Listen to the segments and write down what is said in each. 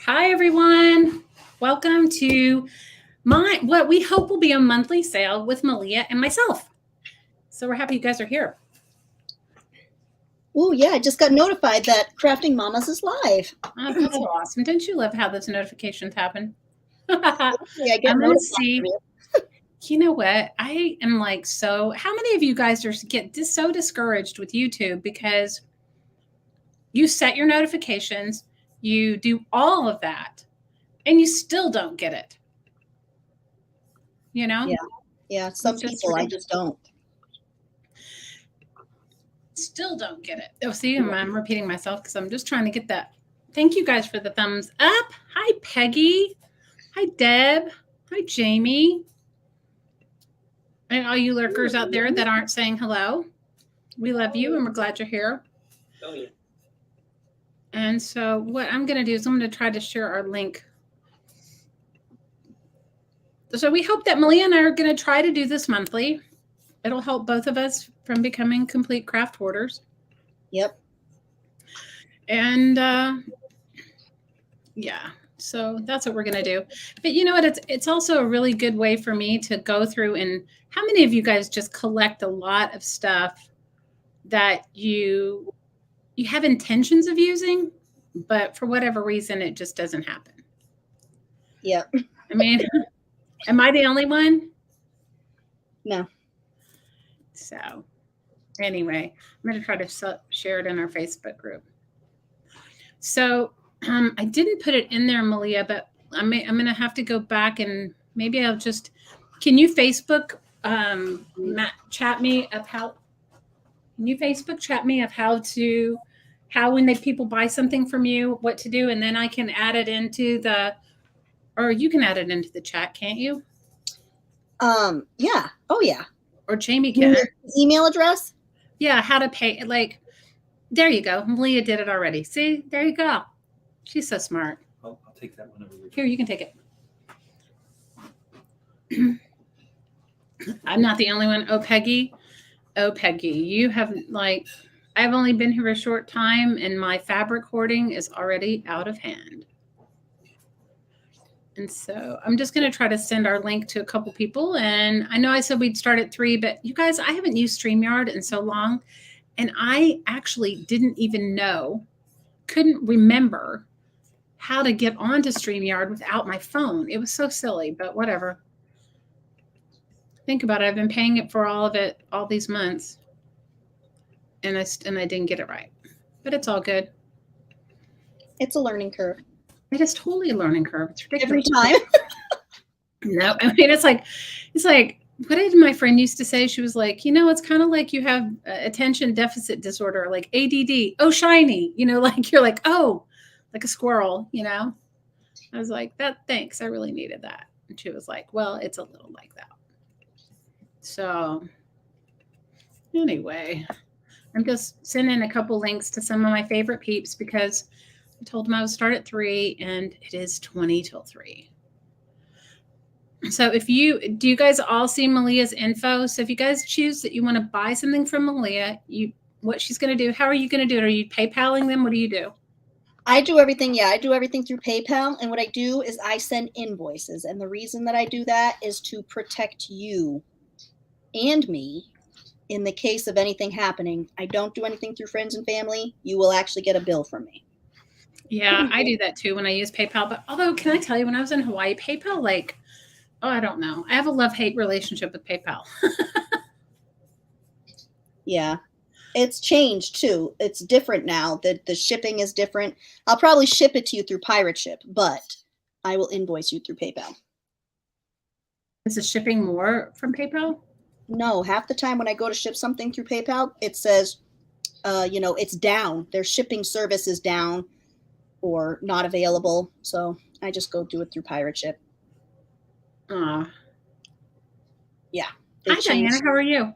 Hi, everyone. Welcome to what we hope will be a monthly sale with Malia and myself. So we're happy you guys are here. Oh, yeah, I just got notified that Crafting Mamas is live. Oh, that's so awesome. Don't you love how those notifications happen? I get I'm going to notified see. from you. You know what? I am like how many of you guys get so discouraged with YouTube because you set your notifications, you do all of that, and you still don't get it? You know? Yeah, some people I just don't. Still don't get it. Oh, see, I'm repeating myself because I'm just trying to get that. Thank you guys for the thumbs up. Hi, Peggy. Hi, Deb. Hi, Jamie. And all you lurkers out there that aren't saying hello. We love you and we're glad you're here. Oh, yeah. And so what I'm going to do is I'm going to try to share our link. So we hope that Malia and I are going to try to do this monthly. It'll help both of us from becoming complete craft hoarders. Yep. And yeah, so that's what we're going to do. But you know what? It's also a really good way for me to go through. And how many of you guys just collect a lot of stuff that you have intentions of using, but for whatever reason, it just doesn't happen? Yep. I mean, am I the only one? No. So anyway, I'm going to try to share it in our Facebook group. So I didn't put it in there, Malia, but I'm going to have to go back and maybe I'll just, can you Facebook chat me of how, can you Facebook chat me of how when people buy something from you, what to do, and then I can add it into or you can add it into the chat, can't you? Yeah. Oh, yeah. Or Jamie can. Your email address? Yeah, how to pay. Like, there you go. Malia did it already. See, there you go. She's so smart. I'll take that one over there. Here, you can take it. I'm not the only one. Oh, Peggy, you have I've only been here a short time and my fabric hoarding is already out of hand. And so I'm just going to try to send our link to a couple people. And I know I said we'd start at 3, but you guys, I haven't used StreamYard in so long. And I actually didn't even couldn't remember how to get onto StreamYard without my phone. It was so silly, but whatever. Think about it. I've been paying it for all of it all these months. And I didn't get it right. But it's all good. It's a learning curve. It is totally a learning curve. It's ridiculous. Every time. No, I mean, it's like, what did my friend used to say? She was like, it's kind of like you have attention deficit disorder, like ADD. Oh, shiny, like you're like, oh, like a squirrel, I was like, thanks. I really needed that. And she was like, well, it's a little like that. So anyway, I'm just sending a couple links to some of my favorite peeps because I told them I would start at 3 and it is 20 till 3. So do you guys all see Malia's info? So if you guys choose that you want to buy something from Malia, what she's going to do, how are you going to do it? Are you PayPaling them? What do you do? I do everything. Yeah, I do everything through PayPal. And what I do is I send invoices. And the reason that I do that is to protect you and me in the case of anything happening. I don't do anything through friends and family. You will actually get a bill from me. Yeah, I do that too when I use PayPal. But although, can I tell you, when I was in Hawaii, PayPal, I don't know. I have a love-hate relationship with PayPal. Yeah. It's changed too. It's different now. The shipping is different. I'll probably ship it to you through Pirate Ship, but I will invoice you through PayPal. Is the shipping more from PayPal? No, half the time when I go to ship something through PayPal, it says, it's down. Their shipping service is down or not available. So I just go do it through Pirate Ship. Yeah. Hi, Diana. How are you?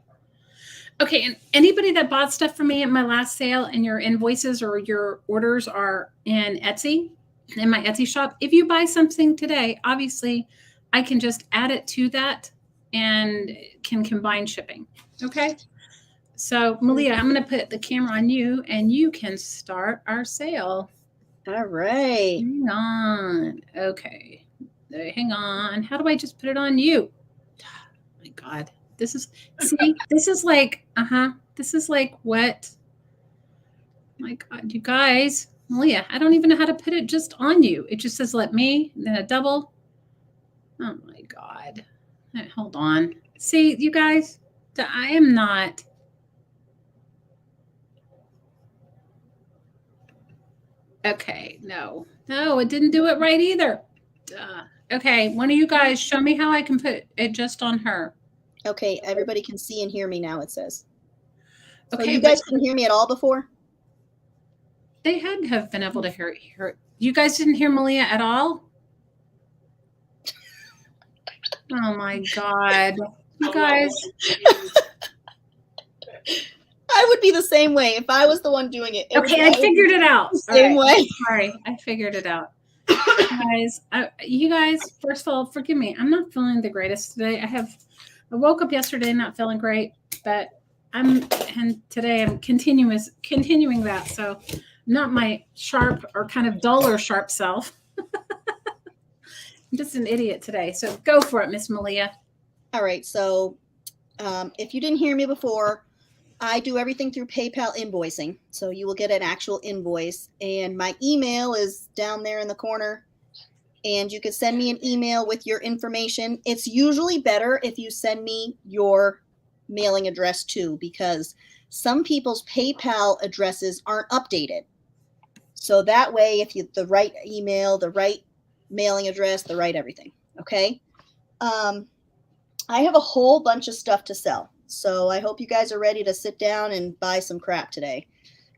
Okay, and anybody that bought stuff from me at my last sale and your invoices or your orders are in Etsy, in my Etsy shop, if you buy something today, obviously I can just add it to that and can combine shipping. Okay? So, Malia, I'm going to put the camera on you and you can start our sale. All right. Hang on. Okay. Hang on. How do I just put it on you? Oh my God. This is, see, this is like, this is like what? My God, you guys. Malia, I don't even know how to put it just on you. It just says let me, and then a double. Oh my God. Hold on. See, you guys, I am not. Okay, no, it didn't do it right either. Okay, one of you guys show me how I can put it just on her. Okay, everybody can see and hear me now, it says. So Okay, you guys couldn't hear me at all before? They had to have been able to hear. You guys didn't hear Malia at all? Oh my God. You guys. I would be the same way if I was the one doing it. Okay, I figured it out. Same way. Sorry, I figured it out. Guys, you guys, first of all, forgive me. I'm not feeling the greatest today. I woke up yesterday not feeling great, but and today I'm continuing that. So not my sharp or kind of duller sharp self. I'm just an idiot today. So go for it, Miss Malia. All right. So if you didn't hear me before, I do everything through PayPal invoicing. So you will get an actual invoice. And my email is down there in the corner. And you can send me an email with your information. It's usually better if you send me your mailing address too, because some people's PayPal addresses aren't updated. So that way, if you the right email, the right mailing address, the right everything. Okay. I have a whole bunch of stuff to sell. So I hope you guys are ready to sit down and buy some crap today,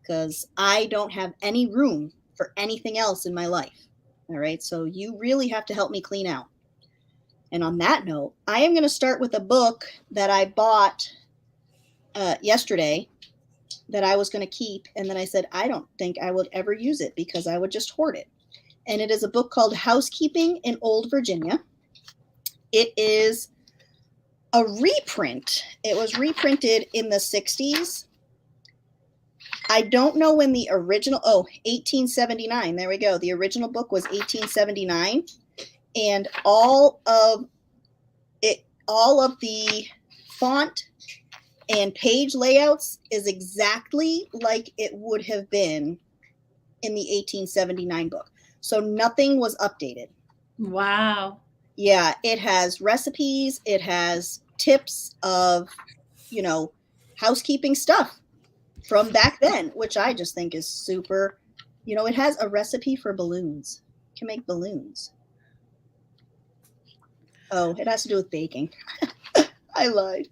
because I don't have any room for anything else in my life. All right. So you really have to help me clean out. And on that note, I am going to start with a book that I bought yesterday that I was going to keep. And then I said, I don't think I would ever use it because I would just hoard it. And it is a book called Housekeeping in Old Virginia. It is a reprint. It was reprinted in the 60s. I don't know when the original, 1879. There we go. The original book was 1879. And all of the font and page layouts is exactly like it would have been in the 1879 book. So nothing was updated. Wow. Yeah, it has recipes. It has tips of, housekeeping stuff from back then, which I just think is super. It has a recipe for balloons. You can make balloons. Oh, it has to do with baking. I lied.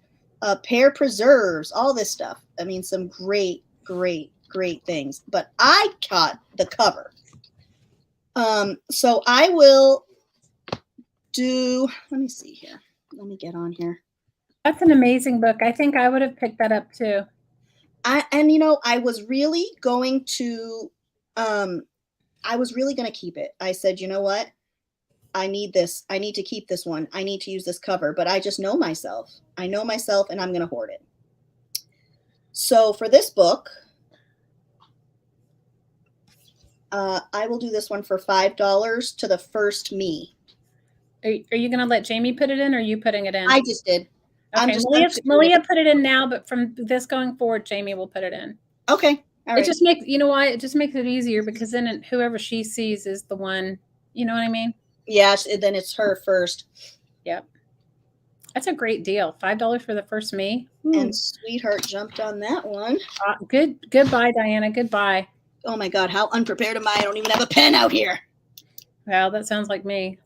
Pear preserves, all this stuff. I mean, some great, great, great things. But I caught the cover. So I will do, let me see here. Let me get on here. That's an amazing book. I think I would have picked that up too. I was really going to keep it. I said, you know what? I need this. I need to keep this one. I need to use this cover, but I just know myself. I know myself and I'm going to hoard it. So for this book, I will do this one for $5 to the first me. Are you going to let Jamie put it in, or are you putting it in? I just did. Okay, Malia put it in now, but from this going forward, Jamie will put it in. Okay. All right. It just makes, you know why? It just makes it easier, because then whoever she sees is the one, you know what I mean? Yeah, then it's her first. Yep. That's a great deal. $5 for the first me. And Sweetheart jumped on that one. Goodbye, Diana. Goodbye. Oh my God, how unprepared am I? I don't even have a pen out here. Well, that sounds like me.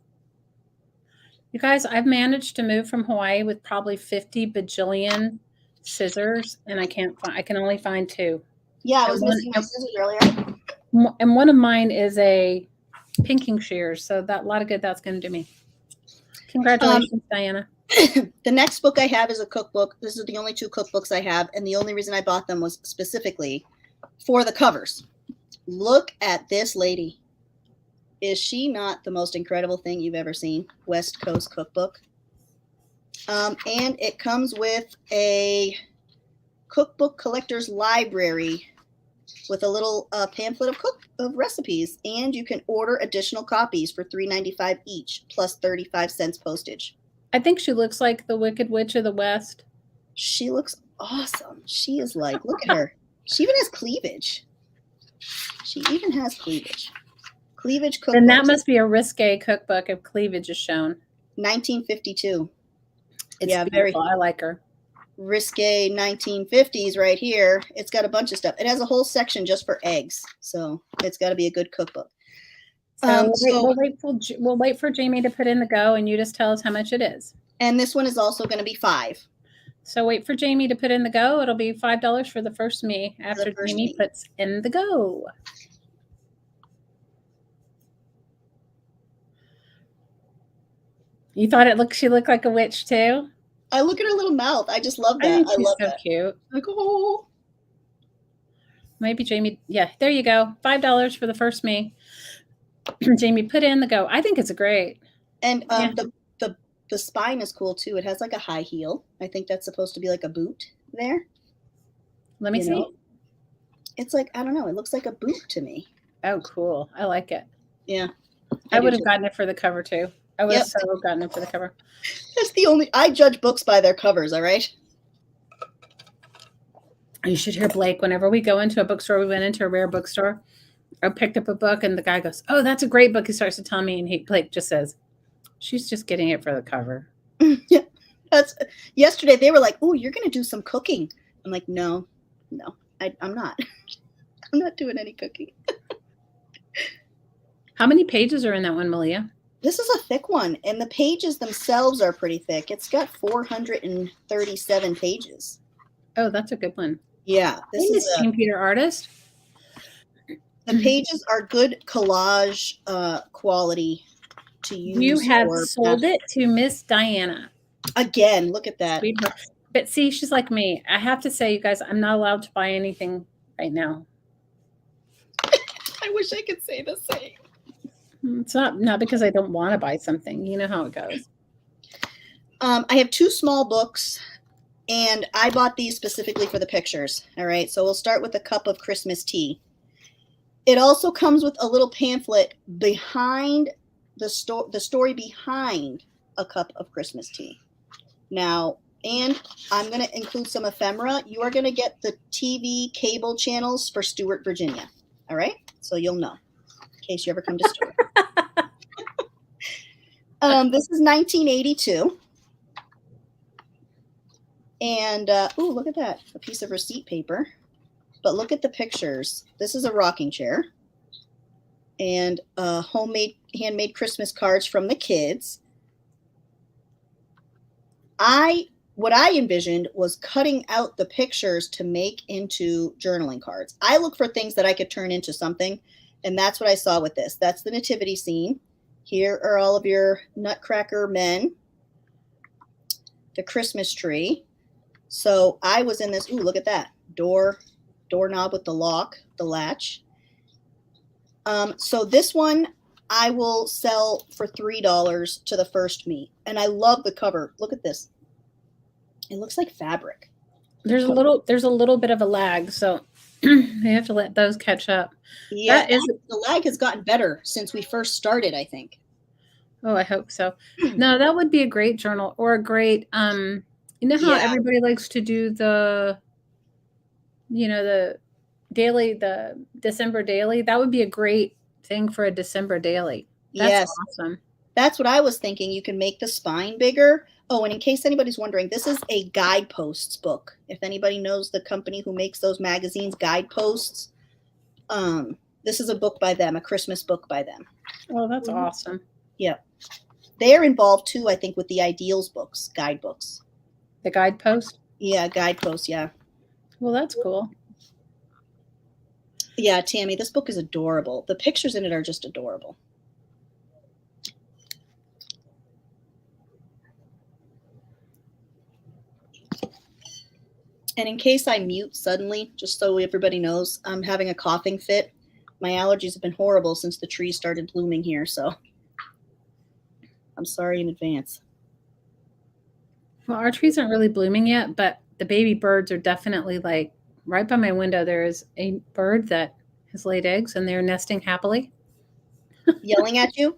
You guys, I've managed to move from Hawaii with probably 50 bajillion scissors, and I can only find 2. Yeah, I was missing my scissors earlier. And one of mine is a pinking shears, so that a lot of good that's going to do me. Congratulations, Diana. The next book I have is a cookbook. This is the only 2 cookbooks I have, and the only reason I bought them was specifically for the covers. Look at this lady. Is she not the most incredible thing you've ever seen? West Coast Cookbook. And it comes with a cookbook collector's library with a little pamphlet of recipes, and you can order additional copies for $3.95 each, plus 35 cents postage. I think she looks like the Wicked Witch of the West. She looks awesome. She is like, look at her. She even has cleavage. Cleavage cookbook. And that must be a risque cookbook if cleavage is shown. 1952. It's Yeah, beautiful. I like her. Risque 1950s right here. It's got a bunch of stuff. It has a whole section just for eggs, so it's got to be a good cookbook. So we'll wait for Jamie to put in the go, and you just tell us how much it is. And this one is also going to be $5. So wait for Jamie to put in the go. It'll be $5 for the first me after Jamie puts in the go. You thought she looked like a witch too? I look at her little mouth. I just love that. I think she's love so that. cute. Like, oh. Maybe Jamie. Yeah, there you go. $5 for the first me. Jamie put in the go. I think it's great. And the spine is cool too. It has like a high heel. I think that's supposed to be like a boot there. Let me see. It's like, I don't know. It looks like a boot to me. Oh, cool. I like it. Yeah. I would have gotten it for the cover too. I would have so gotten it for the cover. That's the only, I judge books by their covers, all right? You should hear Blake. Whenever we go into a bookstore, we went into a rare bookstore. I picked up a book and the guy goes, "Oh, that's a great book." He starts to tell me, and Blake just says, "She's just getting it for the cover." Yeah. Yesterday they were like, "Oh, you're going to do some cooking." I'm like, no, I'm not. I'm not doing any cooking. How many pages are in that one, Malia? This is a thick one, and the pages themselves are pretty thick. It's got 437 pages. Oh, that's a good one. Yeah. This is Team Peter artist. The pages are good collage quality to use. You have sold it to Miss Diana. Again, look at that. But see, she's like me. I have to say, you guys, I'm not allowed to buy anything right now. I wish I could say the same. It's not because I don't want to buy something. You know how it goes. I have 2 small books, and I bought these specifically for the pictures. All right, so we'll start with a cup of Christmas tea. It also comes with a little pamphlet behind the story behind a cup of Christmas tea. Now, and I'm going to include some ephemera. You are going to get the TV cable channels for Stewart, Virginia. All right, so you'll know in case you ever come to Stewart. This is 1982. And, ooh, look at that. A piece of receipt paper. But look at the pictures. This is a rocking chair. And handmade Christmas cards from the kids. What I envisioned was cutting out the pictures to make into journaling cards. I look for things that I could turn into something. And that's what I saw with this. That's the nativity scene. Here are all of your nutcracker men. The Christmas tree. So I was in this, ooh, look at that. Doorknob with the lock, the latch. So this one I will sell for $3 to the first me. And I love the cover. Look at this. It looks like fabric. There's a little bit of a lag, so we have to let those catch up. Yeah, the lag has gotten better since we first started, I think. Oh, I hope so. No, that would be a great journal or a great you know how everybody likes to do the daily, the December daily? That would be a great thing for a December daily. That's awesome. That's what I was thinking. You can make the spine bigger. Oh, and in case anybody's wondering, this is a guideposts book. If anybody knows the company who makes those magazines, Guideposts, this is a book by them, a Christmas book by them. Oh, that's awesome. Yeah. They're involved too, I think, with the Ideals books, guidebooks. The Guidepost? Yeah, Guideposts, yeah. Well, that's cool. Yeah, Tammy, this book is adorable. The pictures in it are just adorable. And in case I mute suddenly, just so everybody knows, I'm having a coughing fit. My allergies have been horrible since the trees started blooming here, so I'm sorry in advance. Well, our trees aren't really blooming yet, but the baby birds are definitely like right by my window, there is a bird that has laid eggs and they're nesting happily. Yelling at you?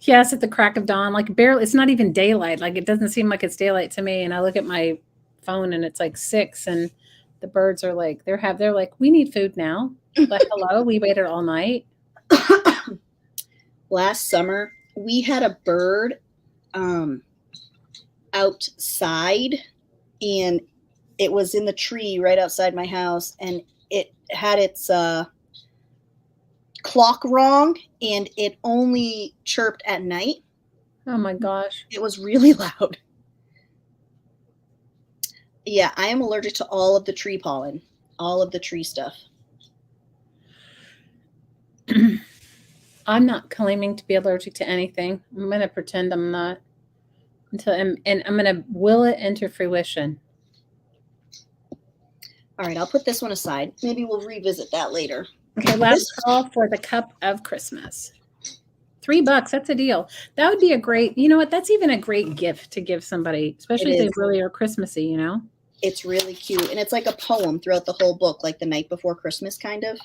Yes, at the crack of dawn, like barely, it's not even daylight. Like it doesn't seem like it's daylight to me. And I look at my phone and it's like 6 and the birds are like, they're like, we need food now. But hello, we waited all night. Last summer, we had a bird outside, and it was in the tree right outside my house, and it had its clock wrong, and it only chirped at night. Oh my gosh. It was really loud. Yeah, I am allergic to all of the tree pollen, all of the tree stuff. I'm not claiming to be allergic to anything. I'm going to pretend I'm not and I'm going to will it into fruition. All right, I'll put this one aside. Maybe we'll revisit that later. Okay, last call for the cup of Christmas. $3, that's a deal. That would be a great, you know what? That's even a great gift to give somebody, especially if they really are Christmassy, you know? It's really cute. And it's like a poem throughout the whole book, like the night before Christmas, kind of.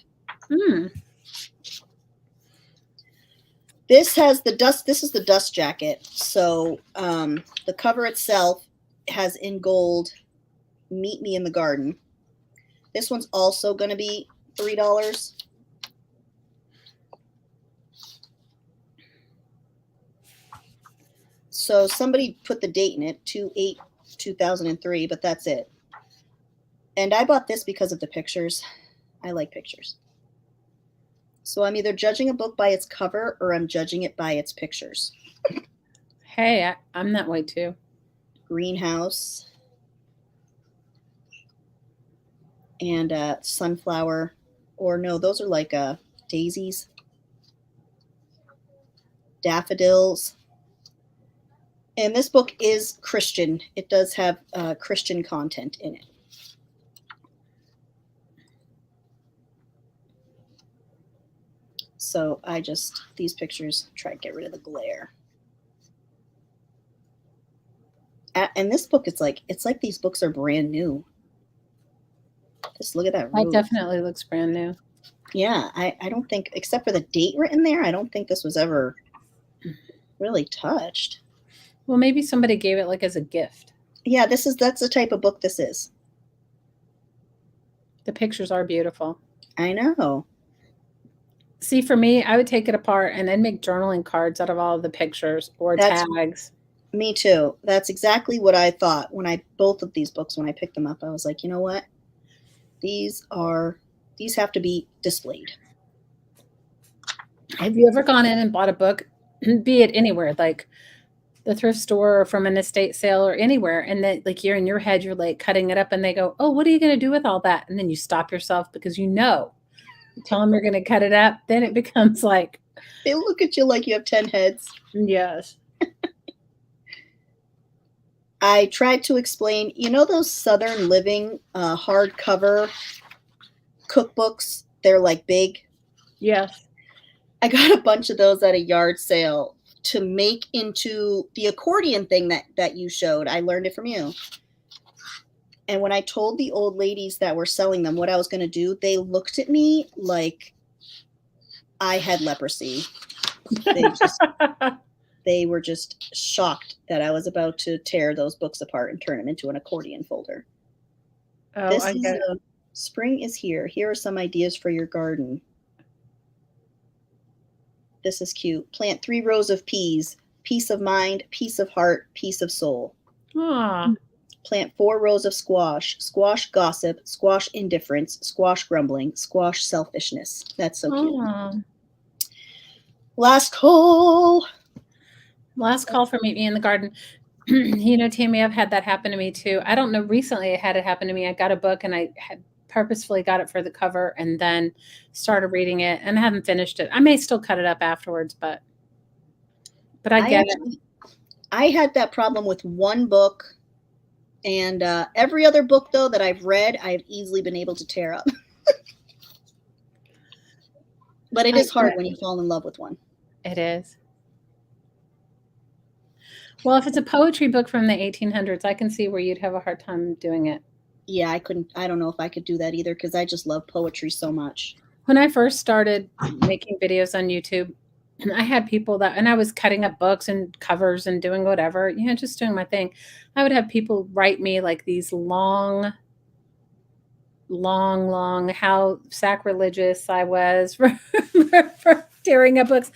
This has the dust. This is the dust jacket. So the cover itself has in gold, "Meet me in the garden." This one's also going to be $3. So somebody put the date in it, 2/8/2003, but that's it. And I bought this because of the pictures. I like pictures. So I'm either judging a book by its cover or I'm judging it by its pictures. Hey, I'm that way too. Greenhouse. And sunflower. Or no, those are like daisies. Daffodils. And this book is Christian. It does have Christian content in it. So these pictures, try to get rid of the glare. And this book, it's like these books are brand new. Just look at that roof. It definitely looks brand new. Yeah, I don't think, except for the date written there, I don't think this was ever really touched. Well, maybe somebody gave it like as a gift. Yeah, that's the type of book this is. The pictures are beautiful. I know. See, for me, I would take it apart and then make journaling cards out of all of the pictures or tags. Me too. That's exactly what I thought both of these books, when I picked them up, I was like, you know what? These have to be displayed. Have you ever gone in and bought a book, be it anywhere, like the thrift store or from an estate sale or anywhere, and then like you're in your head, you're like cutting it up and they go, oh, what are you going to do with all that? And then you stop yourself because you tell them you're going to cut it up. Then it becomes like. They look at you like you have 10 heads. Yes. I tried to explain, those Southern Living hardcover cookbooks? They're like big. Yes. I got a bunch of those at a yard sale to make into the accordion thing that you showed. I learned it from you. And when I told the old ladies that were selling them what I was going to do, they looked at me like I had leprosy. They were just shocked that I was about to tear those books apart and turn them into an accordion folder. Oh, Spring is here. Here are some ideas for your garden. This is cute. Plant 3 rows of peas. Peace of mind, peace of heart, peace of soul. Aww. Plant 4 rows of squash. Squash gossip, squash indifference, squash grumbling, squash selfishness. That's so cute. Aww. Last call. Last call for Meet Me in the Garden. Tammy, I've had that happen to me too. I don't know. Recently, I had it happen to me. I got a book and I had purposefully got it for the cover and then started reading it and I haven't finished it. I may still cut it up afterwards, but I get it. I had that problem with one book, and every other book though that I've read, I've easily been able to tear up. But it is hard when you fall in love with one. It is. Well, if it's a poetry book from the 1800s, I can see where you'd have a hard time doing it. Yeah, I don't know if I could do that either because I just love poetry so much. When I first started making videos on YouTube, I had people that, and I was cutting up books and covers and doing whatever, just doing my thing. I would have people write me like these long, how sacrilegious I was for tearing up books,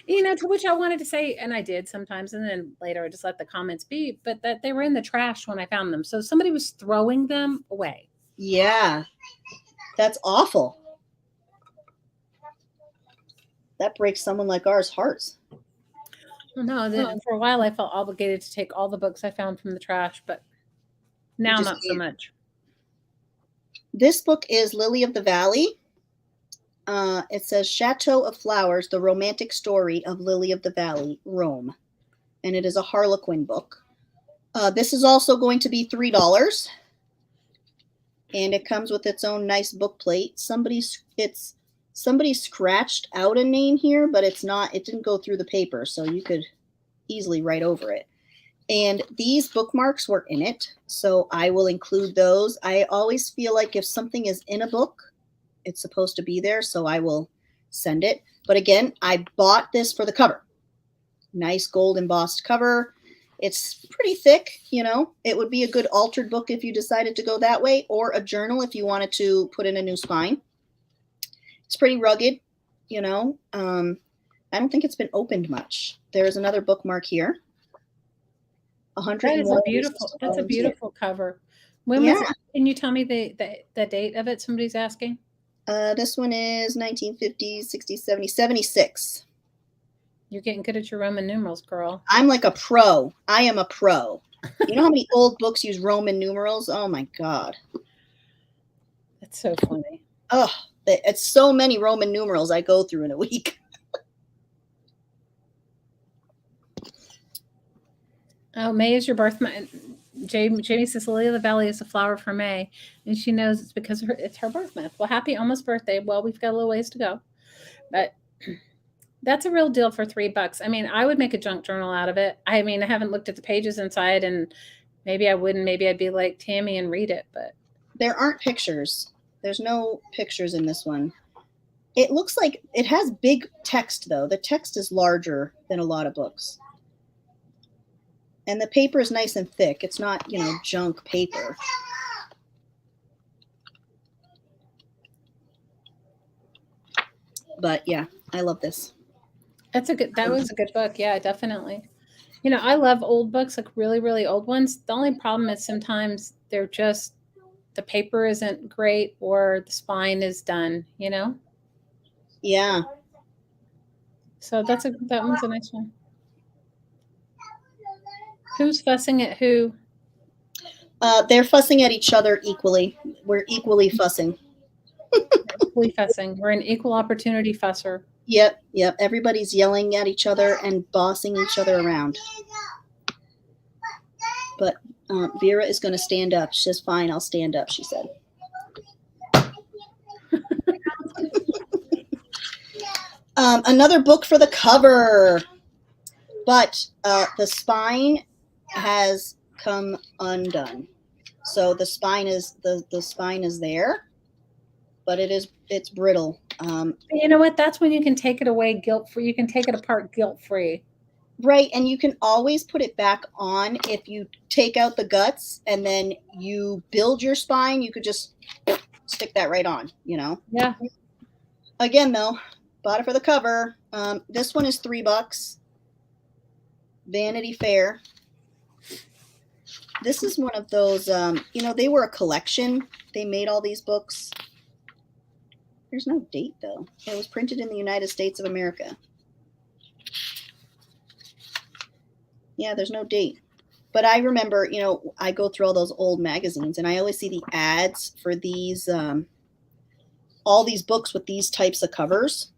to which I wanted to say, and I did sometimes, and then later I just let the comments be, but that they were in the trash when I found them. So somebody was throwing them away. Yeah, that's awful. That breaks someone like ours' hearts. No, for a while I felt obligated to take all the books I found from the trash, but now not so much. This book is Lily of the Valley. It says Chateau of Flowers, the romantic story of Lily of the Valley, Rome. And it is a Harlequin book. This is also going to be $3. And it comes with its own nice book plate. Somebody scratched out a name here, but it didn't go through the paper, so you could easily write over it. And these bookmarks were in it, so I will include those. I always feel like if something is in a book, it's supposed to be there, so I will send it. But again, I bought this for the cover. Nice gold embossed cover. It's pretty thick, It would be a good altered book if you decided to go that way, or a journal if you wanted to put in a new spine. It's pretty rugged, I don't think it's been opened much. There is another bookmark here. That is a beautiful cover. When was it? Can you tell me the date of it? Somebody's asking. This one is 1950s, 60s, 70s, 76. You're getting good at your Roman numerals, girl. I'm like a pro. I am a pro. You know how many old books use Roman numerals? Oh my God. That's so funny. Oh, it's so many Roman numerals I go through in a week. Oh, May is your birth month. Jamie says Lily of the Valley is a flower for May, and she knows it's because it's her birth month. Well, happy almost birthday. Well, we've got a little ways to go, but that's a real deal for $3. I mean, I would make a junk journal out of it. I mean, I haven't looked at the pages inside, and maybe I wouldn't. Maybe I'd be like Tammy and read it, but there aren't pictures. There's no pictures in this one. It looks like it has big text, though. The text is larger than a lot of books. And the paper is nice and thick. It's not, junk paper. But yeah, I love this. That was a good book. Yeah, definitely. I love old books, like really, really old ones. The only problem is sometimes they're just, the paper isn't great or the spine is done, Yeah. So that one's a nice one. Who's fussing at who? They're fussing at each other equally. We're equally fussing. We're an equal opportunity fusser. Yep. Everybody's yelling at each other and bossing each other around. But Vera is going to stand up. She says, fine, I'll stand up, she said. Another book for the cover. But the spine has come undone. So the spine is there, but it's brittle. You know what? That's when you can take it away guilt-free. You can take it apart guilt-free. Right, and you can always put it back on if you take out the guts and then you build your spine. You could just stick that right on, Yeah. Again, though, bought it for the cover. This one is $3. Vanity Fair. This is one of those, they were a collection. They made all these books. There's no date, though. It was printed in the United States of America. Yeah, there's no date. But I remember, I go through all those old magazines, and I always see the ads for these, all these books with these types of covers.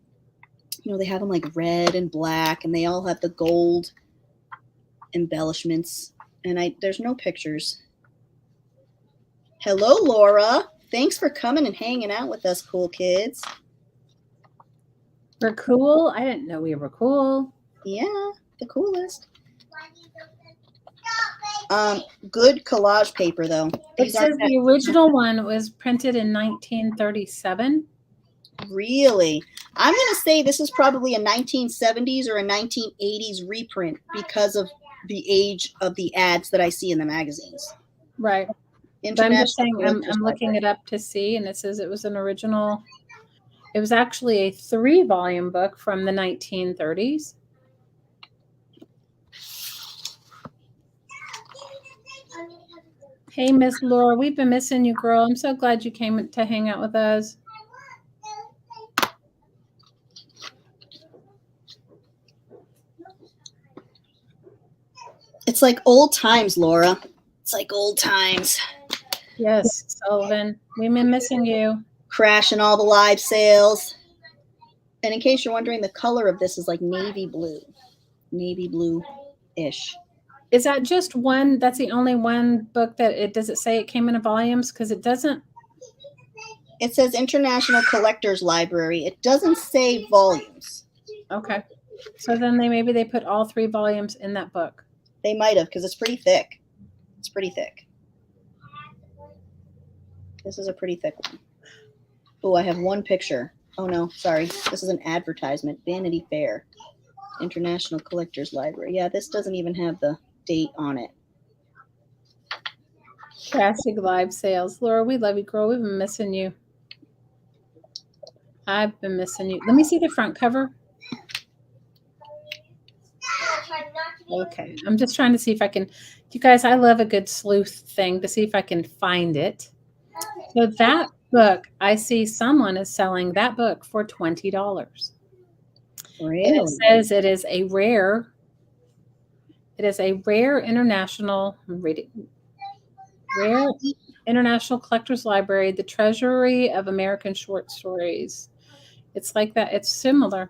They have them like red and black, and they all have the gold embellishments. And there's no pictures. Hello, Laura. Thanks for coming and hanging out with us, cool kids. We're cool? I didn't know we were cool. Yeah, the coolest. Good collage paper, though. It says the original one was printed in 1937. Really? I'm going to say this is probably a 1970s or a 1980s reprint because of the age of the ads that I see in the magazines. Right. But I'm just saying, I'm looking it up to see, and it says it was an original. It was actually a 3-volume book from the 1930s. Hey, Miss Laura, we've been missing you, girl. I'm so glad you came to hang out with us. It's like old times, Laura. It's like old times. Yes, Sullivan. We've been missing you. Crashing all the live sales. And in case you're wondering, the color of this is like navy blue. Navy blue-ish. Is that just one? That's the only one book that it does it say it came in volumes? Because it doesn't. It says International Collectors Library. It doesn't say volumes. Okay. So then maybe they put all 3 volumes in that book. They might have, because it's pretty thick. It's pretty thick. This is a pretty thick one. Oh, I have one picture. Oh, no, sorry. This is an advertisement. Vanity Fair. International Collectors Library. Yeah, this doesn't even have the date on it. Crashing live sales. Laura, we love you, girl. We've been missing you. I've been missing you. Let me see the front cover. Okay. I'm just trying to see if I can. You guys, I love a good sleuth thing to see if I can find it. So that book, I see someone is selling that book for $20. Really? And it says it is a rare. It is a rare international. I'm reading. Rare International Collectors Library, the Treasury of American Short Stories. It's like that. It's similar.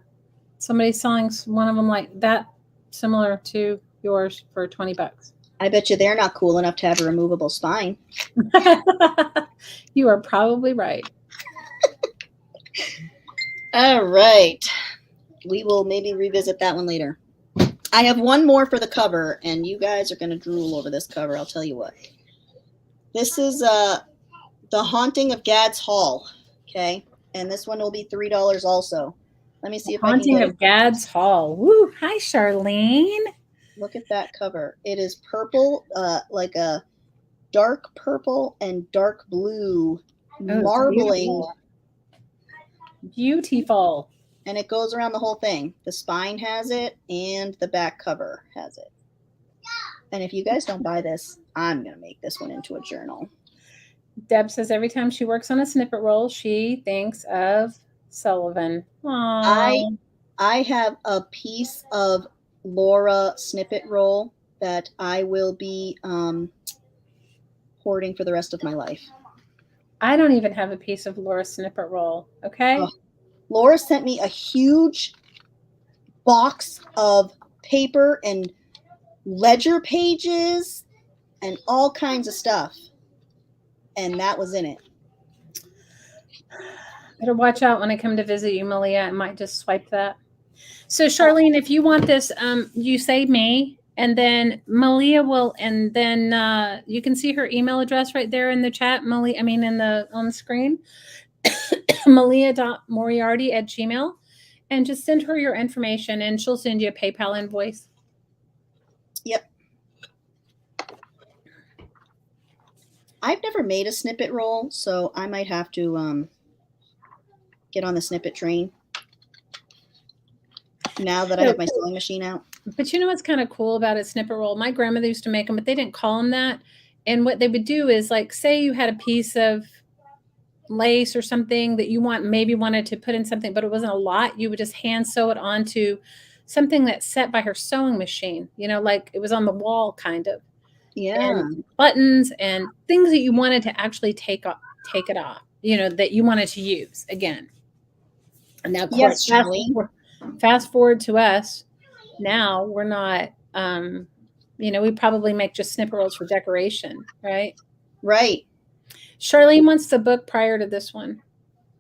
Somebody's selling one of them like that, similar to yours for $20. I bet you they're not cool enough to have a removable spine. You are probably right. All right. We will maybe revisit that one later. I have one more for the cover, and you guys are going to drool over this cover. I'll tell you what. This is The Haunting of Gads Hall. Okay. And this one will be $3 also. Let me see if Haunting I can get of Gads Hall. Woo! Hi, Charlene. Look at that cover. It is purple, like a dark purple and dark blue marbling. Beautiful. And it goes around the whole thing. The spine has it and the back cover has it. And if you guys don't buy this, I'm going to make this one into a journal. Deb says every time she works on a snippet roll, she thinks of Sullivan. Aww. I have a piece of Laura snippet roll that I will be hoarding for the rest of my life. I don't even have a piece of Laura snippet roll. Okay. Oh. Laura sent me a huge box of paper and ledger pages and all kinds of stuff. And that was in it. Better watch out when I come to visit you, Malia. I might just swipe that. So, Charlene, if you want this, you say me, and then Malia will, and then you can see her email address right there in the chat. On the screen. Malia.moriarty@gmail.com, and just send her your information, and she'll send you a PayPal invoice. Yep. I've never made a snippet roll, so I might have to get on the snippet train now that I have my sewing machine out. But you know what's kind of cool about a snippet roll? My grandmother used to make them, but they didn't call them that. And what they would do is, like, say you had a piece of lace or something that you wanted to put in something, but it wasn't a lot, you would just hand sew it onto something that's set by her sewing machine, like it was on the wall kind of. Yeah. And buttons and things that you wanted to actually take it off, that you wanted to use again. And now, of course, fast forward to us. Now we're not, we probably make just snippet rolls for decoration, right? Right. Charlene wants the book prior to this one.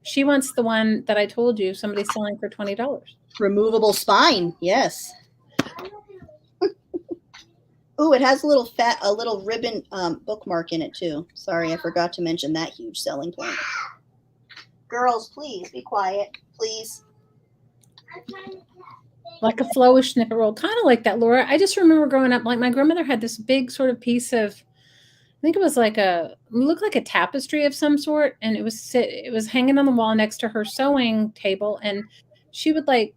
She wants the one that I told you somebody's selling for $20. Removable spine. Yes. Ooh, it has a little ribbon bookmark in it too. Sorry, I forgot to mention that huge selling point. Girls, please be quiet, please. Like a flowish snippet roll, kind of like that, Laura. I just remember growing up, like my grandmother had this big sort of piece of, I think it was like looked like a tapestry of some sort, and it was hanging on the wall next to her sewing table, and she would like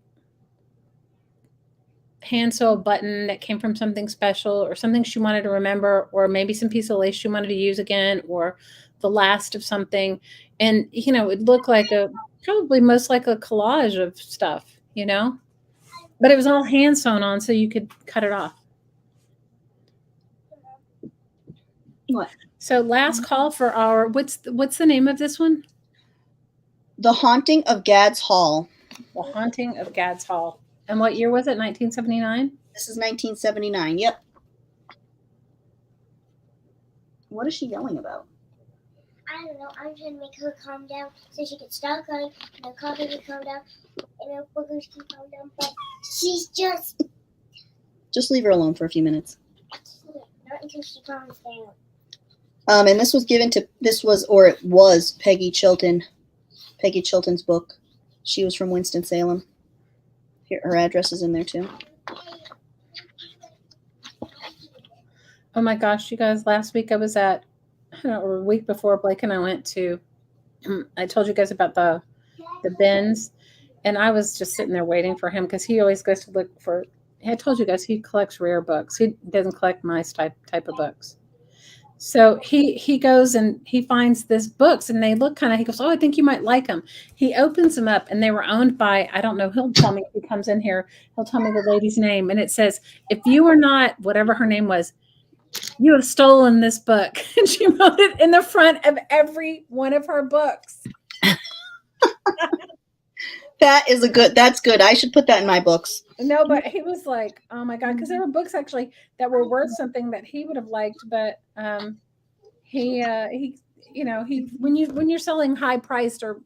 hand sew a button that came from something special or something she wanted to remember, or maybe some piece of lace she wanted to use again, or the last of something. And, you know, it looked like probably most like a collage of stuff, you know, but it was all hand sewn on so you could cut it off. What? So last call for our, what's the name of this one? The Haunting of Gads Hall. The Haunting of Gads Hall. And what year was it? 1979? This is 1979. Yep. What is she yelling about? I don't know. I'm trying to make her calm down so she can stop crying, and the coffee can calm down, and the boogers can calm down. But she's just leave her alone for a few minutes. not until she calms down. And this was it was Peggy Chilton. Peggy Chilton's book. She was from Winston-Salem. Here, her address is in there too. Oh my gosh, you guys, last week I was at, I don't know, or a week before, Blake and I went to, I told you guys about the bins, and I was just sitting there waiting for him because he always goes to look for, I told you guys, he collects rare books. He doesn't collect my type of books. So he goes and he finds this books, and they look kind of, he goes, oh, I think you might like them. He opens them up, and they were owned by, I don't know, he'll tell me if he comes in here, he'll tell me the lady's name. And it says, if you are not, whatever her name was, you have stolen this book. And she wrote it in the front of every one of her books. That's good. I should put that in my books. No, but he was like, oh my God, because there were books actually that were worth something that he would have liked, but he you know, when you're selling high priced or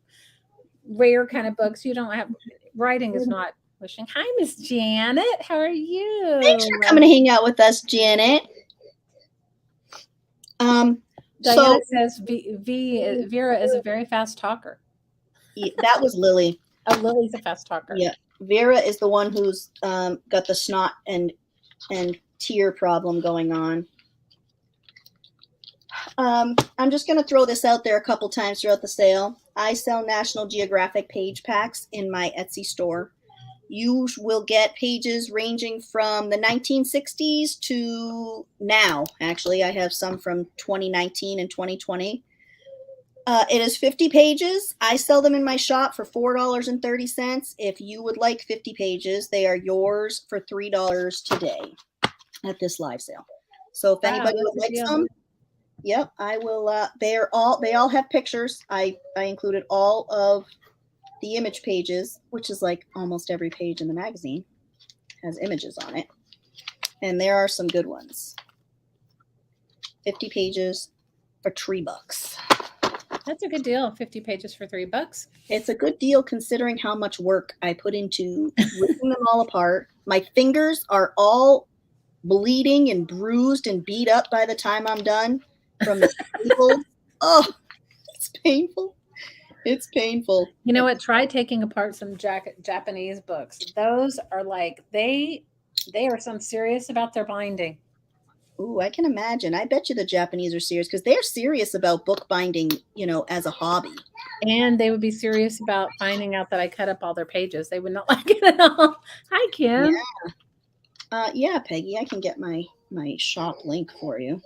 rare kind of books, you don't have, writing is not wishing. Hi, Miss Janet, how are you? Thanks for coming to hang out with us, Janet. Diana says Vera is a very fast talker. Yeah, that was Lily. Oh, Lily's a fast talker. Yeah, Vera is the one who's got the snot and tear problem going on. I'm just going to throw this out there a couple times throughout the sale. I sell National Geographic page packs in my Etsy store. You will get pages ranging from the 1960s to now. Actually, I have some from 2019 and 2020. It is 50 pages. I sell them in my shop for $4.30. If you would like 50 pages, they are yours for $3 today at this live sale. So if anybody would like some, yep, I will. They all have pictures. I included all of the image pages, which is like almost every page in the magazine has images on it. And there are some good ones. 50 pages for $3. That's a good deal. 50 pages for $3. It's a good deal considering how much work I put into ripping them all apart. My fingers are all bleeding and bruised and beat up by the time I'm done from the staples. Oh, it's painful. It's painful. You know what? Try taking apart some Japanese books. Those are like, they are some serious about their binding. Ooh, I can imagine. I bet you the Japanese are serious because they're serious about book binding, you know, as a hobby. And they would be serious about finding out that I cut up all their pages. They would not like it at all. Hi, Kim. Yeah, yeah, Peggy, I can get my shop link for you.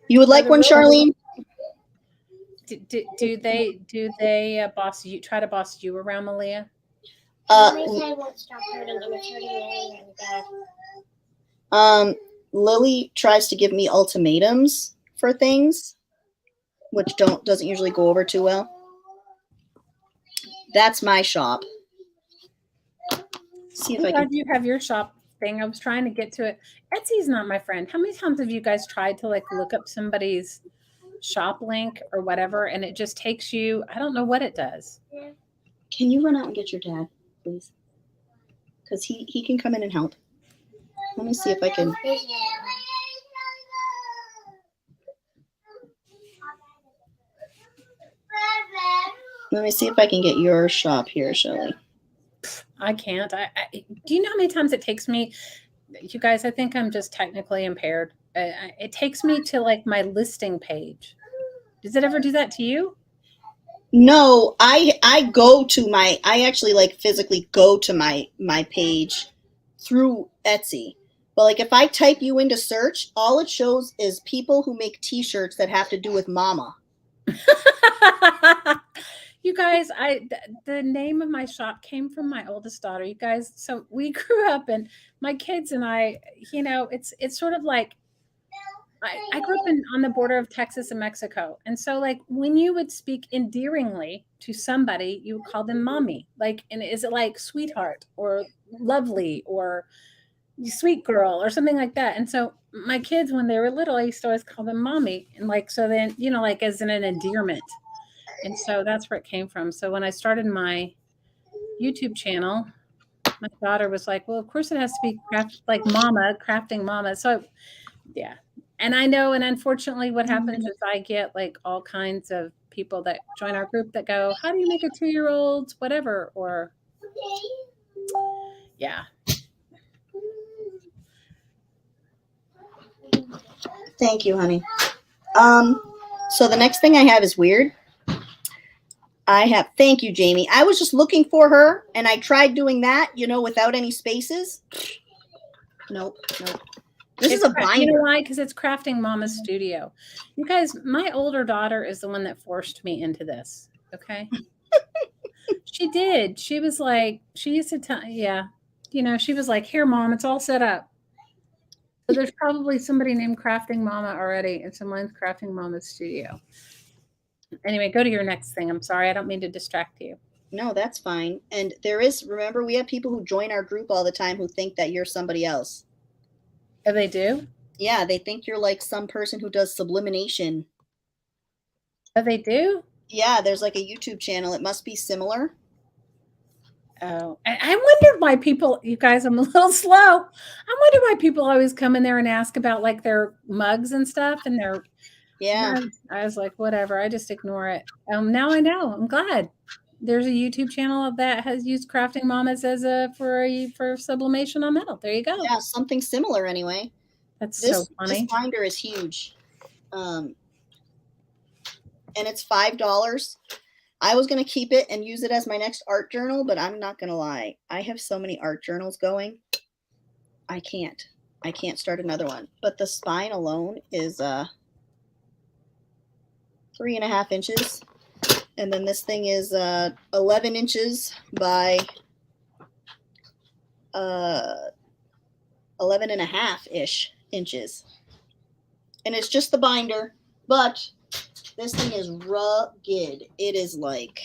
You would like one, Charlene? Do they boss you? Try to boss you around, Malia? Lily tries to give me ultimatums for things, which doesn't usually go over too well. That's my shop. See if I can. You have your shop thing. I was trying to get to it. Etsy's not my friend. How many times have you guys tried to like look up somebody's shop link or whatever, and it just takes you, I don't know what it does. Can you run out and get your dad, please? Because he can come in and help. Let me see if I can. Let me see if I can get your shop here, Shelley. I can't. Do you know how many times it takes me? You guys, I think I'm just technically impaired. It takes me to like my listing page. Does it ever do that to you? No, I go to my, I actually like physically go to my page through Etsy. But like if I type you into search, all it shows is people who make t-shirts that have to do with mama. You guys, the name of my shop came from my oldest daughter. You guys, so we grew up, and my kids and I, you know, it's sort of like I grew up on the border of Texas and Mexico. And so like when you would speak endearingly to somebody, you would call them mommy. Like, and is it like sweetheart or lovely or sweet girl or something like that? And so my kids, when they were little, I used to always call them mommy. And like, so then, you know, like as in an endearment. And so that's where it came from. So when I started my YouTube channel, my daughter was like, well, of course it has to be like mama, crafting mama. So yeah. And I know, and unfortunately what happens is I get like all kinds of people that join our group that go, how do you make a 2-year-old, whatever, or yeah. Thank you, honey. So the next thing I have is weird. Thank you, Jamie. I was just looking for her, and I tried doing that, you know, without any spaces. Nope. This is a binder. You know why? Because it's Crafting Mama's Studio. You guys, my older daughter is the one that forced me into this. Okay. She did. She was like, she used to tell, yeah. You know, she was like, here, Mom, it's all set up. So there's probably somebody named Crafting Mama already, and someone's Crafting Mama's Studio. Anyway, go to your next thing. I'm sorry. I don't mean to distract you. No, that's fine. And remember, we have people who join our group all the time who think that you're somebody else. Oh, they do? Yeah, they think you're like some person who does sublimination. Oh, they do? Yeah, there's like a YouTube channel. It must be similar. Oh, I wonder why people, you guys, I'm a little slow. I wonder why people always come in there and ask about like their mugs and stuff and their, yeah. I was like, whatever, I just ignore it. Now I know. I'm glad. There's a YouTube channel that has used Crafting Mamas as for sublimation on metal. There you go. Yeah, something similar anyway. That's so funny. This binder is huge. And it's $5. I was going to keep it and use it as my next art journal, but I'm not going to lie. I have so many art journals going. I can't start another one. But the spine alone is 3.5 inches. And then this thing is 11 inches by 11.5-ish inches. And it's just the binder, but this thing is rugged. It is like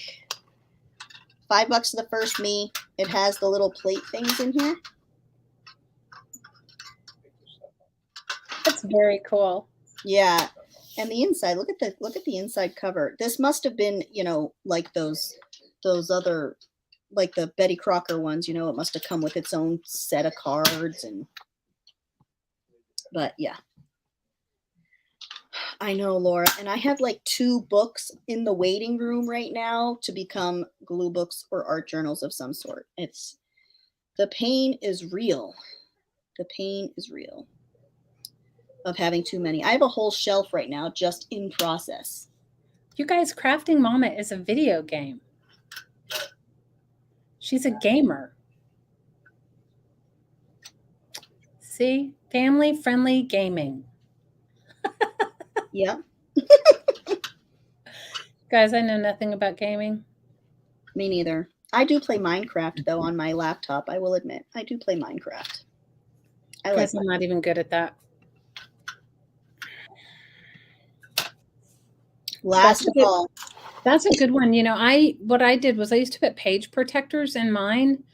$5 to the first me. It has the little plate things in here. That's very cool. Yeah. And the inside, look at the inside cover. This must have been, you know, like those other, like the Betty Crocker ones, you know, it must have come with its own set of cards but yeah. I know, Laura. And I have like 2 books in the waiting room right now to become glue books or art journals of some sort. The pain is real. The pain is real of having too many. I have a whole shelf right now just in process. You guys, Crafting Mama is a video game. She's a gamer. See? Family-friendly gaming. Yeah. Guys, I know nothing about gaming. Me neither. I do play Minecraft, though, on my laptop. I will admit. I do play Minecraft. I'm not even good at that. Last of all. That's a good one. You know, what I did was I used to put page protectors in mine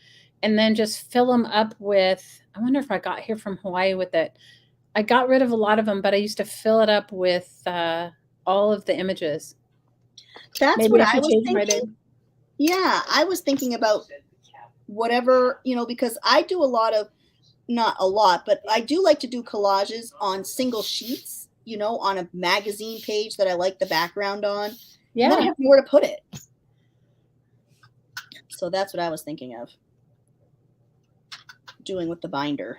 and then just fill them up with, I wonder if I got here from Hawaii with it. I got rid of a lot of them, but I used to fill it up with all of the images. That's Maybe what I I should was change my thinking. name. Yeah, I was thinking about whatever, because I do a lot of, not a lot, but I do like to do collages on single sheets, on a magazine page that I like the background on. Yeah. And then I have nowhere to put it. So that's what I was thinking of doing with the binder.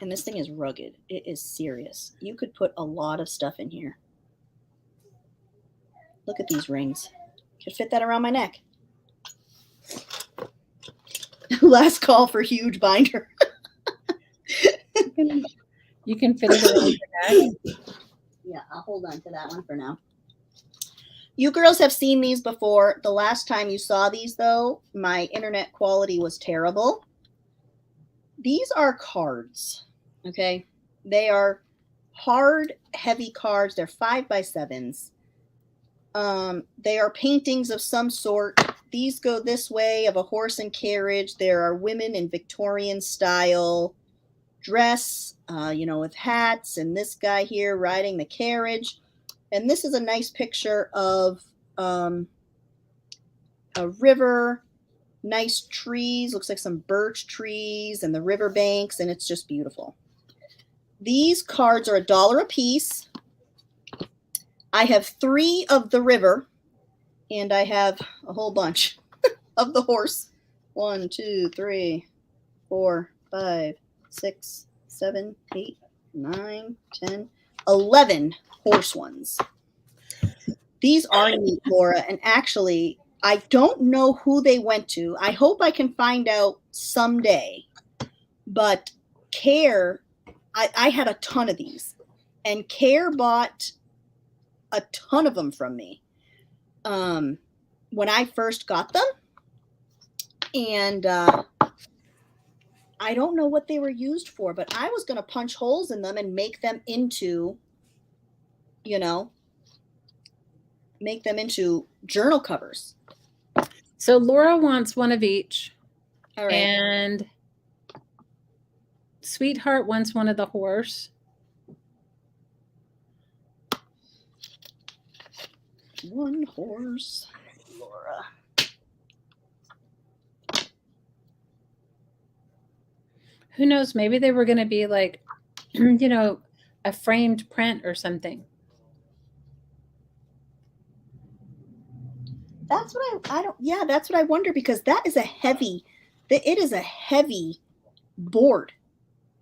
And this thing is rugged. It is serious. You could put a lot of stuff in here. Look at these rings. Could fit that around my neck. Last call for huge binder. You can fit it around your neck. Yeah, I'll hold on to that one for now. You girls have seen these before. The last time you saw these, though, my internet quality was terrible. These are cards, okay? They are hard, heavy cards. They're 5x7s. They are paintings of some sort. These go this way of a horse and carriage. There are women in Victorian style dress, with hats, and this guy here riding the carriage. And this is a nice picture of a river, nice trees, looks like some birch trees and the river banks, and it's just beautiful. These cards are $1 a piece. I have 3 of the river, and I have a whole bunch of the horse. 1, 2, 3, 4, 5, 6, 7, 8, 9, 10, 11 horse ones. These are neat, Laura, and actually, I don't know who they went to. I hope I can find out someday. But Care, I had a ton of these, and Care bought a ton of them from me when I first got them. And I don't know what they were used for, but I was going to punch holes in them and make them into, journal covers. So Laura wants one of each. All right. And Sweetheart wants one of the horse. One horse, Laura. Who knows? Maybe they were going to be like, a framed print or something. That's what that's what I wonder, because it is a heavy board.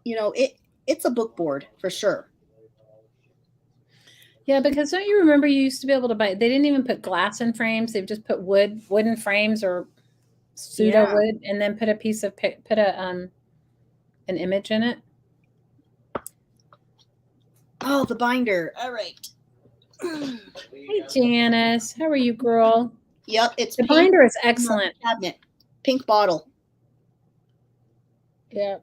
It's a book board for sure. Yeah, because don't you remember you used to be able to buy, they didn't even put glass in frames. They've just put wooden frames or pseudo wood, and then put an image in it. Oh, the binder. All right. Hey, Janice. How are you, girl? Yep, it's the pink. binder is excellent. Cabinet. Pink bottle. Yeah.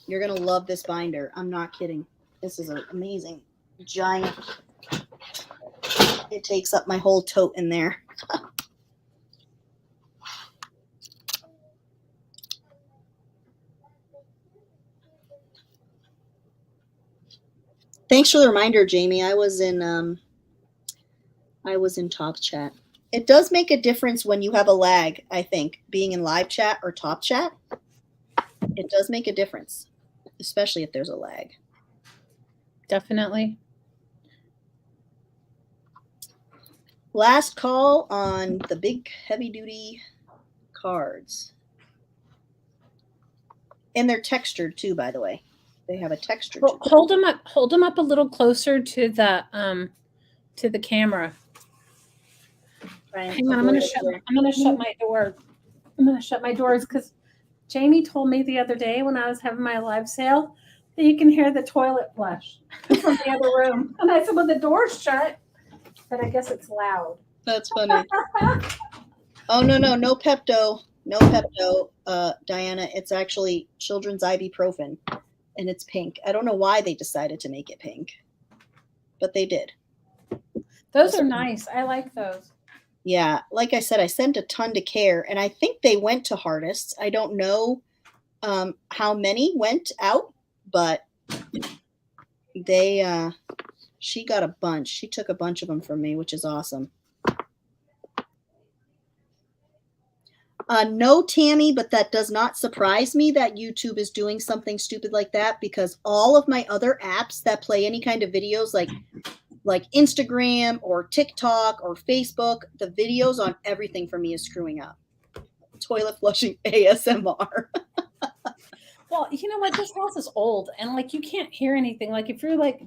You're going to love this binder. I'm not kidding. This is an amazing, giant. It takes up my whole tote in there. Thanks for the reminder, Jamie. I was in Top Chat. It does make a difference when you have a lag, I think, being in live chat or Top Chat. It does make a difference, especially if there's a lag. Definitely. Last call on the big heavy-duty cards. And they're textured too, by the way. They have a texture. Well, hold them up a little closer to the camera. Hang on, I'm gonna shut my door. I'm gonna shut my doors because Jamie told me the other day when I was having my live sale that you can hear the toilet flush from the other room. And I said, well, the door's shut, but I guess it's loud. That's funny. Oh, no Pepto. No Pepto, Diana. It's actually children's ibuprofen, and it's pink. I don't know why they decided to make it pink, but they did. Those are nice. I like those. Yeah, like I said, I sent a ton to Care, and I think they went to Hardest. I don't know how many went out, but she got a bunch. She took a bunch of them from me, which is awesome. No, Tammy, but that does not surprise me that YouTube is doing something stupid like that, because all of my other apps that play any kind of videos like Instagram or TikTok or Facebook, the videos on everything for me is screwing up. Toilet flushing ASMR. Well, you know what? This house is old, and like you can't hear anything. Like if you're like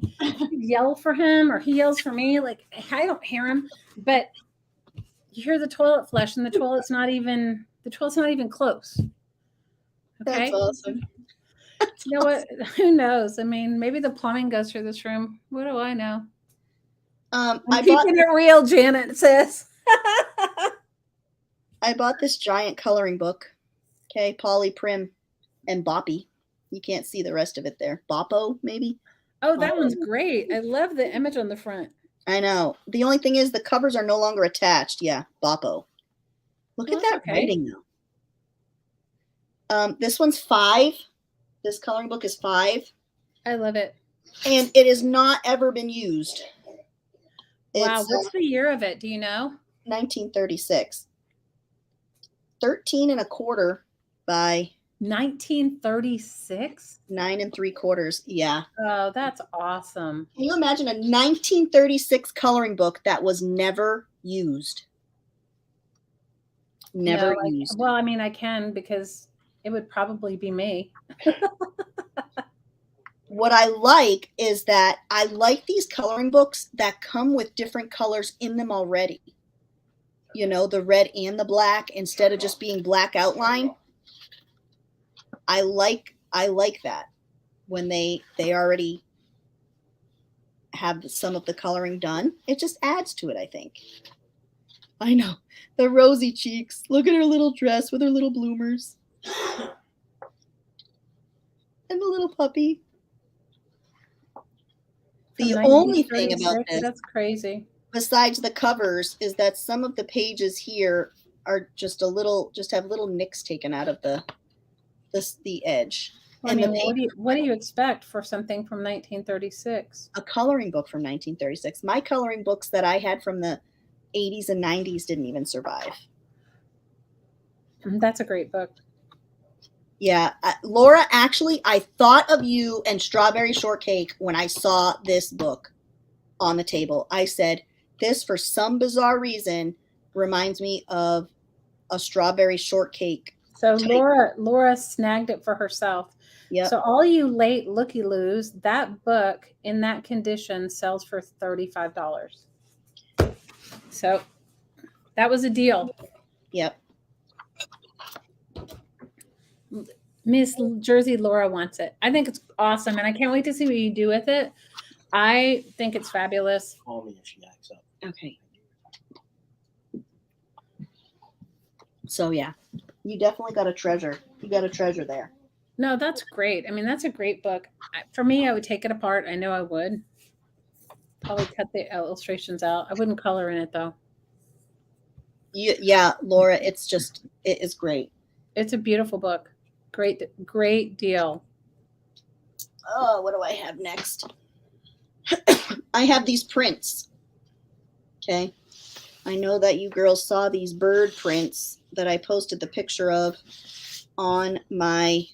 yell for him or he yells for me, like I don't hear him, but you hear the toilet flush, and the toilet's not even close. Okay, That's awesome. You know what? Who knows? I mean, maybe the plumbing goes through this room. What do I know? I Keeping it real, Janet says. I bought this giant coloring book. Okay, Polly, Prim, and Boppy. You can't see the rest of it there. Boppo, maybe? Oh, that one's great. I love the image on the front. I know. The only thing is the covers are no longer attached. Yeah, Boppo. Look at that writing, though. This one's 5. This coloring book is 5. I love it. And it has not ever been used. Wow, what's the year of it? Do you know? 1936. 13 1/4 by 1936. 9 3/4. Yeah. Oh, that's awesome. Can you imagine a 1936 coloring book that was never used? Never used. Well, I mean, I can, because it would probably be me. What I like is that I like these coloring books that come with different colors in them already. You know, the red and the black, instead of just being black outline. I like that when they already have some of the coloring done. It just adds to it, I think. I know. The rosy cheeks. Look at her little dress with her little bloomers. And the little puppy. The only thing about this, that's crazy, besides the covers, is that some of the pages here are just have little nicks taken out of the edge. Well, I mean, what do you expect for something from 1936? A coloring book from 1936. My coloring books that I had from the 80s and 90s didn't even survive. That's a great book. Yeah. Laura, actually, I thought of you and Strawberry Shortcake when I saw this book on the table. I said, this, for some bizarre reason, reminds me of a Strawberry Shortcake. So Laura snagged it for herself. Yep. So all you late looky-loos, that book in that condition sells for $35. So that was a deal. Yep. Miss Jersey Laura wants it. I think it's awesome, and I can't wait to see what you do with it. I think it's fabulous. Call me if she acts up. Okay. So yeah, you definitely got a treasure. You got a treasure there. No, that's great. I mean, that's a great book. For me, I would take it apart. I know I would. Probably cut the illustrations out. I wouldn't color in it, though. Yeah, Laura, it is great. It's a beautiful book. Great deal. Oh, what do I have next? I have these prints. Okay. I know that you girls saw these bird prints that I posted the picture of on my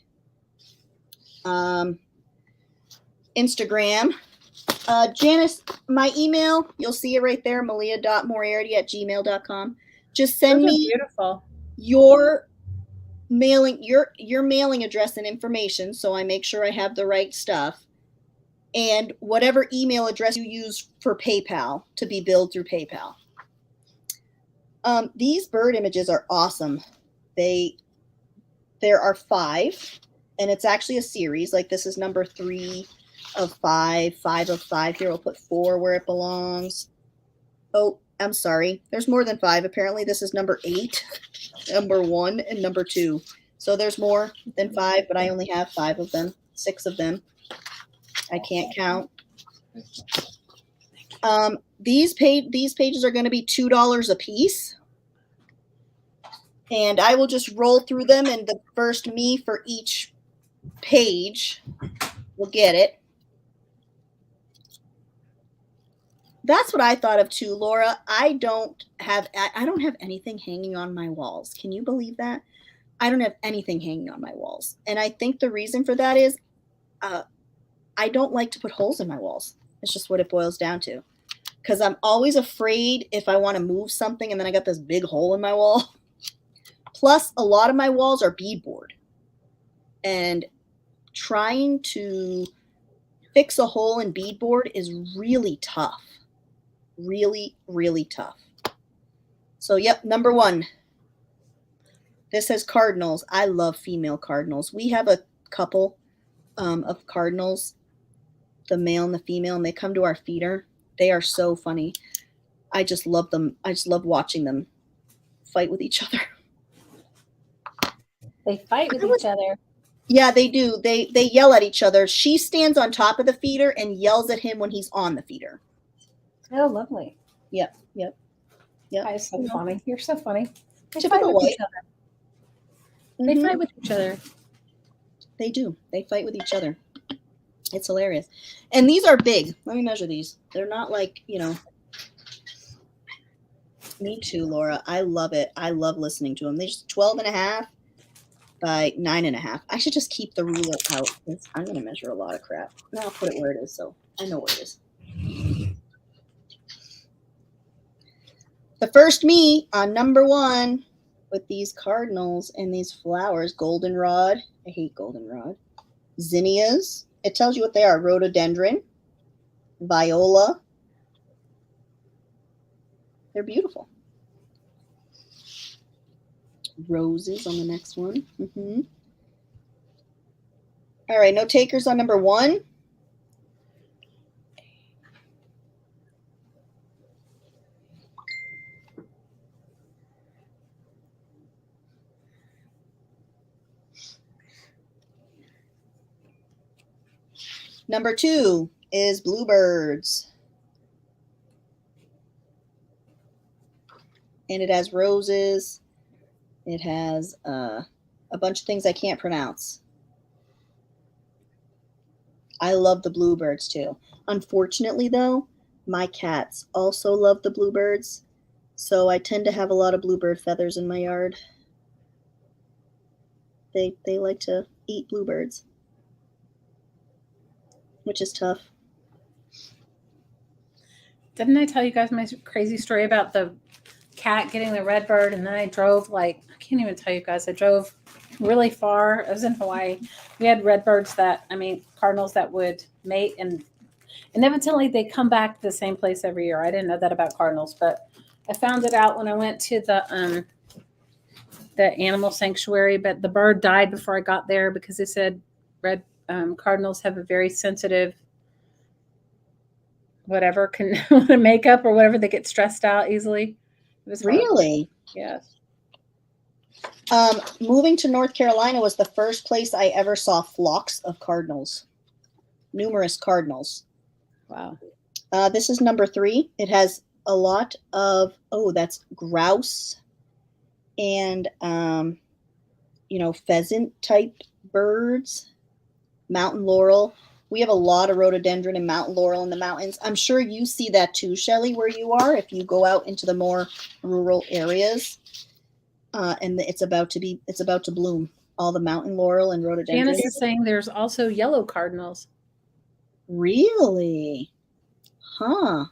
Instagram. Janice, my email, you'll see it right there, malia.moriarty@gmail.com. Just send me beautiful. your mailing address and information, so I make sure I have the right stuff, and whatever email address you use for PayPal to be billed through PayPal. These bird images are awesome. There are 5, and it's actually a series. Like, this is number 3 of 5, 5 of 5. Here, we'll put 4 where it belongs. Oh, I'm sorry. There's more than 5. Apparently, this is number 8, number 1, and number 2. So there's more than 5, but I only have 5 of them, 6 of them. I can't count. These pages are going to be $2 a piece. And I will just roll through them, and the first me for each page we'll get it. That's what I thought of too, Laura. I don't have anything hanging on my walls. Can you believe that? I don't have anything hanging on my walls. And I think the reason for that is I don't like to put holes in my walls. It's just what it boils down to. Because I'm always afraid if I want to move something and then I got this big hole in my wall. Plus, a lot of my walls are beadboard. And trying to fix a hole in beadboard is really tough. Really, really tough. So, yep, number 1. This says cardinals. I love female cardinals. We have a couple of cardinals, the male and the female, and they come to our feeder. They are so funny. I just love them. I just love watching them fight with each other. They fight with each other. Yeah, they do. They yell at each other. She stands on top of the feeder and yells at him when he's on the feeder. Oh, lovely. Yep. That is so funny. You're so funny. They Typical fight with white. each other. They Mhm. fight with each other. They do. They fight with each other. It's hilarious. And these are big. Let me measure these. They're not like, me too, Laura. I love it. I love listening to them. They're just 12.5 by 9.5. I should just keep the ruler out. I'm going to measure a lot of crap. Now I'll put it where it is so I know where it is. The first me on number 1 with these cardinals and these flowers. Goldenrod. I hate goldenrod. Zinnias. It tells you what they are. Rhododendron. Viola. They're beautiful. Roses on the next one. All right, no takers on number 1. Number 2 is Bluebirds. And it has roses. It has a bunch of things I can't pronounce. I love the Bluebirds too. Unfortunately, though, my cats also love the Bluebirds. So I tend to have a lot of bluebird feathers in my yard. They like to eat bluebirds, which is tough. Didn't I tell you guys my crazy story about the cat getting the red bird? And then I drove I can't even tell you guys. I drove really far. I was in Hawaii. We had redbirds cardinals that would mate, and evidently they come back to the same place every year. I didn't know that about cardinals, but I found it out when I went to the animal sanctuary. But the bird died before I got there because they said red cardinals have a very sensitive whatever makeup or whatever. They get stressed out easily. It was Really? Yes. Moving to North Carolina was the first place I ever saw flocks of cardinals. Numerous cardinals. Wow. This is number 3. It has a lot of, that's grouse and, pheasant type birds, mountain laurel. We have a lot of rhododendron and mountain laurel in the mountains. I'm sure you see that too, Shelley, where you are, if you go out into the more rural areas. And it's about to bloom. All the mountain laurel and rhododendron. Janice is saying there's also yellow cardinals. Really? Huh.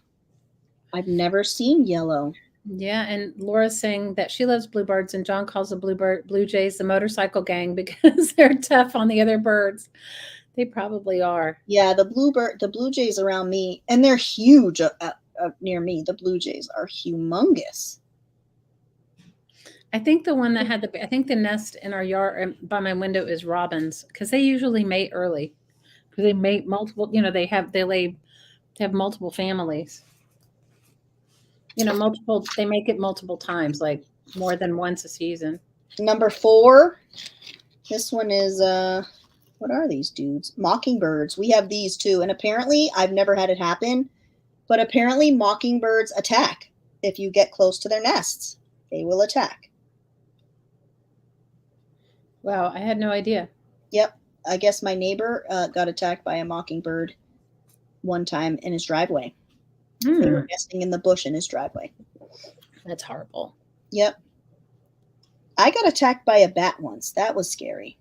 I've never seen yellow. Yeah, and Laura's saying that she loves bluebirds, and John calls the blue jays the motorcycle gang because they're tough on the other birds. They probably are. Yeah, the blue jays around me, and they're huge near me. The blue jays are humongous. I think the one that had the nest in our yard by my window is robins, because they usually mate early, because they mate multiple. They have multiple families. They make it multiple times, like more than once a season. Number 4. This one is what are these dudes? Mockingbirds. We have these too, and apparently I've never had it happen, but apparently mockingbirds attack if you get close to their nests. They will attack. Wow, I had no idea. Yep. I guess my neighbor got attacked by a mockingbird one time in his driveway. They were nesting in the bush in his driveway. That's horrible. Yep. I got attacked by a bat once. That was scary.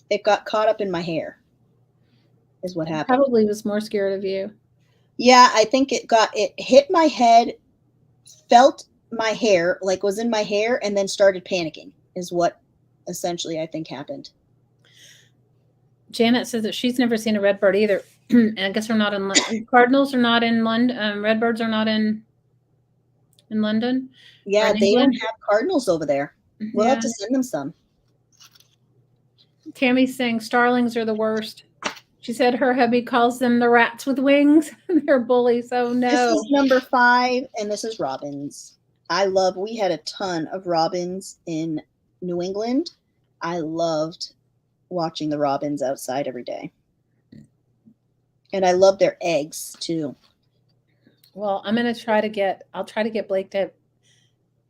It got caught up in my hair, is what happened. Probably was more scared of you. Yeah, I think it hit my head, felt my hair, like was in my hair, and then started panicking, is what essentially I think happened. Janet says that she's never seen a redbird either. And I guess we're not in London. Cardinals are not in London. Redbirds are not in London. Yeah, they don't have cardinals over there. We'll have to send them some. Tammy's saying starlings are the worst. She said her hubby calls them the rats with wings. They're bullies. Oh no. This is number 5, and this is robins. We had a ton of robins in New England. I loved watching the robins outside every day. And I love their eggs too. Well, I'll try to get Blake to, I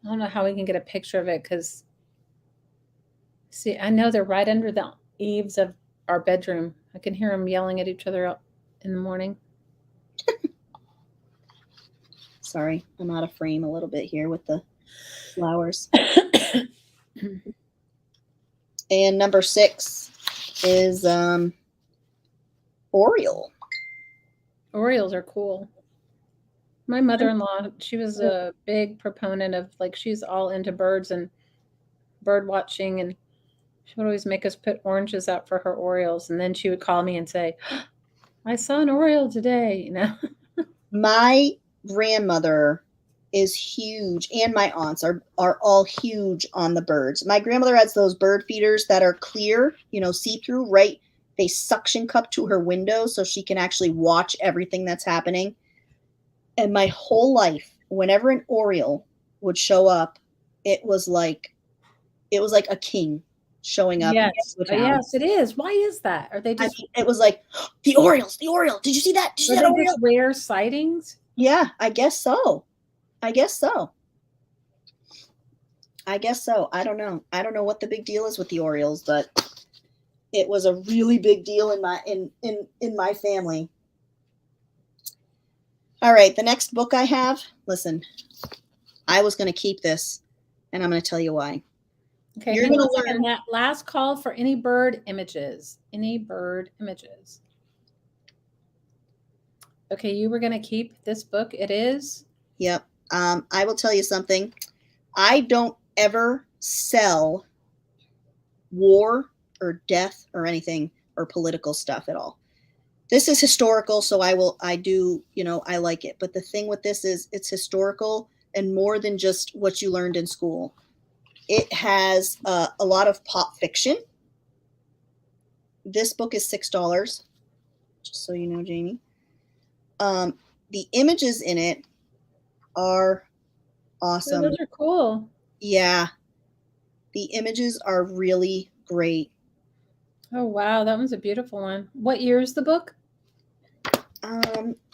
don't know how we can get a picture of it because, see, I know they're right under the eaves of our bedroom. I can hear them yelling at each other in the morning. Sorry, I'm out of frame a little bit here with the flowers. And number 6 is Oriole. Orioles are cool. My mother-in-law, she was a big proponent of, like, she's all into birds and bird watching, and she would always make us put oranges out for her orioles, and then she would call me and say, I saw an oriole today, you know. My grandmother is huge, and my aunts are all huge on the birds. My grandmother has those bird feeders that are clear, see-through, right? They suction cup to her window so she can actually watch everything that's happening. And my whole life, whenever an oriole would show up, it was like a king showing up. Yes, yes, it is. Why is that? Are they just? It was like the Oriole. Did you see that? Did you see that Oriole? Just rare sightings? Yeah, I guess so. I don't know. I don't know what the big deal is with the Orioles, but it was a really big deal in my family. All right, the next book I have, listen, I was going to keep this, and I'm going to tell you why. Okay, you're going to learn that last call for any bird images. Any bird images. Okay, you were going to keep this book. It is? Yep. I will tell you something. I don't ever sell war or death or anything or political stuff at all. This is historical, so I like it. But the thing with this is it's historical and more than just what you learned in school. It has a lot of pop fiction. This book is $6, just so you know, Jamie. The images in it are awesome. Oh, those are cool. Yeah. The images are really great. Oh, wow. That one's a beautiful one. What year is the book?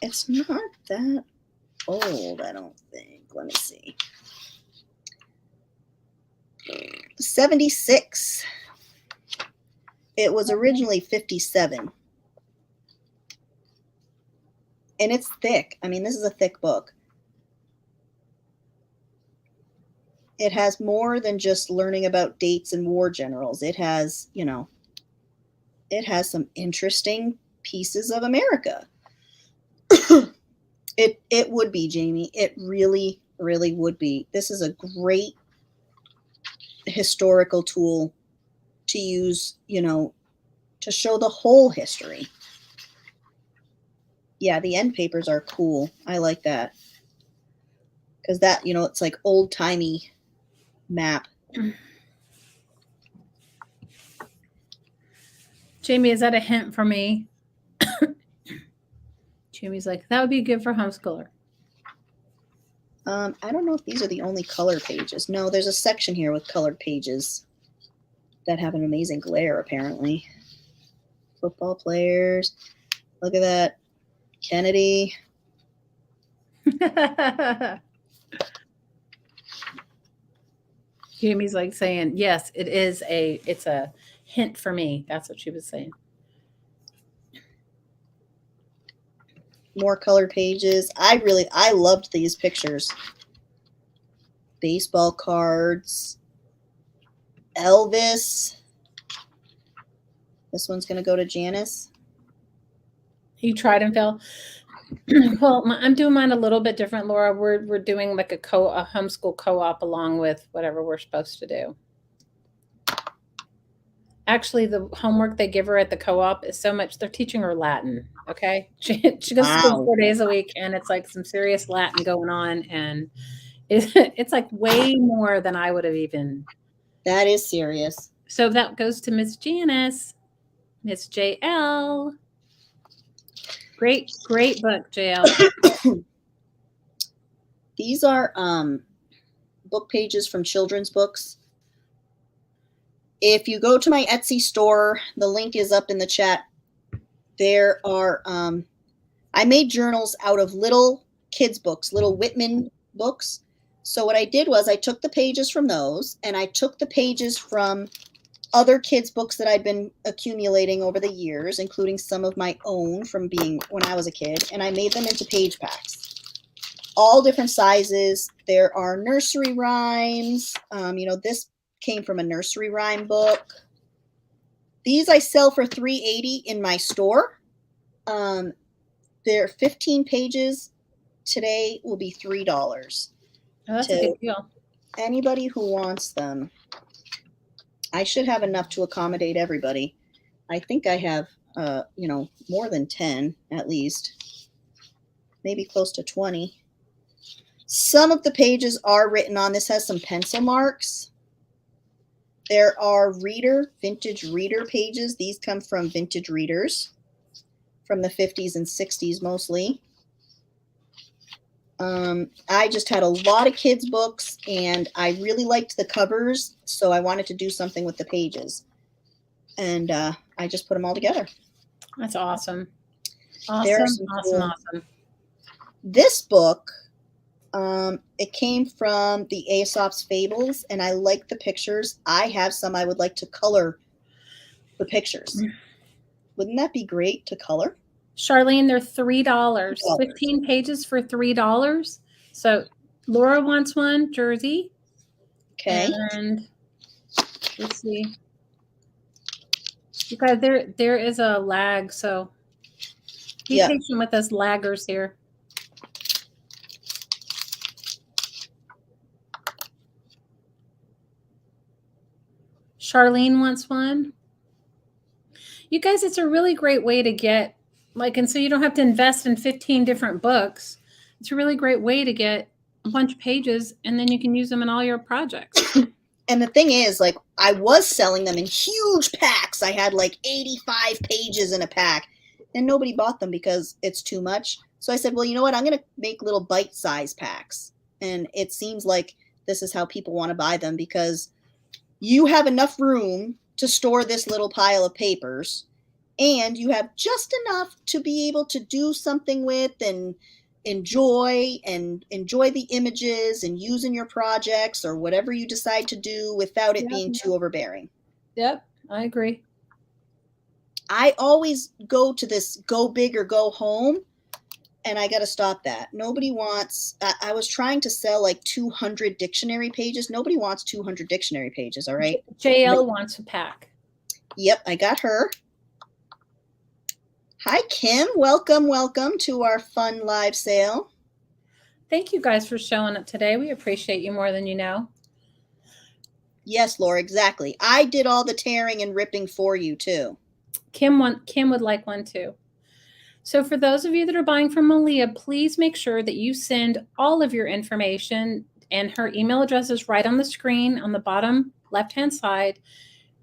It's not that old, I don't think. Let me see. 76. It was originally 57. And it's thick. I mean, this is a thick book. It has more than just learning about dates and war generals. It has, it has some interesting pieces of America. It would be, Jamie. It really, really would be. This is a great historical tool to use, to show the whole history. Yeah, the end papers are cool. I like that. Because that, it's like old-timey map. Jamie, is that a hint for me? Jamie's like, that would be good for homeschooler. I don't know if these are the only color pages. No, there's a section here with colored pages that have an amazing glare, apparently. Football players. Look at that. Kennedy. Jamie's like saying, yes, it's a hint for me. That's what she was saying. More colored pages. I loved these pictures. Baseball cards. Elvis. This one's going to go to Janice. You tried and failed. Well, I'm doing mine a little bit different, Laura. We're doing like a homeschool co-op along with whatever we're supposed to do. Actually, the homework they give her at the co-op is so much. They're teaching her Latin. Okay, she goes to school 4 days a week, and it's like some serious Latin going on, and it's like way more than I would have even. That is serious. So that goes to Miss Janice, Miss JL. Great book, JL. These are book pages from children's books. If you go to my Etsy store, the link is up in the chat. There are, I made journals out of little kids' books, little Whitman books. So what I did was I took the pages from those, and I took the pages from other kids' books that I'd been accumulating over the years, including some of my own from being when I was a kid, and I made them into page packs. All different sizes. There are nursery rhymes. This came from a nursery rhyme book. These I sell for $3.80 in my store. They're 15 pages. Today will be $3. Oh, that's a good deal. Anybody who wants them. I should have enough to accommodate everybody. I think I have, more than 10 at least. Maybe close to 20. Some of the pages are written on. This has some pencil marks. There are vintage reader pages. These come from vintage readers from the 50s and 60s mostly. I just had a lot of kids' books, and I really liked the covers, so I wanted to do something with the pages. And I just put them all together. That's awesome. Awesome. This book, it came from the Aesop's Fables, and I like the pictures. I have some I would like to color the pictures. Wouldn't that be great to color? Charlene, they're $3. 15 pages for $3. So Laura wants one, Jersey. Okay. And let's see. You guys, there is a lag, so be patient with us laggers here. Charlene wants one. You guys, it's a really great way to get, and so you don't have to invest in 15 different books. It's a really great way to get a bunch of pages, and then you can use them in all your projects. And the thing is, I was selling them in huge packs. I had 85 pages in a pack, and nobody bought them because it's too much. So I said, well, you know what? I'm going to make little bite-size packs. And it seems like this is how people want to buy them, because you have enough room to store this little pile of papers, and you have just enough to be able to do something with and enjoy the images and use in your projects or whatever you decide to do without it being too overbearing. Yep, I agree. I always go to this go big or go home, and I got to stop that. Nobody wants, I was trying to sell 200 dictionary pages. Nobody wants 200 dictionary pages, all right? JL wants a pack. Yep, I got her. Hi, Kim. Welcome to our fun live sale. Thank you guys for showing up today. We appreciate you more than you know. Yes, Laura, exactly. I did all the tearing and ripping for you, too. Kim would like one, too. So for those of you that are buying from Malia, please make sure that you send all of your information, and her email address is right on the screen on the bottom left-hand side.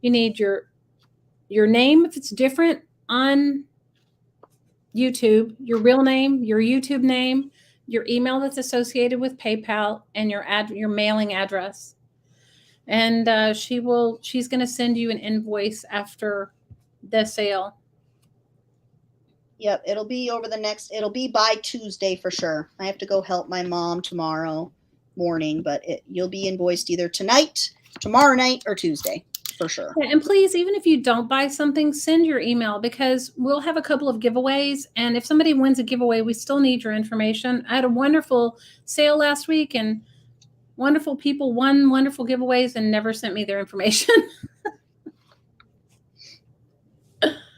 You need your name if it's different on YouTube, your real name, your YouTube name, your email that's associated with PayPal, and your mailing address. And she's going to send you an invoice after the sale. Yep, it'll be by Tuesday for sure. I have to go help my mom tomorrow morning, but you'll be invoiced either tonight tomorrow night or Tuesday for sure. Yeah, and please, even if you don't buy something, send your email because we'll have a couple of giveaways. And if somebody wins a giveaway, we still need your information. I had a wonderful sale last week and wonderful people won wonderful giveaways and never sent me their information.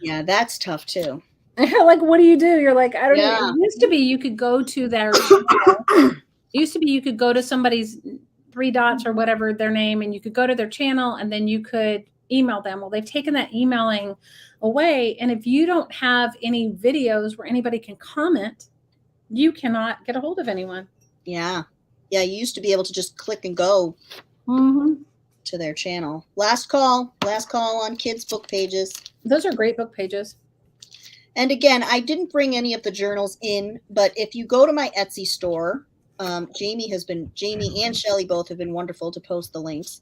Yeah, that's tough too. Like, what do? You're like, I don't Yeah. know. It used to be you could go to their, it used to be you could go to somebody's 3 dots or whatever their name, and you could go to their channel and then you could email them. Well, they've taken that emailing away. And if you don't have any videos where anybody can comment, you cannot get a hold of anyone. Yeah. Yeah, you used to be able to just click and go to their channel. Last call on kids' book pages. Those are great book pages. And again, I didn't bring any of the journals in, but if you go to my Etsy store, Jamie and Shelley both have been wonderful to post the links.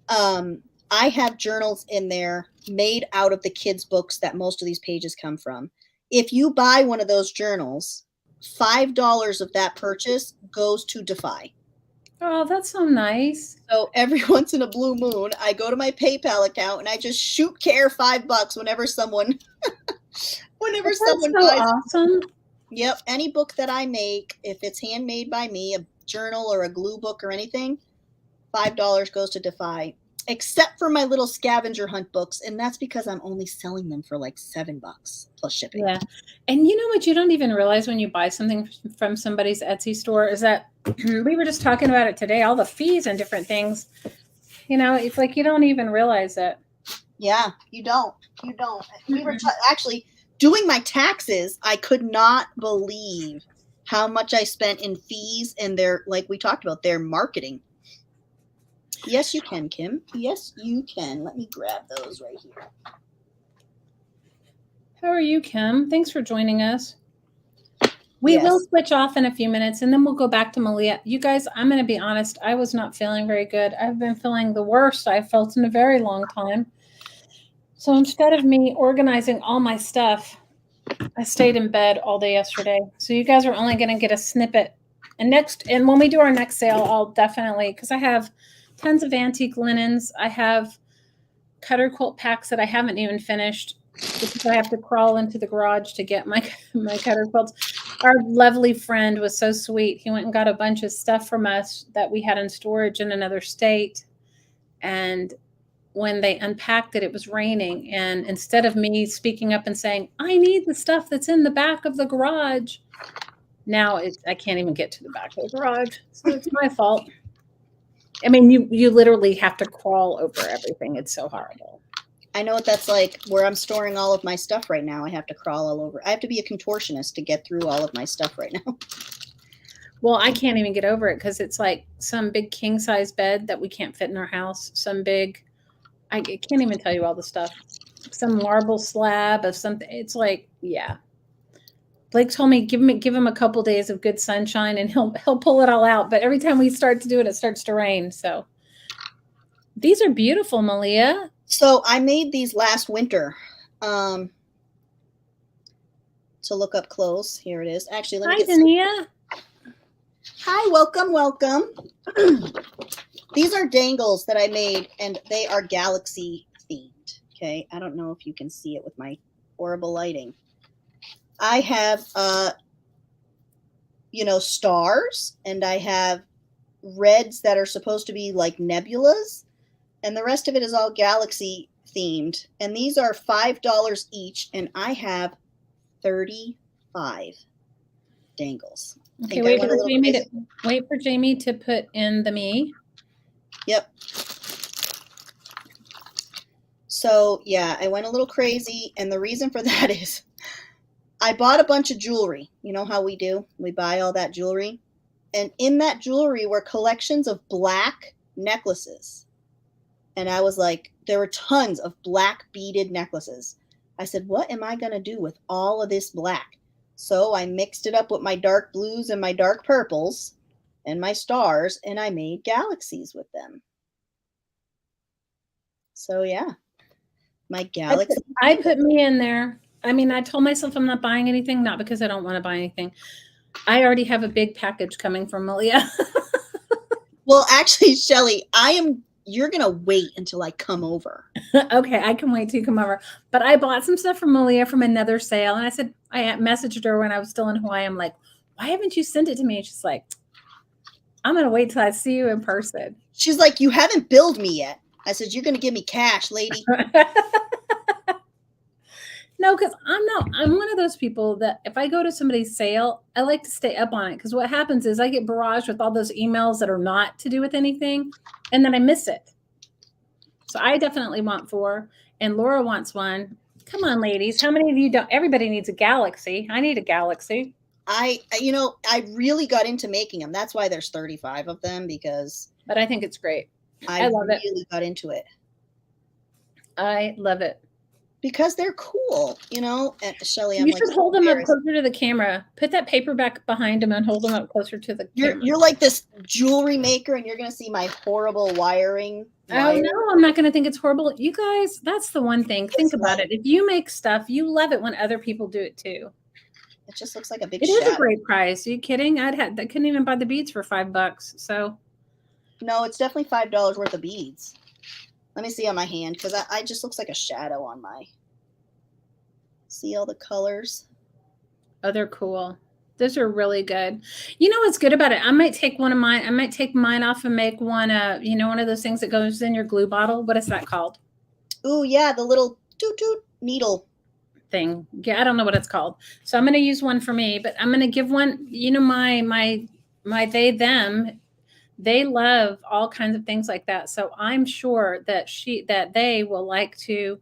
I have journals in there made out of the kids' books that most of these pages come from. If you buy one of those journals, $5 of that purchase goes to Defy. Oh, that's so nice. So every once in a blue moon, I go to my PayPal account and I just shoot Care $5 whenever someone That's someone so buys. awesome. Yep, any book that I make, if it's handmade by me, a journal or a glue book or anything, $5 goes to Defy. Except for my little scavenger hunt books, and that's because I'm only selling them for like $7 plus shipping. Yeah. And you know what you don't even realize when you buy something from somebody's Etsy store is that we were just talking about it today, all the fees and different things. You know, it's like you don't even realize it. Yeah, you don't. We were actually doing my taxes. I could not believe how much I spent in fees and their, like we talked about, their marketing. Yes, you can, Kim. Yes, you can. Let me grab those right here. How are you, Kim? Thanks for joining us. We will switch off in a few minutes and then we'll go back to Malia. You guys, I'm going to be honest. I was not feeling very good. I've been feeling the worst I've felt in a very long time. So instead of me organizing all my stuff, I stayed in bed all day yesterday. So you guys are only going to get a snippet. And when we do our next sale, I'll definitely, because I have tons of antique linens. I have cutter quilt packs that I haven't even finished because I have to crawl into the garage to get my cutter quilts. Our lovely friend was so sweet. He went and got a bunch of stuff from us that we had in storage in another state. And when they unpacked it, it was raining. And instead of me speaking up and saying, I need the stuff that's in the back of the garage, now I can't even get to the back of the garage. So it's my fault. I mean, you literally have to crawl over everything. It's so horrible. I know what that's like where I'm storing all of my stuff right now. I have to crawl all over. I have to be a contortionist to get through all of my stuff right now. Well, I can't even get over it because it's like some big king size bed that we can't fit in our house. I can't even tell you all the stuff. Some marble slab of something. It's like, yeah. Blake told me give him a couple days of good sunshine and he'll pull it all out. But every time we start to do it, it starts to rain. So these are beautiful, Malia. So I made these last winter to look up close. Here it is. Actually, let me Hi, Dania. Hi, welcome. These are dangles that I made, and they are galaxy themed. Okay, I don't know if you can see it with my horrible lighting. I have, stars, and I have reds that are supposed to be like nebulas, and the rest of it is all galaxy themed. And these are $5 each, and I have 35 dangles. Okay, wait for Jamie to put in the me. Yep. So, yeah, I went a little crazy, and the reason for that is I bought a bunch of jewelry. You know how we do? We buy all that jewelry. And in that jewelry were collections of black necklaces. And I was like, there were tons of black beaded necklaces. I said, what am I going to do with all of this black? So I mixed it up with my dark blues and my dark purples and my stars, and I made galaxies with them. So, yeah, my galaxy. I put me in there. I mean, I told myself I'm not buying anything, not because I don't want to buy anything. I already have a big package coming from Malia. Well, actually, Shelley, I am you're going to wait until I come over. Okay, I can wait till you come over. But I bought some stuff from Malia from another sale. And I said, I messaged her when I was still in Hawaii. I'm like, why haven't you sent it to me? And she's like, I'm going to wait till I see you in person. She's like, you haven't billed me yet. I said, you're going to give me cash, lady. No, because I'm one of those people that if I go to somebody's sale, I like to stay up on it. Because what happens is I get barraged with all those emails that are not to do with anything. And then I miss it. So I definitely want 4. And Laura wants one. Come on, ladies. How many of you don't? Everybody needs a Galaxy. I need a Galaxy. I really got into making them. That's why there's 35 of them, because. But I think it's great. I love it. really got into it. I love it. Because they're cool, And Shelley, you should hold them up closer to the camera. Put that paper back behind them and hold them up closer to the camera. You're like this jewelry maker, and you're going to see my horrible wiring. Oh, no, I'm not going to think it's horrible. You guys, that's the one thing. Think about it. If you make stuff, you love it when other people do it too. It just looks like a big It is a great price. Are you kidding? I couldn't even buy the beads for $5. So. No, it's definitely $5 worth of beads. Let me see on my hand, because I just looks like a shadow on my. See all the colors? Oh, they're cool. Those are really good. You know what's good about it? I might take one of mine. I might take mine off and make one. One of those things that goes in your glue bottle. What is that called? Oh yeah, the little toot needle thing. Yeah, I don't know what it's called. So I'm going to use one for me, but I'm going to give one. My them. They love all kinds of things like that. So I'm sure that they will like to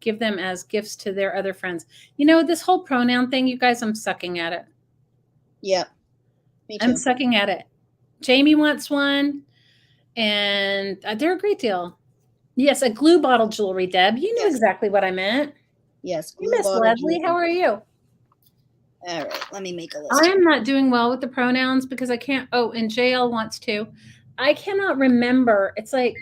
give them as gifts to their other friends. This whole pronoun thing, you guys, I'm sucking at it. Yeah. Me too. I'm sucking at it. Jamie wants one, and they're a great deal. Yes, a glue bottle jewelry, Deb. You know exactly what I meant. Yes. Miss Leslie, jewelry. How are you? All right, let me make a list. I am not doing well with the pronouns because I can't. Oh, and JL wants to. I cannot remember. It's like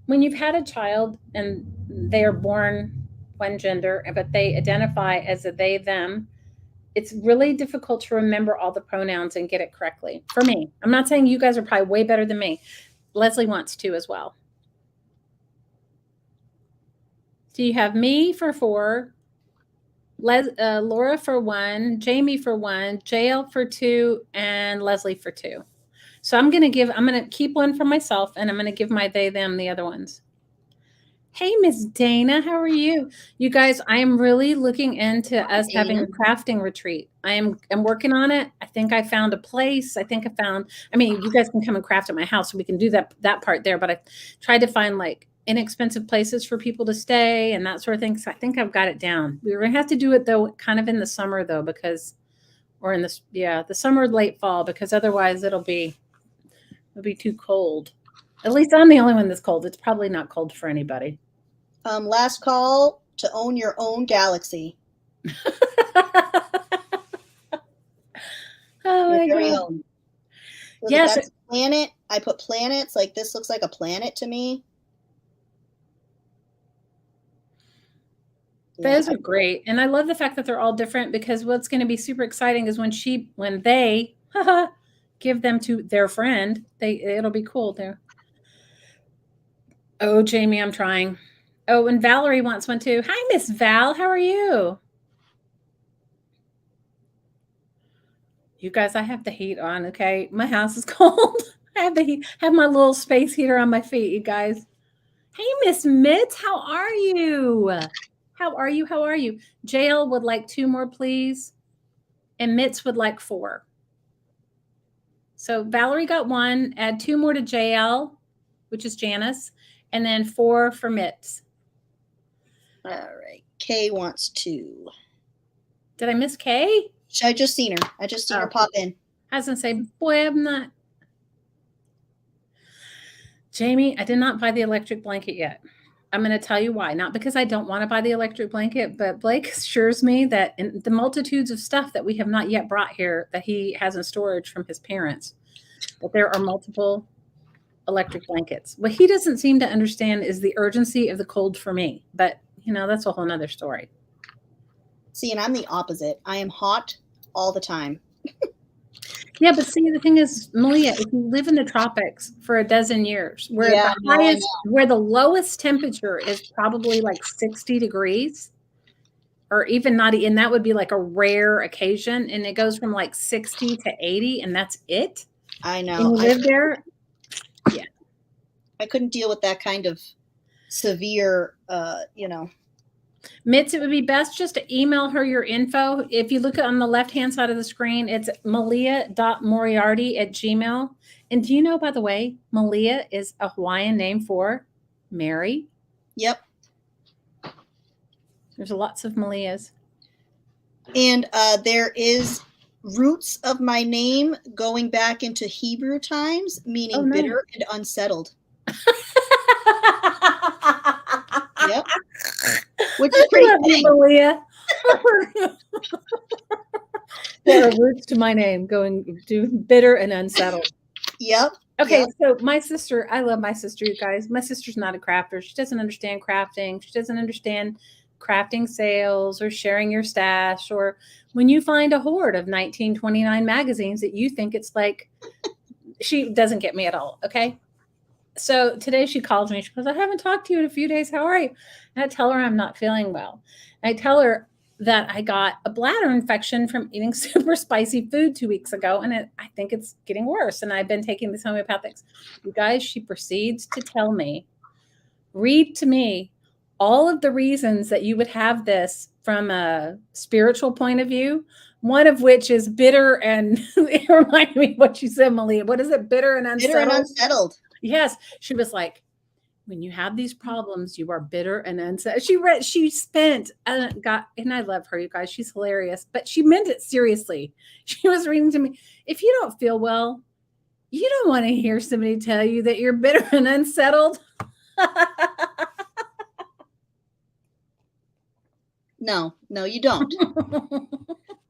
when you've had a child and they are born one gender, but they identify as a they, them, it's really difficult to remember all the pronouns and get it correctly. For me, I'm not saying you guys are probably way better than me. Leslie wants to as well. So you have me for 4, Laura for 1, Jamie for 1, JL for 2, and Leslie for 2. So I'm going to keep one for myself, and I'm going to give my they, them the other ones. Hey, Miss Dana, how are you? You guys, I am really looking into us having a crafting retreat. I'm working on it. I think I found a place. You guys can come and craft at my house, so we can do that part there. But I tried to find like inexpensive places for people to stay and that sort of thing. So I think I've got it down. We're going to have to do it though, kind of in the summer though, the summer, late fall, because otherwise it'll be too cold. At least I'm the only one that's cold. It's probably not cold for anybody. Last call to own your own galaxy. Oh my God. Yes. That's a planet. I put planets. Like this looks like a planet to me. Those are great. And I love the fact that they're all different, because what's going to be super exciting is when they give them to their friend, it'll be cool there. Oh, Jamie, I'm trying. Oh, and Valerie wants one too. Hi, Miss Val. How are you? You guys, I have the heat on, okay? My house is cold. I have the heat. I have my little space heater on my feet, you guys. Hey, Miss Mitz, how are you? How are you? How are you? JL would like 2 more, please. And Mitz would like 4. So Valerie got 1. Add 2 more to JL, which is Janice. And then 4 for Mitz. All right. Kay wants 2. Did I miss Kay? I just seen her. I just seen her pop in. I was going to say, boy, I'm not. Jamie, I did not buy the electric blanket yet. I'm going to tell you why. Not because I don't want to buy the electric blanket, but Blake assures me that in the multitudes of stuff that we have not yet brought here that he has in storage from his parents, that there are multiple electric blankets. What he doesn't seem to understand is the urgency of the cold for me. But, that's a whole nother story. See, and I'm the opposite. I am hot all the time. Yeah, but see, the thing is, Malia, if you live in the tropics for a dozen years, where Yeah, the no, I highest, where the lowest temperature is probably like 60 degrees, or even not, and that would be like a rare occasion, and it goes from like 60 to 80, and that's it. I And know. you live there, I couldn't deal with that kind of severe, Mitz, it would be best just to email her your info. If you look on the left-hand side of the screen, it's malia.moriarty@gmail. And do you know, by the way, Malia is a Hawaiian name for Mary? Yep. There's lots of Malias. And there is roots of my name going back into Hebrew times, meaning Oh, no. bitter and unsettled. Yep. Which is pretty funny. Malia. There are roots to my name going to bitter and unsettled. Yep. Okay, Yep. so my sister, I love my sister, you guys. My sister's not a crafter. She doesn't understand crafting. She doesn't understand crafting sales or sharing your stash, or when you find a hoard of 1929 magazines that you think it's like, she doesn't get me at all. Okay. So today she calls me. She goes, I haven't talked to you in a few days. How are you? And I tell her I'm not feeling well. And I tell her that I got a bladder infection from eating super spicy food 2 weeks ago. And I think it's getting worse. And I've been taking this homeopathics. You guys, she proceeds to tell me, read to me all of the reasons that you would have this from a spiritual point of view, one of which is bitter and it reminded me of what you said, Malia. What is it? Bitter and unsettled? Bitter and unsettled. Yes. She was like, when you have these problems, you are bitter and unsettled. She spent, and I love her, you guys. She's hilarious, but she meant it seriously. She was reading to me, if you don't feel well, you don't want to hear somebody tell you that you're bitter and unsettled. No, you don't.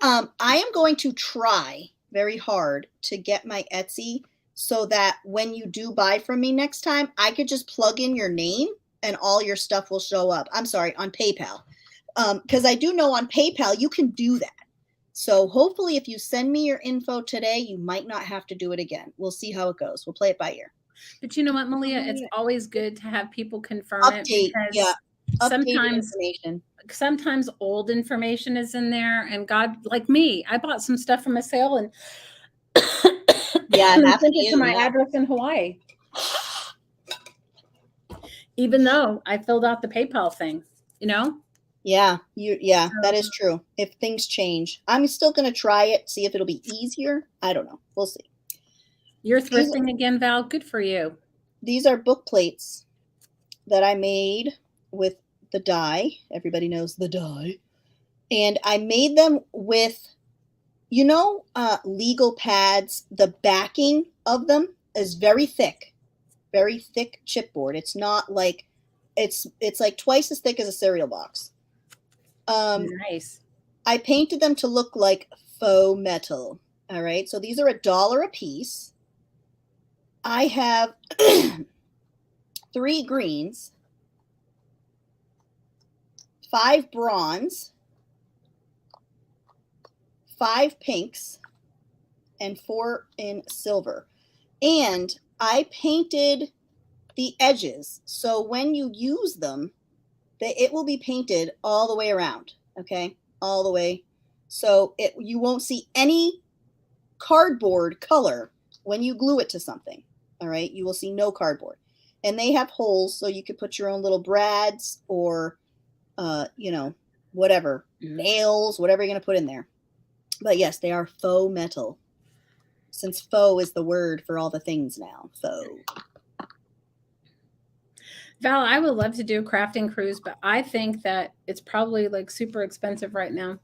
I am going to try very hard to get my Etsy so that when you do buy from me next time, I could just plug in your name and all your stuff will show up. I'm sorry, on PayPal. Because I do know on PayPal you can do that. So hopefully if you send me your info today, you might not have to do it again. We'll see how it goes. We'll play it by ear. But you know what, Malia? It's always good to have people confirm Update, it, because yeah. sometimes Information. sometimes old information is in there, and God, like me, I bought some stuff from a sale and Yeah, sent happened it to my address in Hawaii, even though I filled out the PayPal thing, you know? Yeah, that is true. If things change, I'm still going to try it, see if it'll be easier. I don't know. We'll see. You're thrifting again, Val. Good for you. These are book plates that I made with the dye. Everybody knows the dye. And I made them with, legal pads. The backing of them is very thick chipboard. It's not like, it's like twice as thick as a cereal box. Nice. I painted them to look like faux metal. All right. So these are $1 a piece. I have 3 greens, 5 bronze, 5 pinks, and 4 in silver. And I painted the edges. So when you use them, it will be painted all the way around. Okay. All the way. So you won't see any cardboard color when you glue it to something. All right. You will see no cardboard. And they have holes so you could put your own little brads or, whatever, nails, whatever you're going to put in there. But yes, they are faux metal. Since faux is the word for all the things now. Faux. Val, I would love to do a crafting cruise, but I think that it's probably like super expensive right now.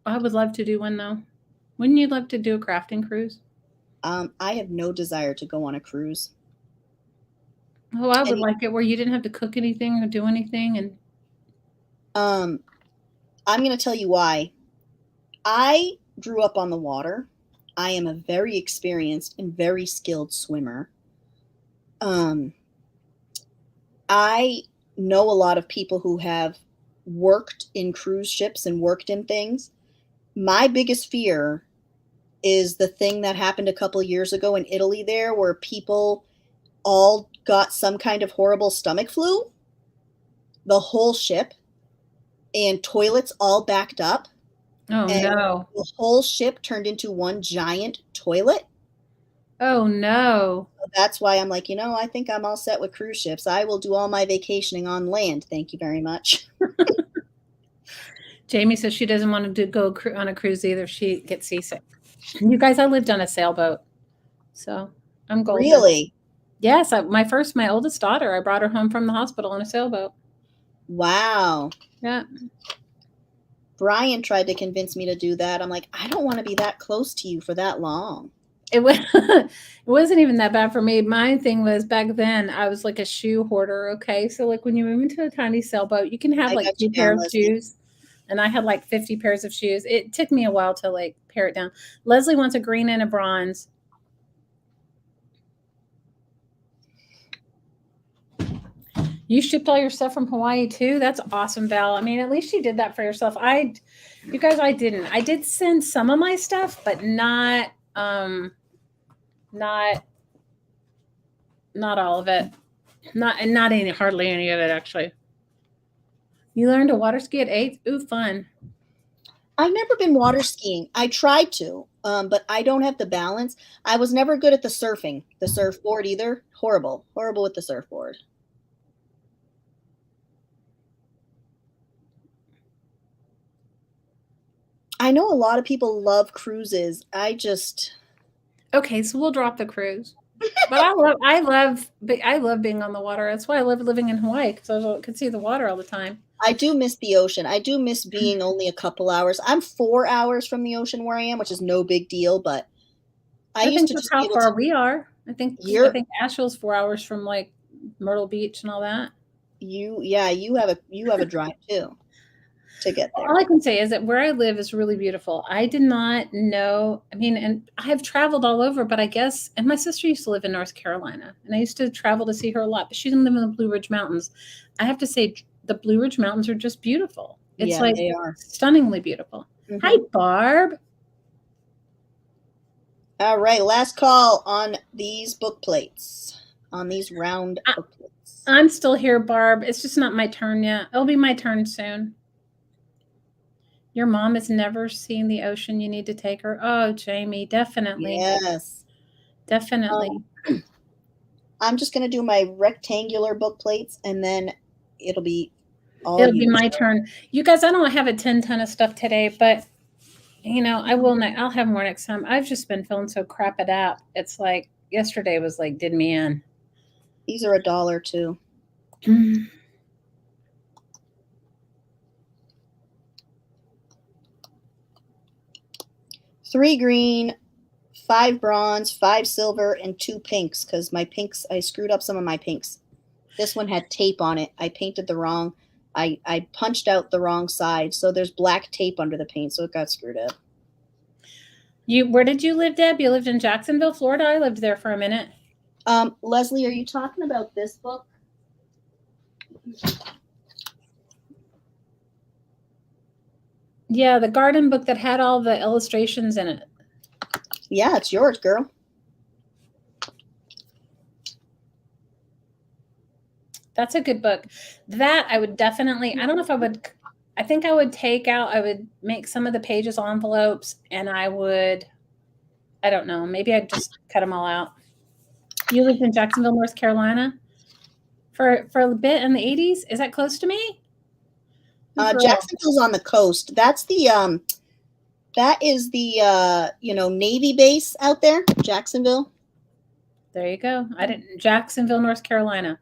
I would love to do one though. Wouldn't you love to do a crafting cruise? I have no desire to go on a cruise. Oh, I would like it where you didn't have to cook anything or do anything. And I'm going to tell you why. I grew up on the water. I am a very experienced and very skilled swimmer. I know a lot of people who have worked in cruise ships and worked in things. My biggest fear is the thing that happened a couple years ago in Italy there, where people all got some kind of horrible stomach flu, the whole ship, and toilets all backed up. Oh, And no. the whole ship turned into one giant toilet. Oh, no. So that's why I'm like, I think I'm all set with cruise ships. I will do all my vacationing on land. Thank you very much. Jamie says she doesn't want to go on a cruise either. She gets seasick. You guys, I lived on a sailboat. So I'm golden. Really? Yes. My oldest daughter, I brought her home from the hospital on a sailboat. Wow. Yeah. Brian tried to convince me to do that. I'm like, I don't want to be that close to you for that long. It wasn't even that bad for me. My thing was back then I was like a shoe hoarder. Okay. So like when you move into a tiny sailboat, you can have I like got 2 you pair down, of shoes. And I had like 50 pairs of shoes. It took me a while to like pare it down. Leslie wants a green and a bronze. You shipped all your stuff from Hawaii too? That's awesome, Val. I mean, at least you did that for yourself. You guys, I didn't. I did send some of my stuff, but not all of it. Hardly any of it actually. You learned to water ski at 8? Ooh, fun. I've never been water skiing. I tried to, but I don't have the balance. I was never good at the surfboard either. Horrible with the surfboard. I know a lot of people love cruises. Okay, so we'll drop the cruise. But I love being on the water. That's why I love living in Hawaii, because I could see the water all the time. I do miss the ocean. I do miss being only a couple hours. I'm 4 hours from the ocean where I am, which is no big deal, but I used think to that's just how be able far to, we are. I think Asheville's 4 hours from like Myrtle Beach and all that. you have a drive too to get there. All I can say is that where I live is really beautiful. I did not know. I mean, and I have traveled all over, but I guess, and my sister used to live in North Carolina, and I used to travel to see her a lot, but she didn't live in the Blue Ridge Mountains. I have to say, the Blue Ridge Mountains are just beautiful. It's like they are stunningly beautiful. Mm-hmm. Hi, Barb. All right, last call on these book plates, on these round book plates. I'm still here, Barb. It's just not my turn yet. It'll be my turn soon. Your mom has never seen the ocean. You need to take her. Oh, Jamie, definitely. Yes. Definitely. I'm just going to do my rectangular book plates, and then it'll be my turn. You guys, I don't have a 10-ton of stuff today, but, I will. I'll have more next time. I've just been feeling so crapped out. It's like yesterday was like, did me in. These are $1 too. 3 green, 5 bronze, 5 silver, and 2 pinks, because my pinks, I screwed up some of my pinks. This one had tape on it. I painted the wrong, I punched out the wrong side, so there's black tape under the paint, so it got screwed up. Where did you live, Deb? You lived in Jacksonville, Florida? I lived there for a minute. Leslie, are you talking about this book? Yeah, the garden book that had all the illustrations in it. Yeah, it's yours, girl. That's a good book. That I would definitely, I don't know if I would, I think I would I would make some of the pages envelopes, and I don't know, maybe I'd just cut them all out. You lived in Jacksonville, North Carolina for a bit in the 80s? Is that close to me? Jacksonville's on the coast. That is the Navy base out there, Jacksonville. There you go. Jacksonville, North Carolina.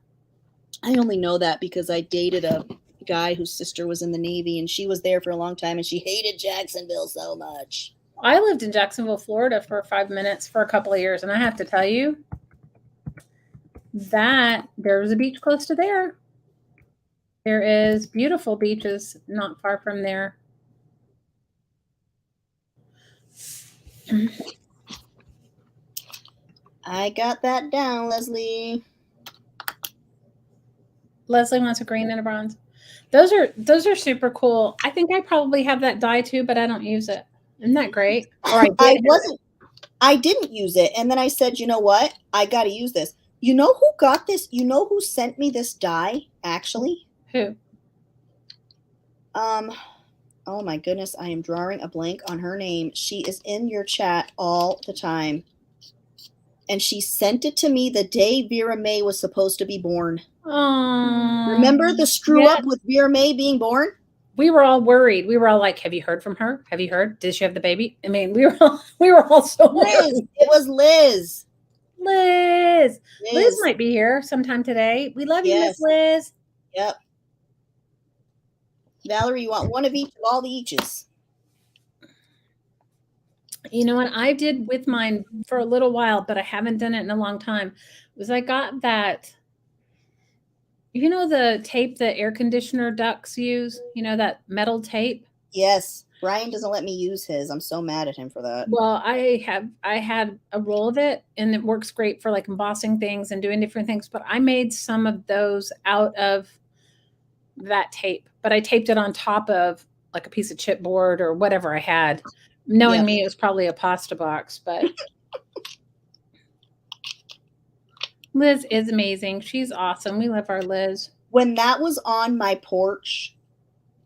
I only know that because I dated a guy whose sister was in the Navy, and she was there for a long time, and she hated Jacksonville so much. I lived in Jacksonville, Florida for 5 minutes for a couple of years, and I have to tell you that there's a beach close to there. There is beautiful beaches not far from there. I got that down, Leslie. Leslie wants a green and a bronze. Those are super cool. I think I probably have that die too, but I don't use it. Isn't that great? Or I didn't use it. And then I said, you know what? I got to use this. You know who got this? You know who sent me this dye, actually? Who? Oh my goodness, I am drawing a blank on her name. She is in your chat all the time. And she sent it to me the day Vera May was supposed to be born. Oh, Remember the screw up with Vera May being born? We were all worried. We were all like, "Have you heard from her? Have you heard? Did she have the baby?" I mean, we were all so Liz. worried. It was Liz. Liz might be here sometime today. We love you, Miss Liz. Yep. Valerie, you want one of each of all the eaches? You know what I did with mine for a little while, but I haven't done it in a long time, was I got that, you know, the tape that air conditioner ducts use, you know, that metal tape? Yes. Brian doesn't let me use his. I'm so mad at him for that. Well, I had a roll of it, and it works great for like embossing things and doing different things, but I made some of those out of that tape, but I taped it on top of like a piece of chipboard or whatever I had. Knowing me, it was probably a pasta box, but Liz is amazing. She's awesome. We love our Liz. When that was on my porch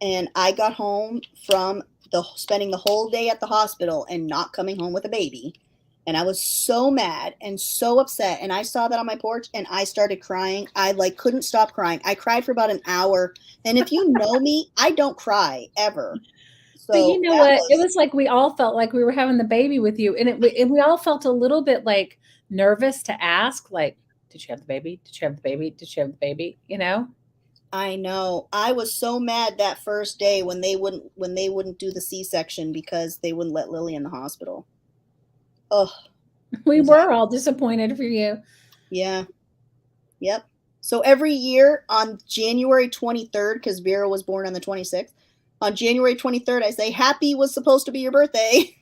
and I got home from spending the whole day at the hospital and not coming home with a baby, and I was so mad and so upset, and I saw that on my porch and I started crying. I couldn't stop crying. I cried for about an hour. And if you know me, I don't cry ever. So but you know what? It was like we all felt like we were having the baby with you, and we all felt a little bit like nervous to ask, like, "Did you have the baby? Did you have the baby? Did you have the baby?" You know. I know. I was so mad that first day when they wouldn't do the C-section because they wouldn't let Lily in the hospital. Oh, we were all disappointed for you. Yeah. Yep. So every year on January 23rd, because Vera was born on the 26th, on January 23rd, I say, "Happy was supposed to be your birthday."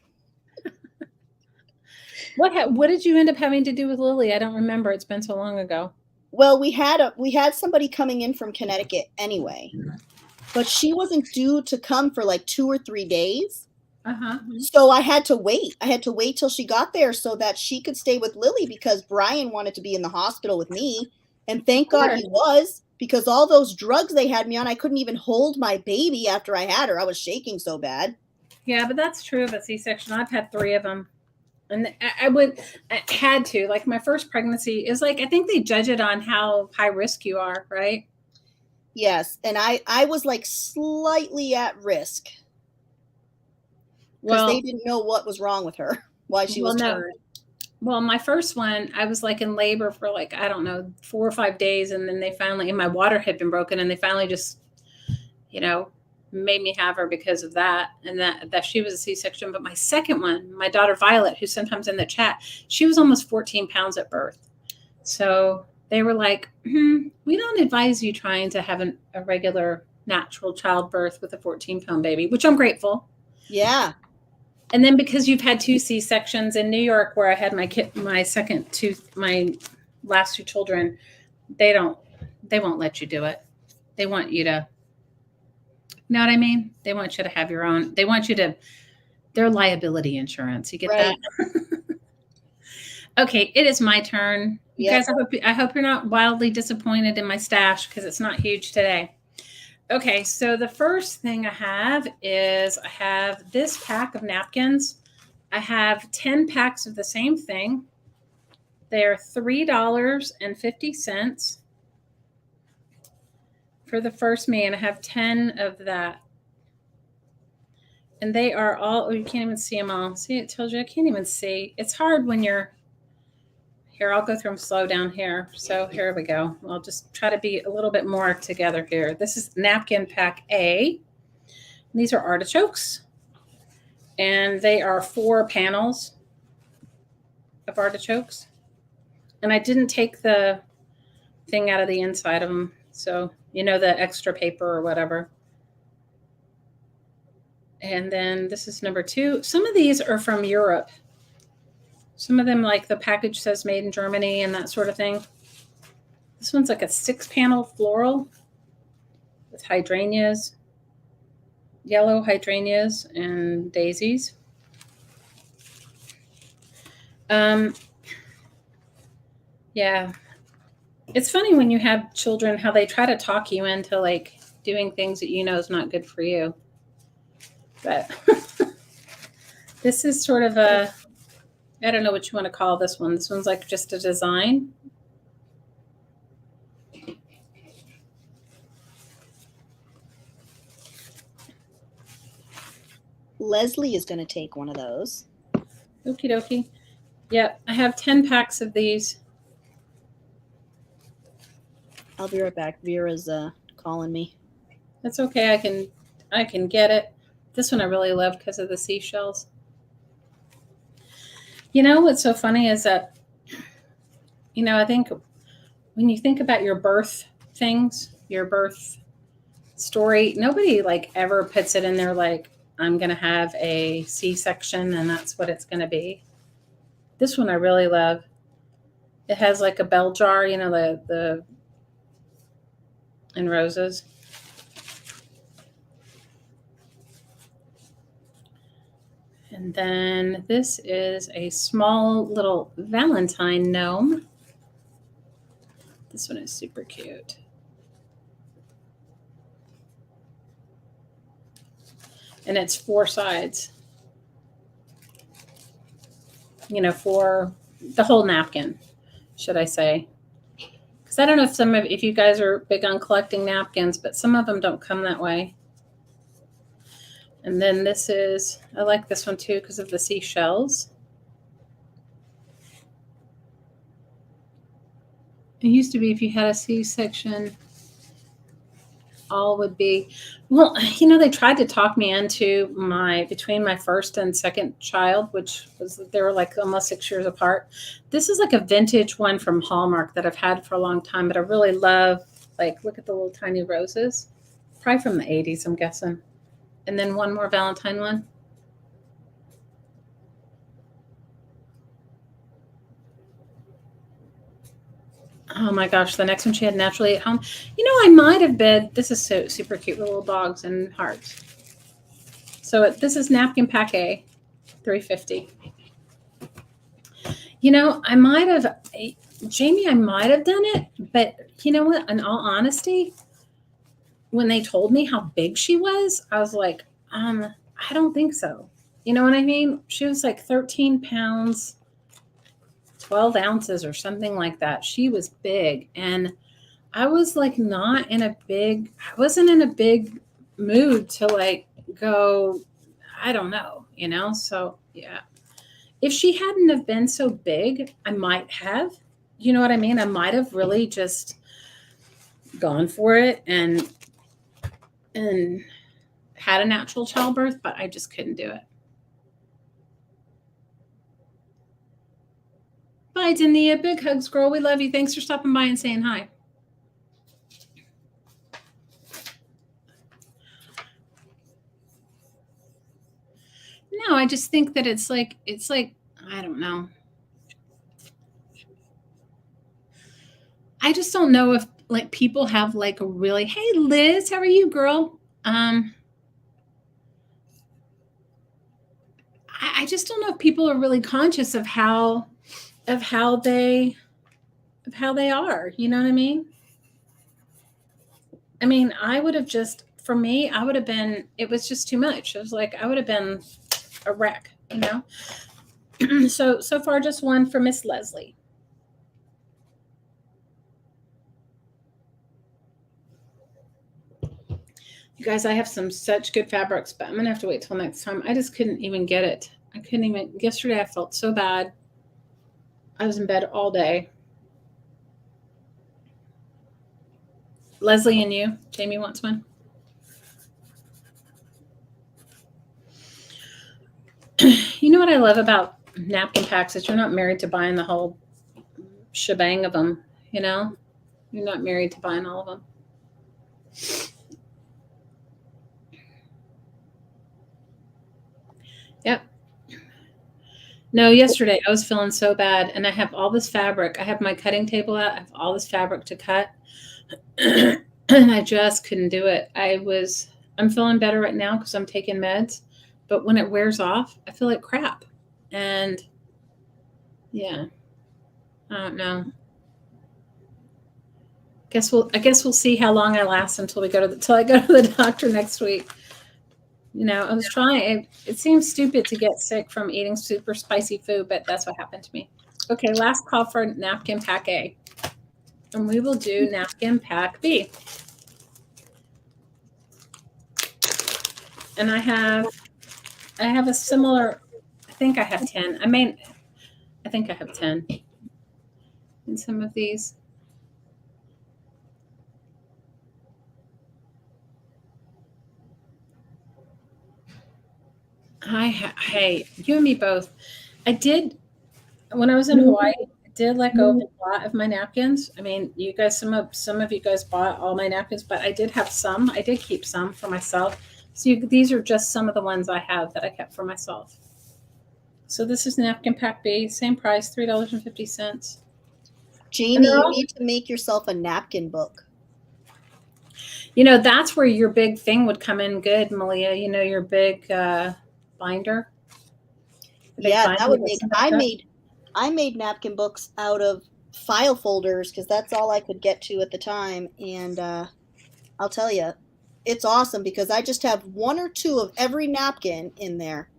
What did you end up having to do with Lily? I don't remember. It's been so long ago. Well, we had somebody coming in from Connecticut anyway, but she wasn't due to come for like 2 or 3 days. So I had to wait. I had to wait till she got there so that she could stay with Lily, because Brian wanted to be in the hospital with me. And thank God he was, because all those drugs they had me on, I couldn't even hold my baby after I had her. I was shaking so bad. Yeah, but that's true of a C-section. I've had 3 of them. And I had to, like, my first pregnancy is like, I think they judge it on how high risk you are, right? Yes. And I was like slightly at risk. Because they didn't know what was wrong with her, why she was turned. Well, my first one, I was like in labor for like, I don't know, 4 or 5 days. And then and my water had been broken, and they finally just, you know, made me have her because of that. And that she was a C-section. But my second one, my daughter Violet, who's sometimes in the chat, she was almost 14 pounds at birth. So they were like, we don't advise you trying to have a regular natural childbirth with a 14-pound baby, which I'm grateful. Yeah. And then because you've had 2 C-sections in New York, where I had my last 2 children, they won't let you do it. They want you to, you know what I mean? They want you to have your own. They want you to, their liability insurance. You get that? Okay, it is my turn. You guys, I hope you're not wildly disappointed in my stash, because it's not huge today. Okay, so the first thing I have is I have this pack of napkins. I have 10 packs of the same thing. They're $3.50 for the first me, and I have 10 of that. And they are all, you can't even see them all. See, it tells you I can't even see. It's hard when you're, here, I'll go through them slow down here. So here we go. I'll just try to be a little bit more together here. This is napkin pack A. These are artichokes. And they are 4 panels of artichokes. And I didn't take the thing out of the inside of them. So, you know, the extra paper or whatever. And then this is number 2. Some of these are from Europe. Some of them, like the package says made in Germany and that sort of thing. This one's like a 6-panel floral with hydrangeas, yellow hydrangeas and daisies. Yeah. It's funny when you have children, how they try to talk you into like doing things that you know is not good for you. But this is sort of a, I don't know what you want to call this one. This one's like just a design. Leslie is going to take one of those. Okie dokie. Yep, I have 10 packs of these. I'll be right back. Vera's calling me. That's okay. I can get it. This one I really love because of the seashells. You know what's so funny is that, you know, I think when you think about your birth things, your birth story, nobody like ever puts it in there like, I'm going to have a C-section and that's what it's going to be. This one I really love. It has like a bell jar, you know, the and roses. And then this is a small little Valentine gnome. This one is super cute. And it's 4 sides. You know, for the whole napkin, should I say. Because I don't know if you guys are big on collecting napkins, but some of them don't come that way. And then this is, I like this one too because of the seashells. It used to be if you had a C-section, all would be, well, you know, they tried to talk me into between my first and second child, which was, they were like almost 6 years apart. This is like a vintage one from Hallmark that I've had for a long time, but I really love, like, look at the little tiny roses. Probably from the 80s, I'm guessing. And then one more Valentine one. Oh my gosh, the next one she had naturally at home. You know, I might have been, this is so super cute, little dogs and hearts. So this is napkin pack A, $3.50. You know, I might have, Jamie, I might have done it, but you know what? In all honesty, when they told me how big she was, I was like, I don't think so. You know what I mean? She was like 13 pounds. 12 ounces or something like that. She was big. And I was like I wasn't in a big mood to like go, I don't know, you know? So yeah. If she hadn't have been so big, I might have, you know what I mean? I might have really just gone for it and had a natural childbirth, but I just couldn't do it. Bye, Dania. Big hugs, girl. We love you. Thanks for stopping by and saying hi. No, I just think that it's like, I don't know. I just don't know if like people have like a really, hey, Liz, how are you, girl? I just don't know if people are really conscious of how they are. You know what I mean? I mean, I would have just, for me, I would have been, it was just too much. It was like, I would have been a wreck, you know? So far, just one for Miss Leslie. You guys, I have such good fabrics, but I'm going to have to wait till next time. I just couldn't even get it. Yesterday I felt so bad. I was in bed all day. Leslie and you. Jamie wants one. You know what I love about napkin packs is you're not married to buying the whole shebang of them, you know? You're not married to buying all of them. Yep. No, yesterday I was feeling so bad and I have all this fabric. I have my cutting table out. I have all this fabric to cut. And I just couldn't do it. I'm feeling better right now because I'm taking meds. But when it wears off, I feel like crap. And Yeah. I don't know. I guess we'll see how long I last until I go to the doctor next week. I was trying. It seems stupid to get sick from eating super spicy food, but that's what happened to me. Okay, last call for napkin pack A, and we will do napkin pack B. And I have a similar. I think I have 10. I think I have 10 in some of these. Hey, you and me both. I did when I was in Hawaii. I did let go of a lot of my napkins. I mean, you guys, some of you guys bought all my napkins, but I did have some. I did keep some for myself. So these are just some of the ones I have that I kept for myself. So this is napkin pack B, same price, $3.50. Jamie, you need to make yourself a napkin book. That's where your big thing would come in good, Malia. Your big binder. Yeah, that would make. I made napkin books out of file folders because that's all I could get to at the time, and I'll tell you, it's awesome because I just have 1 or 2 of every napkin in there,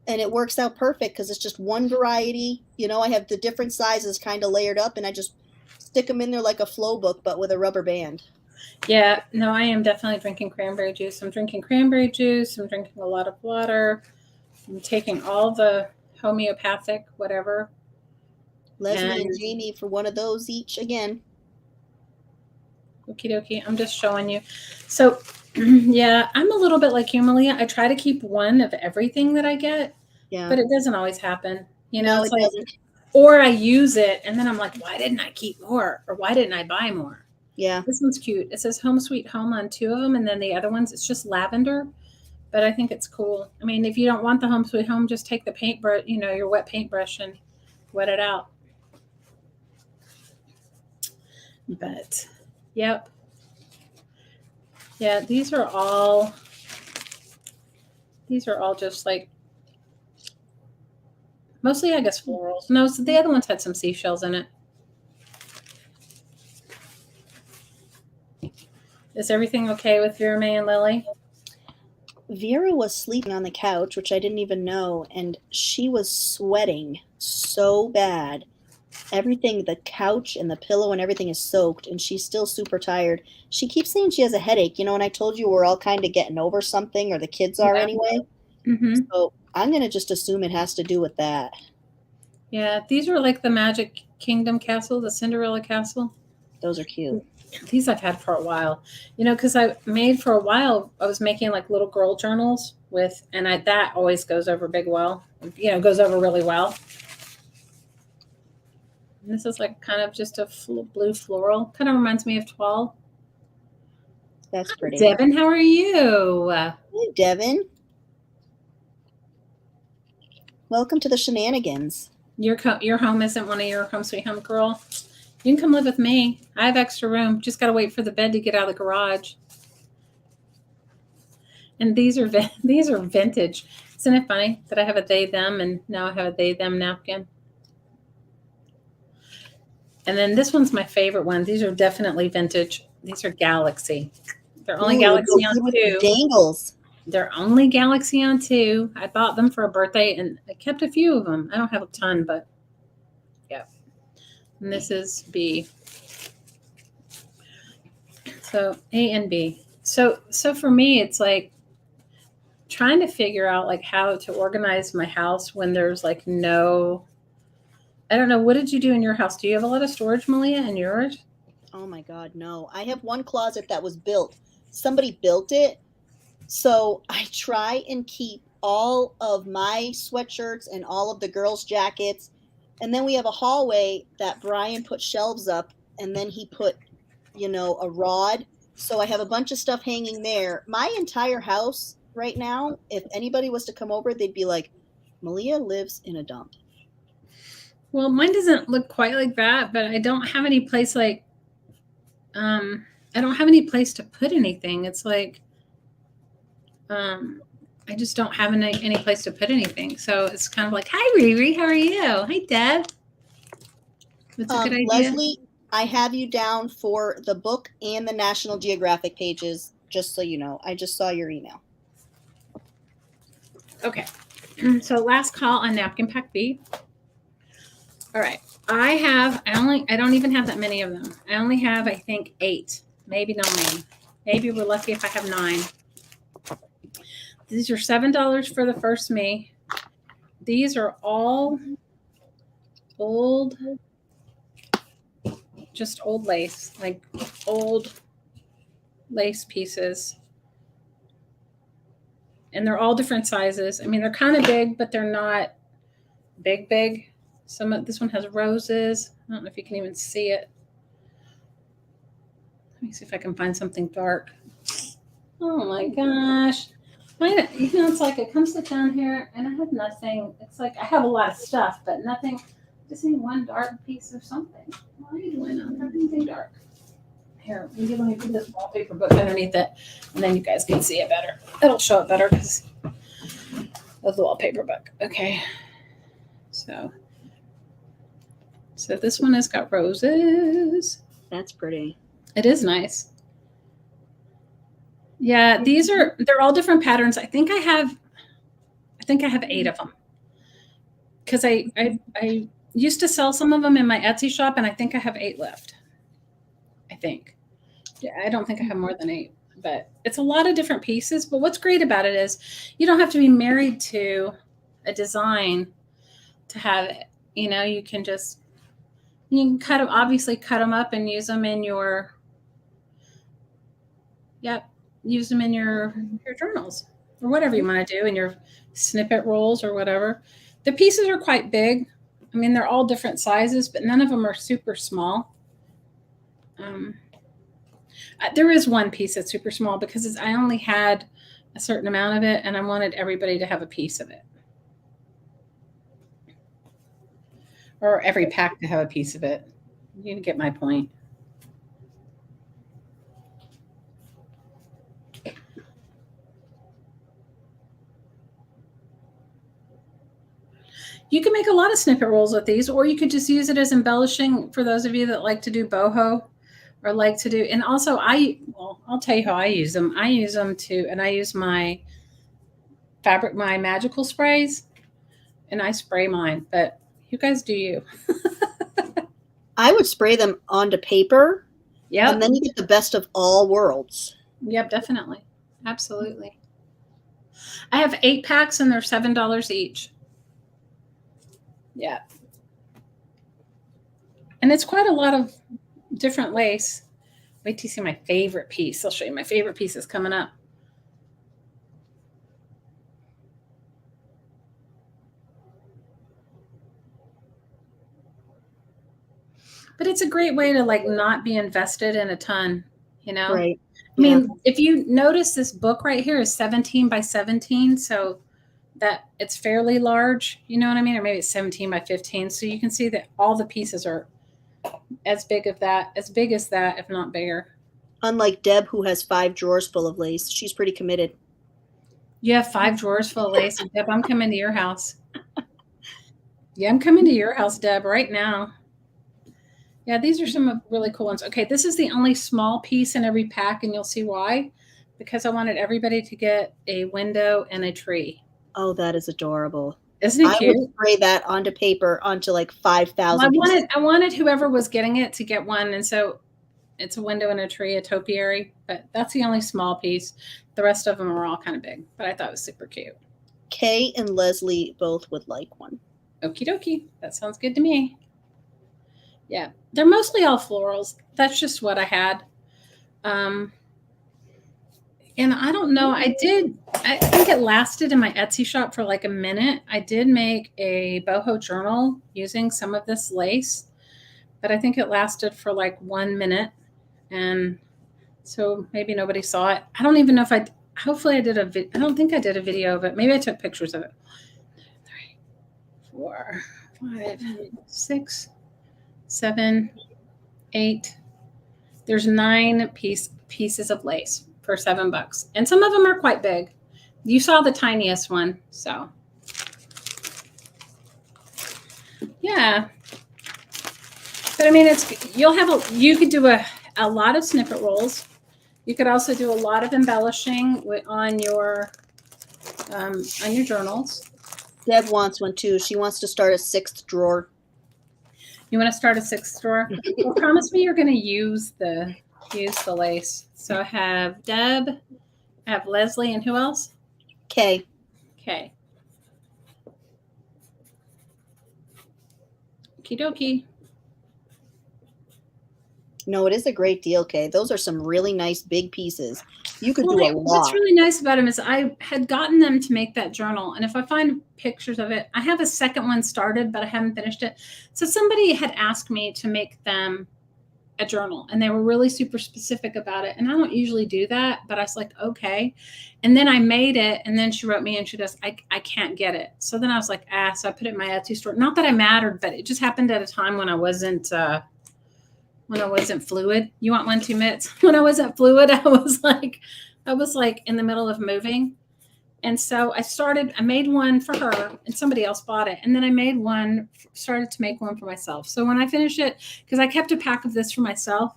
and it works out perfect because it's just one variety. I have the different sizes kind of layered up, and I just stick them in there like a flow book, but with a rubber band. Yeah, no, I am definitely drinking cranberry juice. I'm drinking cranberry juice. I'm drinking a lot of water. I'm taking all the homeopathic, whatever. Leslie and Jamie for one of those each again. Okie dokie. I'm just showing you. So, yeah, I'm a little bit like you, Malia. I try to keep one of everything that I get, but it doesn't always happen. No, it's it like, doesn't. Or I use it, and then I'm like, why didn't I keep more? Or why didn't I buy more? Yeah. This one's cute. It says Home Sweet Home on 2 of them, and then the other ones, it's just lavender. But I think it's cool. I mean, if you don't want the Home Sweet Home, just take the paintbrush, your wet paintbrush, and wet it out. But, yep. Yeah, these are all just like, mostly, I guess, florals. No, so the other ones had some seashells in it. Is everything okay with Vera May and Lily? Vera was sleeping on the couch, which I didn't even know, and she was sweating so bad. Everything, the couch and the pillow and everything is soaked, and she's still super tired. She keeps saying she has a headache, and I told you we're all kind of getting over something, or the kids are anyway. Mm-hmm. So I'm going to just assume it has to do with that. Yeah, these are like the Magic Kingdom castle, the Cinderella castle. Those are cute. These I've had for a while, because I made for a while, I was making like little girl journals with, and that always goes over goes over really well. And this is like kind of just a blue floral. Kind of reminds me of 12. That's pretty. Devin, how are you? Hey, Devin. Welcome to the shenanigans. Your home isn't one of your Home Sweet Home, girl. You can come live with me. I have extra room. Just got to wait for the bed to get out of the garage. And these are vintage. Isn't it funny that I have a they, them, and now I have a they, them napkin? And then this one's my favorite one. These are definitely vintage. These are Galaxy. They're only Galaxy on 2. Dangles. They're only Galaxy on 2. I bought them for a birthday, and I kept a few of them. I don't have a ton, but yeah. And this is B. So A and B. So for me, it's like trying to figure out like how to organize my house when there's like no. I don't know. What did you do in your house? Do you have a lot of storage, Malia, in yours? Oh my God, no. I have one closet that was built. Somebody built it. So I try and keep all of my sweatshirts and all of the girls' jackets. And then we have a hallway that Brian put shelves up, and then he put, a rod. So I have a bunch of stuff hanging there. My entire house right now, if anybody was to come over, they'd be like, Malia lives in a dump. Well, mine doesn't look quite like that, but I don't have any place I don't have any place to put anything. It's like, I just don't have any place to put anything. So it's kind of like, hi, Riri, how are you? Hi, Dad. What's a good idea? Leslie, I have you down for the book and the National Geographic pages, just so you know. I just saw your email. Okay. So last call on napkin pack B. All right. I don't even have that many of them. I only have, I think, 8, maybe 9. Maybe we're lucky if I have 9. These are $7 for the first me. These are all old, just old lace, like old lace pieces. And they're all different sizes. I mean, they're kind of big, but they're not big. This one has roses. I don't know if you can even see it. Let me see if I can find something dark. Oh my gosh. It's like it comes down here and I have nothing. It's like I have a lot of stuff, but nothing. Just need one dark piece of something. Why are you doing that? Everything dark. Here, let me put this wallpaper book underneath it, and then you guys can see it better. It'll show it better because of the wallpaper book. Okay. So this one has got roses. That's pretty. It is nice. Yeah, they're all different patterns. I think I have 8 of them. Because I used to sell some of them in my Etsy shop, and I think I have 8 left. I think. Yeah, I don't think I have more than 8, but it's a lot of different pieces. But what's great about it is you don't have to be married to a design to have it. You can obviously cut them up and use them in your journals or whatever you want to do in your snippet rolls or whatever. The pieces are quite big. I mean, they're all different sizes, but none of them are super small. There is one piece that's super small because I only had a certain amount of it and I wanted everybody to have a piece of it. Or every pack to have a piece of it. You get my point. You can make a lot of snippet rolls with these, or you could just use it as embellishing for those of you that like to do boho or like to do, and also I'll tell you how I use them. I use them and I use my magical sprays, and I spray mine, but you guys do you. I would spray them onto paper. Yeah. And then you get the best of all worlds. Yep, definitely. Absolutely. I have 8 packs and they're $7 each. Yeah. And it's quite a lot of different lace. Wait till you see my favorite piece. I'll show you my favorite pieces coming up. But it's a great way to not be invested in a ton, Right. I mean, if you notice this book right here is 17 by 17, so that it's fairly large, you know what I mean? Or maybe it's 17 by 15. So you can see that all the pieces are as big as that, if not bigger. Unlike Deb, who has 5 drawers full of lace. She's pretty committed. You have 5 drawers full of lace. Deb, I'm coming to your house. Yeah, I'm coming to your house, Deb, right now. Yeah, these are some really cool ones. Okay, this is the only small piece in every pack, and you'll see why. Because I wanted everybody to get a window and a tree. Oh, that is adorable. Isn't it cute? I would spray that onto paper onto 5,000. Well, I wanted whoever was getting it to get one, and so it's a window and a tree, a topiary, but that's the only small piece. The rest of them are all kind of big, but I thought it was super cute. Kay and Leslie both would like one. Okie dokie. That sounds good to me. Yeah, they're mostly all florals. That's just what I had. And I don't know. I think it lasted in my Etsy shop for a minute. I did make a boho journal using some of this lace, but I think it lasted for 1 minute. And so maybe nobody saw it. I don't even know if hopefully I did I don't think I did a video of it. Maybe I took pictures of it. 3, 4, 5, 6, 7, 8. There's 9 pieces of lace for $7, and some of them are quite big. You saw the tiniest one, so yeah. But I mean, you could do a lot of snippet rolls. You could also do a lot of embellishing on your journals. Deb wants one too. She wants to start a 6th drawer. You want to start a 6th drawer? Well, promise me you're going to use the lace. So I have Deb, I have Leslie, and who else? Kay. Okay. Okie dokie. No, it is a great deal, Kay. Those are some really nice big pieces. You could do a lot. What's really nice about them is I had gotten them to make that journal. And if I find pictures of it, I have a second one started, but I haven't finished it. So somebody had asked me to make them a journal, and they were really super specific about it. And I don't usually do that, but I was like, okay. And then I made it, and then she wrote me and she goes, I can't get it. So then I was like, so I put it in my Etsy store. Not that I mattered, but it just happened at a time when I wasn't fluid. You want one, 2 minutes? When I wasn't fluid, I was like in the middle of moving. And so I made one for her, and somebody else bought it. And then I started to make one for myself. So when I finished it, because I kept a pack of this for myself,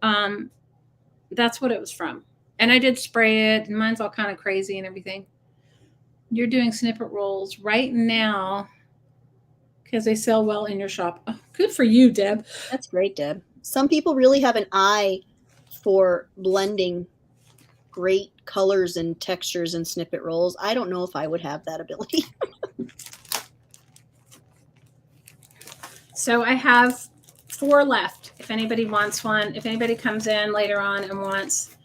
that's what it was from. And I did spray it, and mine's all kind of crazy and everything. You're doing snippet rolls right now because they sell well in your shop. Oh, good for you, Deb. That's great, Deb. Some people really have an eye for blending great colors and textures and snippet rolls. I don't know if I would have that ability. So I have 4 left. If anybody wants one, if anybody comes in later on and wants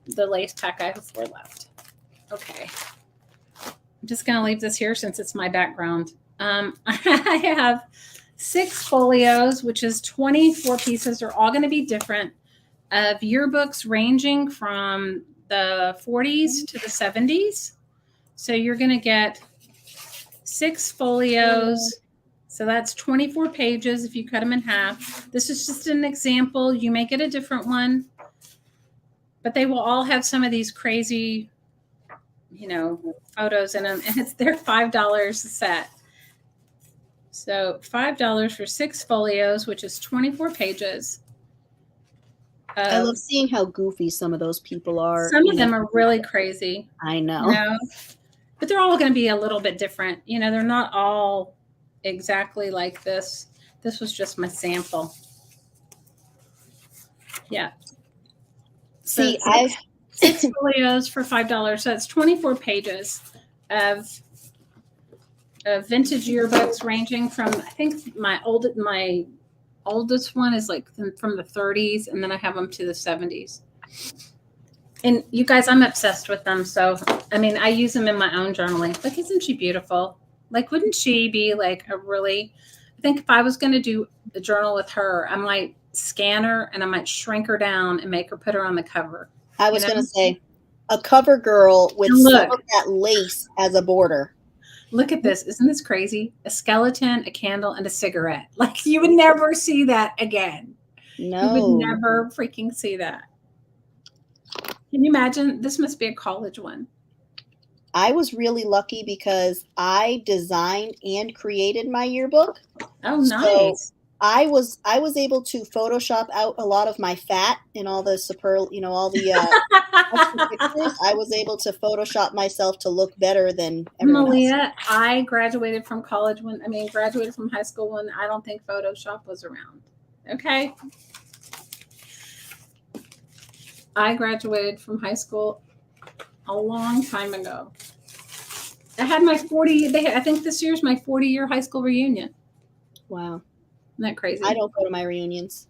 the lace pack, I have 4 left. Okay. I'm just going to leave this here since it's my background. I have 6 folios, which is 24 pieces. They're all going to be different, of yearbooks ranging from the 40s to the 70s. So you're going to get 6 folios. So that's 24 pages if you cut them in half. This is just an example. You may get a different one, but they will all have some of these crazy, photos in them. And they're $5 a set. So $5 for 6 folios, which is 24 pages. I love seeing how goofy some of those people are. Some of them are really crazy. I know. But they're all going to be a little bit different. They're not all exactly like this. This was just my sample. Yeah. See, so I've 6 folios for $5. So that's 24 pages of vintage yearbooks ranging from, I think my oldest one is like from the 30s, and then I have them to the 70s. And you guys, I'm obsessed with them. So, I use them in my own journaling. Like, isn't she beautiful? Like, wouldn't she be like I think if I was going to do a journal with her, I might scan her and I might shrink her down and make her put her on the cover. I was going to say a cover girl with some of that lace as a border. Look at this. Isn't this crazy? A skeleton, a candle, and a cigarette. Like, you would never see that again. No. You would never freaking see that. Can you imagine? This must be a college one. I was really lucky because I designed and created my yearbook. Oh, nice. So I was able to Photoshop out a lot of my fat and all the all the extra pictures. I was able to Photoshop myself to look better than everyone else. I graduated from college graduated from high school when I don't think Photoshop was around. Okay. I graduated from high school a long time ago. I had my I think this year's my 40-year high school reunion. Wow. Isn't that crazy? I don't go to my reunions.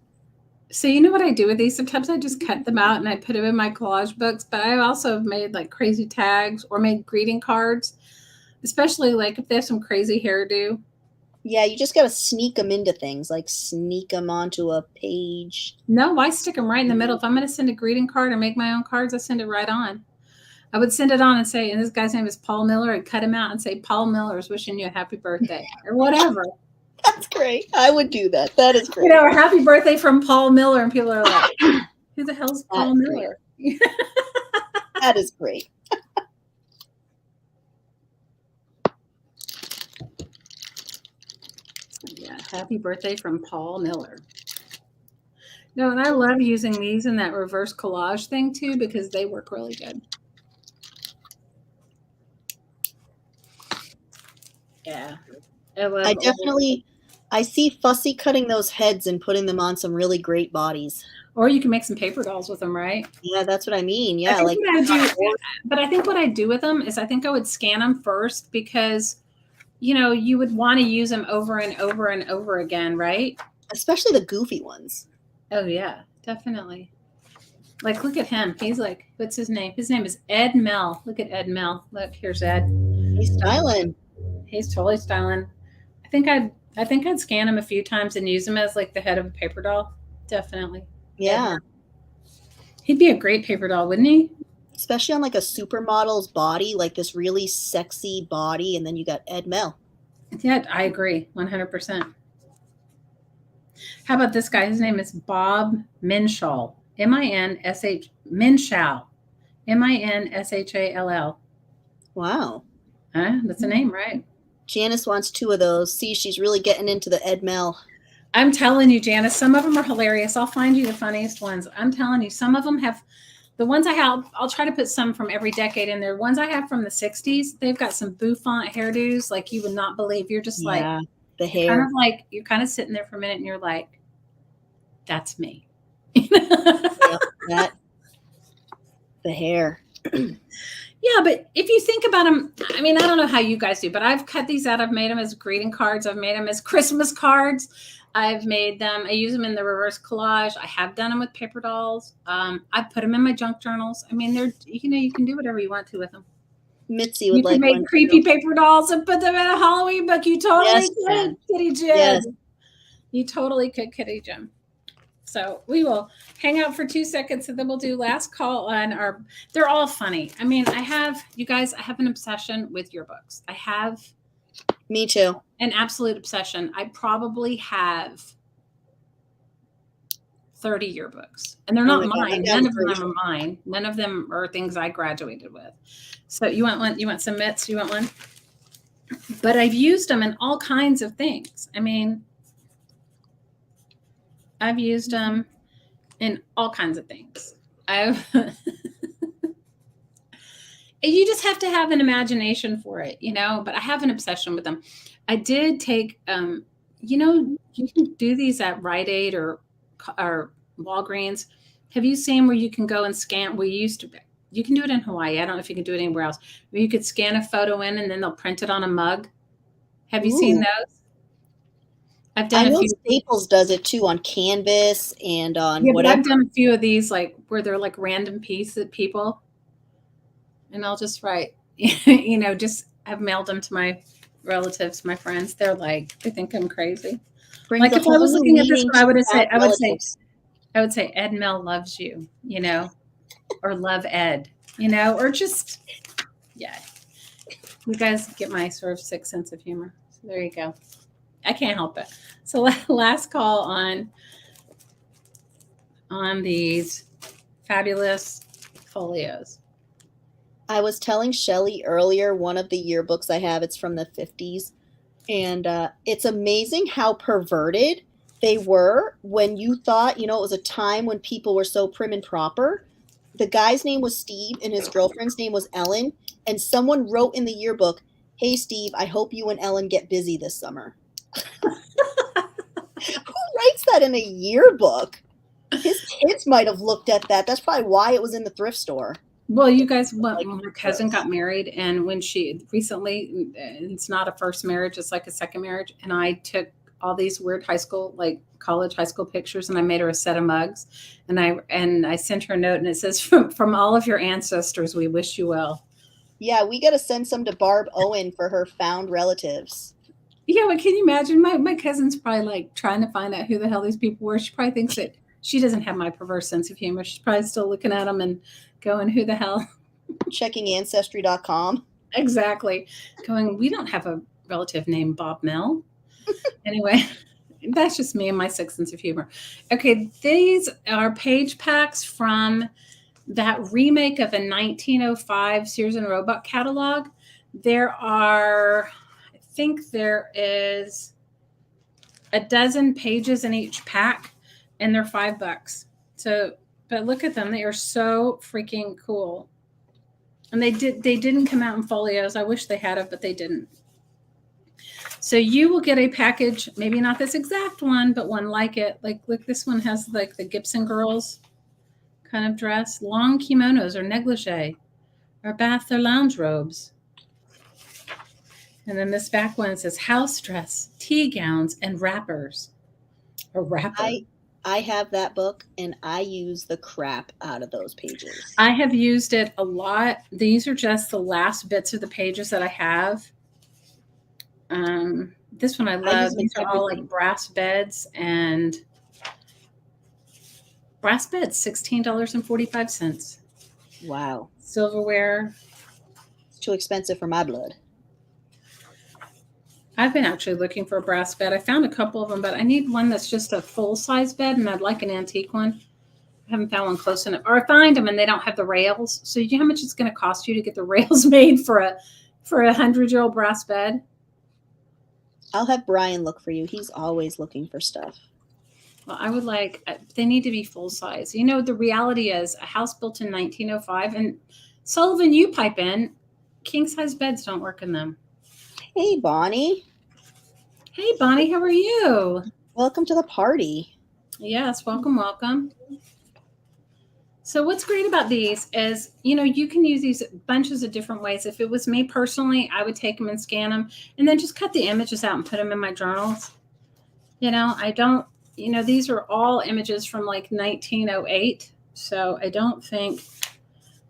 So you know what I do with these? Sometimes I just cut them out and I put them in my collage books, but I also made like crazy tags or made greeting cards, especially like if they have some crazy hairdo. Yeah, you just got to sneak them into things, like sneak them onto a page. No, I stick them right in the middle. If I'm going to send a greeting card or make my own cards, I send it right on. I would send it on and say, and this guy's name is Paul Miller. I'd cut him out and say, Paul Miller is wishing you a happy birthday or whatever. That's great. I would do that. That is great. Or happy birthday from Paul Miller. And people are like, who the hell's Paul Miller? That is great. Yeah. Happy birthday from Paul Miller. No, and I love using these in that reverse collage thing too because they work really good. Yeah. I see Fussy cutting those heads and putting them on some really great bodies. Or you can make some paper dolls with them, right? Yeah, that's what I mean. Yeah, but I think what I do with them is I think I would scan them first because, you would want to use them over and over and over again, right? Especially the goofy ones. Oh yeah, definitely. Like, look at him. He's like, what's his name? His name is Ed Mel. Look at Ed Mel. Look, here's Ed. He's styling. He's totally styling. I think I'd scan him a few times and use him as like the head of a paper doll. Definitely. Yeah. He'd be a great paper doll, wouldn't he? Especially on like a supermodel's body, like this really sexy body, and then you got Ed Mel. Yeah, I agree, 100%. How about this guy? His name is Bob Minshall. M-I-N-S-H Minshall. M-I-N-S-H-A-L-L. Wow. Huh? That's a name, right? Janice wants 2 of those. See, she's really getting into the Ed Mel. I'm telling you, Janice, some of them are hilarious. I'll find you the funniest ones. I'm telling you, some of them have the ones I have. I'll try to put some from every decade in there. Ones I have from the 60s, they've got some bouffant hairdos like you would not believe. You're just like the hair. You're kind of sitting there for a minute and you're like, that's me. The hair. Yeah, but if you think about them, I mean, I don't know how you guys do, but I've cut these out. I've made them as greeting cards. I've made them as Christmas cards. I've made them. I use them in the reverse collage. I have done them with paper dolls. I've put them in my junk journals. I mean, they're, you can do whatever you want to with them. Mitzi would like make creepy paper dolls and put them in a Halloween book. You totally could, Kitty Jim. Yes. You totally could, Kitty Jim. So we will hang out for 2 seconds and then we'll do last call on our, they're all funny. I mean, I have an obsession with yearbooks. I have. Me too. An absolute obsession. I probably have 30 yearbooks and they're not mine. None of them are mine. None of them are things I graduated with. So you want one? You want some mitts? You want one? But I've used them in all kinds of things. I mean, I've used them in all kinds of things. You just have to have an imagination for it, but I have an obsession with them. I did take, you can do these at Rite Aid or Walgreens. Have you seen where you can go and scan? You can do it in Hawaii. I don't know if you can do it anywhere else. Where you could scan a photo in and then they'll print it on a mug. Have you seen those? I know Staples does it too on Canvas and on whatever. I've done a few of these where they're like random people. And I'll just write, I've mailed them to my relatives, my friends. They're like, they think I'm crazy. Like if I was looking at this, I would say Ed Mel loves you, or love Ed, or just, yeah. You guys get my sort of sick sense of humor. So there you go. I can't help it. So last call on these fabulous folios. I was telling Shelley earlier, one of the yearbooks I have, it's from the 50s. And it's amazing how perverted they were when you thought, it was a time when people were so prim and proper. The guy's name was Steve and his girlfriend's name was Ellen. And someone wrote in the yearbook, "Hey, Steve, I hope you and Ellen get busy this summer." Who writes that in a yearbook? His kids might have looked at that. That's probably why it was in the thrift store. Well, you guys, my cousin got married, and when she recently, it's not a first marriage, it's like a second marriage. And I took all these weird college high school pictures, and I made her a set of mugs, and I sent her a note, and it says, from all of your ancestors, we wish you well. Yeah, we got to send some to Barb Owen for her found relatives. Yeah, but can you imagine? My cousin's probably trying to find out who the hell these people were. She probably thinks that she doesn't have my perverse sense of humor. She's probably still looking at them and going, who the hell? Checking Ancestry.com. Exactly. Going, we don't have a relative named Bob Mel. Anyway, that's just me and my sick sense of humor. Okay, these are page packs from that remake of a 1905 Sears and Roebuck catalog. I think there is a dozen pages in each pack. and they're $5. So, but look at them. They are so freaking cool. And they didn't come out in folios. I wish they had it, but they didn't. So you will get a package, maybe not this exact one, but one like it. Like, look, this one has like the Gibson girls kind of dress, long kimonos or negligee or bath or lounge robes. And then this back one says house dress, tea gowns, and wrappers. Or wrapper. I have that book, and I use the crap out of those pages. I have used it a lot. These are just the last bits of the pages that I have. This one I love. These are all like brass beds, and brass beds, $16.45. Wow. Silverware. It's too expensive for my blood. I've been actually looking for a brass bed. I found a couple of them, but I need one that's just a full-size bed, and I'd like an antique one. I haven't found one close enough. Or I find them, and they don't have the rails. So you know how much it's going to cost you to get the rails made for a 100-year-old brass bed? I'll have Brian look for you. He's always looking for stuff. Well, I would like, they need to be full-size. You know, the reality is a house built in 1905, and Sullivan, you pipe in, king-size beds don't work in them. Hey, Bonnie. Hey, Bonnie, how are you? Welcome to the party. Yes, welcome, welcome. So what's great about these is, you know, you can use these bunches of different ways. If it was me personally, I would take them and scan them and then just cut the images out and put them in my journals. You know, I don't, you know, these are all images from like 1908. So I don't think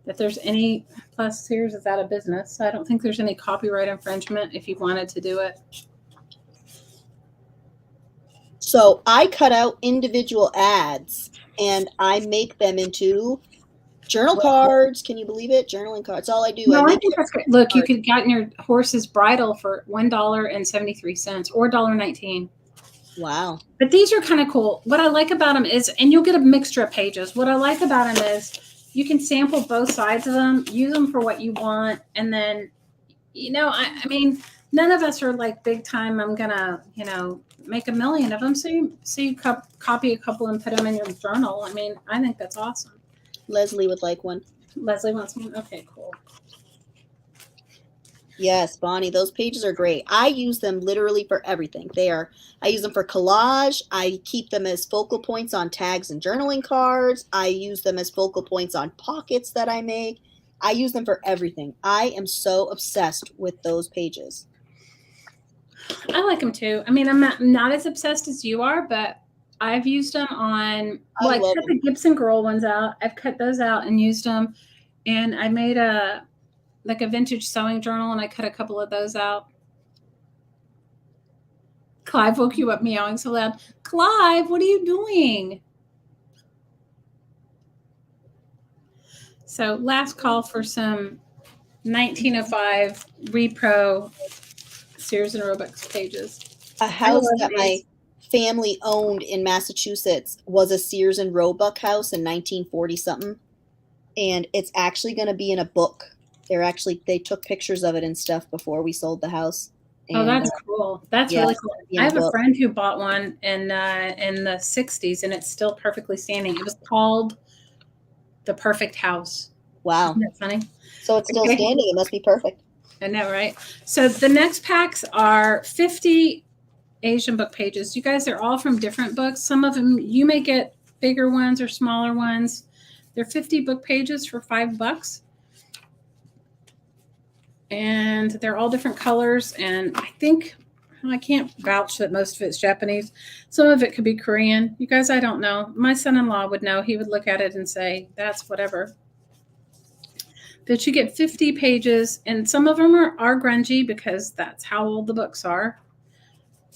that there's any, plus Sears is out of business. So I don't think there's any copyright infringement if you wanted to do it. So I cut out individual ads and I make them into journal cards. Can you believe it? Journaling cards. That's all I do. No, I think that's great. Look, you could get your horse's bridle for $1.73 or $1.19. Wow. But these are kind of cool. What I like about them is, and you'll get a mixture of pages. What I like about them is you can sample both sides of them, use them for what you want. And then, you know, I mean, none of us are like big time. I'm going to, you know, make 1 million of them. So you copy a couple and put them in your journal. I mean, I think that's awesome. Leslie would like one. Leslie wants one. Okay, cool. Yes, Bonnie, those pages are great. I use them literally for everything. I use them for collage. I keep them as focal points on tags and journaling cards. I use them as focal points on pockets that I make. I use them for everything. I am so obsessed with those pages. I like them too. I mean, I'm not as obsessed as you are, but I've used them on, well, I cut the Gibson Girl ones out. I've cut those out and used them. And I made a vintage sewing journal, and I cut a couple of those out. Clive woke you up meowing so loud. Clive, what are you doing? So last call for some 1905 repro Sears and Roebuck pages. A house that my family owned in Massachusetts was a Sears and Roebuck house in 1940 something. And it's actually going to be in a book. They took pictures of it and stuff before we sold the house. And, oh, that's cool. That's really cool. I have a friend who bought one in the 60s, and it's still perfectly standing. It was called The Perfect House. Wow. Isn't that funny? So it's still standing. It must be perfect. I know, right? So the next packs are 50 Asian book pages. You guys are all from different books. Some of them, you may get bigger ones or smaller ones. They're 50 book pages for $5. And they're all different colors. And I think, I can't vouch that most of it's Japanese. Some of it could be Korean. You guys, I don't know. My son-in-law would know. He would look at it and say, that's whatever. But you get 50 pages. And some of them are grungy because that's how old the books are.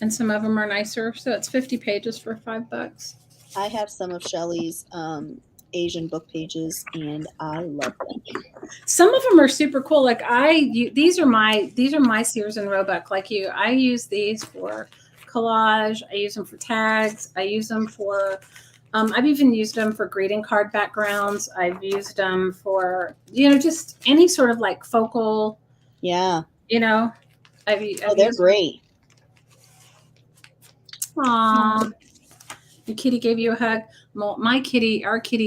And some of them are nicer. So it's 50 pages for $5. I have some of Shelley's Asian book pages, and I love them. Some of them are super cool. Like these are my Sears and Roebuck. Like you, I use these for collage. I use them for tags. I use them for. I've even used them for greeting card backgrounds. I've used them for just any sort of like focal. Yeah. I've they're great. Aww. Your kitty gave you a hug. Well, our kitty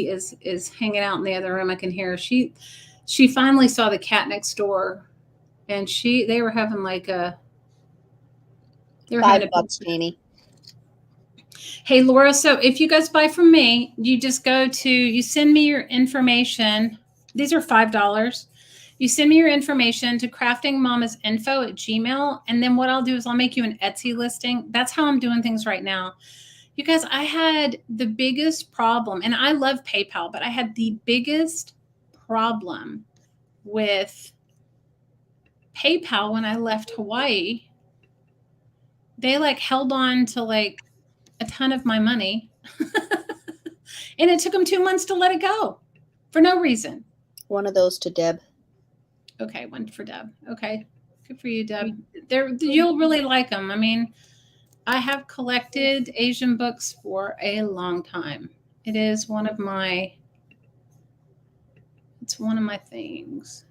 is hanging out in the other room. I can hear her. She finally saw the cat next door, and they were having like a $5, Janie. Hey, Laura, so if you guys buy from me, you just you send me your information. These are $5. You send me your information to craftingmamasinfo@gmail. And then what I'll do is I'll make you an Etsy listing. That's how I'm doing things right now. You guys, I had the biggest problem, and I love PayPal, but I had the biggest problem with PayPal when I left Hawaii. They like held on to like a ton of my money. And it took them 2 months to let it go for no reason. One of those to Deb. Okay, one for Deb. Okay, good for you, Deb. You'll really like them. I mean, I have collected Asian books for a long time. It's one of my things.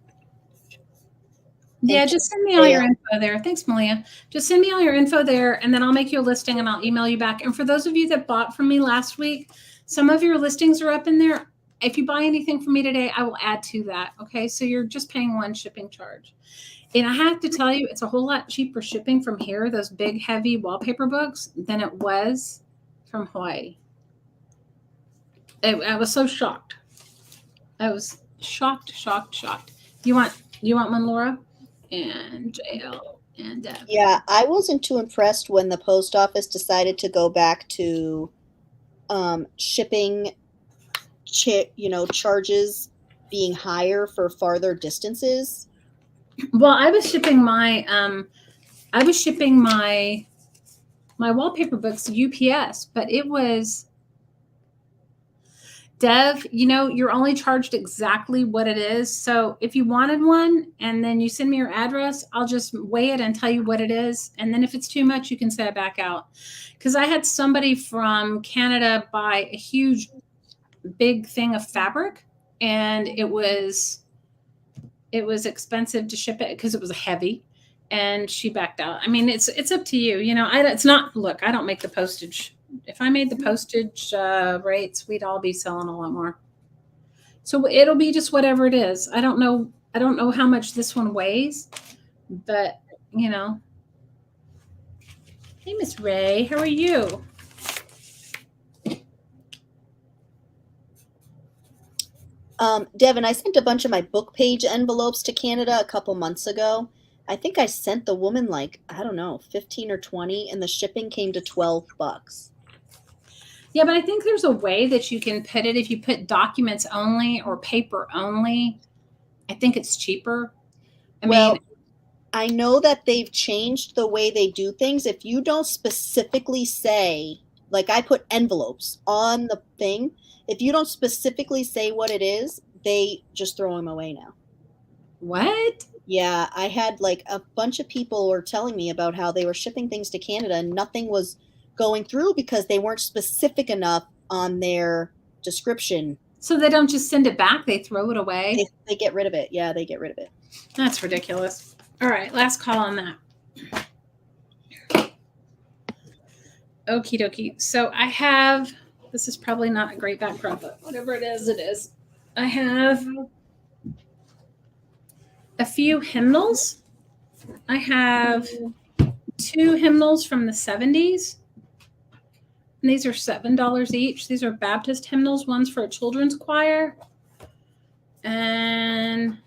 Yeah, just send me all your info there. Thanks, Malia. Just send me all your info there, and then I'll make you a listing, and I'll email you back. And for those of you that bought from me last week, some of your listings are up in there. If you buy anything from me today, I will add to that. Okay, so you're just paying one shipping charge. And I have to tell you, it's a whole lot cheaper shipping from here, those big, heavy wallpaper books, than it was from Hawaii. I was so shocked. I was shocked. You want one, Laura? And JL and Deb. Yeah, I wasn't too impressed when the post office decided to go back to shipping, charges being higher for farther distances. Well, I was shipping my wallpaper books to UPS, but it was, Dev, you're only charged exactly what it is. So if you wanted one and then you send me your address, I'll just weigh it and tell you what it is. And then if it's too much, you can set it back out. Because I had somebody from Canada buy a huge, big thing of fabric, and it was expensive to ship it because it was heavy, and she backed out. I mean, it's up to you. It's not, look, I don't make the postage. If I made the postage rates, we'd all be selling a lot more. So it'll be just whatever it is. I don't know how much this one weighs, but Hey, Miss Ray, how are you? Devin, I sent a bunch of my book page envelopes to Canada a couple months ago. I think I sent the woman 15 or 20, and the shipping came to $12. Yeah, but I think there's a way that you can put it. If you put documents only or paper only, I think it's cheaper. I know that they've changed the way they do things. If you don't specifically say, like I put envelopes on the thing, if you don't specifically say what it is, they just throw them away now. What? Yeah, I had a bunch of people were telling me about how they were shipping things to Canada and nothing was going through because they weren't specific enough on their description. So they don't just send it back, they throw it away? They get rid of it. Yeah, they get rid of it. That's ridiculous. All right, last call on that. Okie dokie. So I have, this is probably not a great backdrop, but whatever it is, it is. I have a few hymnals. I have 2 hymnals from the 70s. And these are $7 each. These are Baptist hymnals. One's for a children's choir. And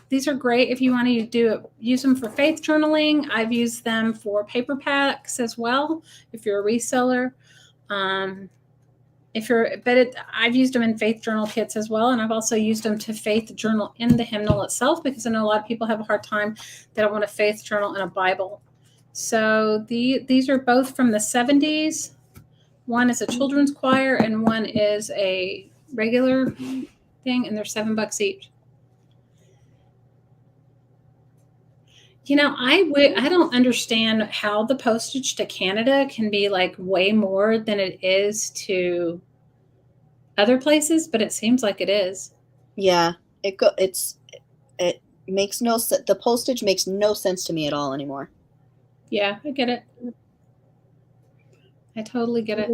these are great if you want to use them for faith journaling. I've used them for paper packs as well, if you're a reseller. I've used them in faith journal kits as well. And I've also used them to faith journal in the hymnal itself, because I know a lot of people have a hard time. They don't want a faith journal in a Bible. So these are both from the 70s. One is a children's choir and one is a regular thing, and they're $7 each. I don't understand how the postage to Canada can be way more than it is to other places, but it seems like it is. Yeah, it makes no sense. The postage makes no sense to me at all anymore. Yeah, I get it. I totally get it.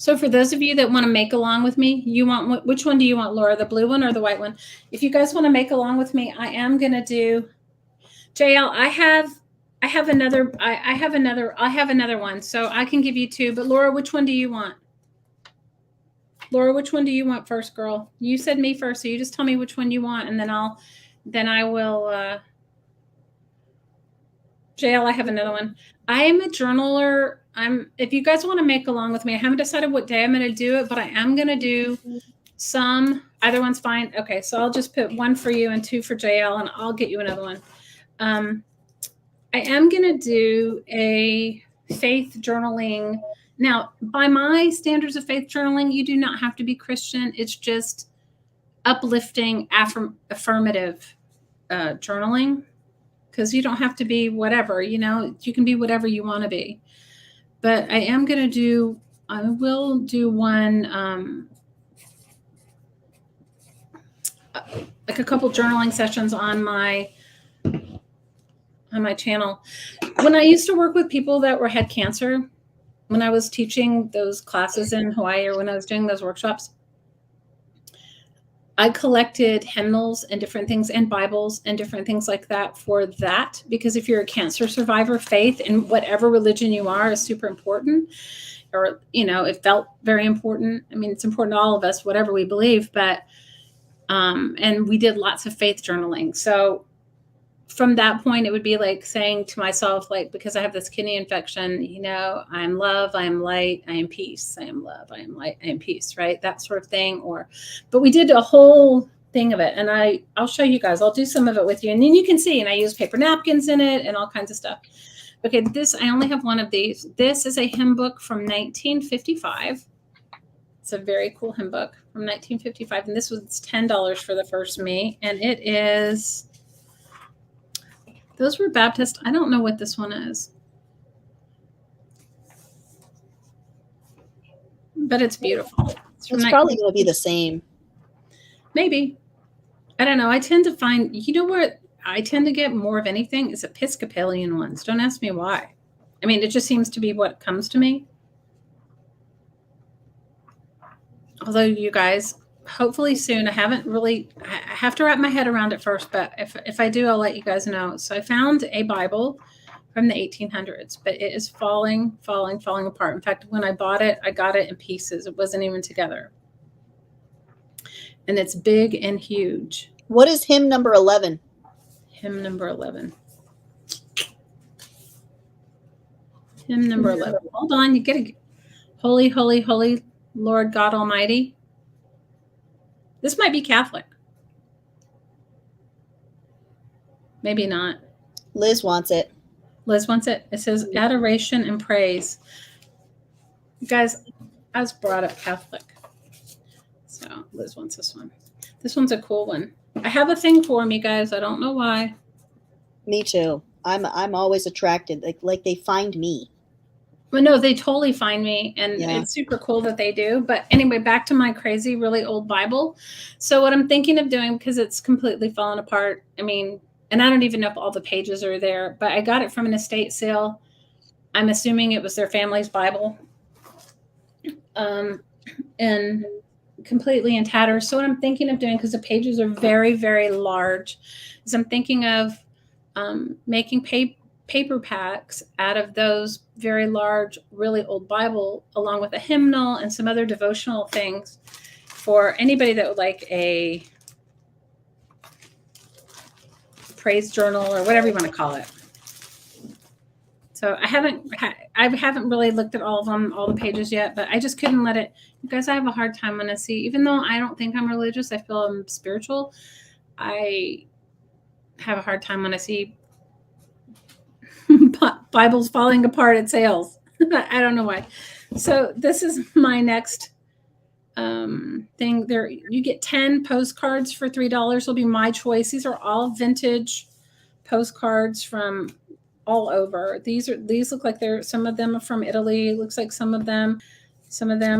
So for those of you that want to make along with me, which one do you want, Laura? The blue one or the white one? If you guys want to make along with me, I am going to do JL. I have another one, so I can give you two. But Laura, which one do you want? Laura, which one do you want first, girl? You said me first, so you just tell me which one you want, and then I will. JL, I have another one. I am a journaler. If you guys want to make along with me, I haven't decided what day I'm going to do it, but I am going to do some. Either one's fine. Okay, so I'll just put one for you and two for JL, and I'll get you another one. I am going to do a faith journaling. Now, by my standards of faith journaling, you do not have to be Christian. It's just uplifting, affirmative journaling, because you don't have to be whatever, you can be whatever you want to be. But I will do one, like a couple journaling sessions on my channel. When I used to work with people that had cancer, when I was teaching those classes in Hawaii, or when I was doing those workshops, I collected hymnals and different things, and Bibles and different things like that for that. Because if you're a cancer survivor, faith in whatever religion you are is super important, or, it felt very important. I mean, it's important to all of us, whatever we believe, but, and we did lots of faith journaling. So from that point, it would be like saying to myself, like, because I have this kidney infection, I am love, I am light, I am peace, I am love, I am light, I am peace, right? That sort of thing. But we did a whole thing of it. And I'll show you guys, I'll do some of it with you. And then you can see, and I use paper napkins in it and all kinds of stuff. Okay, I only have one of these. This is a hymn book from 1955. It's a very cool hymn book from 1955. And this was $10 for the first me. And it is... Those were Baptist. I don't know what this one is, but it's beautiful. It's probably going to be the same. Maybe. I don't know. I tend to find, what I tend to get more of anything is Episcopalian ones. Don't ask me why. I mean, it just seems to be what comes to me. Although you guys, hopefully soon. I have to wrap my head around it first, but if I do, I'll let you guys know. So I found a Bible from the 1800s, but it is falling apart. In fact, when I bought it, I got it in pieces. It wasn't even together. And it's big and huge. What is hymn number 11? Hymn number 11. Hymn number 11. Hold on. You get a holy, holy, holy Lord God Almighty. This might be Catholic. Maybe not. Liz wants it. Liz wants it. It says adoration and praise. You guys, I was brought up Catholic. So Liz wants this one. This one's a cool one. I have a thing for them, you guys. I don't know why. Me too. I'm always attracted. Like they find me. Well, no, they totally find me, and it's super cool that they do. But anyway, back to my crazy, really old Bible. So what I'm thinking of doing, because it's completely fallen apart, I mean, and I don't even know if all the pages are there, but I got it from an estate sale. I'm assuming it was their family's Bible, and completely in tatters. So what I'm thinking of doing, because the pages are very, very large, is I'm thinking of making paper packs out of those very large, really old Bible, along with a hymnal and some other devotional things for anybody that would like a praise journal or whatever you want to call it. So I haven't really looked at all of them, all the pages yet, but I just couldn't let it. You guys, I have a hard time when I see, even though I don't think I'm religious, I feel I'm spiritual. I have a hard time when I see Bibles falling apart at sales. I don't know why. So this is my next thing. There, you get 10 postcards for $3. Will be my choice. These are all vintage postcards from all over. These look like some of them are from Italy. Looks like some of them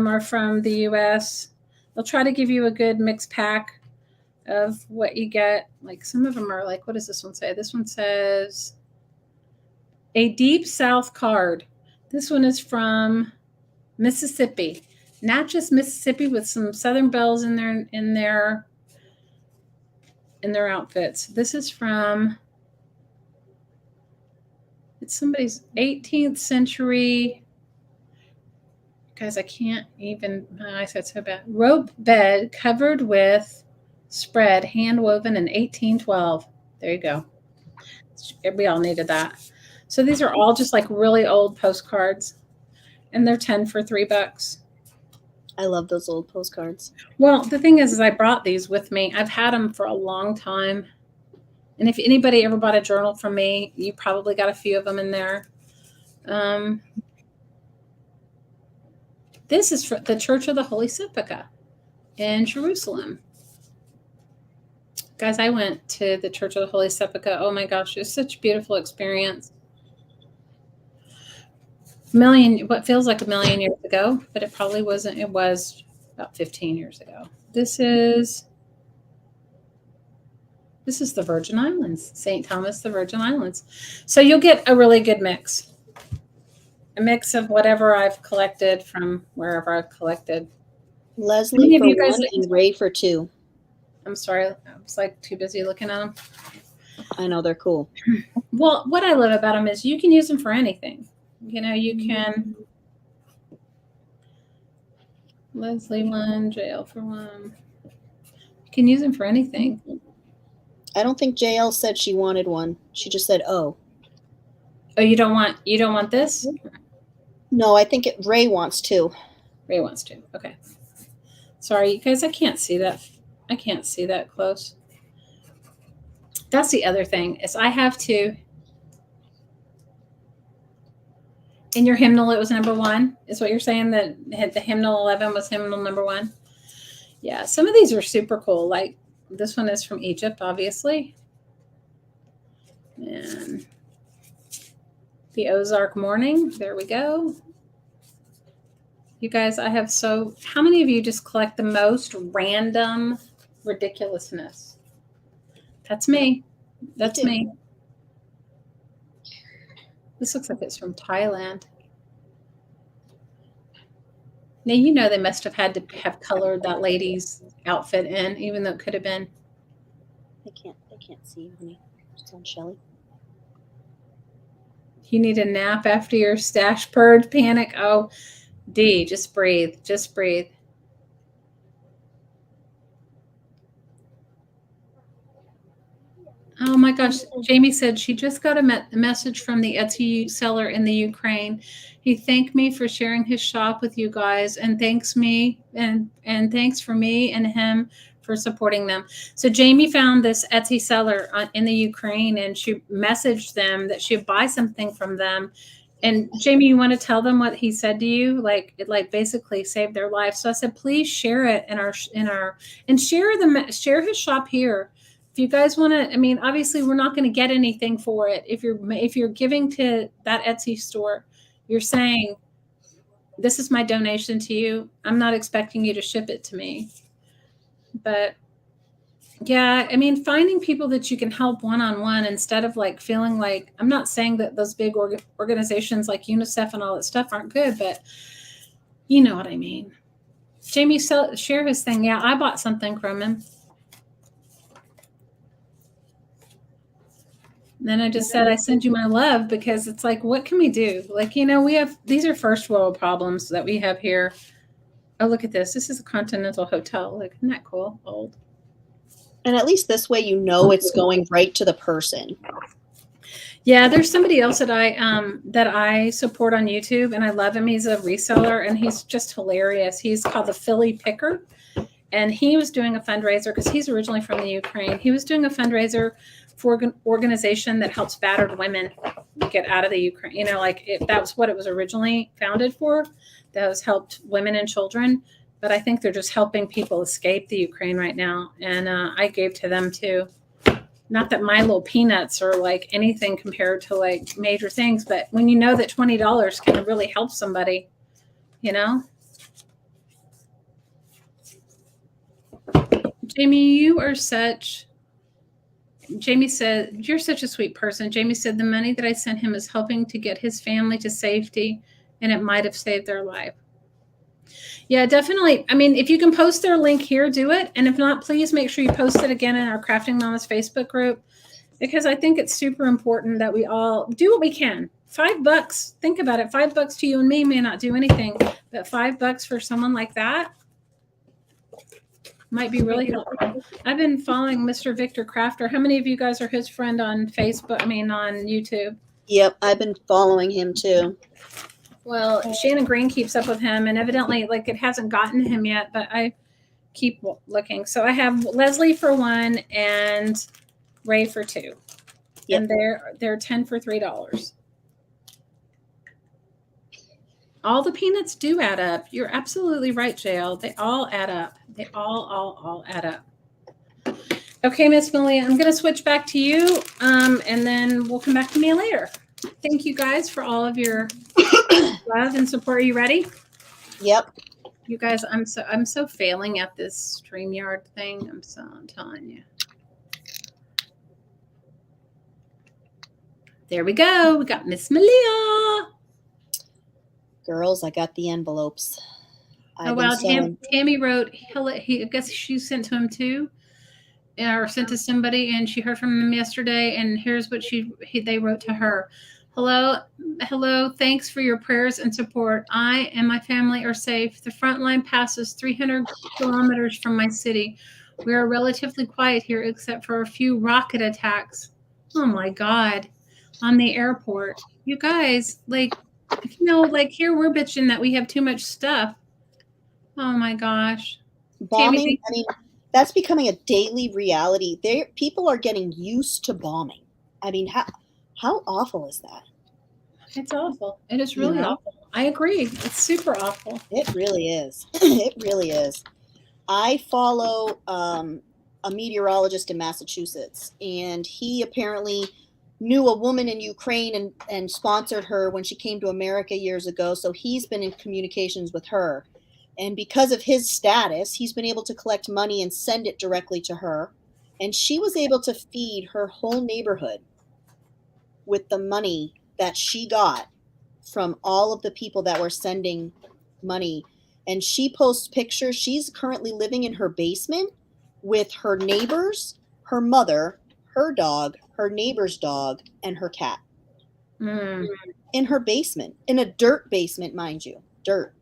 are from the US. They'll try to give you a good mixed pack of what you get. Like some of them are like, what does this one say? This one says a Deep South card. This one is from Mississippi. Natchez, Mississippi, with some Southern belles in their outfits. This is from, it's somebody's 18th century. Guys, I can't even, my eyesight so bad. Rope bed covered with spread, hand woven in 1812. There you go. We all needed that. So these are all just like really old postcards, and they're 10 for $3. I love those old postcards. Well, the thing is I brought these with me. I've had them for a long time. And if anybody ever bought a journal from me, you probably got a few of them in there. This is for the Church of the Holy Sepulchre in Jerusalem. Guys, I went to the Church of the Holy Sepulchre. Oh my gosh, it was such a beautiful experience. What feels like a million years ago, but it probably wasn't. It was about 15 years ago. This is the Virgin Islands, St. Thomas, the Virgin Islands. So you'll get a really good mix. A mix of whatever I've collected from wherever I've collected. Leslie for one and Ray for two. I'm sorry. I was like too busy looking at them. I know, they're cool. Well, what I love about them is you can use them for anything. You know, you can. Leslie 1, JL for 1. You can use them for anything. I don't think JL said she wanted one. She just said, "Oh." Oh, you don't want this? No, I think Ray wants to. Ray wants to. Okay. Sorry, you guys, I can't see that. I can't see that close. That's the other thing is I have to. In your hymnal, it was number 1. Is what you're saying, that the hymnal 11 was hymnal number 1? Yeah, some of these are super cool. Like this one is from Egypt, obviously. And the Ozark Morning. There we go. You guys, how many of you just collect the most random ridiculousness? That's me. That's me. This looks like it's from Thailand. Now, you know they must have had to have colored that lady's outfit in, even though it could have been. They can't see you, honey. It's on Shelley. You need a nap after your stash purge panic. Oh, D, just breathe. Just breathe. Oh my gosh. Jamie said she just got a message from the Etsy seller in the Ukraine. He thanked me for sharing his shop with you guys and thanks me and thanks for me and him for supporting them. So Jamie found this Etsy seller in the Ukraine and she messaged them that she'd buy something from them. And Jamie, you want to tell them what he said to you? Like it basically saved their life. So I said, please share it and share his shop here. If you guys want to, I mean, obviously we're not going to get anything for it. If you're giving to that Etsy store, you're saying, this is my donation to you. I'm not expecting you to ship it to me. But yeah, I mean, finding people that you can help one-on-one instead of like feeling like, I'm not saying that those big organizations like UNICEF and all that stuff aren't good, but you know what I mean. Jamie, share his thing. Yeah, I bought something from him. And then I just said, I send you my love because it's like, what can we do? Like, you know, these are first world problems that we have here. Oh, look at this. This is a Continental Hotel. Like, isn't that cool? Old. And at least this way, you know, it's going right to the person. Yeah, there's somebody else that I support on YouTube and I love him. He's a reseller and he's just hilarious. He's called the Philly Picker. And he was doing a fundraiser because he's originally from the Ukraine. He was doing a fundraiser for an organization that helps battered women get out of the Ukraine. You know, like that was what it was originally founded for. That was helped women and children. But I think they're just helping people escape the Ukraine right now. And I gave to them too. Not that my little peanuts are like anything compared to like major things, but when you know that $20 can really help somebody, you know. Jamie, Jamie said, you're such a sweet person. Jamie said, the money that I sent him is helping to get his family to safety, and it might have saved their life. Yeah, definitely. I mean, if you can post their link here, do it. And if not, please make sure you post it again in our Crafting Mamas Facebook group, because I think it's super important that we all do what we can. $5. Think about it. $5 to you and me may not do anything, but $5 for someone like that might be really helpful. I've been following Mr. Victor Crafter. How many of you guys are his friend on Facebook? I mean, on YouTube? Yep, I've been following him too. Well, Shannon Green keeps up with him, and evidently, like, it hasn't gotten to him yet, but I keep looking. So I have Leslie for 1 and Ray for 2. Yep. And they're 10 for $3. All the peanuts do add up. You're absolutely right, JL. They all add up. They all add up. Okay, Miss Malia, I'm going to switch back to you, and then we'll come back to me later. Thank you guys for all of your love and support. Are you ready? Yep. You guys, I'm so failing at this StreamYard thing. I'm telling you. There we go. We got Miss Malia. Girls, I got the envelopes. Oh, wow. Tammy wrote, I guess she sent to him too, or sent to somebody, and she heard from him yesterday, and here's what they wrote to her. Hello. Thanks for your prayers and support. I and my family are safe. The front line passes 300 kilometers from my city. We are relatively quiet here, except for a few rocket attacks. Oh my God. On the airport. You guys, like here we're bitching that we have too much stuff. Oh my gosh. Bombing, Tammy, I mean, that's becoming a daily reality. People are getting used to bombing. I mean, how awful is that? it's awful. It is really awful. I agree. It's super awful. It really is. It really is. I follow a meteorologist in Massachusetts, and he apparently knew a woman in Ukraine and sponsored her when she came to America years ago. So he's been in communications with her. And because of his status, he's been able to collect money and send it directly to her. And she was able to feed her whole neighborhood with the money that she got from all of the people that were sending money. And she posts pictures. She's currently living in her basement with her neighbors, her mother, her dog, her neighbor's dog, and her cat. In her basement, in a dirt basement, mind you. Dirt.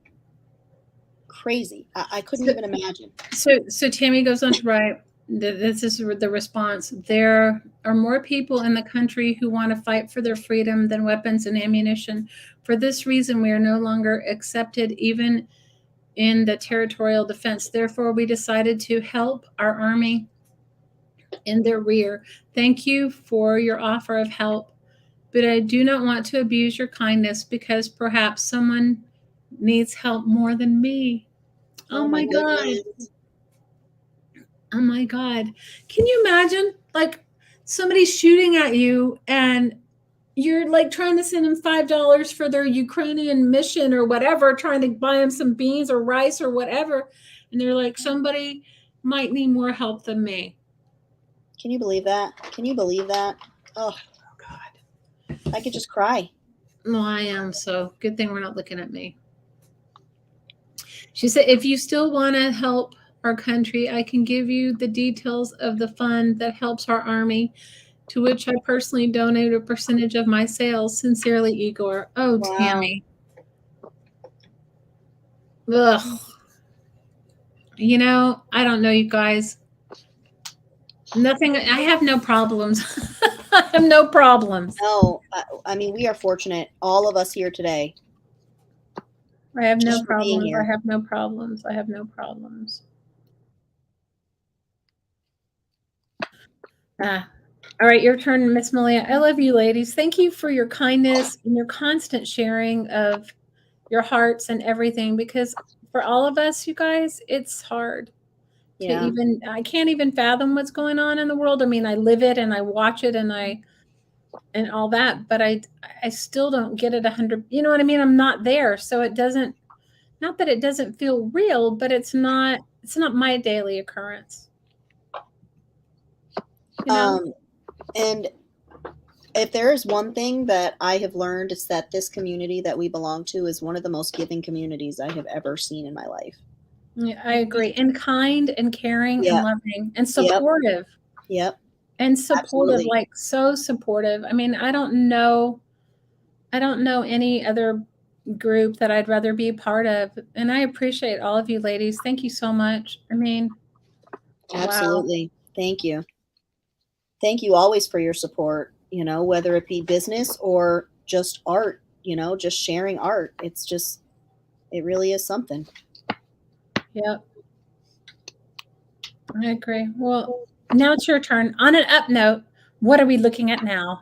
Crazy. I couldn't even imagine. So Tammy goes on to write, this is the response. There are more people in the country who want to fight for their freedom than weapons and ammunition. For this reason, we are no longer accepted even in the territorial defense. Therefore, we decided to help our army in their rear. Thank you for your offer of help, but I do not want to abuse your kindness because perhaps someone needs help more than me. Oh my God. Oh my God. Can you imagine, like, somebody shooting at you and you're like trying to send them $5 for their Ukrainian mission or whatever, trying to buy them some beans or rice or whatever. And they're like, somebody might need more help than me. Can you believe that? Can you believe that? Oh God. I could just cry. No, I am. So good thing we're not looking at me. She said, if you still want to help our country, I can give you the details of the fund that helps our army, to which I personally donate a percentage of my sales. Sincerely, Igor. Oh, wow. Tammy. Ugh. You know, I don't know, you guys. Nothing. I have no problems. I have no problems. No, I mean, we are fortunate, all of us here today. I have no problems. I have no problems. I have no problems. All right, your turn, Miss Malia. I love you, ladies. Thank you for your kindness and your constant sharing of your hearts and everything, because for all of us, you guys, it's hard. Yeah. I can't even fathom what's going on in the world. I mean, I live it and I watch it and all that, but I still don't get it 100. You know what I mean? I'm not there. So it doesn't, not that it doesn't feel real, but it's not my daily occurrence. You know? And if there is one thing that I have learned, it's that this community that we belong to is one of the most giving communities I have ever seen in my life. Yeah, I agree. And kind and caring and Yeah. loving and Yep. supportive. Yep. And supportive, Absolutely. like so supportive. I mean, I don't know any other group that I'd rather be a part of. And I appreciate all of you ladies. Thank you so much. I mean, wow. Absolutely. Thank you. Thank you always for your support, you know, whether it be business or just art, you know, just sharing art. It's just, it really is something. Yep. I agree. Well, now it's your turn. On an up note, what are we looking at now?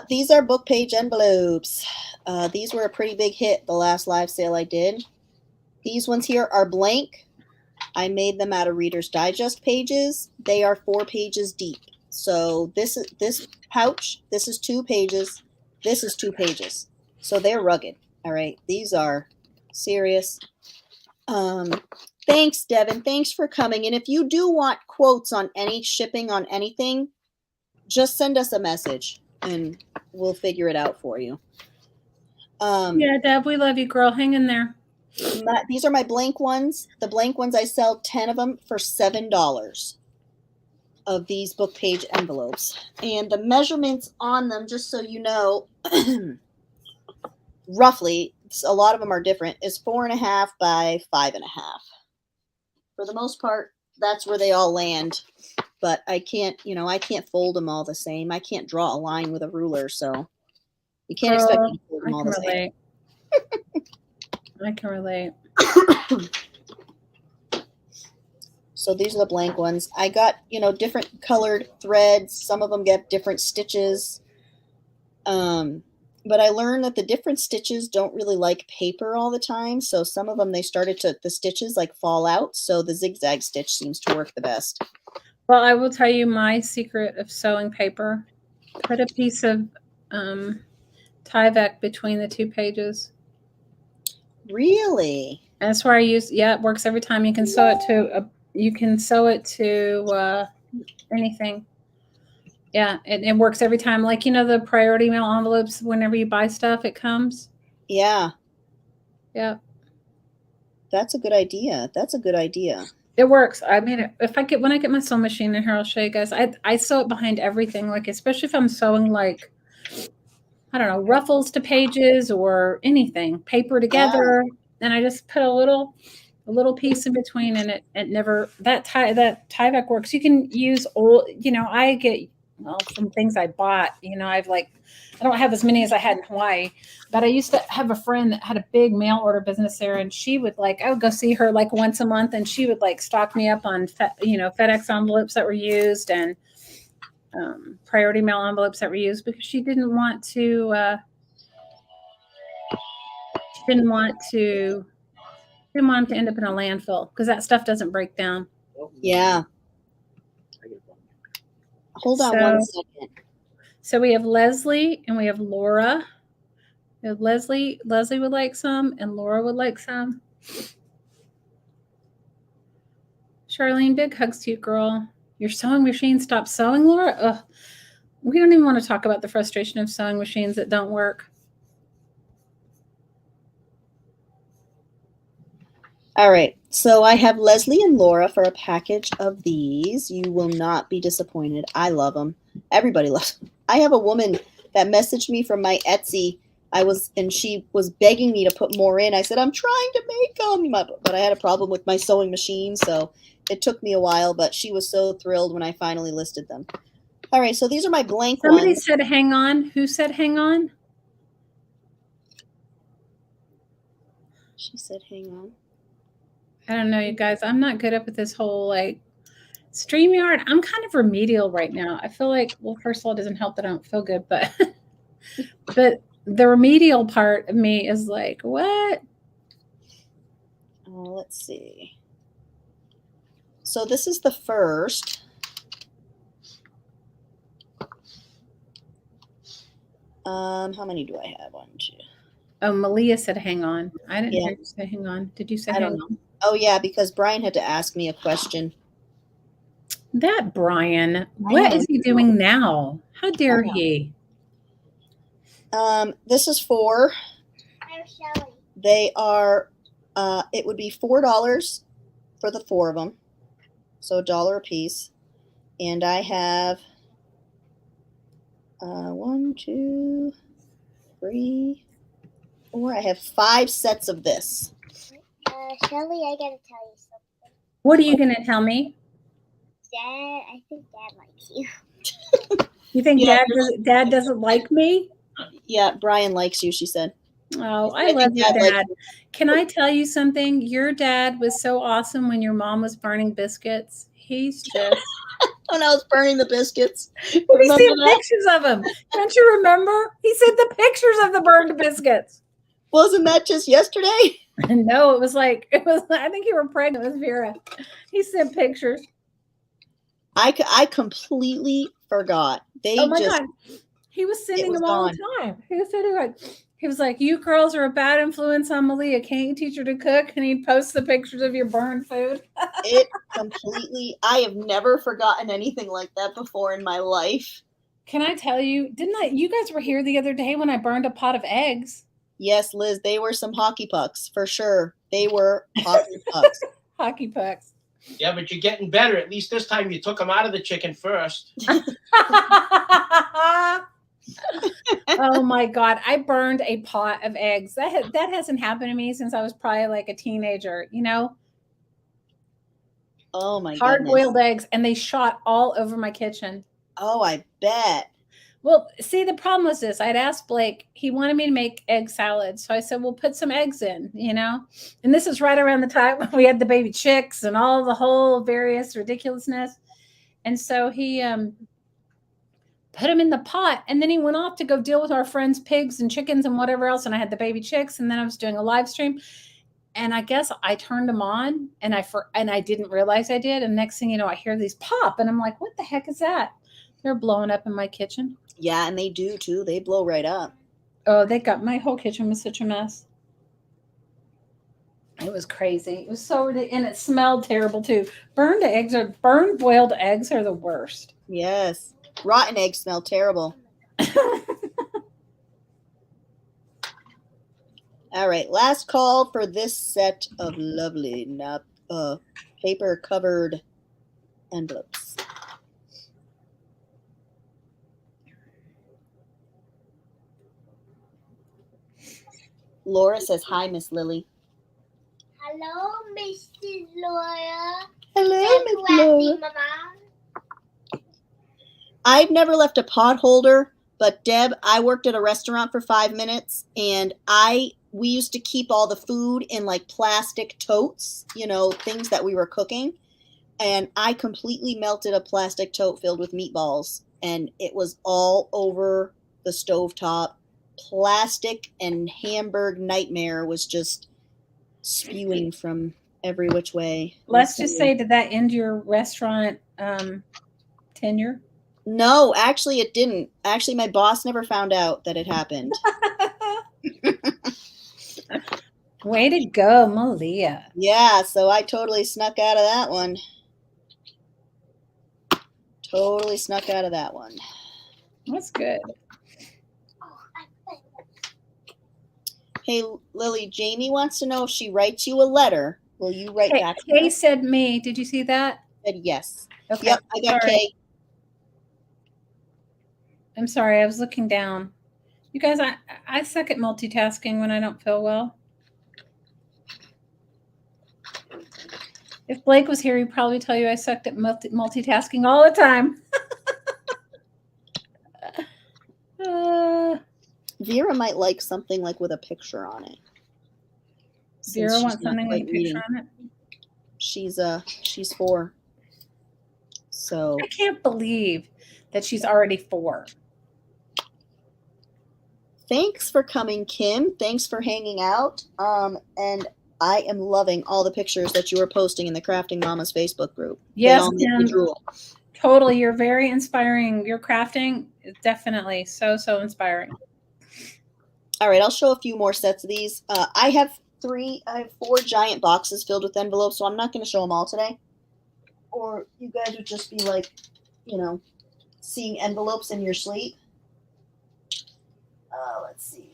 These are book page envelopes. These were a pretty big hit the last live sale I did. These ones here are blank. I made them out of Reader's Digest pages. They are 4 pages deep. So this pouch, this is 2 pages. This is 2 pages. So they're rugged. All right. These are serious. Thanks, Devin. Thanks for coming. And if you do want quotes on any shipping on anything, just send us a message and we'll figure it out for you. Yeah, Deb, we love you, girl. Hang in there. These are my blank ones. The blank ones, I sell 10 of them for $7 of these book page envelopes. And the measurements on them, just so you know, roughly, a lot of them are different, is 4.5 by 5.5. For the most part, that's where they all land. But I can't, you know, I can't fold them all the same. I can't draw a line with a ruler, so you can't expect me to fold them all the same. I can relate. So these are the blank ones. I got, you know, different colored threads. Some of them get different stitches. But I learned that the different stitches don't really like paper all the time. So some of them, the stitches like fall out. So the zigzag stitch seems to work the best. Well, I will tell you my secret of sewing paper. Put a piece of Tyvek between the 2 pages. Really? And that's where I use, yeah, it works every time. You can sew it to anything. Yeah, it works every time. Like, you know, the priority mail envelopes, whenever you buy stuff, it comes. Yeah. Yeah. That's a good idea. That's a good idea. It works. I mean, when I get my sewing machine in here, I'll show you guys. I sew it behind everything, like especially if I'm sewing like, I don't know, ruffles to pages or anything, paper together, and I just put a little piece in between, and it never that Tyvek works. You can use old, you know, I get from things I bought, you know, I don't have as many as I had in Hawaii, but I used to have a friend that had a big mail order business there, and she would I would go see her like once a month, and she would like stock me up on FedEx envelopes that were used and priority mail envelopes that were used, because she didn't want to end up in a landfill because that stuff doesn't break down. Yeah. Hold on one second. So we have Leslie and we have Laura. We have Leslie. Leslie would like some, and Laura would like some. Charlene, big hugs to you, girl. Your sewing machine stopped sewing, Laura? Ugh. We don't even want to talk about the frustration of sewing machines that don't work. All right. So I have Leslie and Laura for a package of these. You will not be disappointed. I love them. Everybody loves them. I have a woman that messaged me from my Etsy. And she was begging me to put more in. I said, I'm trying to make them, but I had a problem with my sewing machine, so it took me a while, but she was so thrilled when I finally listed them. All right, so these are my blank ones. Somebody said hang on. Who said hang on? She said hang on. I don't know, you guys. I'm not good up with this whole StreamYard. I'm kind of remedial right now. I feel like, well, first of all, it doesn't help that I don't feel good, but but the remedial part of me is like, what? Let's see. So this is the first. How many do I have? 1, 2. Oh, Malia said hang on. I didn't hear you say hang on. Did you say hang on? Oh, yeah, because Brian had to ask me a question. That Brian, what is he doing now? How dare he? This is for, I'm Shelley. they are, it would be $4 for the 4 of them. So $1 a piece. And I have 1, 2, 3, 4. I have 5 sets of this. Shelley, I gotta tell you something. What are you going to tell me? Dad, I think Dad likes you. You think Yeah, Dad doesn't like me? Yeah, Brian likes you, she said. Oh, I I love think your Dad likes dad. you. Can I tell you something? Your dad was so awesome when your mom was burning biscuits. He's just. When I was burning the biscuits. We Remember sent that? pictures of him. Don't you remember? He sent the pictures of the burned biscuits. Wasn't that just yesterday? No, it was. I think you were pregnant with Vera. He sent pictures. I completely forgot. Oh my God. He was sending was them all gone. the time. He was like, you girls are a bad influence on Malia. Can't you teach her to cook? And he'd post the pictures of your burned food. It completely, I have never forgotten anything like that before in my life. Can I tell you, you guys were here the other day when I burned a pot of eggs. Yes, Liz, they were some hockey pucks for sure. They were hockey pucks. Hockey pucks. Yeah, but you're getting better. At least this time you took them out of the chicken first. Oh my God. I burned a pot of eggs. That hasn't happened to me since I was probably like a teenager, Oh my hard-boiled goodness. eggs, and they shot all over my kitchen. Oh, I bet. Well, see, the problem was this. I'd asked Blake, he wanted me to make egg salad. So I said, well, put some eggs in, and this is right around the time when we had the baby chicks and all the whole various ridiculousness. And so he put them in the pot, and then he went off to go deal with our friends' pigs and chickens and whatever else. And I had the baby chicks, and then I was doing a live stream. And I guess I turned them on, and I didn't realize I did. And next thing you know, I hear these pop, and I'm like, what the heck is that? They're blowing up in my kitchen. Yeah, and they do too. They blow right up. Oh, my whole kitchen was such a mess. It was crazy. It was so ridiculous, and it smelled terrible too. Burned boiled eggs are the worst. Yes. Rotten eggs smell terrible. All right, last call for this set of lovely paper-covered envelopes. Laura says, hi, Miss Lily. Hello, Mrs. Laura. Hello, Miss Laura. Mama. I've never left a pot holder, but Deb, I worked at a restaurant for 5 minutes, and we used to keep all the food in like plastic totes, things that we were cooking. And I completely melted a plastic tote filled with meatballs, and it was all over the stovetop. Plastic and Hamburg nightmare was just spewing from every which way. Let's just say, did that end your restaurant tenure? No, actually it didn't. Actually, my boss never found out that it happened. Way to go, Malia. Yeah, so I totally snuck out of that one. Totally snuck out of that one. That's good. Hey, Lily, Jamie wants to know if she writes you a letter. Will you write back? Kay said me. Did you see that? Said yes. Okay. Yep, I got Kay. I'm sorry. I was looking down. You guys, I suck at multitasking when I don't feel well. If Blake was here, he'd probably tell you I sucked at multitasking all the time. Vera might like something like with a picture on it. Vera wants something with a picture on it? She's 4. So I can't believe that she's already 4. Thanks for coming, Kim. Thanks for hanging out. And I am loving all the pictures that you were posting in the Crafting Mamas Facebook group. Yes, Kim. Totally. You're very inspiring. Your crafting is definitely so inspiring. All right, I'll show a few more sets of these. I have 4 giant boxes filled with envelopes, so I'm not going to show them all today. Or you guys would just be like, seeing envelopes in your sleep. Let's see.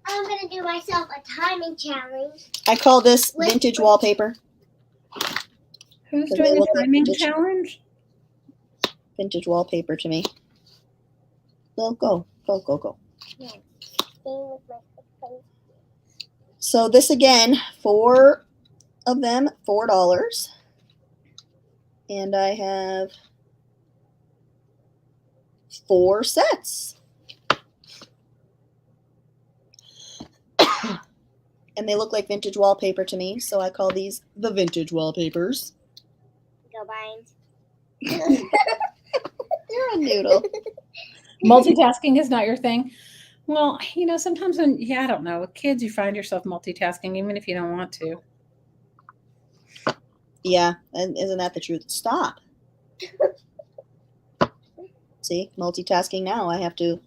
I'm gonna do myself a timing challenge. I call this vintage wallpaper. Who's Does it doing look a like timing vintage? challenge? Vintage wallpaper to me. Well, go. No. Staying with my husband. So this again, 4 of them, $4. And I have 4 sets. And they look like vintage wallpaper to me, so I call these the vintage wallpapers. Go Bynes. You're a noodle. Multitasking is not your thing. Well, sometimes when, I don't know, with kids, you find yourself multitasking even if you don't want to. Yeah, and isn't that the truth? Stop. See, multitasking now. I have to,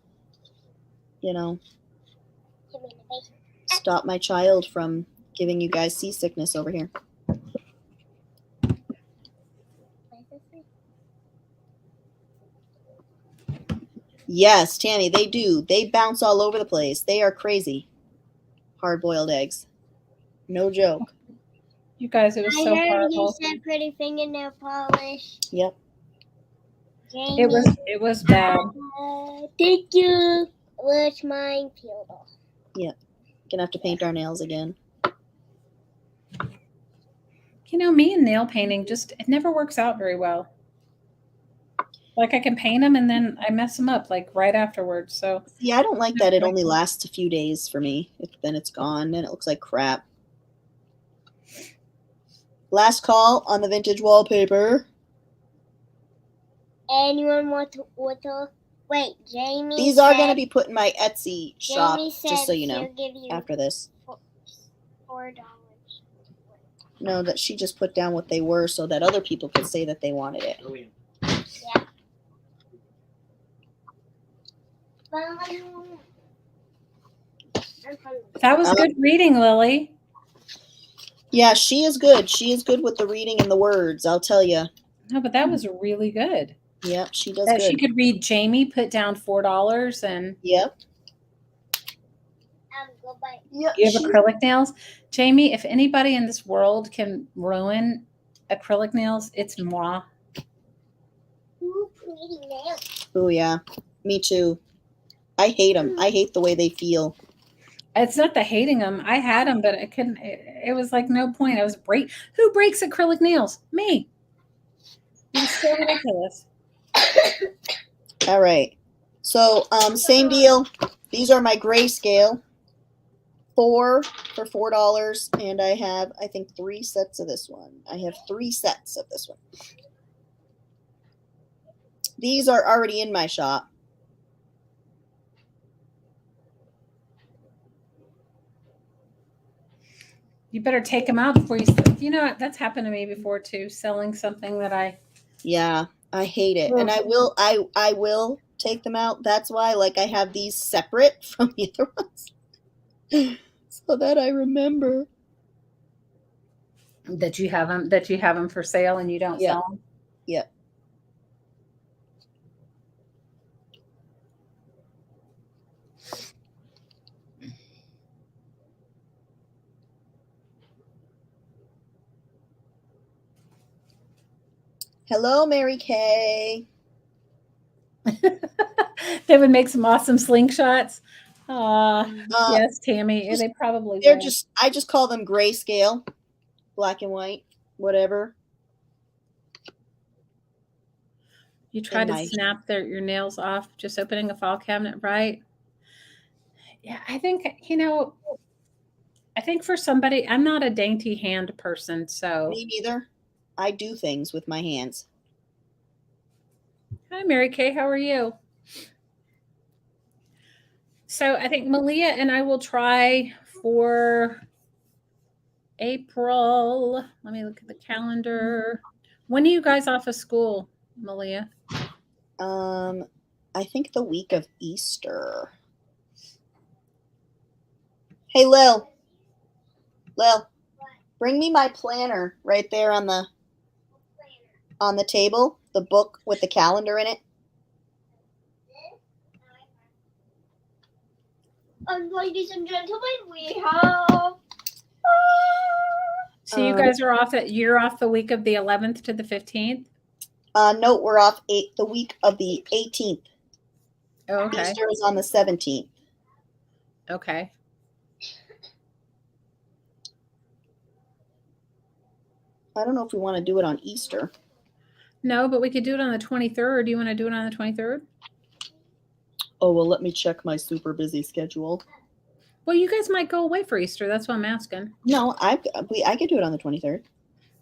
Hit me in the face. stop my child from giving you guys seasickness over here. What is this? Yes, Tammy, they do. They bounce all over the place. They are crazy. Hard-boiled eggs. No joke. You guys, it was so I heard you horrible. said pretty fingernail polish. Yep. Jamie. It was bad. Thank you. Which mine peeled off. Gonna have to paint our nails again. Me and nail painting, it never works out very well. Like, I can paint them and then I mess them up like right afterwards. So Yeah, I don't like that. It only lasts a few days for me. Then it's gone and it looks like crap. Last call on the vintage wallpaper. Anyone want to wait, Jamie? These are going to be put in my Etsy shop, Jamie said just so you know, she'll give you after this. $4. No, that she just put down what they were so that other people could say that they wanted it. Brilliant. Yeah. that was good reading, Lily. Yeah, she is good. She is good with the reading and the words, I'll tell you. No, but that was really good. Yep, she does That good. she could read Jamie put down $4 and Yep. Go buy. Yep. you have acrylic nails. Jamie, if anybody in this world can ruin acrylic nails, it's moi. Ooh, pretty nails. Oh, yeah. Me too. I hate them. I hate the way they feel. It's not the hating them. I had them, but I couldn't. It was like no point. I was Who breaks acrylic nails? Me. It was so ridiculous. All right. So, same deal. These are my grayscale. 4 for $4, and I have, I think, 3 sets of this one. I have 3 sets of this one. These are already in my shop. You better take them out before you. That's happened to me before too. Selling something that I. Yeah, I hate it, and I will take them out. That's why, like, I have these separate from the other ones, so that I remember That you have them for sale and you don't sell them. Yep. Hello, Mary Kay. They would make some awesome slingshots. Yes, Tammy. They probably They're would. I just call them grayscale, black and white, whatever. You try to snap your nails off just opening a file cabinet, right? Yeah, I think, I think for somebody, I'm not a dainty hand person, so. Me neither. I do things with my hands. Hi, Mary Kay. How are you? So I think Malia and I will try for April. Let me look at the calendar. When are you guys off of school, Malia? I think the week of Easter. Hey, Lil, bring me my planner right there on the table, the book with the calendar in it. And ladies and gentlemen, we have. So you guys are off you're off the week of the 11th to the 15th? No, we're off the week of the 18th. Oh, okay. Easter is on the 17th. Okay. I don't know if we want to do it on Easter. No, but we could do it on the 23rd. Do you want to do it on the 23rd? Oh, well, let me check my super busy schedule. Well, you guys might go away for Easter. That's what I'm asking. No, I could do it on the 23rd.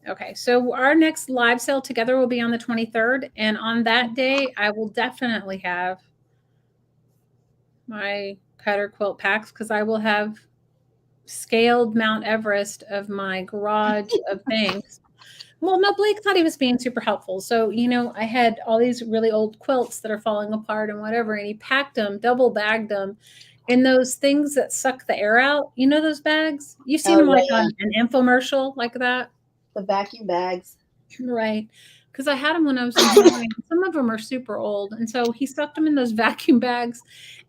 Okay, so our next live sale together will be on the 23rd. And on that day, I will definitely have my cutter quilt packs because I will have scaled Mount Everest of my garage of things. Well, no, Blake thought he was being super helpful. So, I had all these really old quilts that are falling apart and whatever, and he packed them, double bagged them in those things that suck the air out. You know those bags? You've seen them on an infomercial like that? The vacuum bags. Right. Because I had them when I was in Hawaii. Some of them are super old. And so he stuck them in those vacuum bags.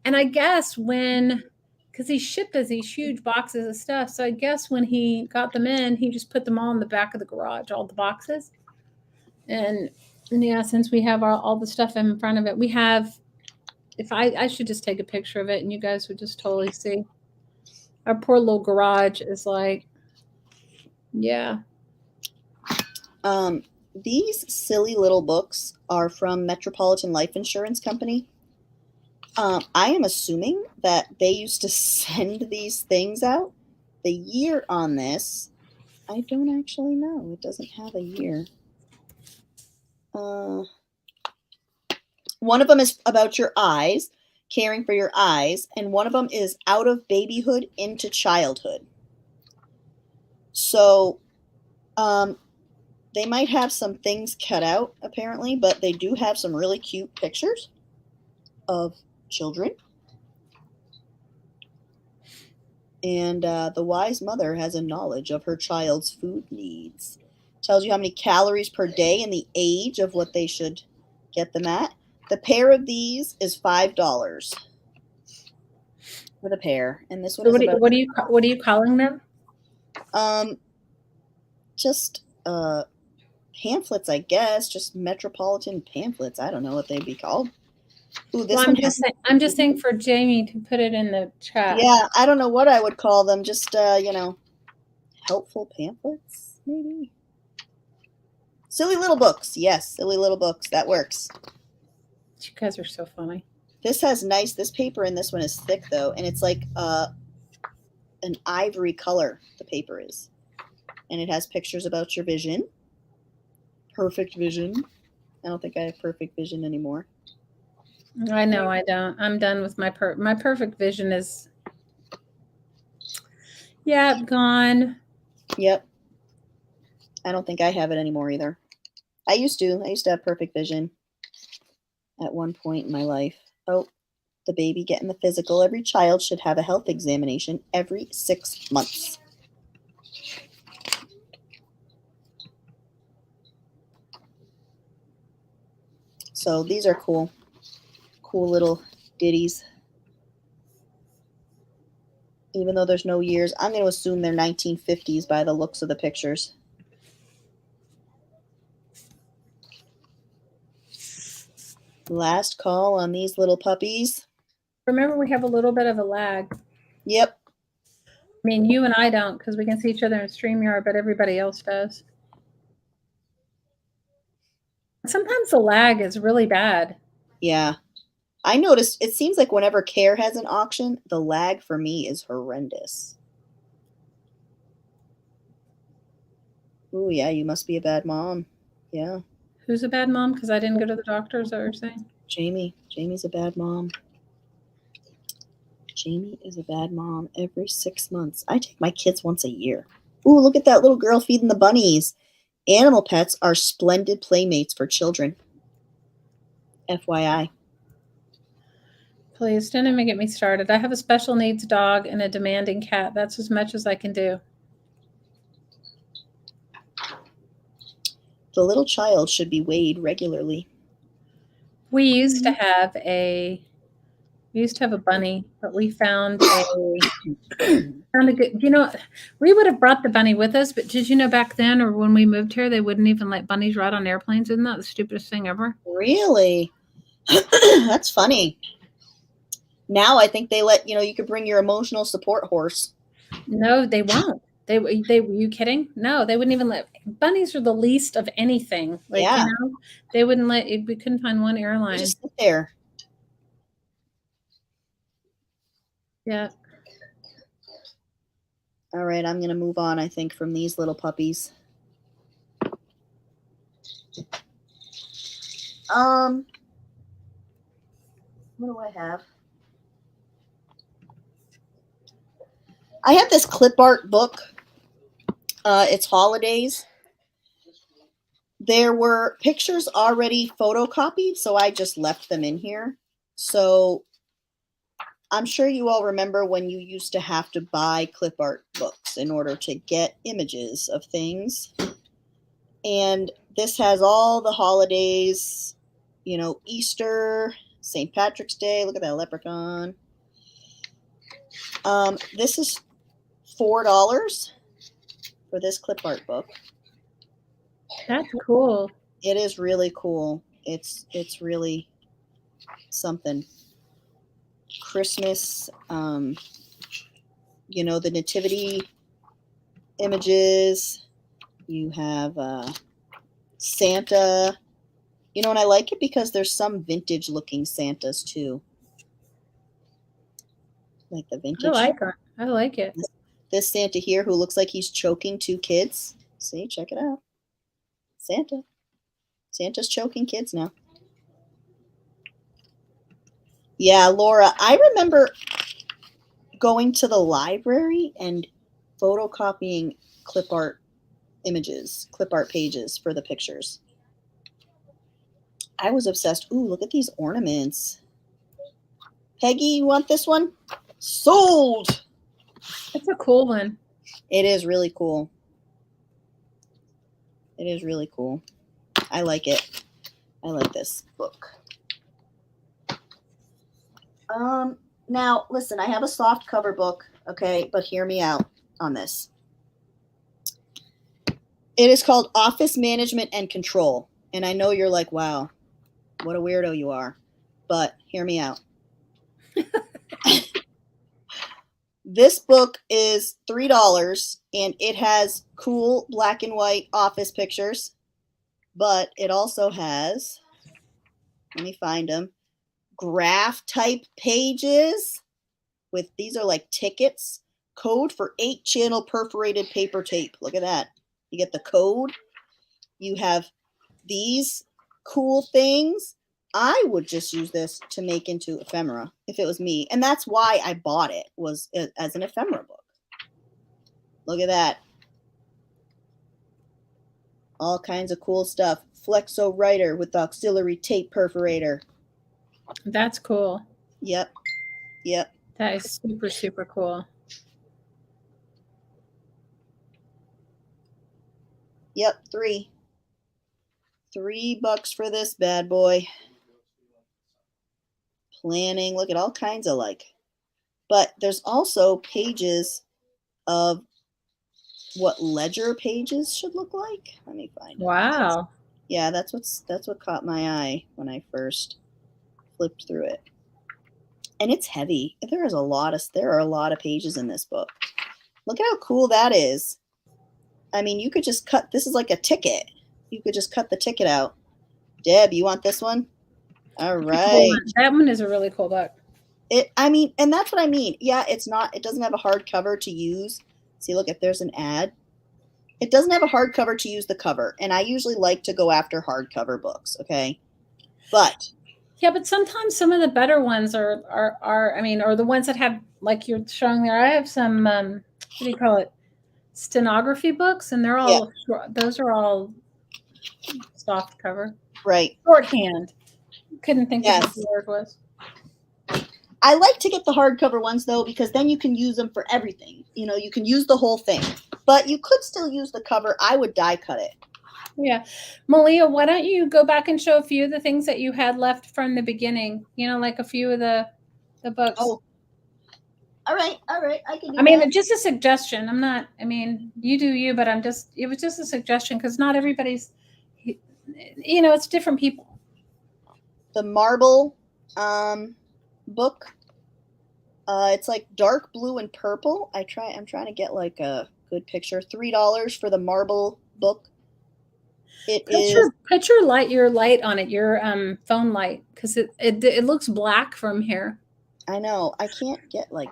And I guess because he shipped us these huge boxes of stuff. So I guess when he got them in, he just put them all in the back of the garage, all the boxes. And yeah, since we have all the stuff in front of it, we have, if I should just take a picture of it and you guys would just totally see. Our poor little garage is like, yeah. These silly little books are from Metropolitan Life Insurance Company. I am assuming that they used to send these things out. The year on this, I don't actually know. It doesn't have a year. One of them is about your eyes, caring for your eyes, and one of them is out of babyhood into childhood. So, they might have some things cut out, apparently, but they do have some really cute pictures of children. And the wise mother has a knowledge of her child's food needs. Tells you how many calories per day and the age of what they should get them at. The pair of these is $5 for the pair. And this one So is what are you calling them? Just pamphlets, I guess. Just metropolitan pamphlets. I don't know what they'd be called. Ooh, this one I'm just saying for Jamie to put it in the chat. Yeah, I don't know what I would call them. Just helpful pamphlets, maybe. Silly little books. Yes, silly little books. That works. You guys are so funny. This has this paper, and this one is thick though, and it's like an ivory color. The paper is, and it has pictures about your vision. Perfect vision. I don't think I have perfect vision anymore. I know I don't. I'm done with my perfect vision is, gone. Yep. I don't think I have it anymore either. I used to have perfect vision at one point in my life. Oh, the baby getting the physical. Every child should have a health examination every 6 months. So these are cool. Cool little ditties. Even though there's no years, I'm going to assume they're 1950s by the looks of the pictures. Last call on these little puppies. Remember, we have a little bit of a lag. Yep. I mean, you and I don't because we can see each other in StreamYard, but everybody else does. Sometimes the lag is really bad. Yeah. I noticed it seems like whenever Care has an auction, the lag for me is horrendous. Ooh, yeah, you must be a bad mom. Yeah. Who's a bad mom? Because I didn't go to the doctor, is that what you're saying? Jamie. Jamie's a bad mom. Jamie is a bad mom every 6 months. I take my kids once a year. Ooh, look at that little girl feeding the bunnies. Animal pets are splendid playmates for children. FYI. Please don't even get me started. I have a special needs dog and a demanding cat. That's as much as I can do. The little child should be weighed regularly. We used to have a We used to have a bunny, but we found a good. We would have brought the bunny with us, but did you know back then or when we moved here, they wouldn't even let bunnies ride on airplanes? Isn't that the stupidest thing ever? Really? That's funny. Now I think they let you could bring your emotional support horse. No, they won't. They were you kidding? No, they wouldn't even let. Bunnies are the least of anything. Like Yeah. they wouldn't let. We couldn't find one They airline. just sit there. Yeah. All right, I'm going to move on, I think, from these little puppies. What do I have? I have this clip art book. It's holidays. There were pictures already photocopied, so I just left them in here. So I'm sure you all remember when you used to have to buy clip art books in order to get images of things. And this has all the holidays, Easter, St. Patrick's Day. Look at that leprechaun. This is $4 for this clip art book. That's cool. It is really cool. It's really something. Christmas, the nativity images. You have Santa. And I like it because there's some vintage looking Santas too. Like the vintage. I like it. This Santa here who looks like he's choking 2 kids. See, check it out. Santa's choking kids now. Yeah, Laura, I remember going to the library and photocopying clip art images, clip art pages for the pictures. I was obsessed. Ooh, look at these ornaments. Peggy, you want this one? Sold! It's a cool one. It is really cool. It is really cool. I like it. I like this book. Now, listen, I have a soft cover book, okay, but hear me out on this. It is called Office Management and Control. And I know you're like, wow, what a weirdo you are. But hear me out. This book is $3 and it has cool black and white office pictures, but it also has, let me find them, graph type pages with, these are like tickets, code for 8-channel perforated paper tape. Look at that. You get the code. You have these cool things. I would just use this to make into ephemera if it was me. And that's why I bought it, was as an ephemera book. Look at that. All kinds of cool stuff. Flexo writer with the auxiliary tape perforator. That's cool. Yep. That is super, super cool. Yep, $3 for this bad boy. Planning, look at all kinds of but there's also pages of what ledger pages should look like. Let me find it. Wow. Yeah, that's what caught my eye when I first flipped through it. And it's heavy. There are a lot of pages in this book. Look at how cool that is. I mean, you could just cut, this is like a ticket. You could just cut the ticket out. Deb, you want this one? All right. That one is a really cool book. And that's what I mean. Yeah, it doesn't have a hardcover to use. See, look, if there's an ad. It doesn't have a hardcover to use the cover. And I usually like to go after hardcover books, okay? But yeah, but sometimes some of the better ones are the ones that have, like you're showing there. I have some, what do you call it? Stenography books, and they're all, those are all soft cover. Right. Shorthand. Couldn't think of what the word was. I like to get the hardcover ones, though, because then you can use them for everything. You can use the whole thing. But you could still use the cover. I would die cut it. Yeah. Malia, why don't you go back and show a few of the things that you had left from the beginning? Like a few of the The books. Oh, all right. I can do I mean, that. just a suggestion. I'm not. I mean, you do you, but I'm just. It was just a suggestion because not everybody's. You know, it's different people. The marble book. It's like dark blue and purple. I'm trying to get like a good picture. $3 for the marble book. Put your light on it, your phone light, because it looks black from here. I know. I can't get like.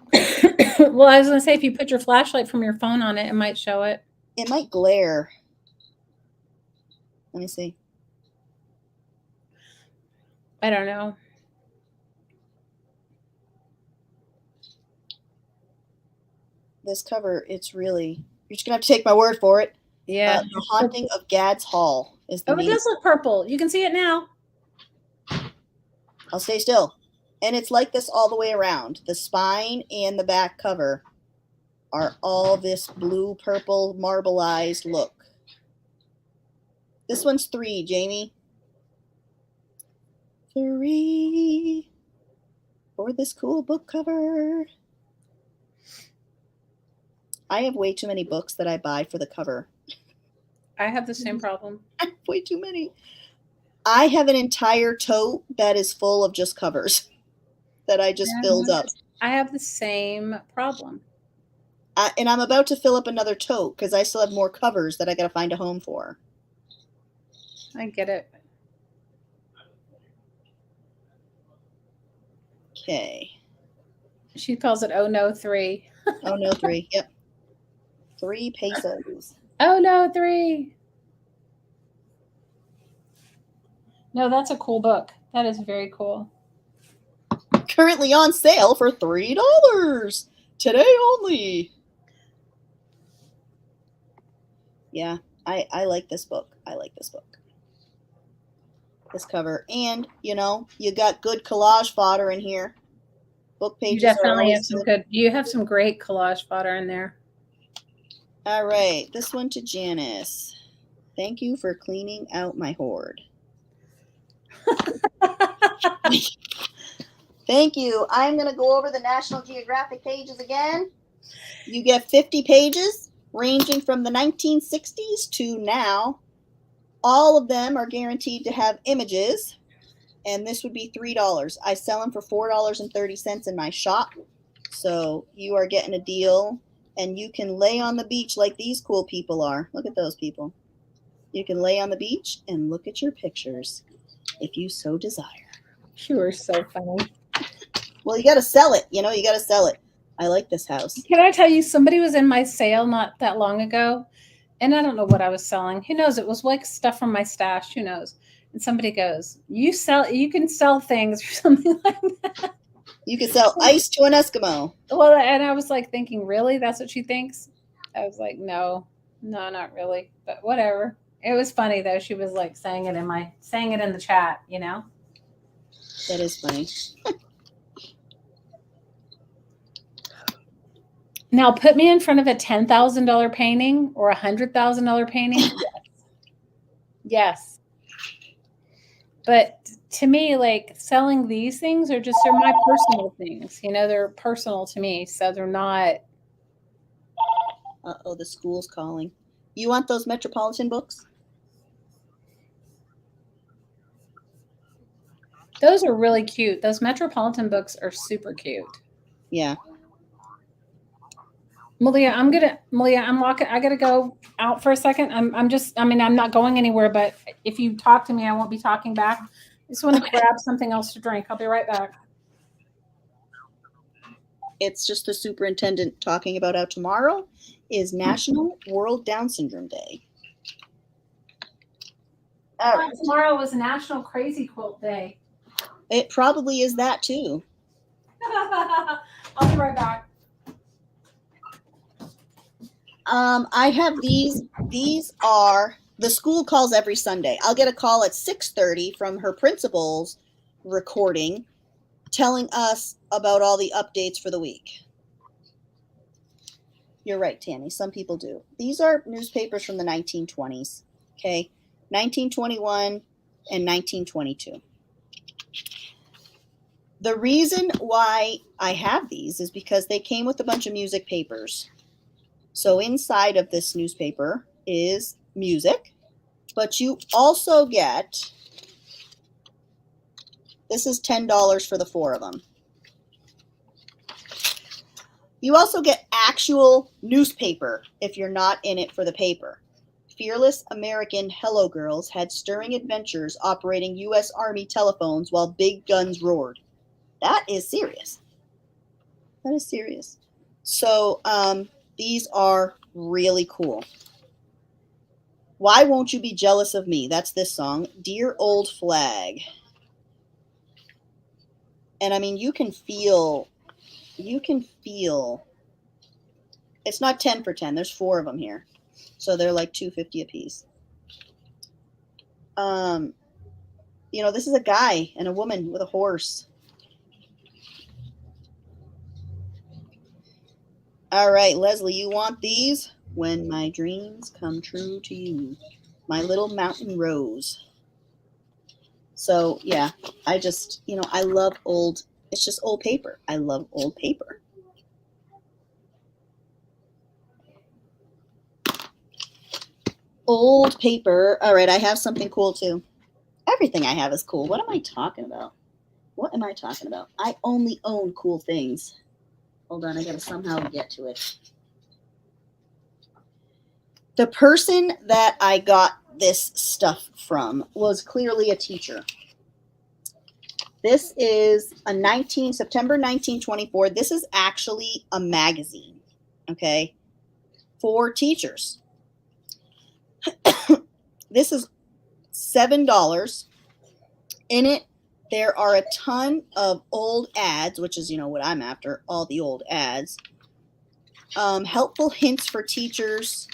Well, I was gonna say if you put your flashlight from your phone on it, it might show it. It might glare. Let me see. I don't know. This cover, it's really. You're just gonna have to take my word for it. Yeah. The Haunting of Gads Hall is the Oh, it name. does look purple. You can see it now. I'll stay still. And it's like this all the way around. The spine and the back cover are all this blue, purple, marbleized look. This one's 3, Jamie. 3 for this cool book cover. I have way too many books that I buy for the cover. I have the same problem. I have way too many. I have an entire tote that is full of just covers that I just filled up. I have the same problem. And I'm about to fill up another tote because I still have more covers that I got to find a home for. I get it. Okay. She calls it "Oh no 3." Oh no 3. Yep. 3 pesos. Oh no 3. No, that's a cool book. That is very cool. Currently on sale for $3 today only. Yeah, I like this book. I like this book. This cover. And, you know, you got good collage fodder in here. Book pages You definitely have are some good. You have some great collage fodder in there. All right, this one to Janice. Thank you for cleaning out my hoard. Thank you. I'm going to go over the National Geographic pages again. You get 50 pages ranging from the 1960s to now. All of them are guaranteed to have images, and this would be $3. I sell them for $4.30 in my shop, so you are getting a deal, and you can lay on the beach like these cool people are. Look at those people. You can lay on the beach and look at your pictures if you so desire. You are so funny. Well, you got to sell it. You know, you got to sell it. I like this house. Can I tell you, somebody was in my sale not that long ago, and I don't know what I was selling. Who knows? It was like stuff from my stash. Who knows? And somebody goes, you can sell things or something like that. You can sell ice to an Eskimo. Well, and I was like thinking, really? That's what she thinks? I was like, no, not really, but whatever. It was funny though. She was like saying it in the chat, you know? That is funny. Now put me in front of a $10,000 painting or $100,000 painting. Yes. But to me, like selling these things are my personal things. You know, they're personal to me. So they're not. Uh-oh, the school's calling. You want those Metropolitan books? Those are really cute. Those Metropolitan books are super cute. Yeah. Malia, I'm walking. I got to go out for a second. I'm not going anywhere, but if you talk to me, I won't be talking back. I just want to grab something else to drink. I'll be right back. It's just the superintendent talking about how tomorrow is National World Down Syndrome Day. Tomorrow is National Crazy Quilt Day. It probably is that too. I'll be right back. I have these. These are, the school calls every Sunday. I'll get a call at 6:30 from her principal's recording telling us about all the updates for the week. You're right, Tammy. Some people do. These are newspapers from the 1920s. Okay. 1921 and 1922. The reason why I have these is because they came with a bunch of music papers. So inside of this newspaper is music, but you also get, this is $10 for the 4 of them. You also get actual newspaper if you're not in it for the paper. Fearless American Hello Girls had stirring adventures operating U.S. Army telephones while big guns roared. That is serious. That is serious. So these are really cool. Why Won't You Be Jealous of Me? That's this song. Dear Old Flag. And I mean, you can feel, it's not 10 for 10. There's 4 of them here. So they're like $2.50 a piece. You know, this is a guy and a woman with a horse. All right, Leslie, you want these? When my dreams come true to you. My Little Mountain Rose. So, yeah, I just, you know, I love old, it's just old paper. I love old paper. Old paper. All right, I have something cool too. Everything I have is cool. What am I talking about? What am I talking about? I only own cool things. Hold on, I gotta somehow get to it. The person that I got this stuff from was clearly a teacher. This is a September 1924. This is actually a magazine, okay, for teachers. This is $7. In it, there are a ton of old ads, which is, you know, what I'm after, all the old ads. Helpful hints for teachers.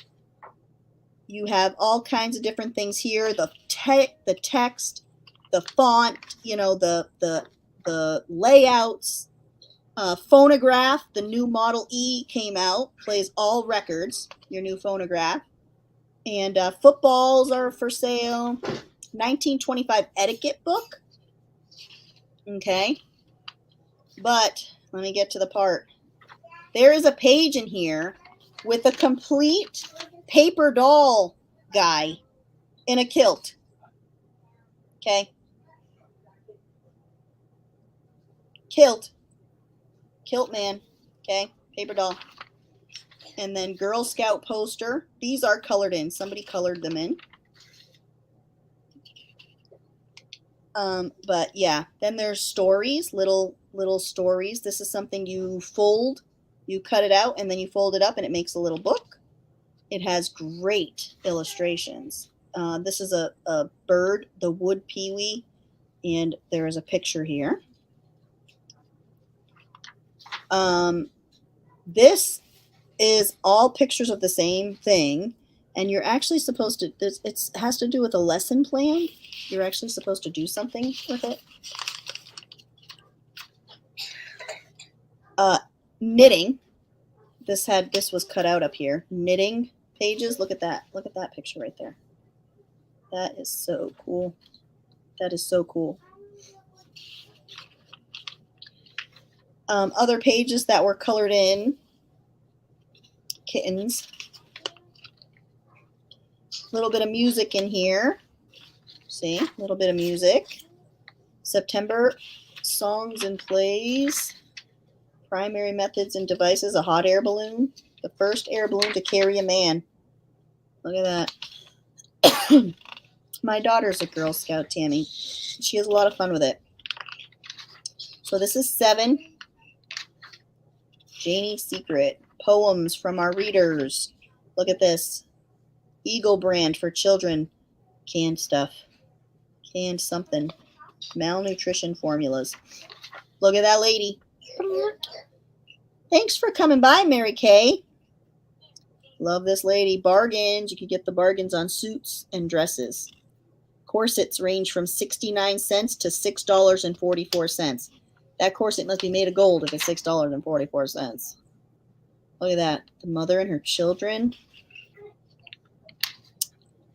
You have all kinds of different things here. The text, the font, you know, the layouts. Phonograph, the new Model E came out, plays all records, your new phonograph. And footballs are for sale. 1925 etiquette book. Okay. But let me get to the part. There is a page in here with a complete paper doll guy in a kilt. Okay. Kilt man. Okay. Paper doll. And then Girl Scout poster. These are colored in. Somebody colored them in. But yeah, then there's stories, little stories. This is something you fold, you cut it out, and then you fold it up, and it makes a little book. It has great illustrations. This is a bird, the wood pewee, and there is a picture here. This is all pictures of the same thing, and you're actually supposed to, it has to do with a lesson plan. You're actually supposed to do something with it. Knitting. This was cut out up here. Knitting pages. Look at that. Look at that picture right there. That is so cool. That is so cool. Other pages that were colored in. Kittens. A little bit of music in here. See, a little bit of music. September songs and plays. Primary methods and devices. A hot air balloon. The first air balloon to carry a man. Look at that. My daughter's a Girl Scout, Tammy. She has a lot of fun with it. So this is 7. Janie's Secret. Poems from our readers. Look at this. Eagle brand for children. Canned stuff. Canned something. Malnutrition formulas. Look at that lady. Thanks for coming by, Mary Kay. Love this lady. Bargains. You can get the bargains on suits and dresses. Corsets range from 69 cents to $6.44. That corset must be made of gold if it's $6.44. Look at that. The mother and her children.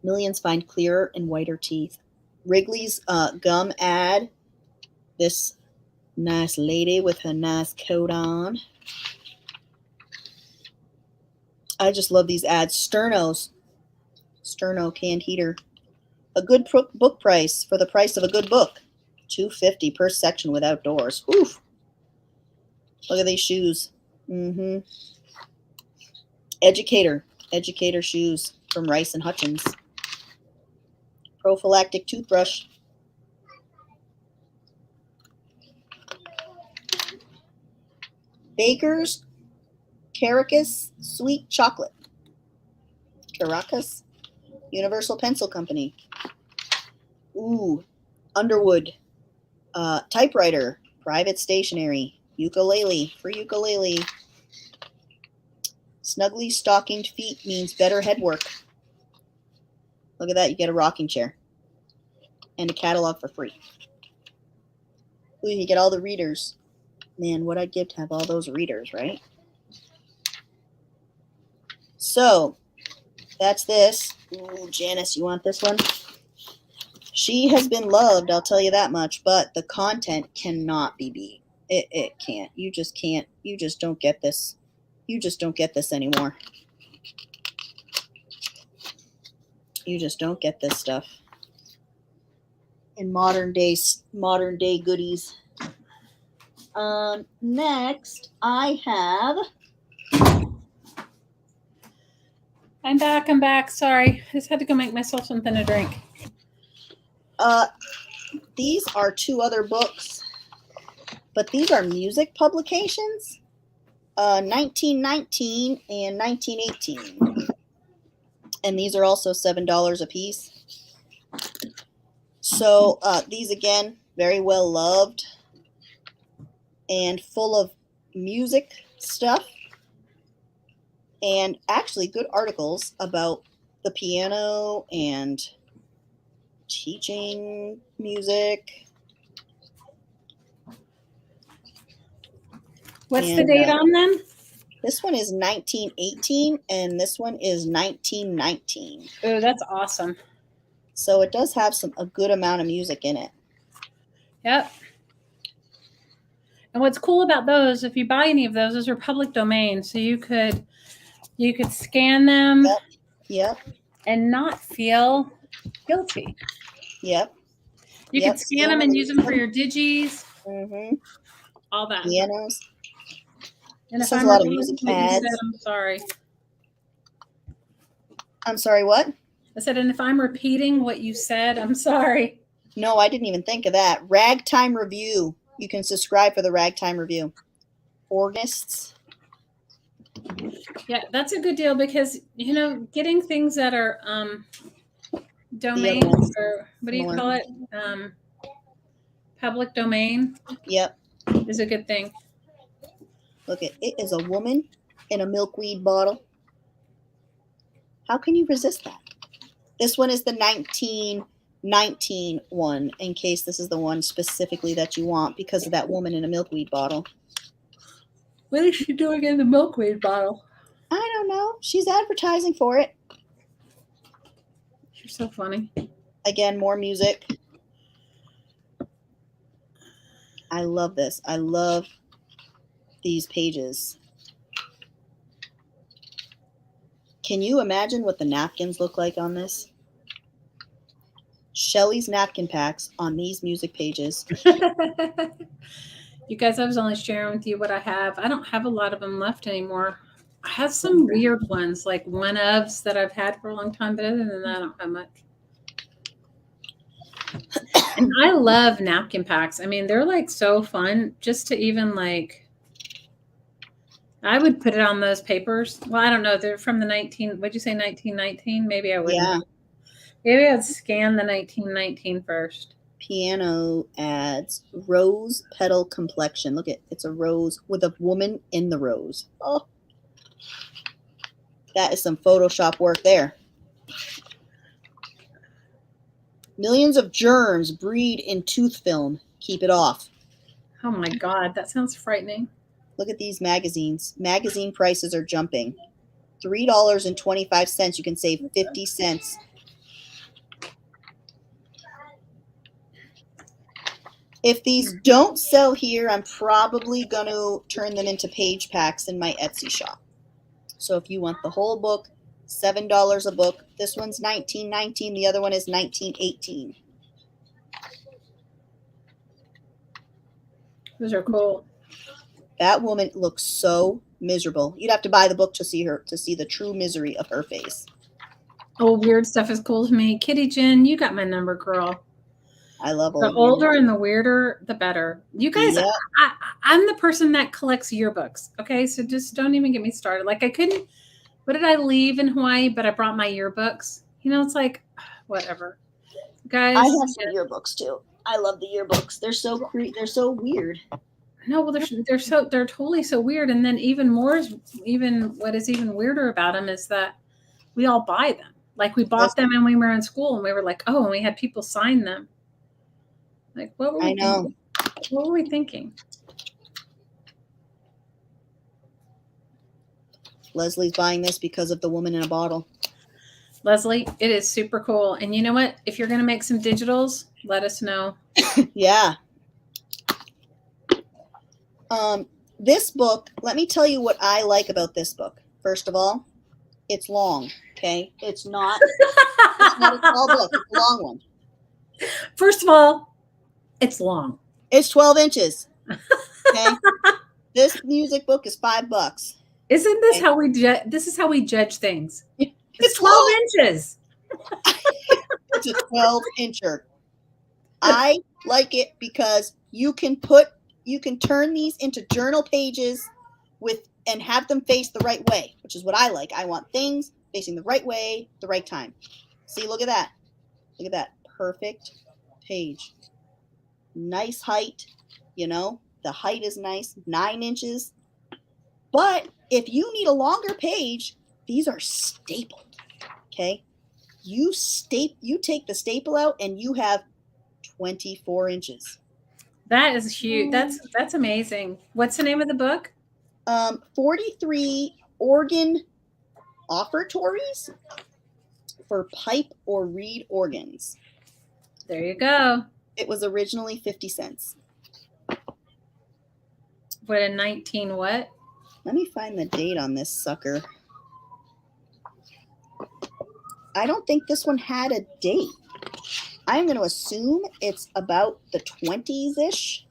Millions find clearer and whiter teeth. Wrigley's gum ad. This Nice lady with her nice coat on. I just love these ads. Sterno canned heater. A good book price for the price of a good book. $2.50 per section with outdoors. Oof. Look at these shoes. Educator shoes from Rice and Hutchins. Prophylactic toothbrush. Baker's Caracas sweet chocolate. Caracas Universal Pencil Company. Ooh, Underwood typewriter, private stationery, ukulele, free ukulele. Snugly stockinged feet means better head work. Look at that, you get a rocking chair and a catalog for free. Ooh, you get all the readers. Man, what I'd give to have all those readers, right? So, that's this. Ooh, Janice, you want this one? She has been loved, I'll tell you that much, but the content cannot be beat. It can't. You just can't. You just don't get this. You just don't get this anymore. You just don't get this stuff. In modern day goodies. Next, I have... I'm back. Sorry. I just had to go make myself something to drink. These are two other books, but these are music publications, 1919 and 1918. And these are also $7 a piece. So these, again, very well loved and full of music stuff and actually good articles about the piano and teaching music. What's the date on them? This one is 1918 and this one is 1919. Oh, that's awesome. So it does have a good amount of music in it. Yep. And what's cool about those, if you buy any of those are public domain, so you could scan them. Yep. And not feel guilty. Yep. You could scan them and use them for your digis. Mm-hmm. All that. Pianos. And This if has I'm a lot of repeating music what you ads. said, I'm sorry. I'm sorry, what? I said, and if I'm repeating what you said, I'm sorry. No, I didn't even think of that. Ragtime Review. You can subscribe for the Ragtime Review. Organists. Yeah, that's a good deal because, getting things that are domains or what do you call it? Public domain. Yep. Is a good thing. Look, it is a woman in a milkweed bottle. How can you resist that? This one is the 1919 one, in case this is the one specifically that you want because of that woman in a milkweed bottle. What is she doing in the milkweed bottle? I don't know. She's advertising for it. You're so funny. Again, more music. I love this. I love these pages. Can you imagine what the napkins look like on this? Shelley's napkin packs on these music pages. You guys, I was only sharing with you what I have. I don't have a lot of them left anymore. I have some weird ones, like one-ofs that I've had for a long time, but other than that, I don't have much. And I love napkin packs. I mean, they're like so fun just to even I would put it on those papers. Well, I don't know. They're from the 1919? Maybe I wouldn't. Yeah. Maybe I'd scan the 1919 first. Piano ads. Rose petal complexion. Look at it's a rose with a woman in the rose. Oh. That is some Photoshop work there. Millions of germs breed in tooth film. Keep it off. Oh my God, that sounds frightening. Look at these magazines. Magazine prices are jumping. $3.25. You can save 50 cents. If these don't sell here, I'm probably going to turn them into page packs in my Etsy shop. So if you want the whole book, $7 a book. This one's $19.19. The other one is $19.18. Those are cool. That woman looks so miserable. You'd have to buy the book to see the true misery of her face. Oh, weird stuff is cool to me. Kitty Jen, you got my number, girl. I love The older and the weirder, the better. You guys, Yep. I'm the person that collects yearbooks. Okay, so just don't even get me started. Like I couldn't. What did I leave in Hawaii? But I brought my yearbooks. You know, it's like whatever, guys. I have some yearbooks too. I love the yearbooks. They're so weird. No, well, they're totally so weird. And then even what is even weirder about them is that we all buy them. Like we bought them and we were in school and we were like, oh, and we had people sign them. Like what were we thinking? What were we thinking? Leslie's buying this because of the woman in a bottle. Leslie, it is super cool. And you know what? If you're going to make some digitals, let us know. Yeah. This book, let me tell you what I like about this book. First of all, it's long, okay? It's not a small book. It's a long one. First of all, it's long. It's 12 inches. Okay? This music book is $5. Isn't this how we this is how we judge things? It's 12 long. inches. It's a 12-incher. I like it because you can turn these into journal pages and have them face the right way, which is what I like. I want things facing the right way, the right time. See, look at that. Look at that. Perfect page. Nice height. The height is nice, 9 inches. But if you need a longer page, these are stapled. Okay? You take the staple out and you have 24 inches. That is huge. That's amazing. What's the name of the book? 43 organ offertories for pipe or reed organs. There you go. It was originally 50 cents. What a 19 what? Let me find the date on this sucker. I don't think this one had a date. I'm going to assume it's about the 20s-ish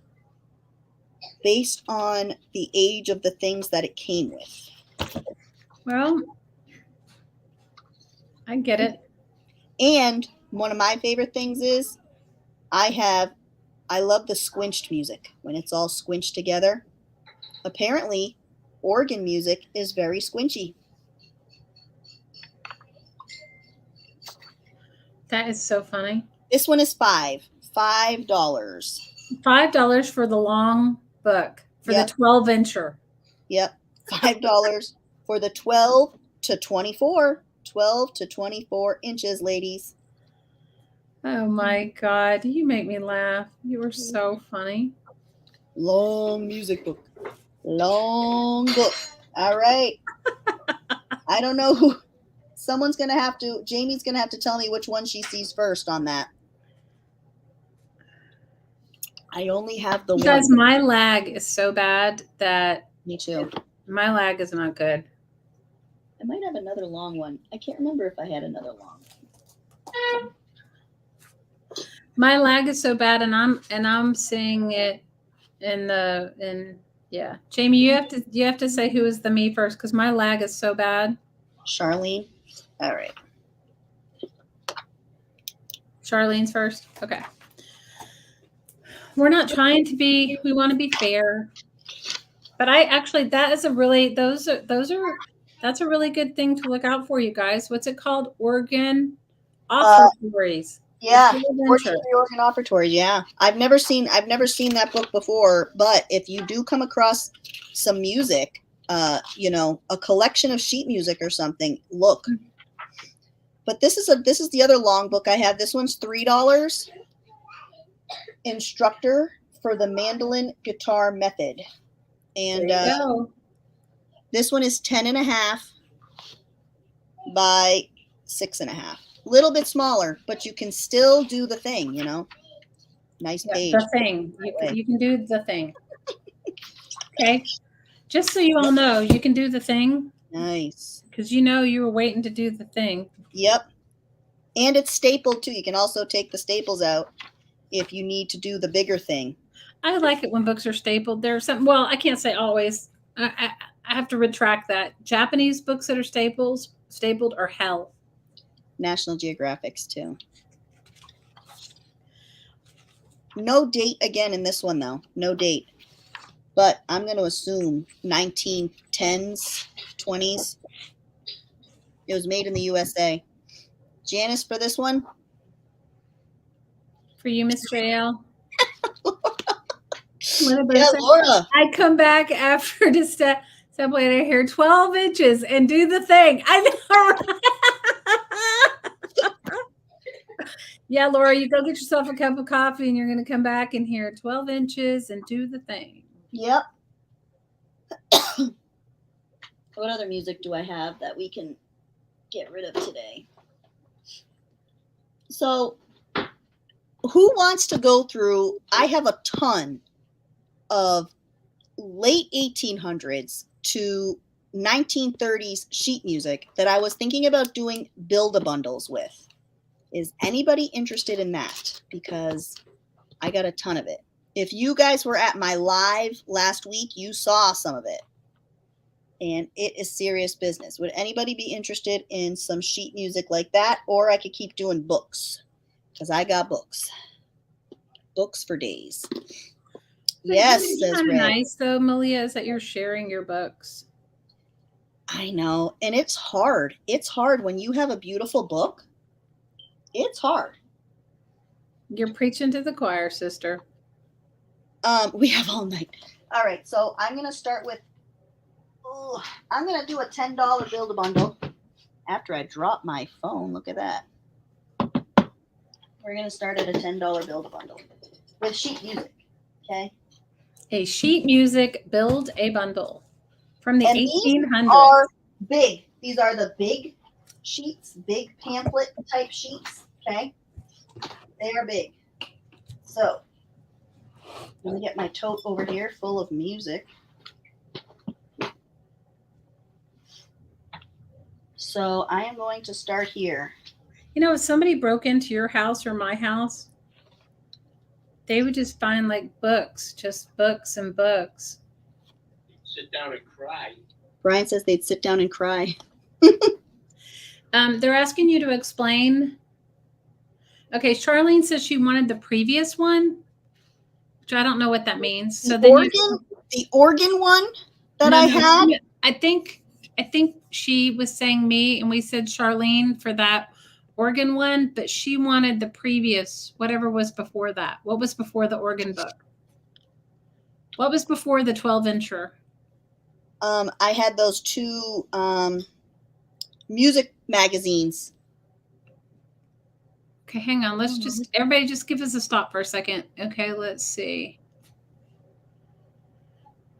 based on the age of the things that it came with. Well, I get it. And one of my favorite things is I love the squinched music when it's all squinched together. Apparently, organ music is very squinchy. That is so funny. This one is $5. $5 for the long book, for Yep. the 12-incher. Yep, $5 for the 12 to 24 inches, ladies. Oh my God, you make me laugh. You are so funny. Long music book. Long book. All right. I don't know who. Jamie's going to have to tell me which one she sees first on that. I only have the one. Guys, my lag is so bad that Me too. my lag is not good. I might have another long one. I can't remember if I had another long one. My lag is so bad, and I'm seeing it yeah. Jamie, you have to say who is the me first because my lag is so bad. Charlene. All right. Charlene's first. Okay. We're not trying to be. We want to be fair. But that's a really good thing to look out for, you guys. What's it called? Organ offertories. Yeah, organ offertories. Yeah, I've never seen that book before. But if you do come across some music, a collection of sheet music or something, look. But this is the other long book I have. This one's $3. Instructor for the mandolin guitar method, and this one is 10.5 by 6.5. Little bit smaller, but you can still do the thing, Nice Yeah, page. the thing. You can do the thing. Okay. Just so you all know, you can do the thing. Nice. Because you were waiting to do the thing. Yep. And it's stapled too. You can also take the staples out if you need to do the bigger thing. I like it when books are stapled. There's some. Well, I can't say always. I have to retract that. Japanese books that are stapled are hell. National Geographics too. No date again in this one though. No date. But I'm going to assume 1910s, 20s. It was made in the USA. Janice, for this one? For you, Miss JL. Yeah, Laura. I come back after the step away and I hear 12 inches and do the thing. I know. Right? Yeah, Laura, you go get yourself a cup of coffee and you're going to come back and hear 12 inches and do the thing. Yep. What other music do I have that we can get rid of today? So, who wants to go through? I have a ton of late 1800s to 1930s sheet music that I was thinking about doing build-a-bundles with. Is anybody interested in that? Because I got a ton of it. If you guys were at my live last week, you saw some of it. And it is serious business. Would anybody be interested in some sheet music like that? Or I could keep doing books, because I got books. Books for days. Yes, says kind of Red. nice though, Malia, is that you're sharing your books. I know, and it's hard. It's hard when you have a beautiful book. It's hard. You're preaching to the choir, sister. We have all night. All right, so I'm gonna start with. I'm gonna do a $10 build-a-bundle after I drop my phone. Look at that. We're gonna start at a $10 build-a-bundle with sheet music. Okay. A sheet music build a bundle from the And 1800s. These are big. These are the big sheets, big pamphlet type sheets. Okay. They are big. So let me get my tote over here full of music. So I am going to start here. If somebody broke into your house or my house, they would just find like books, just books and books. Sit down and cry. Brian says they'd sit down and cry. They're asking you to explain. Okay, Charlene says she wanted the previous one, which I don't know what that means. So the organ one that I had. I think she was saying me, and we said Charlene for that organ one, but she wanted the previous, whatever was before that. What was before the organ book? What was before the 12-incher? I had those two music magazines. Okay, hang on. Let's everybody just give us a stop for a second. Okay, let's see.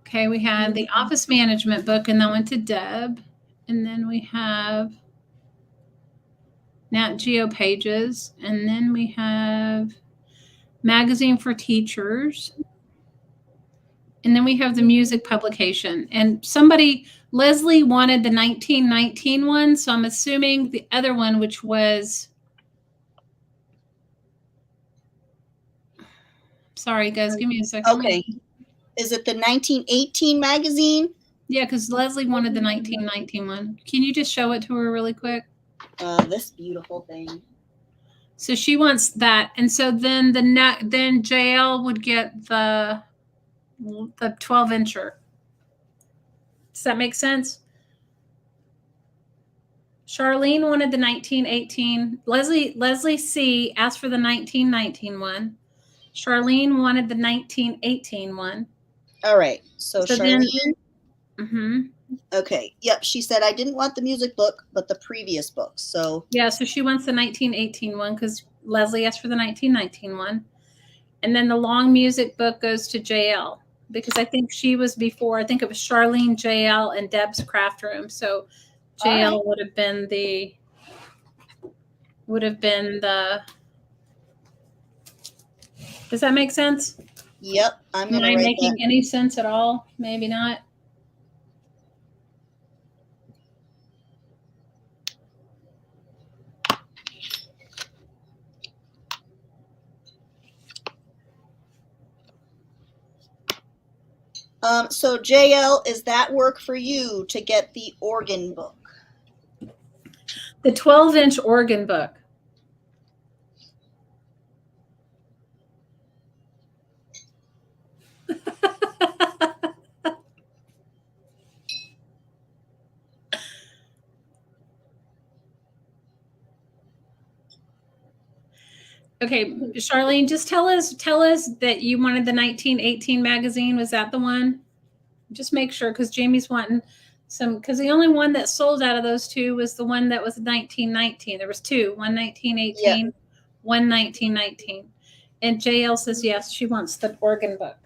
Okay, we had the office management book, and that went to Deb. And then we have Nat Geo pages. And then we have magazine for teachers. And then we have the music publication. And Leslie wanted the 1919 one. So I'm assuming the other one, which was, sorry guys, give me a second. Okay. Is it the 1918 magazine? Yeah, because Leslie wanted the 1919 one. Can you just show it to her really quick? This beautiful thing. So she wants that. And so then then JL would get the 12-incher. Does that make sense? Charlene wanted the 1918. Leslie C asked for the 1919 one. Charlene wanted the 1918 one. All right. So Charlene. Okay. Yep. She said I didn't want the music book, but the previous book. So yeah. So she wants the 1918 one because Leslie asked for the 1919 one, and then the long music book goes to JL because I think she was before. I think it was Charlene, JL, and Deb's craft room. So JL would have been the. Does that make sense? Yep, I'm Am going to I write making that. any sense at all? Maybe not. So JL, is that work for you to get the organ book? The 12-inch organ book. Okay, Charlene, just tell us that you wanted the 1918 magazine. Was that the one? Just make sure, because Jamie's wanting some, because the only one that sold out of those two was the one that was 1919. There was two, one 1918, Yep. one 1919. And JL says yes, she wants the organ book.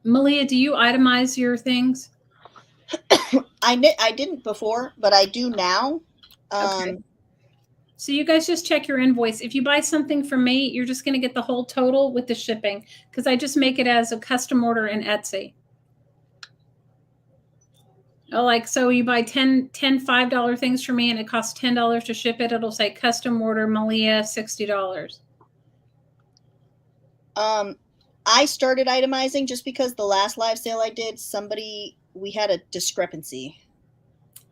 Malia, do you itemize your things? I didn't before, but I do now. Okay. So you guys just check your invoice. If you buy something from me, you're just going to get the whole total with the shipping, because I just make it as a custom order in Etsy. Oh, like, so you buy 10 $5 things from me and it costs $10 to ship it. It'll say custom order Malia $60. I started itemizing just because the last live sale I did, we had a discrepancy.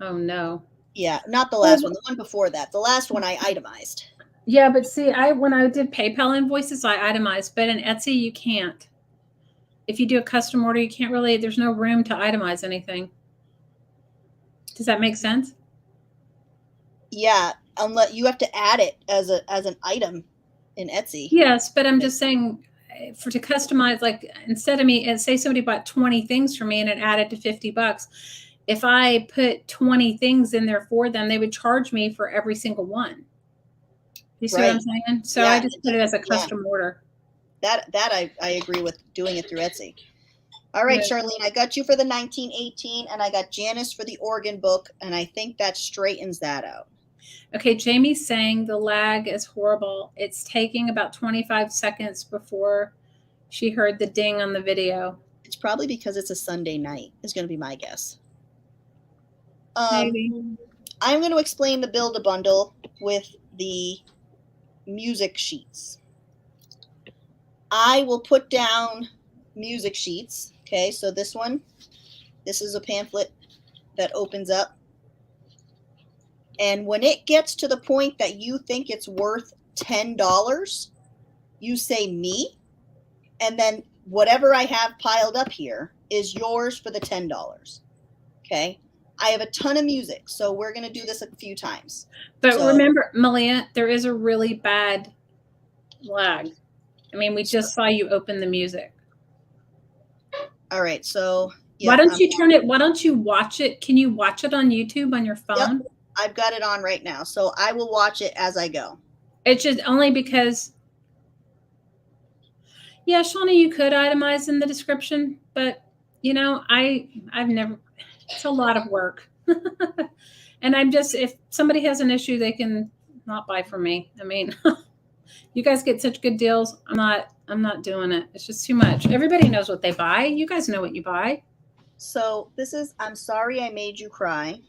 Oh no. Yeah, not the last one, the one before that. The last one I itemized. Yeah, but see, when I did PayPal invoices, I itemized, but in Etsy you can't. If you do a custom order, you can't really, there's no room to itemize anything. Does that make sense? Yeah, unless you have to add it as an item in Etsy. Yes, but I'm just saying, to customize, like, instead of me, and say somebody bought 20 things for me and it added to $50, if I put 20 things in there for them, they would charge me for every single one. You see what I'm saying? So yeah, I just put it as a custom order. That I agree with, doing it through Etsy. All right, yeah. Charlene, I got you for the 1918 and I got Janice for the organ book, and I think that straightens that out. Okay, Jamie's saying the lag is horrible. It's taking about 25 seconds before she heard the ding on the video. It's probably because it's a Sunday night, is going to be my guess. Maybe. I'm going to explain the Build-A-Bundle with the music sheets. I will put down music sheets. Okay, so this is a pamphlet that opens up. And when it gets to the point that you think it's worth $10, you say me, and then whatever I have piled up here is yours for the $10. Okay? I have a ton of music, so we're going to do this a few times. But remember, Malia, there is a really bad lag. I mean, we just saw you open the music. All right, so yeah, why don't you turn it? Why don't you watch it? Can you watch it on YouTube on your phone? Yep, I've got it on right now, so I will watch it as I go. It's just only because, yeah, Shauna, you could itemize in the description, but you know, I've never. It's a lot of work, and I'm just, if somebody has an issue, they can not buy from me. I mean, you guys get such good deals. I'm not doing it. It's just too much. Everybody knows what they buy. You guys know what you buy. So this is, I'm sorry I made you cry,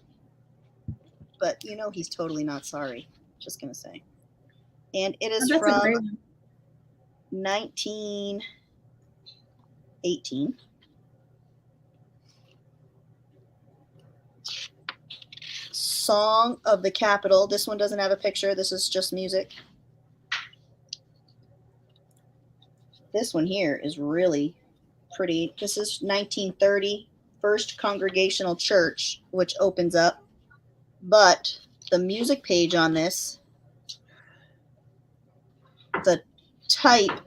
but you know he's totally not sorry. Just gonna say. And it is from 1918. Song of the Capitol. This one doesn't have a picture. This is just music. This one here is really pretty. This is 1930, First Congregational Church, which opens up. But the music page on this, the type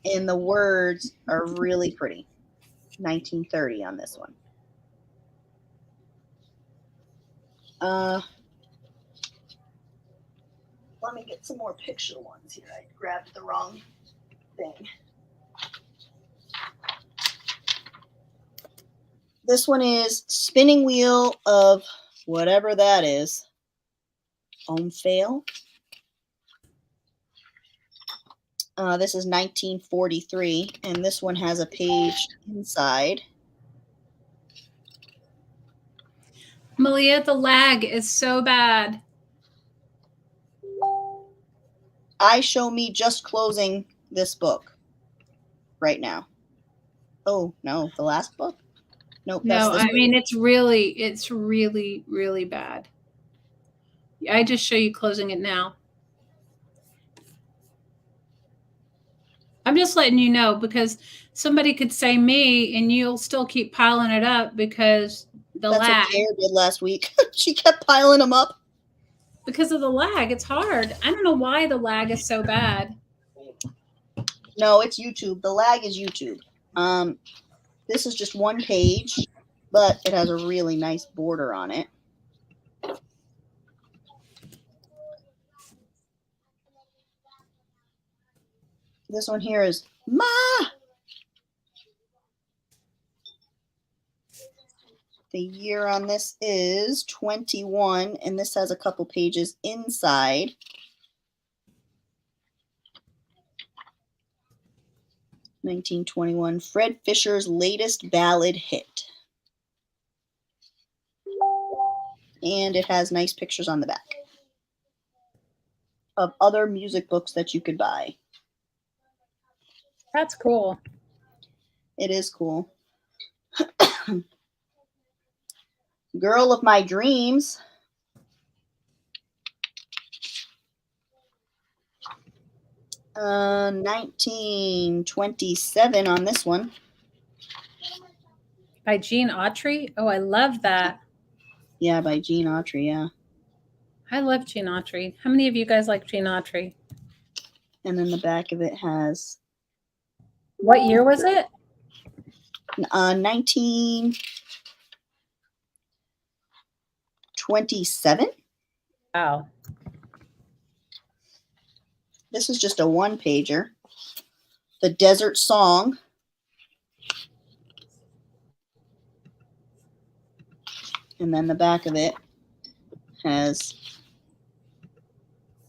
and the words are really pretty. 1930 on this one. Let me get some more picture ones here. I grabbed the wrong thing. This one is Spinning Wheel of whatever that is. Omphale. This is 1943, and this one has a page inside. Malia, the lag is so bad. I show me just closing this book right now. Oh, no, the last book? Nope. No, that's I this mean, it's really, really bad. I just show you closing it now. I'm just letting you know because somebody could say me and you'll still keep piling it up because That's lag. what Kara did last week. She kept piling them up. Because of the lag, it's hard. I don't know why the lag is so bad. No, it's YouTube. The lag is YouTube. This is just one page, but it has a really nice border on it. This one here is Ma. The year on this is 21, and this has a couple pages inside. (1921) Fred Fisher's latest ballad hit. And it has nice pictures on the back of other music books that you could buy. That's cool. It is cool. Girl of My Dreams. Uh, 1927 on this one. By Gene Autry? Oh, I love that. Yeah, by Gene Autry, yeah. I love Gene Autry. How many of you guys like Gene Autry? And then the back of it has... What year was it? 1927. Wow. This is just a one-pager. The Desert Song. And then the back of it has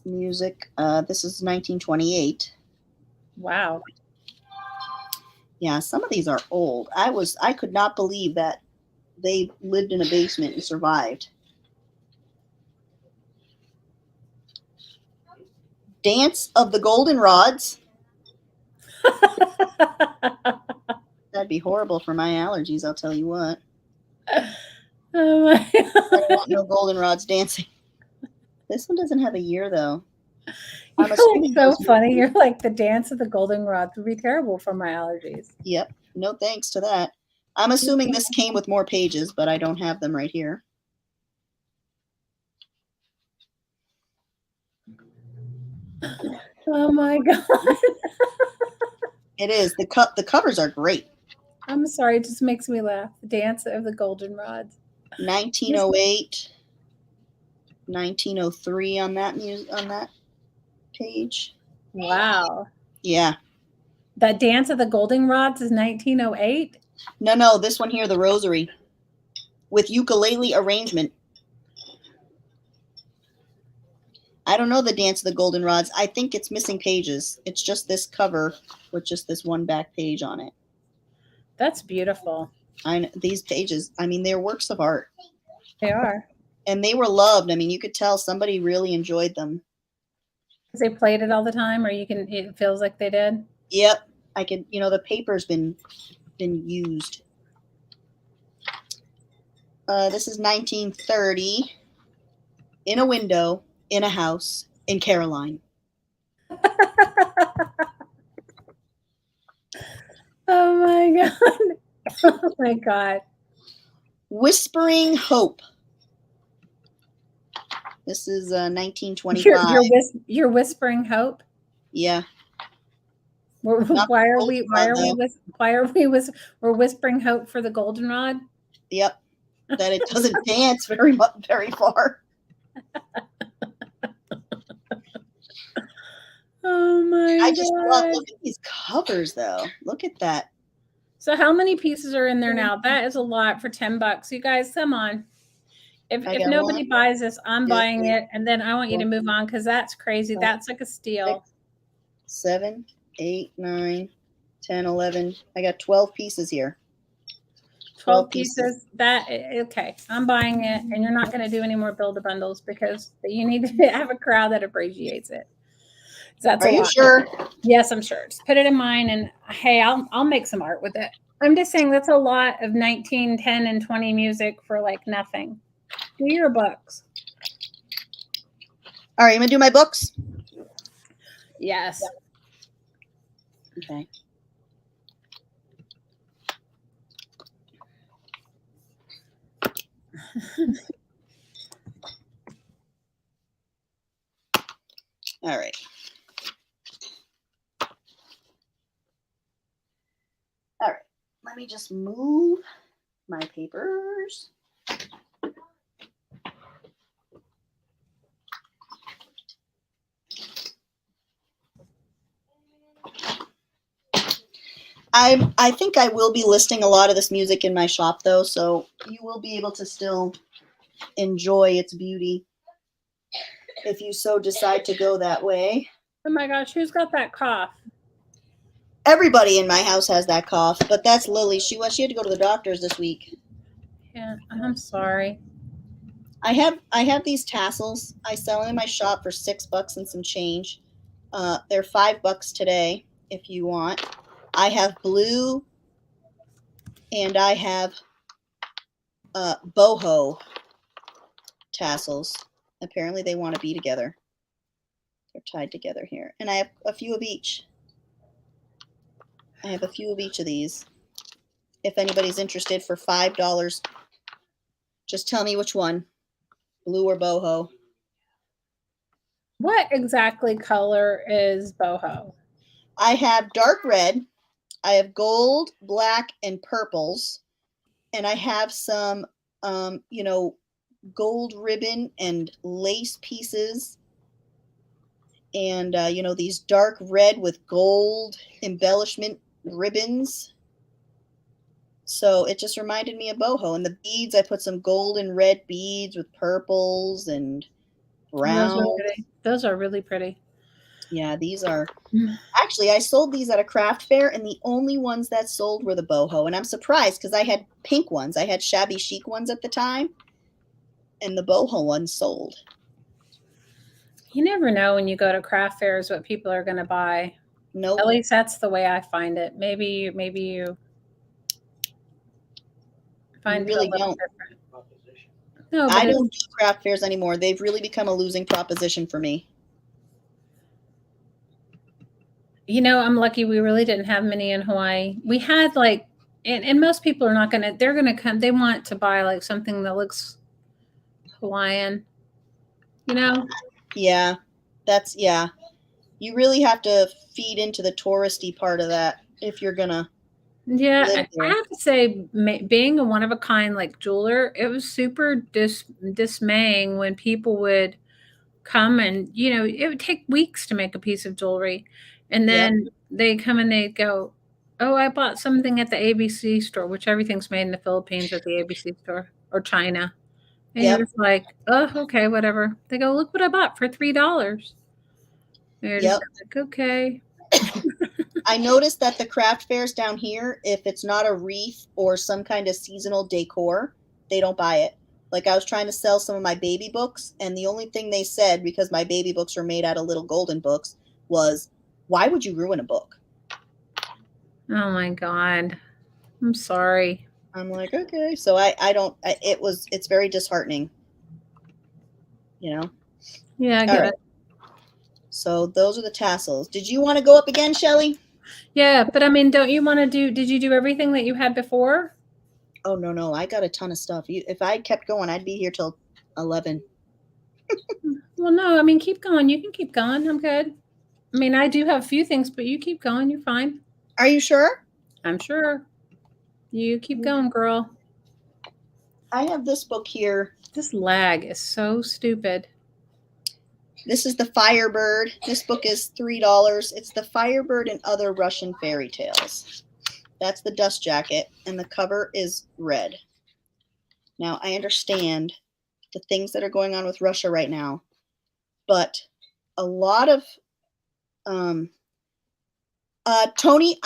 music. This is 1928. Wow. Yeah, some of these are old. I could not believe that they lived in a basement and survived. Dance of the Goldenrods. That'd be horrible for my allergies, I'll tell you what. Oh my I don't God. want no goldenrods dancing. This one doesn't have a year, though. I'm You're assuming so those- funny. You're like the dance of the goldenrod would be terrible for my allergies. Yep, no thanks to that. I'm assuming this came with more pages, but I don't have them right here. Oh my God. It is. The covers are great. I'm sorry. It just makes me laugh. The dance of the goldenrods. 1908, 1903 on that page. Wow. Yeah. The dance of the goldenrods is 1908. No, this one here, the Rosary, with ukulele arrangement. I don't know the Dance of the Goldenrods. I think it's missing pages. It's just this cover with just this one back page on it. That's beautiful. These pages, I mean, they're works of art. They are. And they were loved. I mean, you could tell somebody really enjoyed them. Because they played it all the time, or it feels like they did. Yep. I could, the paper's been used. This is 1930. In a window, in a house, in Caroline. Oh my God. Oh my God. Whispering Hope. This is 1925. You're whispering hope. Yeah. We're whispering hope for the goldenrod? Yep. that it doesn't dance very far. Oh my I just love, God. look at these covers though. Look at that. So how many pieces are in there now? That is a lot for $10. You guys, come on. If I got nobody 1, buys this, I'm 2, buying 3, it. And then I want you to 4, move on because that's crazy. 5, That's like a steal. 6, 7, 8, 9, 10, 11. I got 12 pieces here. 12 pieces. Okay. I'm buying it. And you're not going to do any more build-a-bundles because you need to have a crowd that appreciates it. That's Are a you lot. sure? Yes, I'm sure. Just put it in mine and hey, I'll make some art with it. I'm just saying that's a lot of 19, 10, and 20 music for like nothing. Do your books. All right, I'm gonna do my books. Yes. Okay. All right. All right. Let me just move my papers. I think I will be listing a lot of this music in my shop though, so you will be able to still enjoy its beauty if you so decide to go that way. Oh my gosh, who's got that cough? Everybody in my house has that cough, but that's Lily. She had to go to the doctor's this week. Yeah, I'm sorry. I have these tassels. I sell them in my shop for $6 and some change. They're $5 today if you want. I have blue and I have boho tassels. Apparently they want to be together. They're tied together here. And I have a few of each. I have a few of each of these. If anybody's interested for $5, just tell me which one, blue or boho. What exactly color is boho? I have dark red. I have gold, black, and purples. And I have some, gold ribbon and lace pieces. And, these dark red with gold embellishment ribbons. So it just reminded me of boho. And the beads, I put some gold and red beads with purples and browns. Those are really pretty. Yeah, these are actually, I sold these at a craft fair, and the only ones that sold were the boho. And I'm surprised because I had pink ones. I had shabby chic ones at the time, and the boho ones sold. You never know when you go to craft fairs what people are going to buy. Nope. At least that's the way I find it. Maybe you find really it a little don't. different. No, I don't do craft fairs anymore. They've really become a losing proposition for me. I'm lucky we really didn't have many in Hawaii. We had and most people are not going to, they're going to come, they want to buy like something that looks Hawaiian, Yeah, yeah. You really have to feed into the touristy part of that if you're going to. Yeah, I have to say, being a one-of-a-kind like jeweler, it was super dismaying when people would come and, it would take weeks to make a piece of jewelry. And then they come and they go, oh, I bought something at the ABC store, which everything's made in the Philippines at the ABC store or China. And you're just like, oh, okay, whatever. They go, look what I bought for $3. And you're just like, okay. I noticed that the craft fairs down here, if it's not a wreath or some kind of seasonal decor, they don't buy it. Like I was trying to sell some of my baby books, and the only thing they said, because my baby books are made out of little golden books, was, why would you ruin a book? Oh my God. I'm sorry. I'm like, okay. So it's very disheartening. Yeah, I get it. So those are the tassels. Did you want to go up again, Shelley? Yeah, but I mean, don't you want to did you do everything that you had before? Oh, no. I got a ton of stuff. If I kept going, I'd be here till 11. Well, no, I mean, keep going. You can keep going. I'm good. I mean, I do have a few things, but you keep going. You're fine. Are you sure? I'm sure. You keep going, girl. I have this book here. This lag is so stupid. This is the Firebird. This book is $3. It's the Firebird and Other Russian Fairy Tales. That's the dust jacket, and the cover is red. Now, I understand the things that are going on with Russia right now, but a lot of Tony,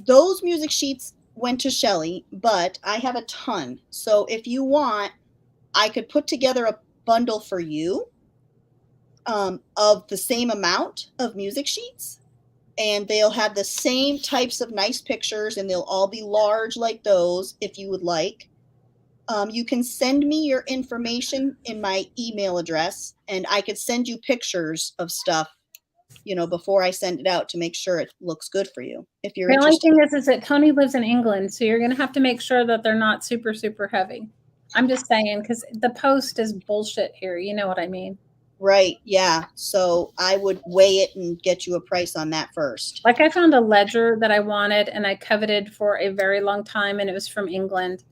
those music sheets went to Shelley, but I have a ton. So if you want, I could put together a bundle for you of the same amount of music sheets, and they'll have the same types of nice pictures, and they'll all be large like those if you would like. You can send me your information in my email address, and I could send you pictures of stuff, before I send it out to make sure it looks good for you. If you're The only interested. thing is that Tony lives in England, so you're going to have to make sure that they're not super, super heavy. I'm just saying, because the post is bullshit here. You know what I mean? Right. Yeah. So I would weigh it and get you a price on that first. Like I found a ledger that I wanted and I coveted for a very long time, and it was from England.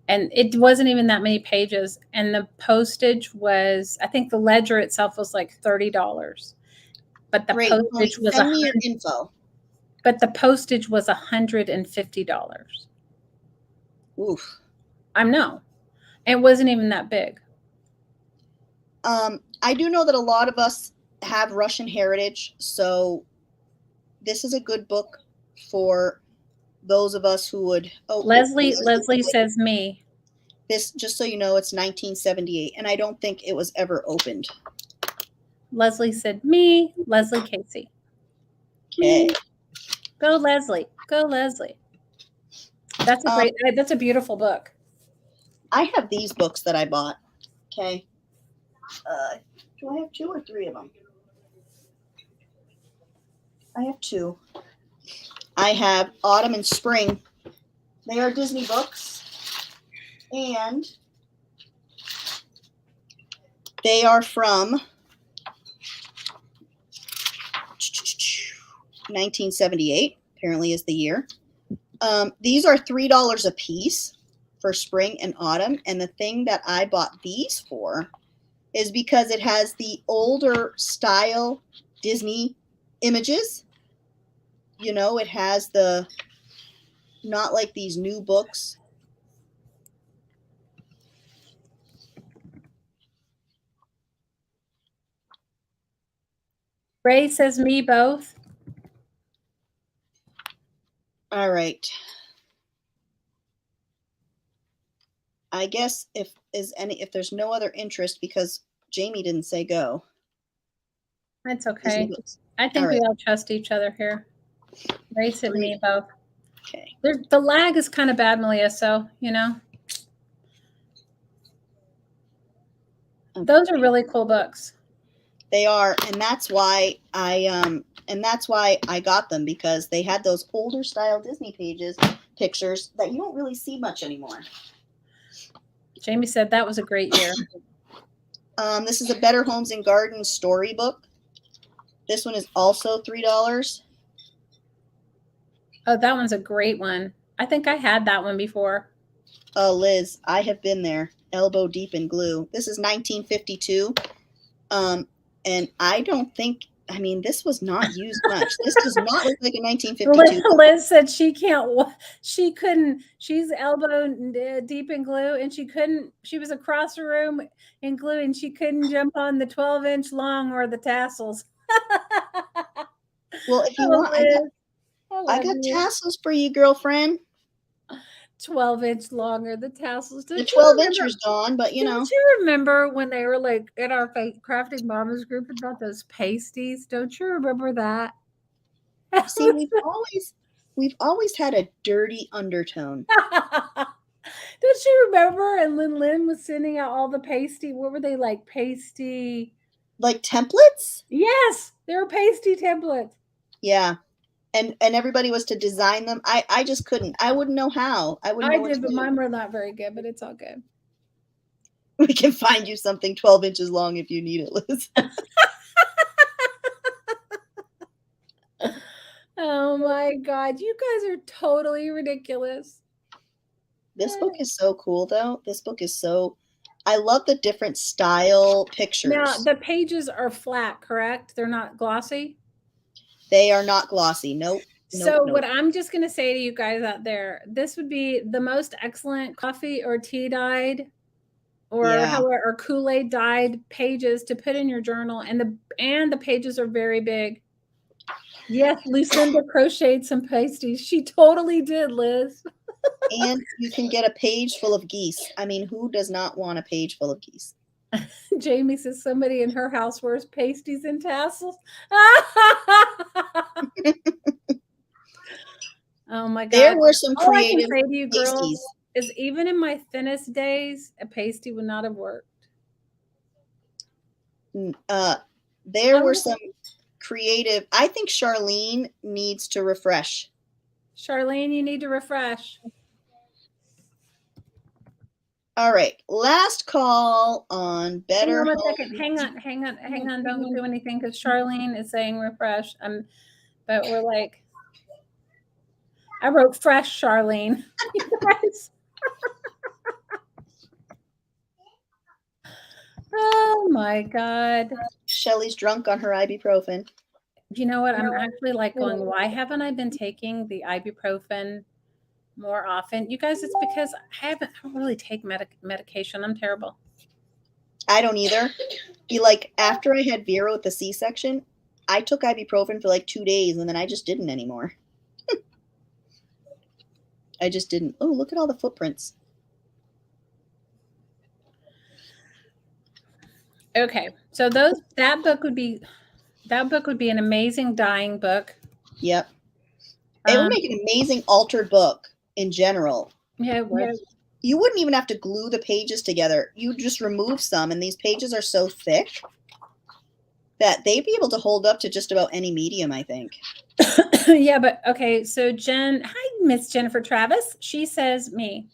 And it wasn't even that many pages. And the postage was, I think the ledger itself was like $30. But the Great. postage was Send me your info. But the postage was $150. Oof. I know. It wasn't even that big. I do know that a lot of us have Russian heritage, so this is a good book for those of us who would. Oh, Leslie says me. This, just so you know, it's 1978, and I don't think it was ever opened. Leslie said me. Leslie Casey. Okay. Go Leslie. Go Leslie. That's a beautiful book. I have these books that I bought. Okay. Do I have 2 or 3 of them? I have 2. I have Autumn and Spring. They are Disney books, and they are from 1978, apparently is the year. These are $3 a piece for spring and autumn. And the thing that I bought these for is because it has the older style Disney images. It has not like these new books. Ray says me both. All right. I guess if there's no other interest, because Jamie didn't say go. That's okay. I think we all trust each other here. Ray said me both. Okay. The lag is kind of bad, Malia, so Those are really cool books. They are, and that's why I got them, because they had those older style Disney pictures that you don't really see much anymore. Jamie said that was a great year. This is a Better Homes and Gardens storybook. This one is also $3. Oh, that one's a great one. I think I had that one before. Oh, Liz, I have been there, elbow deep in glue. This is 1952. And I don't think, this was not used much. This does not look like a 1952. Liz said she's elbow deep in glue, and she was across the room in glue, and she couldn't jump on the 12-inch long or the tassels. Well, if you want, I got tassels for you, girlfriend. 12-inch long or the tassels. The 12-inch is gone, but Don't you remember when they were like in our crafting mamas group about those pasties? Don't you remember that? See, we've always had a dirty undertone. Don't you remember? And Lynn was sending out all the pasty. What were they like? Pasty, like templates? Yes, they were pasty templates. Yeah. And everybody was to design them. I just couldn't. I wouldn't know how. I did, but mine were not very good, but it's all good. We can find you something 12 inches long if you need it, Liz. Oh my God. You guys are totally ridiculous. This book is so cool, though. This book is so... I love the different style pictures. Now, the pages are flat, correct? They're not glossy? They are not glossy. Nope. So Nope. what I'm just going to say to you guys out there, this would be the most excellent coffee or tea dyed or Kool-Aid dyed pages to put in your journal, and the pages are very big. Yes, Lucinda crocheted some pasties. She totally did, Liz. And you can get a page full of geese. I mean, who does not want a page full of geese? Jamie says somebody in her house wears pasties and tassels. Oh my God. There were some All I can creative say to you girls pasties. is even in my thinnest days, a pasty would not have worked. There were some creative... I think Charlene needs to refresh. Charlene, you need to refresh. All right. Last call on Better Hang on Home. a second. Hang on. Don't do anything because Charlene is saying refresh. But we're like, I wrote fresh, Charlene. Oh my God. Shelley's drunk on her ibuprofen. You know what? I'm actually like going, why haven't I been taking the ibuprofen more often? You guys, it's because I don't really take medication. I'm terrible. I don't either. Like, after I had Vera with the C-section, I took ibuprofen for like 2 days, and then I just didn't anymore. I just didn't. Oh, look at all the footprints. Okay, so that book would be an amazing dyeing book. Yep. It would make an amazing altered book in general. Yeah, it would. You wouldn't even have to glue the pages together. You just remove some, and these pages are so thick that they'd be able to hold up to just about any medium, I think. Yeah, but okay, so hi, Miss Jennifer Travis. She says me.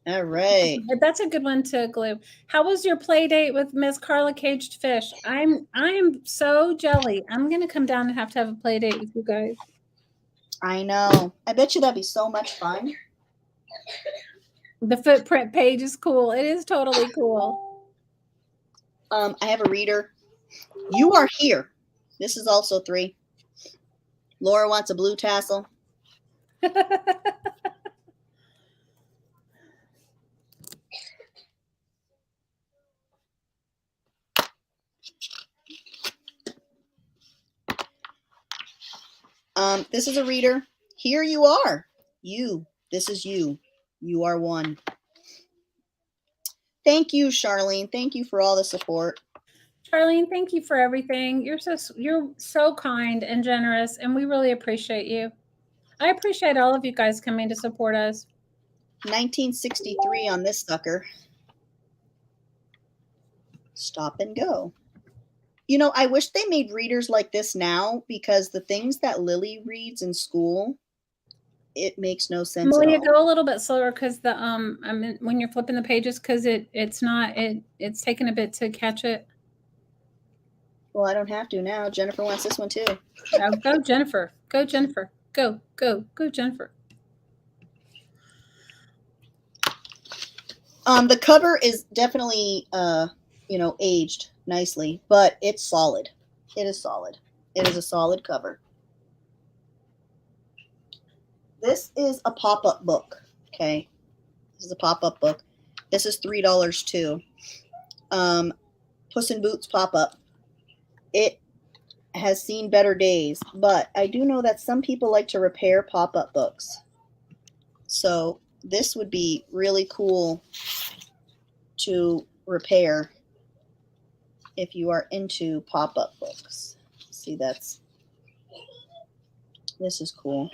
All right. That's a good one to glue. How was your play date with Miss Carla Caged Fish? I am so jelly. I'm gonna come down and have to have a play date with you guys. I know. I bet you that'd be so much fun. The footprint page is cool. It is totally cool. I have a reader. You are here. This is also 3. Laura wants a blue tassel. This is a reader. Here you are. You. This is you. You are one. Thank you, Charlene. Thank you for all the support. Charlene, thank you for everything. You're so kind and generous, and we really appreciate you. I appreciate all of you guys coming to support us. 1963 on this sucker. Stop and go. You know, I wish they made readers like this now, because the things that Lily reads in school, it makes no sense Malia, at all. go a little bit slower because the I mean, when you're flipping the pages, because it's taking a bit to catch it. Well, I don't have to now. Jennifer wants this one too. Go, Jennifer. Go, Jennifer. Go, Jennifer. The cover is definitely aged nicely, but it's solid. It is solid. It is a solid cover. This is a pop-up book. Okay. This is a pop-up book. This is $3 too. Puss in Boots pop-up. It has seen better days, but I do know that some people like to repair pop-up books. So this would be really cool to repair if you are into pop-up books. See, this is cool.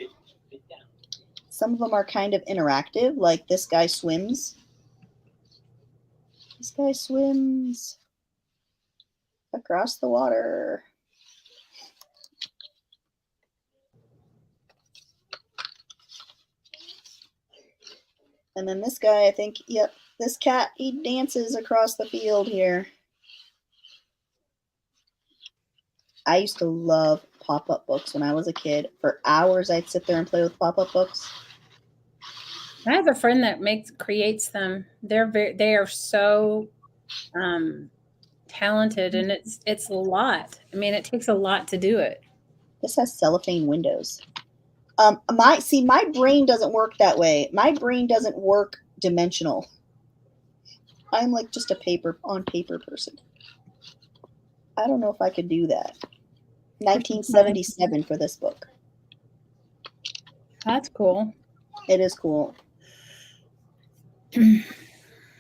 Some of them are kind of interactive, like this guy swims. This guy swims across the water. And then this guy, I think, yep, this cat, he dances across the field here. I used to love pop-up books when I was a kid. For hours, I'd sit there and play with pop-up books. I have a friend that creates them. They are so talented, and it's a lot. I mean, it takes a lot to do it. This has cellophane windows. My brain doesn't work that way. My brain doesn't work dimensional. I'm like just a paper person. I don't know if I could do that. 1977 for this book. That's cool. It is cool.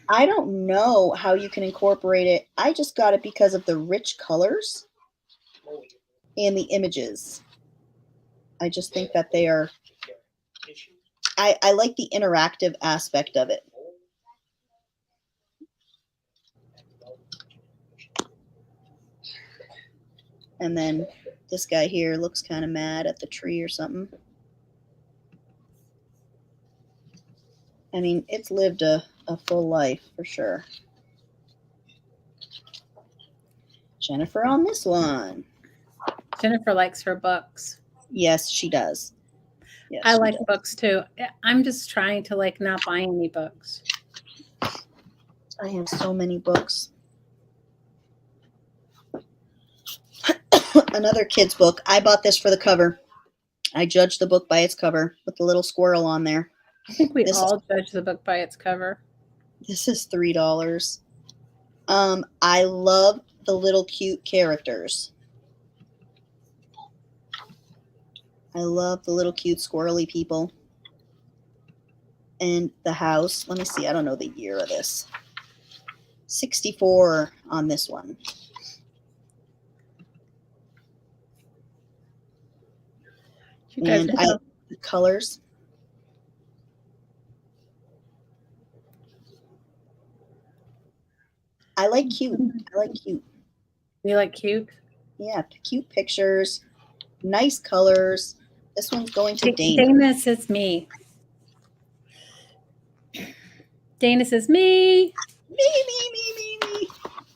I don't know how you can incorporate it. I just got it because of the rich colors and the images. I just think that they are, I like the interactive aspect of it. And then this guy here looks kind of mad at the tree or something. I mean, it's lived a full life for sure. Jennifer on this one. Jennifer likes her books. Yes, she does. Yes, I like books too. I'm just trying to like not buy any books. I have so many books. Another kid's book. I bought this for the cover. I judged the book by its cover with the little squirrel on there. I think we all judge the book by its cover. This is $3. I love the little cute characters. I love the little cute squirrely people. And the house. Let me see. I don't know the year of this. 64 on this one. And I like the colors. I like cute. I like cute. You like cute? Yeah, cute pictures, nice colors. This one's going to Dana. Dana says me. Dana says me. Me.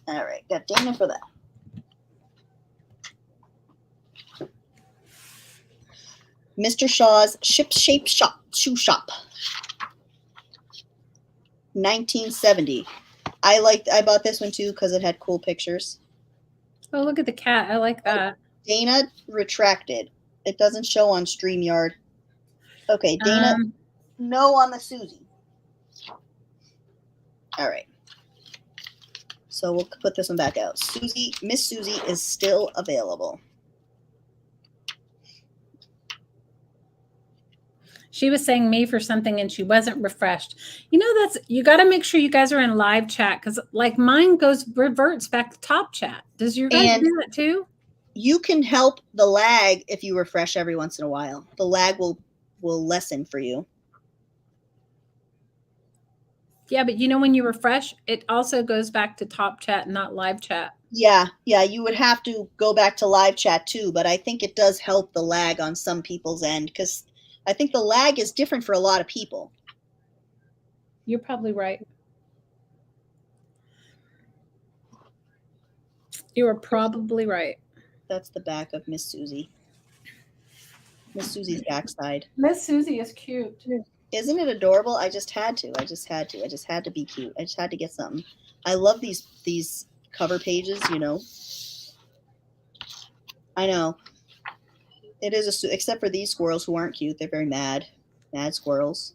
All right, got Dana for that. Mr. Shaw's Ship-Shape Shoe Shop. 1970. I bought this one too because it had cool pictures. Oh, look at the cat. I like that. Dana retracted. It doesn't show on StreamYard. Okay, Dana, no on the Susie. All right. So we'll put this one back out. Miss Susie is still available. She was saying me for something and she wasn't refreshed. You know, you got to make sure you guys are in live chat because like mine reverts back to top chat. Does your guys do that too? You can help the lag if you refresh every once in a while. The lag will lessen for you. Yeah, but you know when you refresh, it also goes back to top chat, not live chat. Yeah, you would have to go back to live chat too, but I think it does help the lag on some people's end because I think the lag is different for a lot of people. You're probably right. You are probably right. That's the back of Miss Susie. Miss Susie's backside. Miss Susie is cute. Isn't it adorable? I just had to. I just had to be cute. I just had to get something. I love these cover pages, you know. I know. It is except for these squirrels who aren't cute. They're very mad squirrels.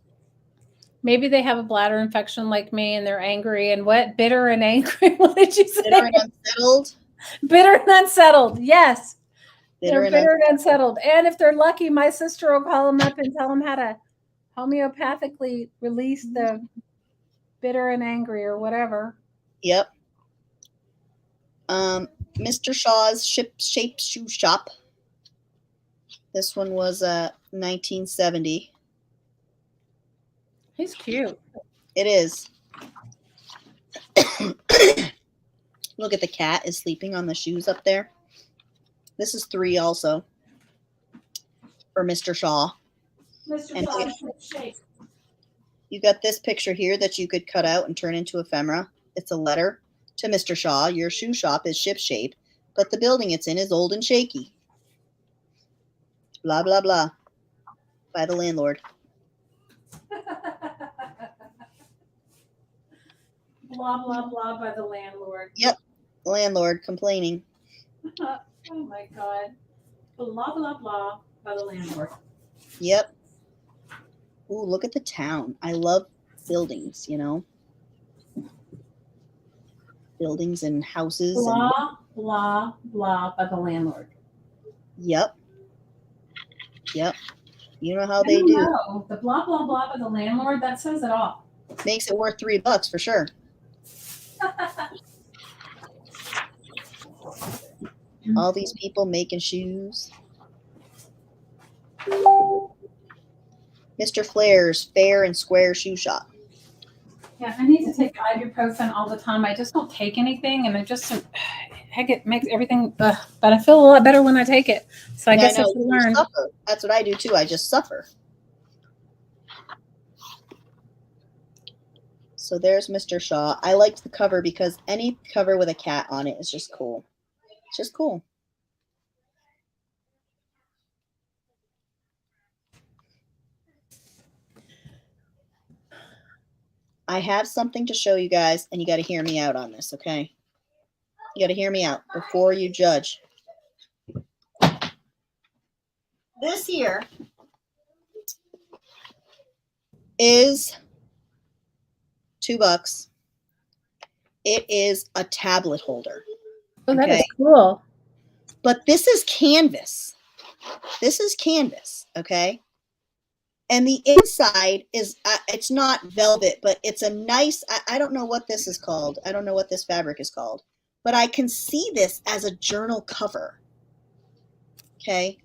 Maybe they have a bladder infection like me and they're angry and what? Bitter and angry. What did you say? Bitter and unsettled. Bitter and unsettled. Yes. Bitter and unsettled. And if they're lucky, my sister will call them up and tell them how to homeopathically release the bitter and angry or whatever. Yep. Mr. Shaw's Ship-Shape Shoe Shop. This one was 1970. He's cute. It is. Look at the cat is sleeping on the shoes up there. This is $3 also for Mr. Shaw. Mr. Shaw, you got this picture here that you could cut out and turn into ephemera. It's a letter to Mr. Shaw. Your shoe shop is ship-shape, but the building it's in is old and shaky. Blah, blah, blah. By the landlord. Blah, blah, blah by the landlord. Yep. Landlord complaining. Oh my God. Blah, blah, blah by the landlord. Yep. Ooh, look at the town. I love buildings, buildings and houses. Blah, blah, blah by the landlord. Yep. Yep. You know how I they don't do. know. The blah, blah, blah by the landlord, that says it all. Makes it worth $3 for sure. All these people making shoes. Mr. Flair's fair and square shoe shop. Yeah, I need to take ibuprofen all the time. I just don't take anything, and heck, it makes everything. But I feel a lot better when I take it. So I guess I know, should you learn. suffer. That's what I do too. I just suffer. So there's Mr. Shaw. I liked the cover because any cover with a cat on it is just cool. It's just cool. I have something to show you guys, and you got to hear me out on this, okay? You got to hear me out before you judge. This here is $2. It is a tablet holder. Oh, that is Okay. cool. But this is canvas. This is canvas, okay? And the inside is, it's not velvet, but it's a nice, I don't know what this is called. I don't know what this fabric is called. But I can see this as a journal cover, okay?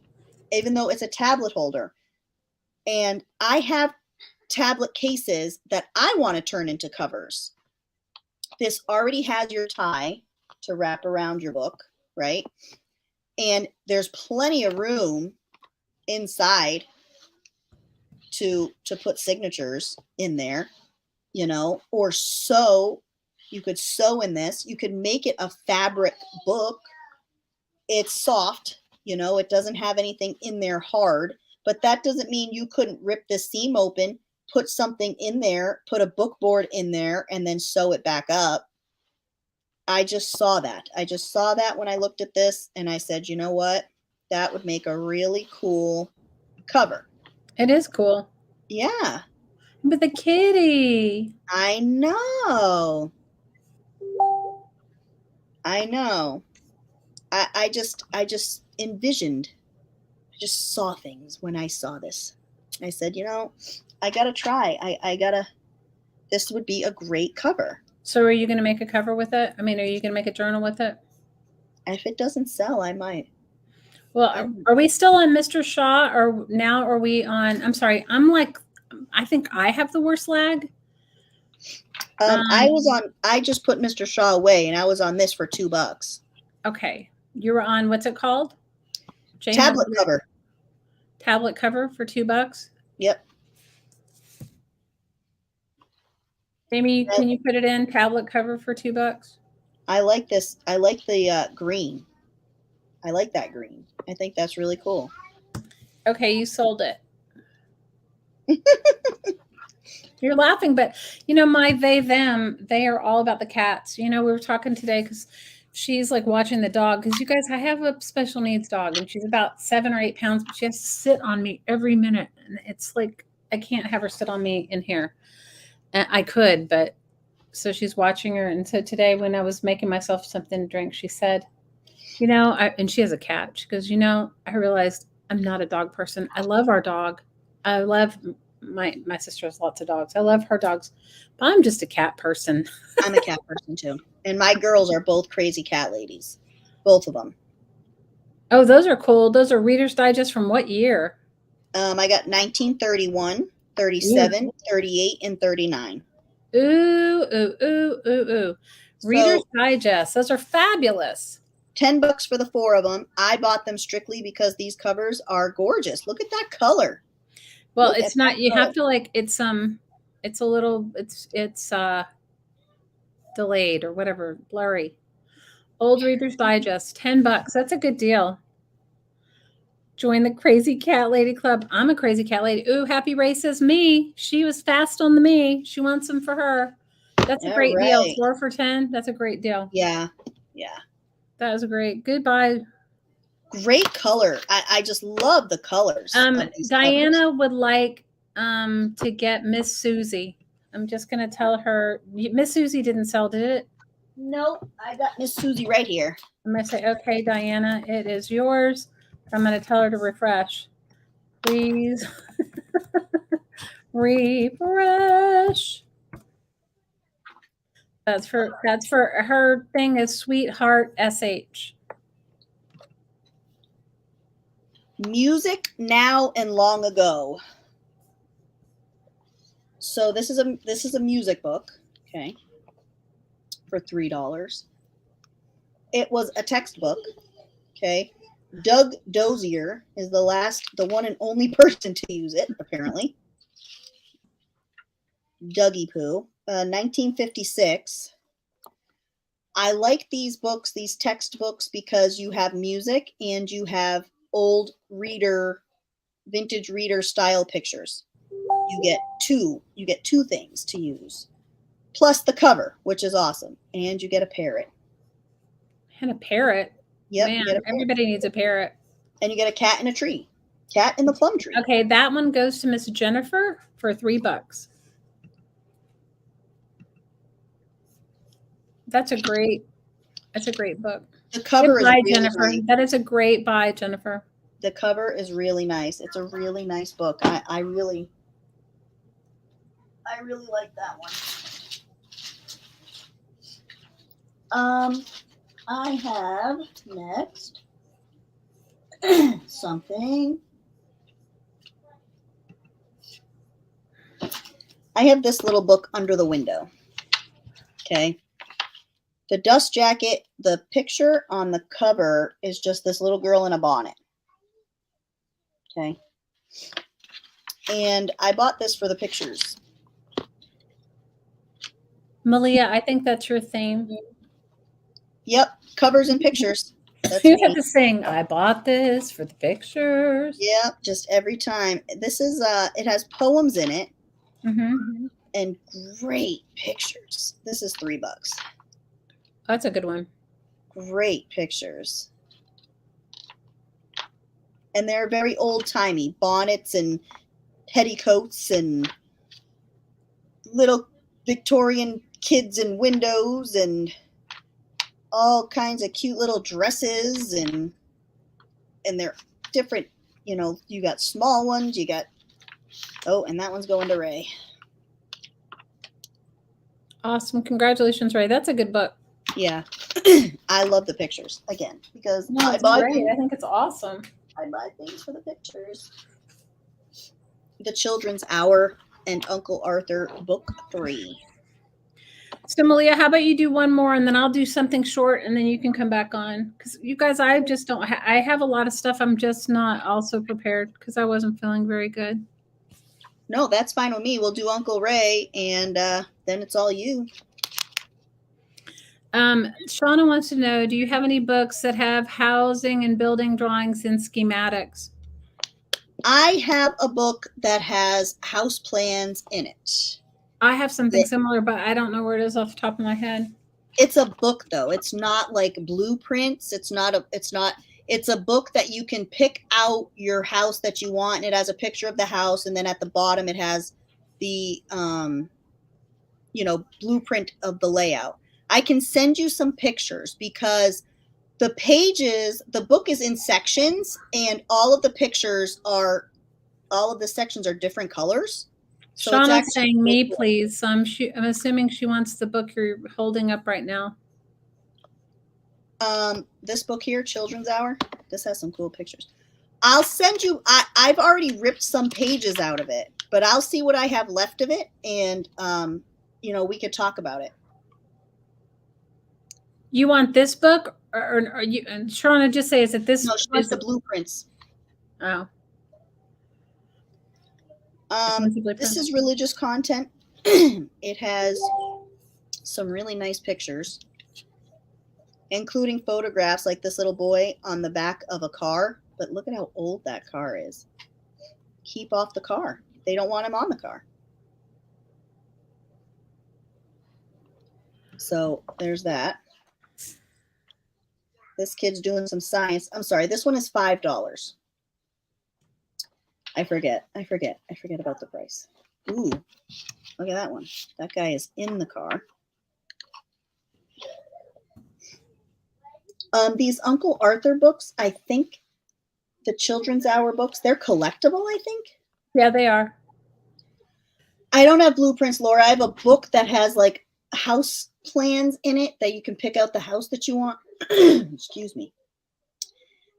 Even though it's a tablet holder. And I have tablet cases that I want to turn into covers. This already has your tie to wrap around your book, right? And there's plenty of room inside to put signatures in there, or sew. You could sew in this. You could make it a fabric book. It's soft, it doesn't have anything in there hard, but that doesn't mean you couldn't rip the seam open, put something in there, put a book board in there, and then sew it back up. I just saw that. When I looked at this, and I said, you know what? That would make a really cool cover. It is cool. Yeah. But the kitty. I know. I just envisioned, I just saw things when I saw this. I said, I gotta try. This would be a great cover. So are you going to make a cover with it? I mean, are you going to make a journal with it? If it doesn't sell, I might. Well, are we still on Mr. Shaw, or now are we on, I'm sorry, I think I have the worst lag. I just put Mr. Shaw away, and I was on this for $2. Okay. You were on, what's it called? Tablet cover. Tablet cover for $2? Yep. Amy, can you put it in tablet cover for $2? I like this. I like the green. I like that green. I think that's really cool. Okay, you sold it. You're laughing, but my them, they are all about the cats. We were talking today because she's like watching the dog. Because you guys, I have a special needs dog, and she's about 7 or 8 pounds, but she has to sit on me every minute. And it's like, I can't have her sit on me in here. And I could, but so she's watching her. And so today when I was making myself something to drink, she said, and she has a cat. She goes, I realized I'm not a dog person. I love our dog. I love my sister has lots of dogs. I love her dogs, but I'm just a cat person. I'm a cat person too. And my girls are both crazy cat ladies. Both of them. Oh, those are cool. Those are Reader's Digest from what year? I got 1931, 37, 38, and 39. Ooh. Reader's Digest. Those are fabulous. $10 for the 4 of them. I bought them strictly because these covers are gorgeous. Look at that color. Well, it's not, you have to it's a little, it's delayed or whatever, blurry. Old Reader's Digest, $10. That's a good deal. Join the Crazy Cat Lady Club. I'm a crazy cat lady. Ooh, Happy Ray says me. She was fast on the me. She wants them for her. That's a All great deal. right. 4 for 10. That's a great deal. Yeah. That was great. Goodbye. Great color. I just love the colors. Of these Diana covers. would like to get Miss Susie. I'm just gonna tell her Miss Susie didn't sell, did it? Nope. I got Miss Susie right here. I'm gonna say, okay, Diana, it is yours. I'm gonna tell her to refresh. Please refresh. That's for her thing is Sweetheart SH. Music Now and Long Ago. So this is a music book, okay, for $3. It was a textbook, okay. Doug Dozier is the one and only person to use it, apparently. Dougie Poo, 1956. I like these books, these textbooks, because you have music and you have old reader, vintage reader style pictures. You get two things to use, plus the cover, which is awesome, and you get a parrot. And a parrot. Yep, Man, you get a parrot. everybody needs a parrot. And you get a cat in a tree, cat in the plum tree. Okay, that one goes to Miss Jennifer for $3. That's a great book. The cover is Goodbye, really Jennifer. nice. That is a great buy, Jennifer. The cover is really nice. It's a really nice book. I really like that one. I have next something. I have this little book, Under the Window. Okay. The dust jacket, the picture on the cover is just this little girl in a bonnet. Okay. And I bought this for the pictures. Malia, I think that's your theme. Yep, covers and pictures. That's You have me. to sing, I bought this for the pictures. Yep, just every time. This is it has poems in it and great pictures. This is $3. That's a good one. Great pictures. And they're very old-timey. Bonnets and petticoats and little Victorian kids in windows and all kinds of cute little dresses, and they're different, you got small ones, you got, and that one's going to Ray. Awesome. Congratulations, Ray. That's a good book. Yeah. I love the pictures, again, because No, I it's buy great. I think it's awesome. things for the pictures. The Children's Hour and Uncle Arthur, book 3. So, Malia, how about you do one more and then I'll do something short and then you can come back on. Because you guys, I just don't, I have a lot of stuff. I'm just not also prepared because I wasn't feeling very good. No, that's fine with me. We'll do Uncle Ray, and then it's all you. Shauna wants to know, do you have any books that have housing and building drawings and schematics? I have a book that has house plans in it. I have something similar, but I don't know where it is off the top of my head. It's a book, though. It's not like blueprints. It's a book that you can pick out your house that you want, and it has a picture of the house, and then at the bottom it has the blueprint of the layout. I can send you some pictures because the book is in sections, and all of the sections are different colors. So Shauna's saying me, please. So I'm assuming she wants the book you're holding up right now. This book here, Children's Hour, this has some cool pictures. I'll send you, I've already ripped some pages out of it, but I'll see what I have left of it, and we could talk about it. You want this book, or you? And Shauna, just say, is it this? No, she wants the blueprints. Oh. This is religious content. It has some really nice pictures, including photographs like this little boy on the back of a car. But look at how old that car is. Keep off the car. They don't want him on the car. So there's that. This kid's doing some science. I'm sorry. This one is $5. I forget about the price. Ooh, look at that one. That guy is in the car. These Uncle Arthur books, I think the Children's Hour books, they're collectible, I think. Yeah, they are. I don't have blueprints, Laura. I have a book that has like house plans in it that you can pick out the house that you want. Excuse me.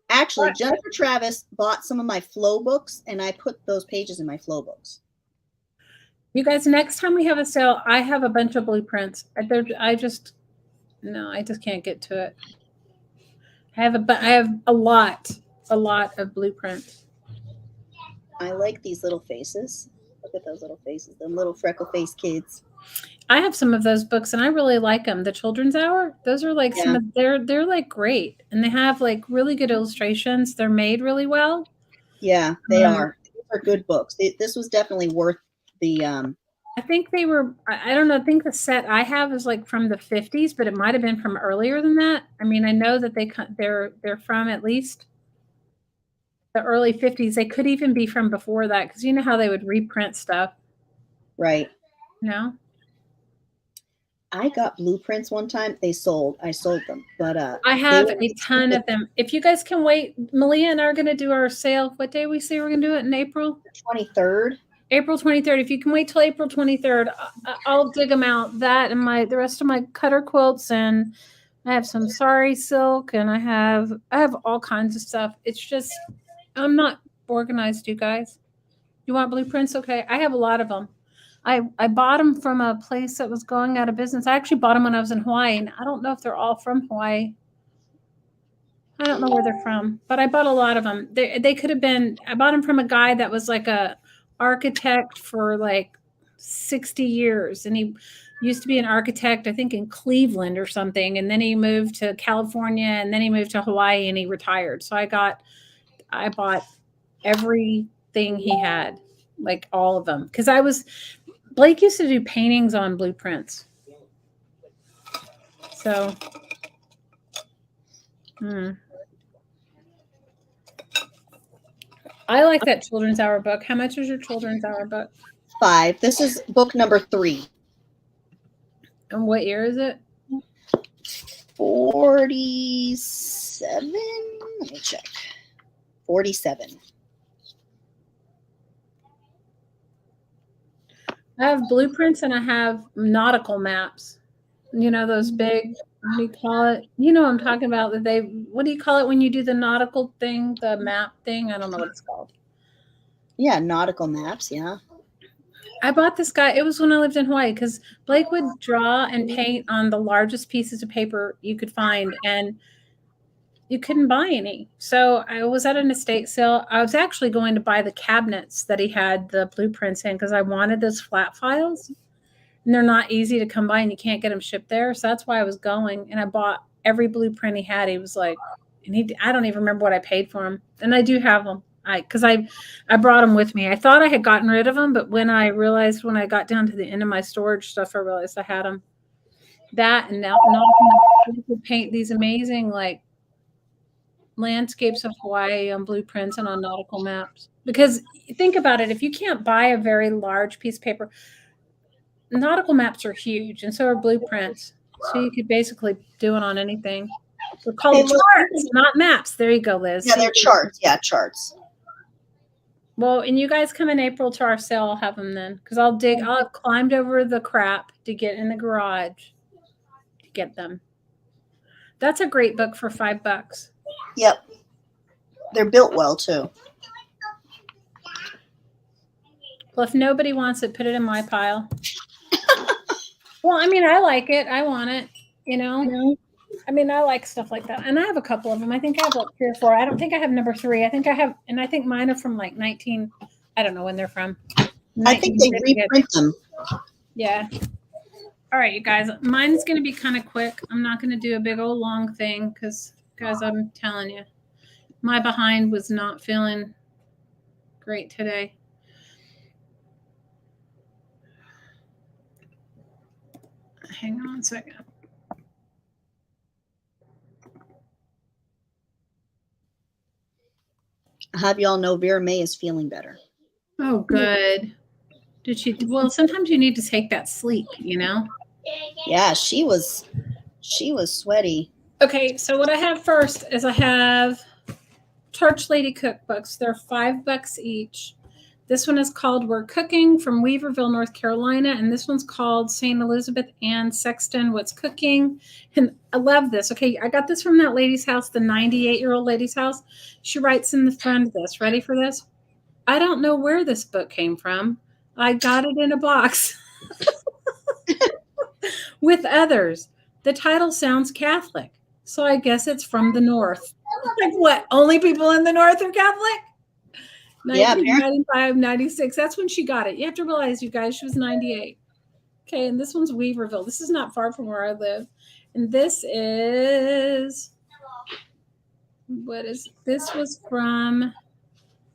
Actually, Jennifer Travis bought some of my flow books, and I put those pages in my flow books. You guys, next time we have a sale, I have a bunch of blueprints. I just can't get to it. I have a lot of blueprints. I like these little faces. Look at those little faces, them little freckle face kids. I have some of those books and I really like them. The Children's Hour, those are like they're like great, and they have like really good illustrations. They're made really well. Yeah, they are. These are good books. This was definitely worth the. I think they were. I don't know. I think the set I have is like from the 50s, but it might have been from earlier than that. I mean, I know that they're from at least the early 50s. They could even be from before that, because you know how they would reprint stuff, right? You know. I got blueprints one time. I sold them, but I have a ton of them. If you guys can wait, Malia and I are going to do our sale. What day we say we're going to do it in April? 23rd. April 23rd. If you can wait till April 23rd, I'll dig them out. That and the rest of my cutter quilts, and I have some sari silk, and I have all kinds of stuff. It's just I'm not organized, you guys. You want blueprints? Okay, I have a lot of them. I bought them from a place that was going out of business. I actually bought them when I was in Hawaii, and I don't know if they're all from Hawaii. I don't know where they're from, but I bought a lot of them. They could have been. I bought them from a guy that was like a architect for like 60 years, and he used to be an architect, I think, in Cleveland or something, and then he moved to California, and then he moved to Hawaii, and he retired. So I bought everything he had, like all of them, because Blake used to do paintings on blueprints. So, I like that Children's Hour book. How much is your Children's Hour book? $5. This is book number 3. And what year is it? 47. Let me check. 47. I have blueprints and I have nautical maps. You know, those big, what do you call it? You know what I'm talking about. What do you call it when you do the nautical thing, the map thing? I don't know what it's called. Yeah, nautical maps, yeah. I bought this guy. It was when I lived in Hawaii, because Blake would draw and paint on the largest pieces of paper you could find, and you couldn't buy any. So I was at an estate sale. I was actually going to buy the cabinets that he had the blueprints in, because I wanted those flat files, and they're not easy to come by, and you can't get them shipped there. So that's why I was going, and I bought every blueprint he had. He was like, I don't even remember what I paid for them, and I do have them. Because I brought them with me. I thought I had gotten rid of them, but when I got down to the end of my storage stuff, I realized I had them. That, and now you could paint these amazing like landscapes of Hawaii on blueprints and on nautical maps. Because think about it, if you can't buy a very large piece of paper, nautical maps are huge, and so are blueprints. So you could basically do it on anything. They're called charts, not maps. There you go, Liz. Yeah, they're charts. Yeah, charts. Well, and you guys come in April to our sale, I'll have them then. Because I'll have climbed over the crap to get in the garage to get them. That's a great book for $5. Yep. They're built well, too. Well, if nobody wants it, put it in my pile. Well, I mean, I like it. I want it, you know. I mean, I like stuff like that. And I have a couple of them. I think I have like 3 or 4. I don't think I have number 3. I think mine are from like 19. I don't know when they're from. I think they reprint them. Yeah. All right, you guys. Mine's going to be kind of quick. I'm not going to do a big old long thing because, guys, I'm telling you, my behind was not feeling great today. Hang on a second. I'll have y'all know Vera May is feeling better. Oh, good. Did she? Well, sometimes you need to take that sleep, you know? Yeah, she was sweaty. Okay, so what I have first is I have Church Lady cookbooks. They're $5 each. This one is called We're Cooking from Weaverville, North Carolina. And this one's called St. Elizabeth Ann Sexton, What's Cooking. And I love this. Okay, I got this from that lady's house, the 98-year-old lady's house. She writes in the front of this. Ready for this? I don't know where this book came from. I got it in a box with others. The title sounds Catholic, so I guess it's from the North. Like what? Only people in the North are Catholic? Yeah, 1995, 96. That's when she got it. You have to realize, you guys, she was 98. Okay, and this one's Weaverville. This is not far from where I live. And this is, this was from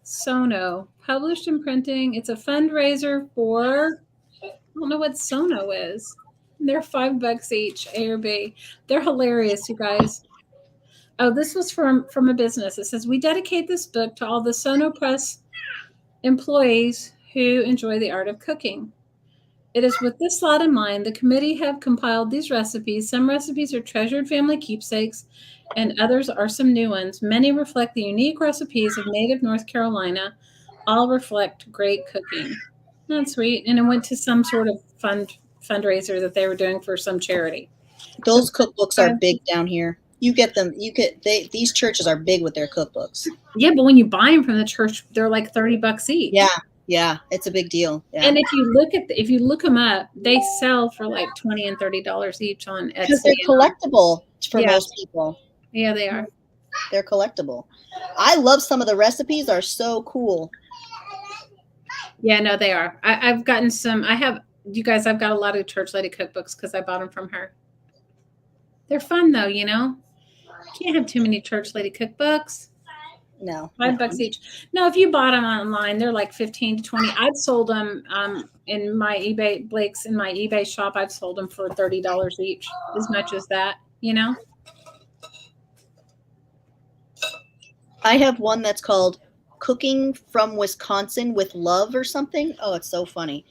Sono, published in printing. It's a fundraiser for, I don't know what Sono is. They're $5 each, A or B. They're hilarious, you guys. Oh, this was from a business. It says, we dedicate this book to all the Sono Press employees who enjoy the art of cooking. It is with this thought in mind, the committee have compiled these recipes. Some recipes are treasured family keepsakes, and others are some new ones. Many reflect the unique recipes of native North Carolina. All reflect great cooking. That's sweet. And it went to some sort of fundraiser that they were doing for some charity. Those cookbooks are big down here. You get them. These churches are big with their cookbooks. Yeah, but when you buy them from the church, they're like $30 each. Yeah, it's a big deal. Yeah. And if you look them up, they sell for like $20 and $30 each on Etsy. Because they're collectible for most people. Yeah, they are. They're collectible. I love some of the recipes are so cool. Yeah, no, they are. I've gotten some. You guys, I've got a lot of Church Lady cookbooks because I bought them from her. They're fun though, you know. Can't have too many Church Lady cookbooks. No. $5 each. No, if you bought them online, they're like 15 to 20. I've sold them in my eBay, Blake's in my eBay shop. I've sold them for $30 each, as much as that, you know. I have one that's called Cooking from Wisconsin with Love or something. Oh, it's so funny.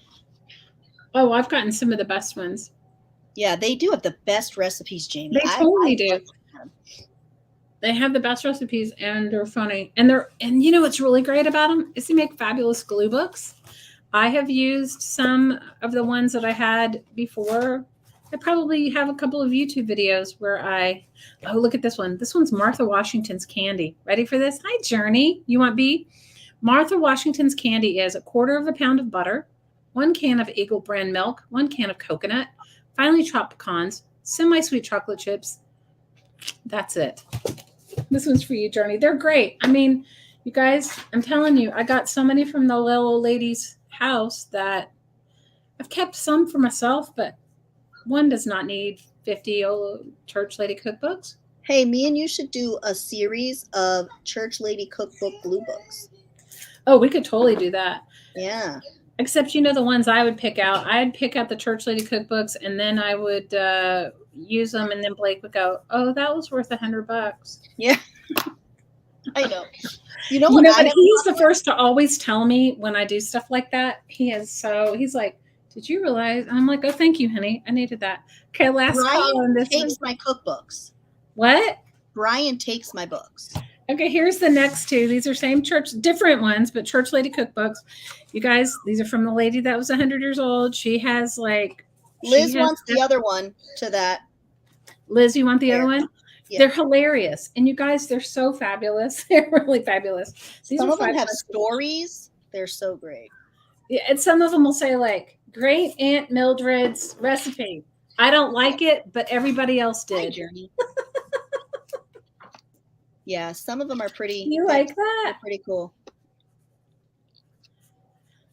Oh, I've gotten some of the best ones. Yeah, they do have the best recipes, Jamie. They totally do. They have the best recipes and they're funny. And you know what's really great about them is they make fabulous glue books. I have used some of the ones that I had before. I probably have a couple of YouTube videos where look at this one. This one's Martha Washington's candy. Ready for this? Hi, Journey. You want B? Martha Washington's candy is 1/4 pound of butter, 1 can of Eagle brand milk, 1 can of coconut, finely chopped pecans, semi-sweet chocolate chips. That's it. This one's for you, Journey. They're great. I mean, you guys, I'm telling you, I got so many from the little old lady's house that I've kept some for myself, but one does not need 50 old Church Lady cookbooks. Hey, me and you should do a series of Church Lady cookbook glue books. Oh, we could totally do that. Yeah. Except, you know, the ones I would pick out. I'd pick out the Church Lady cookbooks, and then I would use them, and then Blake would go, "Oh, that was worth $100." Yeah. I know. You know what? what? He's the first to always tell me when I do stuff like that. He's like, "Did you realize?" And I'm like, "Oh, thank you, honey. I needed that." Okay, last call on this. Brian takes my cookbooks. What? Brian takes my books. Okay, here's the next two. These are same church, different ones, but Church Lady cookbooks. You guys, these are from the lady that was 100 years old. She has Liz wants the other one to that. Liz, you want the other one? Yeah. They're hilarious. And you guys, they're so fabulous. They're really fabulous. Some of them have stories. They're so great. Yeah, and some of them will say Great Aunt Mildred's recipe. I don't like it, but everybody else did. Hi, Journey. Yeah, some of them are pretty. You like that? Pretty cool.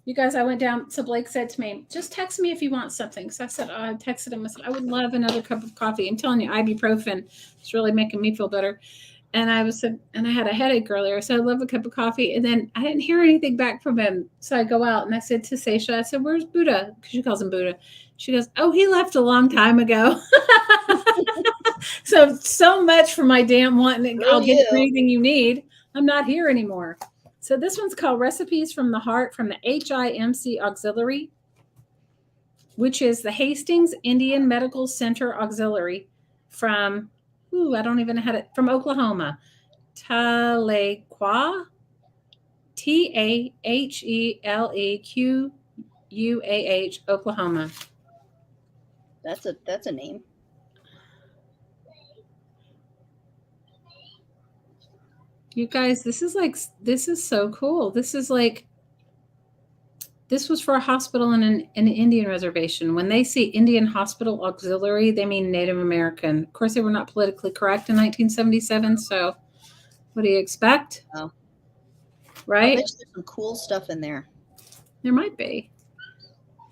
You guys, I went down. So Blake said to me, "Just text me if you want something." So I said, I texted him. I said, "I would love another cup of coffee." I'm telling you, ibuprofen is really making me feel better. And I had a headache earlier, so I love a cup of coffee. And then I didn't hear anything back from him. So I go out and I said to Seisha, I said, "Where's Buddha?" Because she calls him Buddha. She goes, "Oh, he left a long time ago." So much for my damn wanting. I'll get you anything you need. I'm not here anymore. So this one's called Recipes from the Heart from the HIMC Auxiliary, which is the Hastings Indian Medical Center Auxiliary from, I don't even know how to, from Oklahoma. Tahlequah, TAHELEQUAH, Oklahoma. That's a name. You guys, this is so cool. This was for a hospital in an Indian reservation. When they see Indian Hospital Auxiliary, they mean Native American. Of course, they were not politically correct in 1977. So what do you expect? Oh. Right? I bet there's some cool stuff in there. There might be.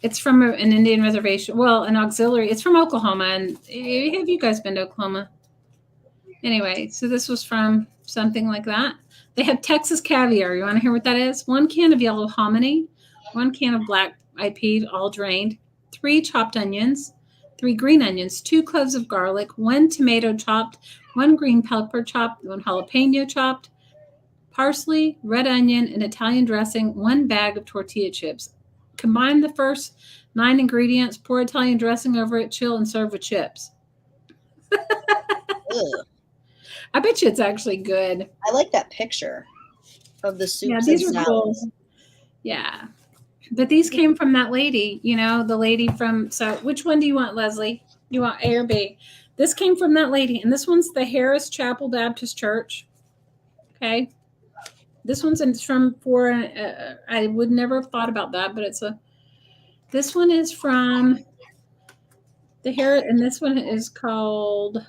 It's from an Indian reservation. Well, an auxiliary. It's from Oklahoma. And have you guys been to Oklahoma? Anyway, so this was from something like that. They have Texas caviar. You want to hear what that is? 1 can of yellow hominy, 1 can of black-eyed peas, all drained, 3 chopped onions, 3 green onions, 2 cloves of garlic, 1 tomato chopped, 1 green pepper chopped, 1 jalapeno chopped, parsley, red onion, and Italian dressing, 1 bag of tortilla chips. Combine the first 9 ingredients, pour Italian dressing over it, chill, and serve with chips. I bet you it's actually good. I like that picture of the soup. Yeah, these are cool. Yeah. But these came from that lady, the lady from, so which one do you want, Leslie? You want A or B? This came from that lady, and this one's the Harris Chapel Baptist Church. Okay. This one's I would never have thought about that, but this one is from the Harris, and this one is called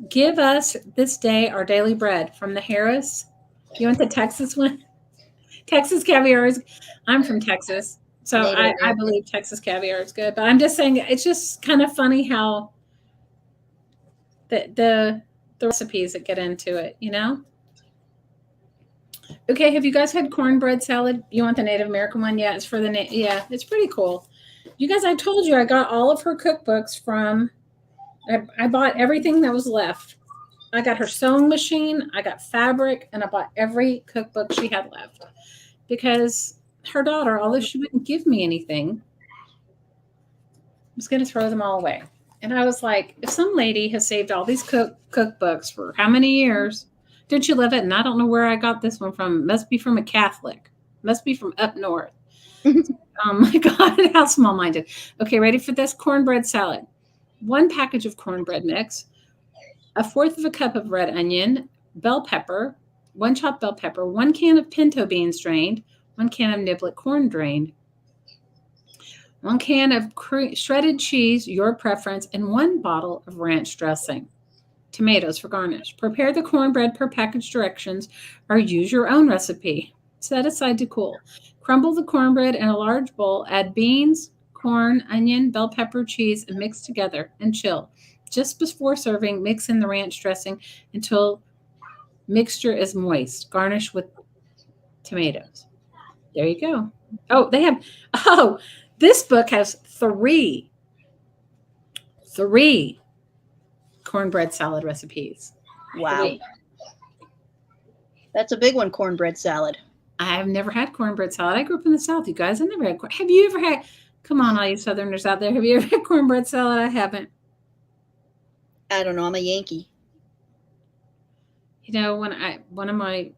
Give Us This Day Our Daily Bread from the Harris. You want the Texas one? Texas caviar I'm from Texas, so I believe Texas caviar is good. But I'm just saying it's just kind of funny how the recipes that get into it, Okay, have you guys had cornbread salad? You want the Native American one? Yeah, it's for it's pretty cool. You guys, I told you I got all of her cookbooks from. I bought everything that was left. I got her sewing machine, I got fabric, and I bought every cookbook she had left. Because her daughter, although she wouldn't give me anything, was going to throw them all away. And I was like, if some lady has saved all these cookbooks for how many years, don't you love it? And I don't know where I got this one from. Must be from a Catholic. Must be from up north. Oh my God, how small-minded. Okay, ready for this? Cornbread salad. 1 package of cornbread mix, 1/4 cup of red onion, bell pepper, 1 chopped bell pepper, 1 can of pinto beans drained, 1 can of niblet corn drained, 1 can of shredded cheese, your preference, and 1 bottle of ranch dressing. Tomatoes for garnish. Prepare the cornbread per package directions or use your own recipe. Set aside to cool. Crumble the cornbread in a large bowl, add beans, corn, onion, bell pepper, cheese, and mix together and chill. Just before serving, mix in the ranch dressing until mixture is moist. Garnish with tomatoes. There you go. Oh, this book has 3 cornbread salad recipes. Wow. 3. That's a big one, cornbread salad. I've never had cornbread salad. I grew up in the South, you guys. I never had. Have you ever had? Come on, all you Southerners out there. Have you ever had cornbread salad? I haven't. I don't know. I'm a Yankee. One of my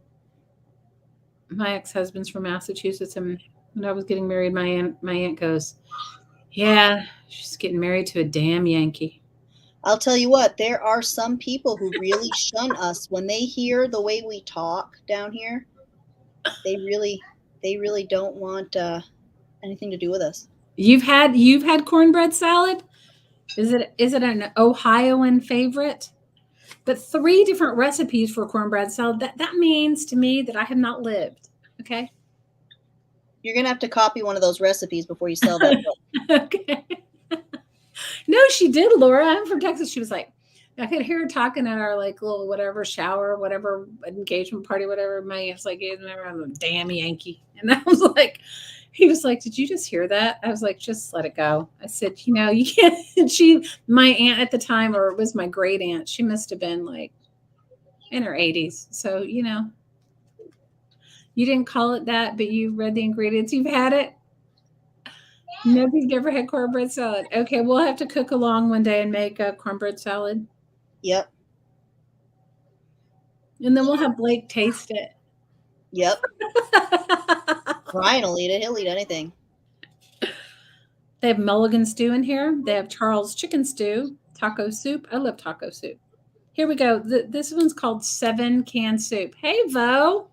ex-husbands from Massachusetts, and when I was getting married, my aunt goes, "Yeah, she's getting married to a damn Yankee." I'll tell you what, there are some people who really shun us when they hear the way we talk down here. They really don't want anything to do with us. You've had cornbread salad? Is it an Ohioan favorite? But 3 different recipes for cornbread salad. That means to me that I have not lived. Okay. You're gonna have to copy one of those recipes before you sell that book. Okay. No, she did, Laura. I'm from Texas. She was like, I could hear her talking at our like little whatever shower, whatever engagement party, whatever. My aunt's like, I'm a damn Yankee. And I was like, he was like, did you just hear that? I was like, just let it go. I said, you know, you can't. And my aunt at the time, or it was my great aunt, she must have been like in her 80s. So, you know, you didn't call it that, but you read the ingredients. You've had it. Nobody's ever had cornbread salad. Okay, we'll have to cook along one day and make a cornbread salad. Yep. And then we'll have Blake taste it. Yep. Brian will eat it. He'll eat anything. They have mulligan stew in here. They have Charles chicken stew, taco soup. I love taco soup. Here we go. This one's called 7-can soup. Hey, Vo.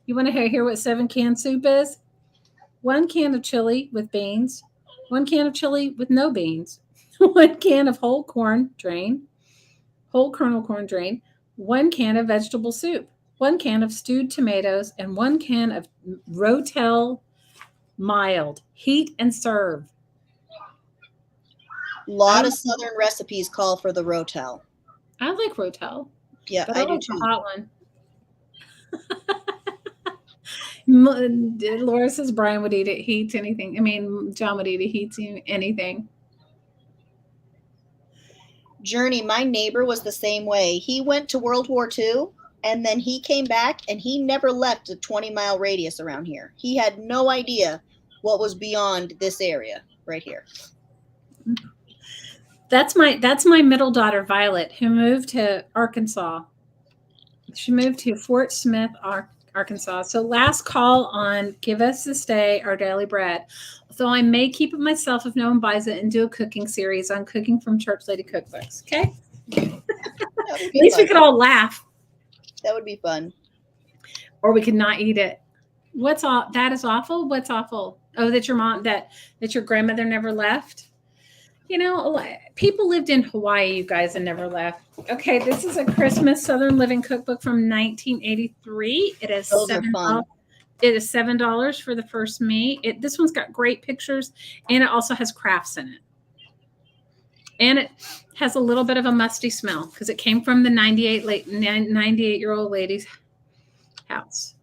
You want to hear what 7-can soup is? 1 can of chili with beans, 1 can of chili with no beans, 1 can of whole kernel corn drain, 1 can of vegetable soup, 1 can of stewed tomatoes, and 1 can of Rotel mild. Heat and serve. A lot of Southern recipes call for the Rotel. I like Rotel. Yeah, but I I do like too. the hot one. Laura says Brian would eat it. He eats anything. I mean, John would eat it. He eats anything. Journey, my neighbor was the same way. He went to World War II and then he came back and he never left a 20-mile radius around here. He had no idea what was beyond this area right here. That's my middle daughter, Violet, who moved to Arkansas. She moved to Fort Smith, Arkansas. So last call on Give Us This Day Our Daily Bread. So I may keep it myself if no one buys it and do a cooking series on cooking from Church Lady Cookbooks. Okay? At least we could all laugh. That would be fun. Or we could not eat it. That is awful? What's awful? Oh, that your grandmother never left? You know, people lived in Hawaii, you guys, and never left. Okay, this is a Christmas Southern Living Cookbook from 1983. It is $7. It is $7 for the first me. This one's got great pictures, and it also has crafts in it. And it has a little bit of a musty smell because it came from the 98-year-old lady's house.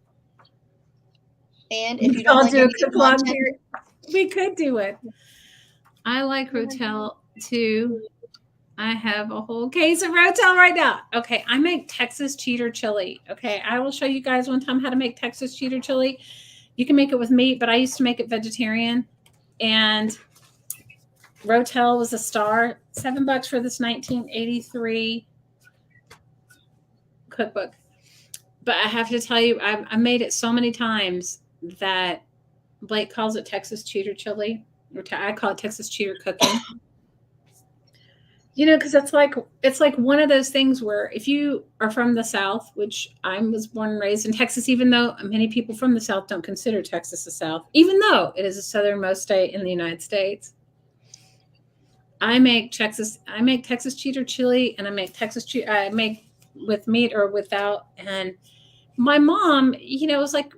And if you don't like any content, we could do it. I like Rotel too. I have a whole case of Rotel right now. Okay, I make Texas cheater chili. Okay, I will show you guys one time how to make Texas cheater chili. You can make it with meat, but I used to make it vegetarian. And Rotel was a star. $7 for this 1983 cookbook. But I have to tell you, I made it so many times that Blake calls it Texas cheater chili. I call it Texas cheater cooking. You know, because it's like one of those things where if you are from the South, which I was born and raised in Texas, even though many people from the South don't consider Texas the South, even though it is the southernmost state in the United States. I make Texas cheater chili, and I make with meat or without. And my mom, you know, it was like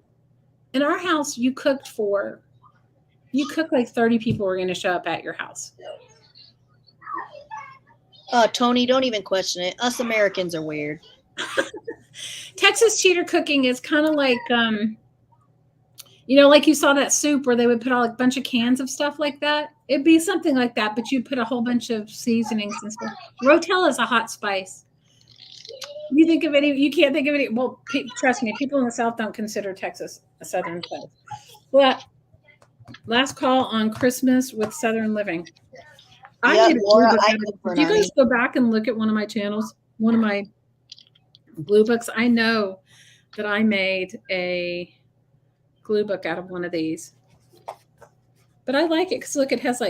in our house, you cook like 30 people were going to show up at your house. Tony, don't even question it. Us Americans are weird. Texas cheater cooking is kind of like, you know, like you saw that soup where they would put all a bunch of cans of stuff like that. It'd be something like that, but you put a whole bunch of seasonings and stuff. Rotel is a hot spice. You can't think of any. Well, trust me, people in the South don't consider Texas a Southern place. Well, last call on Christmas with Southern Living. Did you guys go back and look at one of my channels, one of my glue books? I know that I made a glue book out of one of these, but I like it because look, it has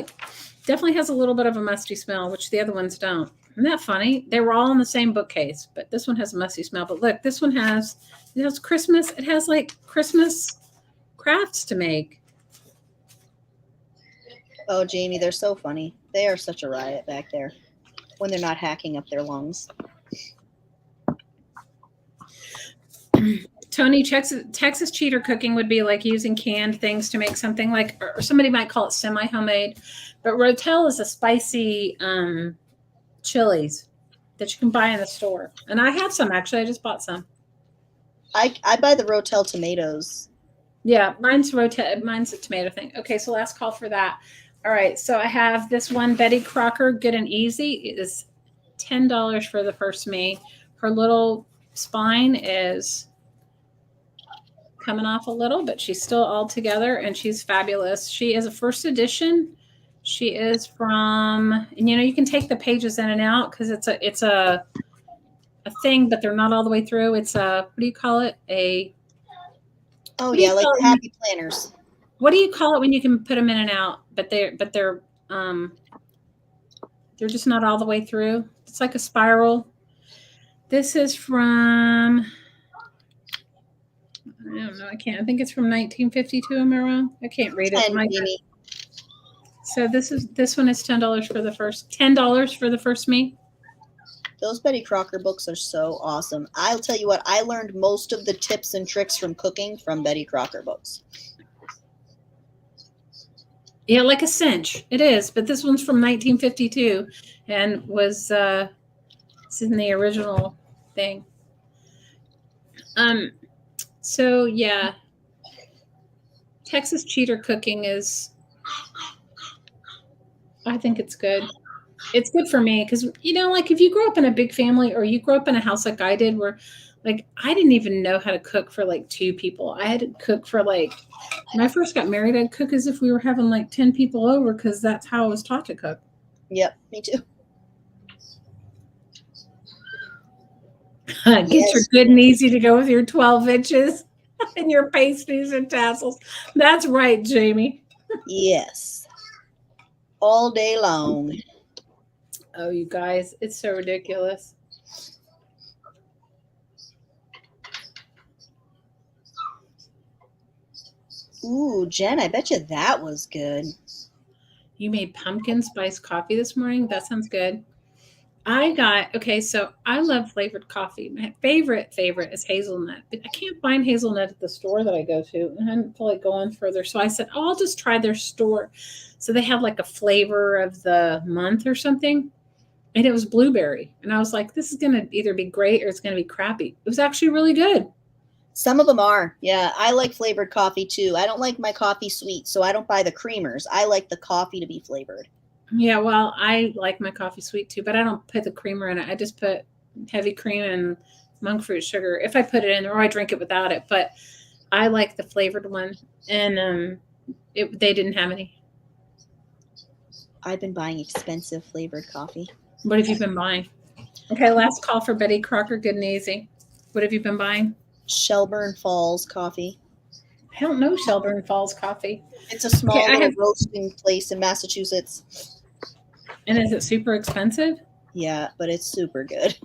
definitely has a little bit of a musty smell, which the other ones don't. Isn't that funny? They were all in the same bookcase, but this one has a musty smell. But look, this one has Christmas. It has like Christmas crafts to make. Oh, Jamie, they're so funny. They are such a riot back there when they're not hacking up their lungs. Tony, Texas cheater cooking would be like using canned things to make something like, or somebody might call it semi-homemade, but Rotel is a spicy chilies that you can buy in the store. And I have some, actually. I just bought some. I buy the Rotel tomatoes. Yeah, mine's a tomato thing. Okay, so last call for that. All right, so I have this one, Betty Crocker, Good and Easy. It is $10 for the first me. Her little spine is coming off a little, but she's still all together, and she's fabulous. She is a first edition. She is from, and you can take the pages in and out because it's a thing, but they're not all the way through. It's a, what do you call it? Oh yeah, like the happy planners. What do you call it when you can put them in and out, but they're just not all the way through? It's like a spiral. This is from, I don't know. I think it's from 1952. Am I wrong? I can't read it. So this one is $10 for the first me. Those Betty Crocker books are so awesome. I'll tell you what, I learned most of the tips and tricks from cooking from Betty Crocker books. Yeah, like a cinch. It is, but this one's from 1952 and was it's in the original thing. So yeah. Texas cheater cooking is, I think it's good. It's good for me because, like if you grow up in a big family or you grow up in a house like I did where like I didn't even know how to cook for like 2 people. I had to cook for like, when I first got married, I'd cook as if we were having like 10 people over because that's how I was taught to cook. Yep, me too. Get your Good and Easy to go with your 12 inches and your pasties and tassels. That's right, Jamie. Yes. All day long. Oh, you guys, it's so ridiculous. Ooh, Jen, I bet you that was good. You made pumpkin spice coffee this morning? That sounds good. So I love flavored coffee. My favorite is hazelnut, but I can't find hazelnut at the store that I go to. And I didn't feel like going further. So I said, I'll just try their store. So they have like a flavor of the month or something. And it was blueberry. And I was like, this is going to either be great or it's going to be crappy. It was actually really good. Some of them are. Yeah, I like flavored coffee too. I don't like my coffee sweet, so I don't buy the creamers. I like the coffee to be flavored. Yeah, well, I like my coffee sweet too, but I don't put the creamer in it. I just put heavy cream and monk fruit sugar if I put it in, or I drink it without it. But I like the flavored one, and they didn't have any. I've been buying expensive flavored coffee. What have you been buying? Okay, last call for Betty Crocker, Good and Easy. What have you been buying? Shelburne Falls coffee. I don't know Shelburne Falls coffee. It's a small little roasting place in Massachusetts. And is it super expensive? Yeah, but it's super good.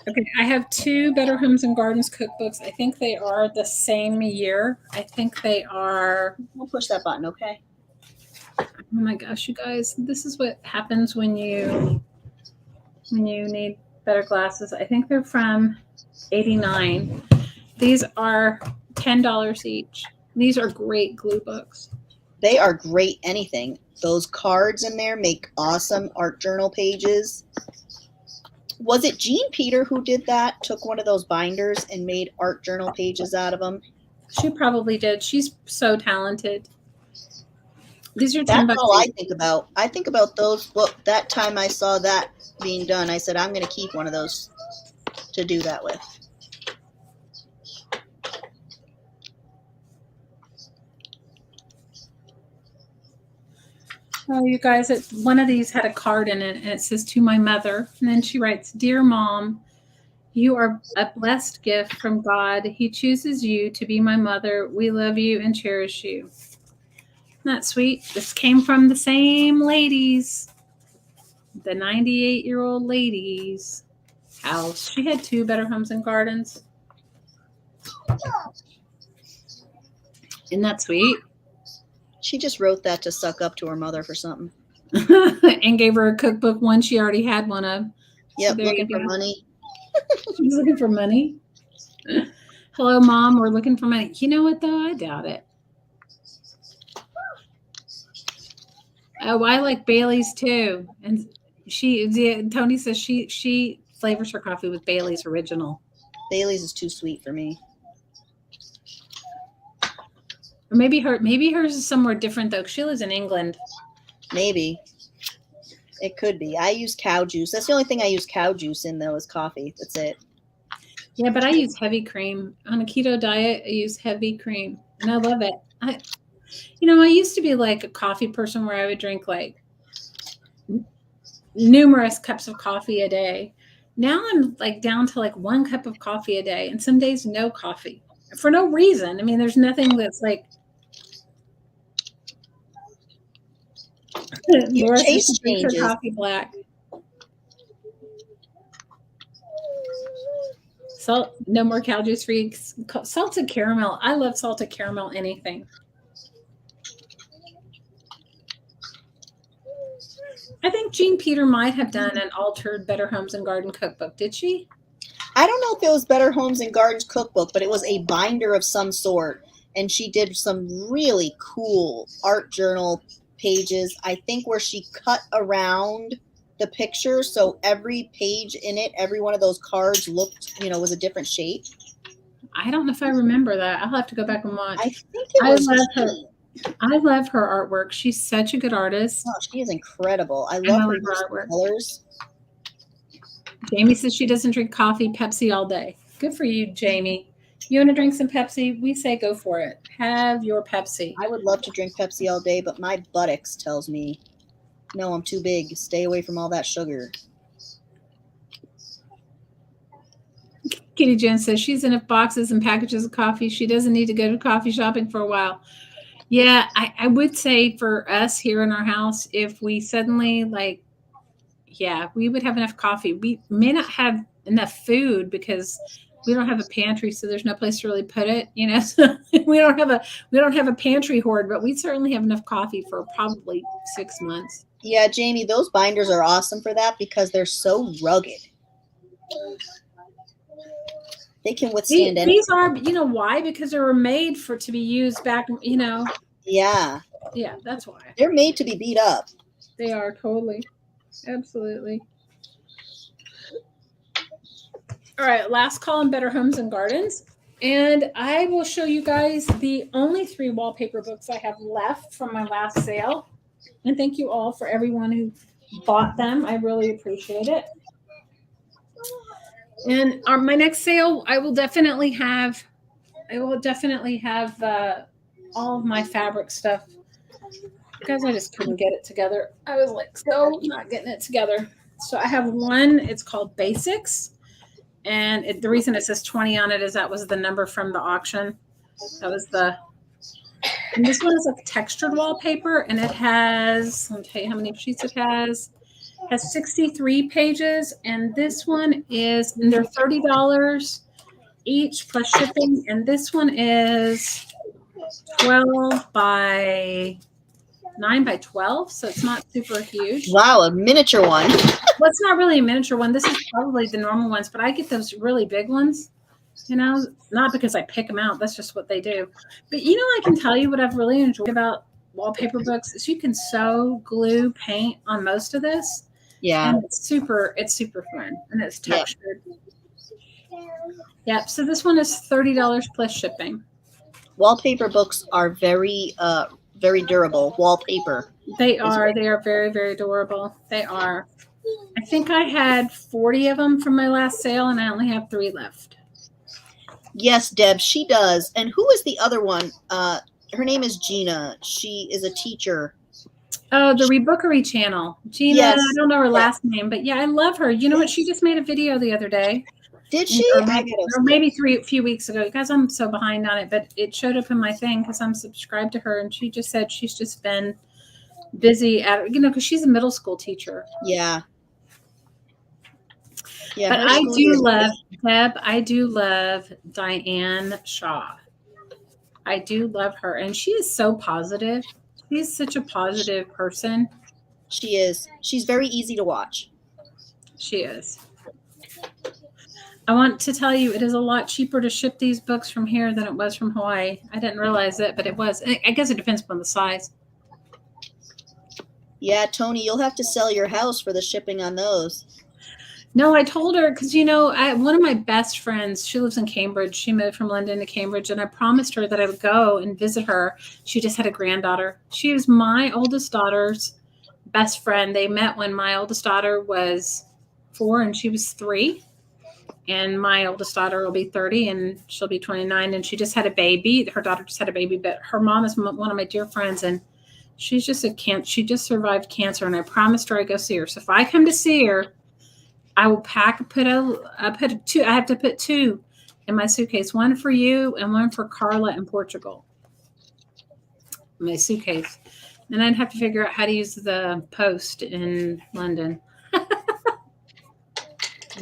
Okay, I have 2 Better Homes and Gardens cookbooks. I think they are the same year. I think they are. We'll push that button, okay? Oh my gosh, you guys, this is what happens when you need better glasses. I think they're from 89. These are $10 each. These are great glue books. They are great anything. Those cards in there make awesome art journal pages. Was it Jean Peter who did that? Took one of those binders and made art journal pages out of them? She probably did. She's so talented. These are $10. That's all I think about. I think about those books. That time I saw that being done, I said, I'm going to keep one of those to do that with. Oh, you guys, one of these had a card in it, and it says, to my mother. And then she writes, Dear Mom, you are a blessed gift from God. He chooses you to be my mother. We love you and cherish you. Isn't that sweet? This came from the same ladies, the 98-year-old ladies' house. She had 2 Better Homes and Gardens. Isn't that sweet? She just wrote that to suck up to her mother for something. And gave her a cookbook one she already had one of. Yep, so looking for money. She's looking for money. Hello, Mom. We're looking for money. You know what, though? I doubt it. Oh, I like Bailey's too. And Tony says she flavors her coffee with Bailey's Original. Bailey's is too sweet for me. Or maybe hers is somewhere different though. 'Cause she lives in England. Maybe. It could be. I use cow juice. That's the only thing I use cow juice in though is coffee. That's it. Yeah, but I use heavy cream. On a keto diet, I use heavy cream. And I love it. I used to be like a coffee person where I would drink like numerous cups of coffee a day. Now I'm like down to like 1 cup of coffee a day, and some days no coffee for no reason. I mean, there's nothing that's like. Your Laura says taste she drinks her changes. coffee black. Salt, no more cow juice free. Salted caramel. I love salted caramel anything. I think Jean Peter might have done an altered Better Homes and Garden cookbook. Did she? I don't know if it was Better Homes and Gardens cookbook, but it was a binder of some sort. And she did some really cool art journal pages, I think, where she cut around the picture. So every page in it, every one of those cards looked, was a different shape. I don't know if I remember that. I'll have to go back and watch. I think it was. I love her artwork. She's such a good artist. Oh, she is incredible. I love her artwork. colors. Jamie says she doesn't drink coffee, Pepsi all day. Good for you, Jamie. You want to drink some Pepsi? We say go for it. Have your Pepsi. I would love to drink Pepsi all day, but my buttocks tells me, no, I'm too big. Stay away from all that sugar. Kitty Jen says she's enough boxes and packages of coffee. She doesn't need to go to coffee shopping for a while. Yeah, I would say for us here in our house, if we suddenly we would have enough coffee. We may not have enough food because we don't have a pantry, so there's no place to really put it. So we don't have a pantry hoard, but we certainly have enough coffee for probably 6 months. Yeah, Jamie, those binders are awesome for that because they're so rugged. They can withstand anything. These are, why? Because they were made to be used back, Yeah. Yeah, that's why. They're made to be beat up. They are totally. Absolutely. All right, last call on Better Homes and Gardens. And I will show you guys the only 3 wallpaper books I have left from my last sale. And thank you all for everyone who bought them. I really appreciate it. And my next sale, I will definitely have all of my fabric stuff. Guys, I just couldn't get it together. I was like, so not getting it together. So I have one, it's called Basics. And the reason it says 20 on it is that was the number from the auction. And this one is like textured wallpaper, and it has, let me tell you how many sheets it has. It has 63 pages, and this one is, and they're $30 each plus shipping. And this one is 12 by 9 by 12, so it's not super huge. Wow, a miniature one. Well, it's not really a miniature one. This is probably the normal ones, but I get those really big ones, not because I pick them out. That's just what they do. But, I can tell you what I've really enjoyed about wallpaper books is you can sew, glue, paint on most of this. Yeah. And it's super fun, and it's textured. Yep. So this one is $30 plus shipping. Wallpaper books are very durable. Wallpaper. They are very, very durable. They are. I think I had 40 of them from my last sale, and I only have 3 left. Yes, Deb, she does. And who is the other one? Her name is Gina. She is a teacher. Oh, the Rebookery channel. Gina, Yes. I don't know her last name, but yeah, I love her. You know what? She just made a video the other day. Did she? Or maybe a few weeks ago. Guys, I'm so behind on it, but it showed up in my thing because I'm subscribed to her, and she just said she's just been busy because she's a middle school teacher. Yeah. Yeah. But I do love Diane Shaw. I do love her, and she is so positive. She's such a positive person. She is. She's very easy to watch. She is. I want to tell you, it is a lot cheaper to ship these books from here than it was from Hawaii. I didn't realize it, but it was. I guess it depends upon the size. Yeah, Tony, you'll have to sell your house for the shipping on those. No, I told her because one of my best friends, she lives in Cambridge. She moved from London to Cambridge, and I promised her that I would go and visit her. She just had a granddaughter. She was my oldest daughter's best friend. They met when my oldest daughter was 4 and she was 3. And my oldest daughter will be 30 and she'll be 29. And she just had a baby. Her daughter just had a baby, but her mom is one of my dear friends, and she's just she just survived cancer. And I promised her I'd go see her. So if I come to see her, I will I have to put 2 in my suitcase, one for you and one for Carla in Portugal. My suitcase. And I'd have to figure out how to use the post in London.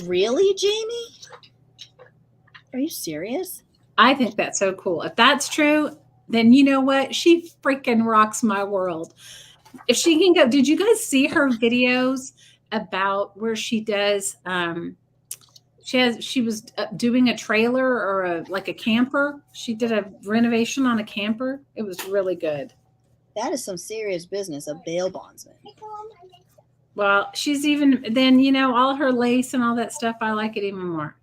Really, Jamie? Are you serious? I think that's so cool. If that's true, then you know what? She freaking rocks my world. If she can go, did you guys see her videos about where she does? She was doing a trailer or a camper. She did a renovation on a camper. It was really good. That is some serious business, a bail bondsman. Well, she's even then, all her lace and all that stuff. I like it even more.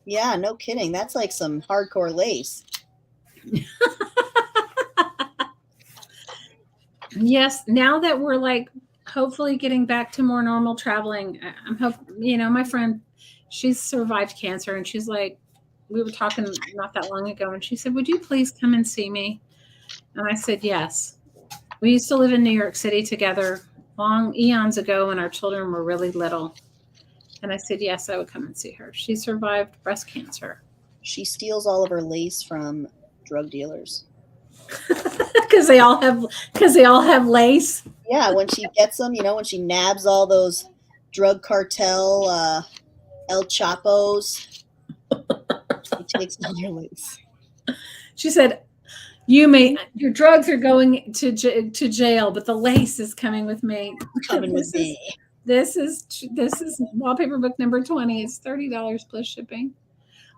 Yeah, no kidding. That's like some hardcore lace. Yes. Now that we're hopefully getting back to more normal traveling, I'm hoping, my friend, she's survived cancer, and she's like, we were talking not that long ago, and she said, would you please come and see me? And I said, yes. We used to live in New York City together long eons ago when our children were really little. And I said, yes, I would come and see her. She survived breast cancer. She steals all of her lace from drug dealers. Because they all have lace. Yeah, when she gets them, when she nabs all those drug cartel El Chapos, she takes all their lace. She said, your drugs are going to jail, but the lace is coming with me. Coming with me. This is wallpaper book number 20. It's $30 plus shipping.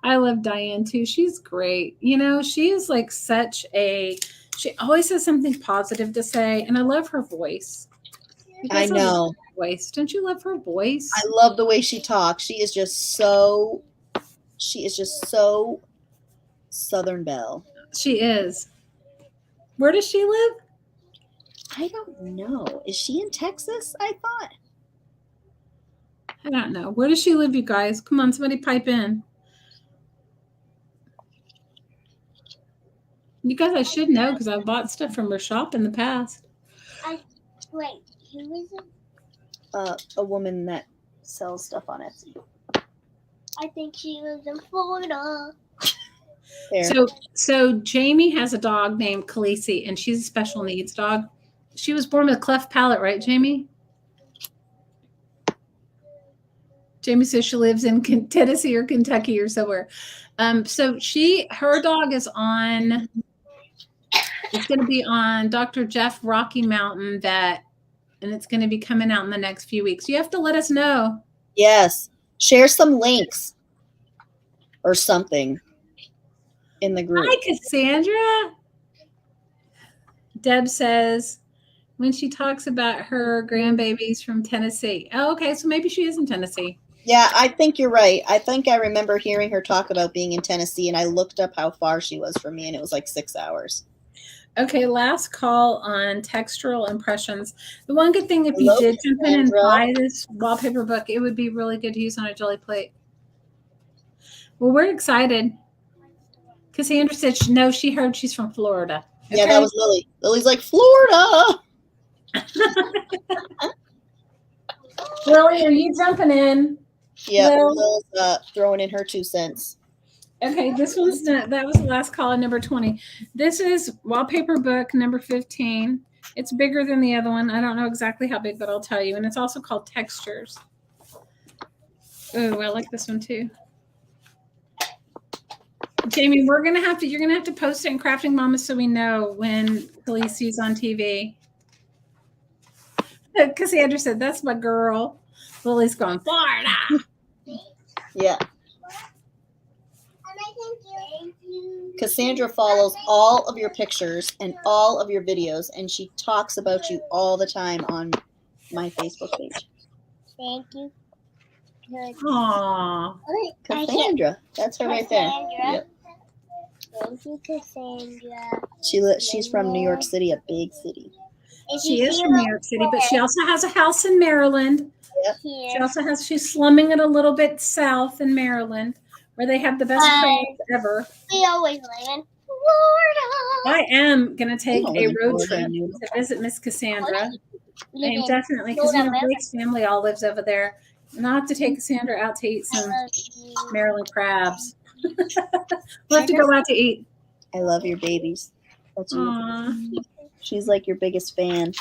I love Diane too. She's great. She is she always has something positive to say, and I love her voice. I know. Voice. Don't you love her voice? I love the way she talks. She is just so Southern Belle. She is. Where does she live? I don't know. Is she in Texas? I thought. I don't know. Where does she live, you guys? Come on, somebody pipe in. You guys, I should know because I've bought stuff from her shop in the past. Wait, who is it? A woman that sells stuff on Etsy. I think she lives in Florida. There. So Jamie has a dog named Khaleesi, and she's a special needs dog. She was born with a cleft palate, right, Jamie? Jamie says she lives in Tennessee or Kentucky or somewhere. So her dog is on. It's going to be on Dr. Jeff Rocky Mountain Vet, and it's going to be coming out in the next few weeks. You have to let us know. Yes. Share some links or something in the group. Hi, Cassandra. Deb says when she talks about her grandbabies from Tennessee. Oh, okay. So maybe she is in Tennessee. Yeah, I think you're right. I think I remember hearing her talk about being in Tennessee, and I looked up how far she was from me, and it was like 6 hours. Okay, last call on textural impressions. The one good thing, if you did jump in and buy this wallpaper book, it would be really good to use on a jelly plate. Well, we're excited. Cassandra said she heard she's from Florida. Okay? Yeah, that was Lily. Lily's like, Florida. Lily, are you jumping in? Yeah, Lil's throwing in her 2 cents. Okay, that was the last call on number 20. This is wallpaper book number 15. It's bigger than the other one. I don't know exactly how big, but I'll tell you. And it's also called Textures. Oh, I like this one too. Jamie, you're gonna have to post it in Crafting Mama so we know when Khaleesi's on TV. Cassandra said, "That's my girl." Lily's going, Florida. Yeah. Cassandra follows all of your pictures and all of your videos, and she talks about you all the time on my Facebook page. Thank you. Good. Aw. Cassandra. That's her right there. Cassandra. Yep. Thank you, Cassandra. She's from New York City, a big city. If She you is see from a New York City, but she also has a house in Maryland. She here, also has, she's slumming it a little bit south in Maryland, where they have the best crabs ever. we always live in Florida. I am going to take don't a live in road Florida. trip to visit Miss Cassandra. We I live am in definitely, because Florida, Blake's family all lives over there. And I'll have to take Cassandra out to eat some Maryland crabs. We'll have to go out to eat. I love your babies. That's you. Aw. She's like your biggest fan.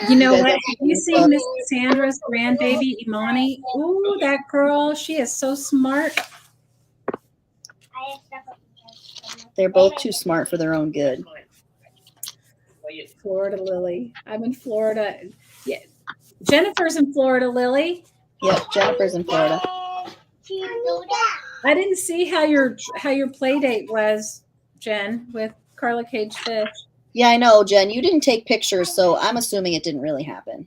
You know You guys what? have Have you seen Miss Cassandra's grandbaby, Imani? Ooh, that girl. She is so smart. They're both too smart for their own good. Florida Lily. I'm in Florida. Yeah. Jennifer's in Florida, Lily. Yep, Jennifer's in Florida. I didn't see how your play date was, Jen, with Carla Cage Fish. Yeah, I know, Jen. You didn't take pictures, so I'm assuming it didn't really happen.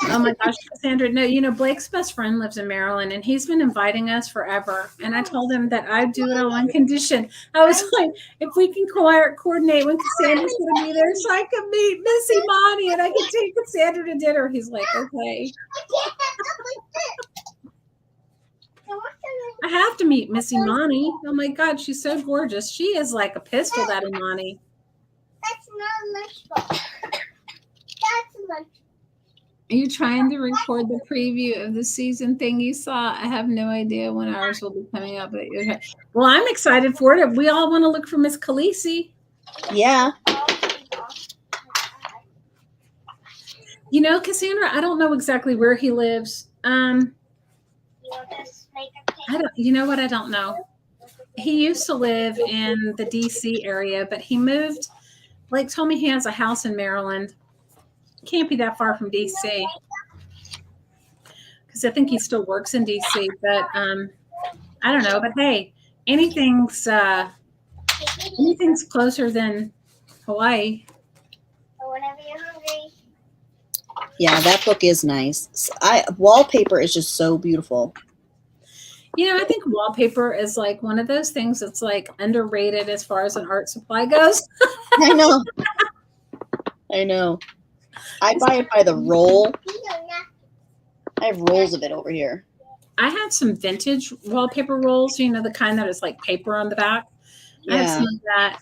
Oh my gosh, Cassandra. No, you know, Blake's best friend lives in Maryland and he's been inviting us forever. And I told him that I'd do it on one condition. I was like, if we can coordinate when Cassandra's going to be there so I can meet Miss Imani and I can take Cassandra to dinner. He's like, okay. I have to meet Miss Imani. Oh my God, she's so gorgeous. She is like a pistol, that Imani. That's not lunchbox. That's a lunchbox. Are you trying to record the preview of the season thing you saw? I have no idea when ours will be coming up. But okay. Well, I'm excited for it. We all want to look for Miss Khaleesi. Yeah. You know, Cassandra, I don't know exactly where he lives. I don't. You know what? I don't know. He used to live in the DC area, but he moved. Blake told me he has a house in Maryland. Can't be that far from DC because I think he still works in DC. But I don't know. But hey, anything's closer than Hawaii. Whenever you're hungry. Yeah, that book is nice. Wallpaper is just so beautiful. You know, I think wallpaper is like one of those things that's like underrated as far as an art supply goes. I know. I know. I buy it by the roll. I have rolls of it over here. I have some vintage wallpaper rolls, you know, the kind that is like paper on the back. I have Yeah. some of that.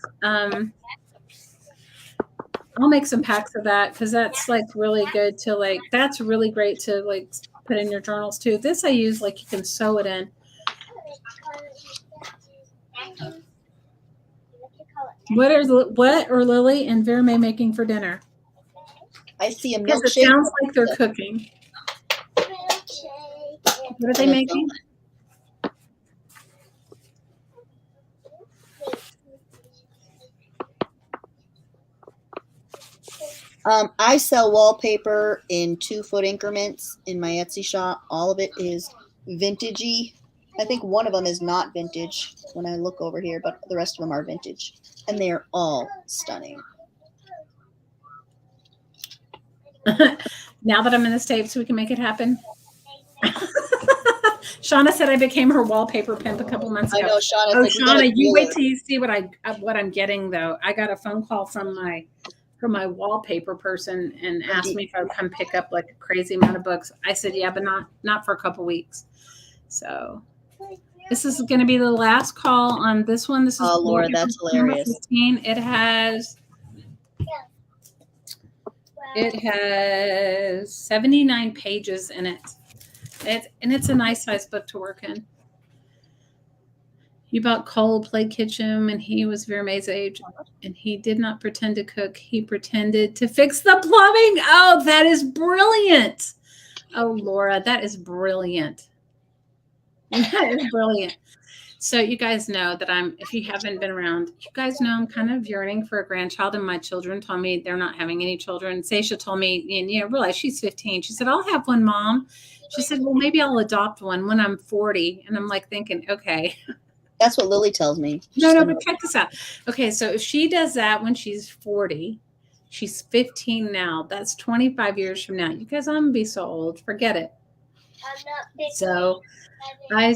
I'll make some packs of that because that's like really good to like, that's really great to like put in your journals too. This I use like you can sew it in. What are Lily and Verme making for dinner? I see a Because milkshake. it sounds like they're cooking. What are they making? I sell wallpaper in 2-foot increments in my Etsy shop. All of it is vintagey. I think one of them is not vintage when I look over here, but the rest of them are vintage. And they're all stunning. Now that I'm in the States, we can make it happen. Shauna said I became her wallpaper pimp a couple months ago. I know, Shauna's Oh, like, we gotta Shauna, you do wait it. till you see what I'm getting though. I got a phone call from my wallpaper person and asked me if I would come pick up like a crazy amount of books. I said, yeah, but not for a couple weeks. So this is going to be the last call on this one. This is Oh, Laura, that's number hilarious. 15. It has 79 pages in it. It's a nice size book to work in. You bought Cole, played kitchen, and he was Verme's age, and he did not pretend to cook. He pretended to fix the plumbing. Oh, that is brilliant. Oh, Laura, that is brilliant. That is brilliant. So you guys know that if you haven't been around, you guys know I'm kind of yearning for a grandchild, and my children told me they're not having any children. Seisha told me, and realize she's 15. She said, I'll have one, Mom. She said, well, maybe I'll adopt one when I'm 40. And I'm like thinking, okay. That's what Lily tells me. No, but check this out. Okay, so if she does that when she's 40, she's 15 now. That's 25 years from now. You guys, I'm going to be so old. Forget it. So I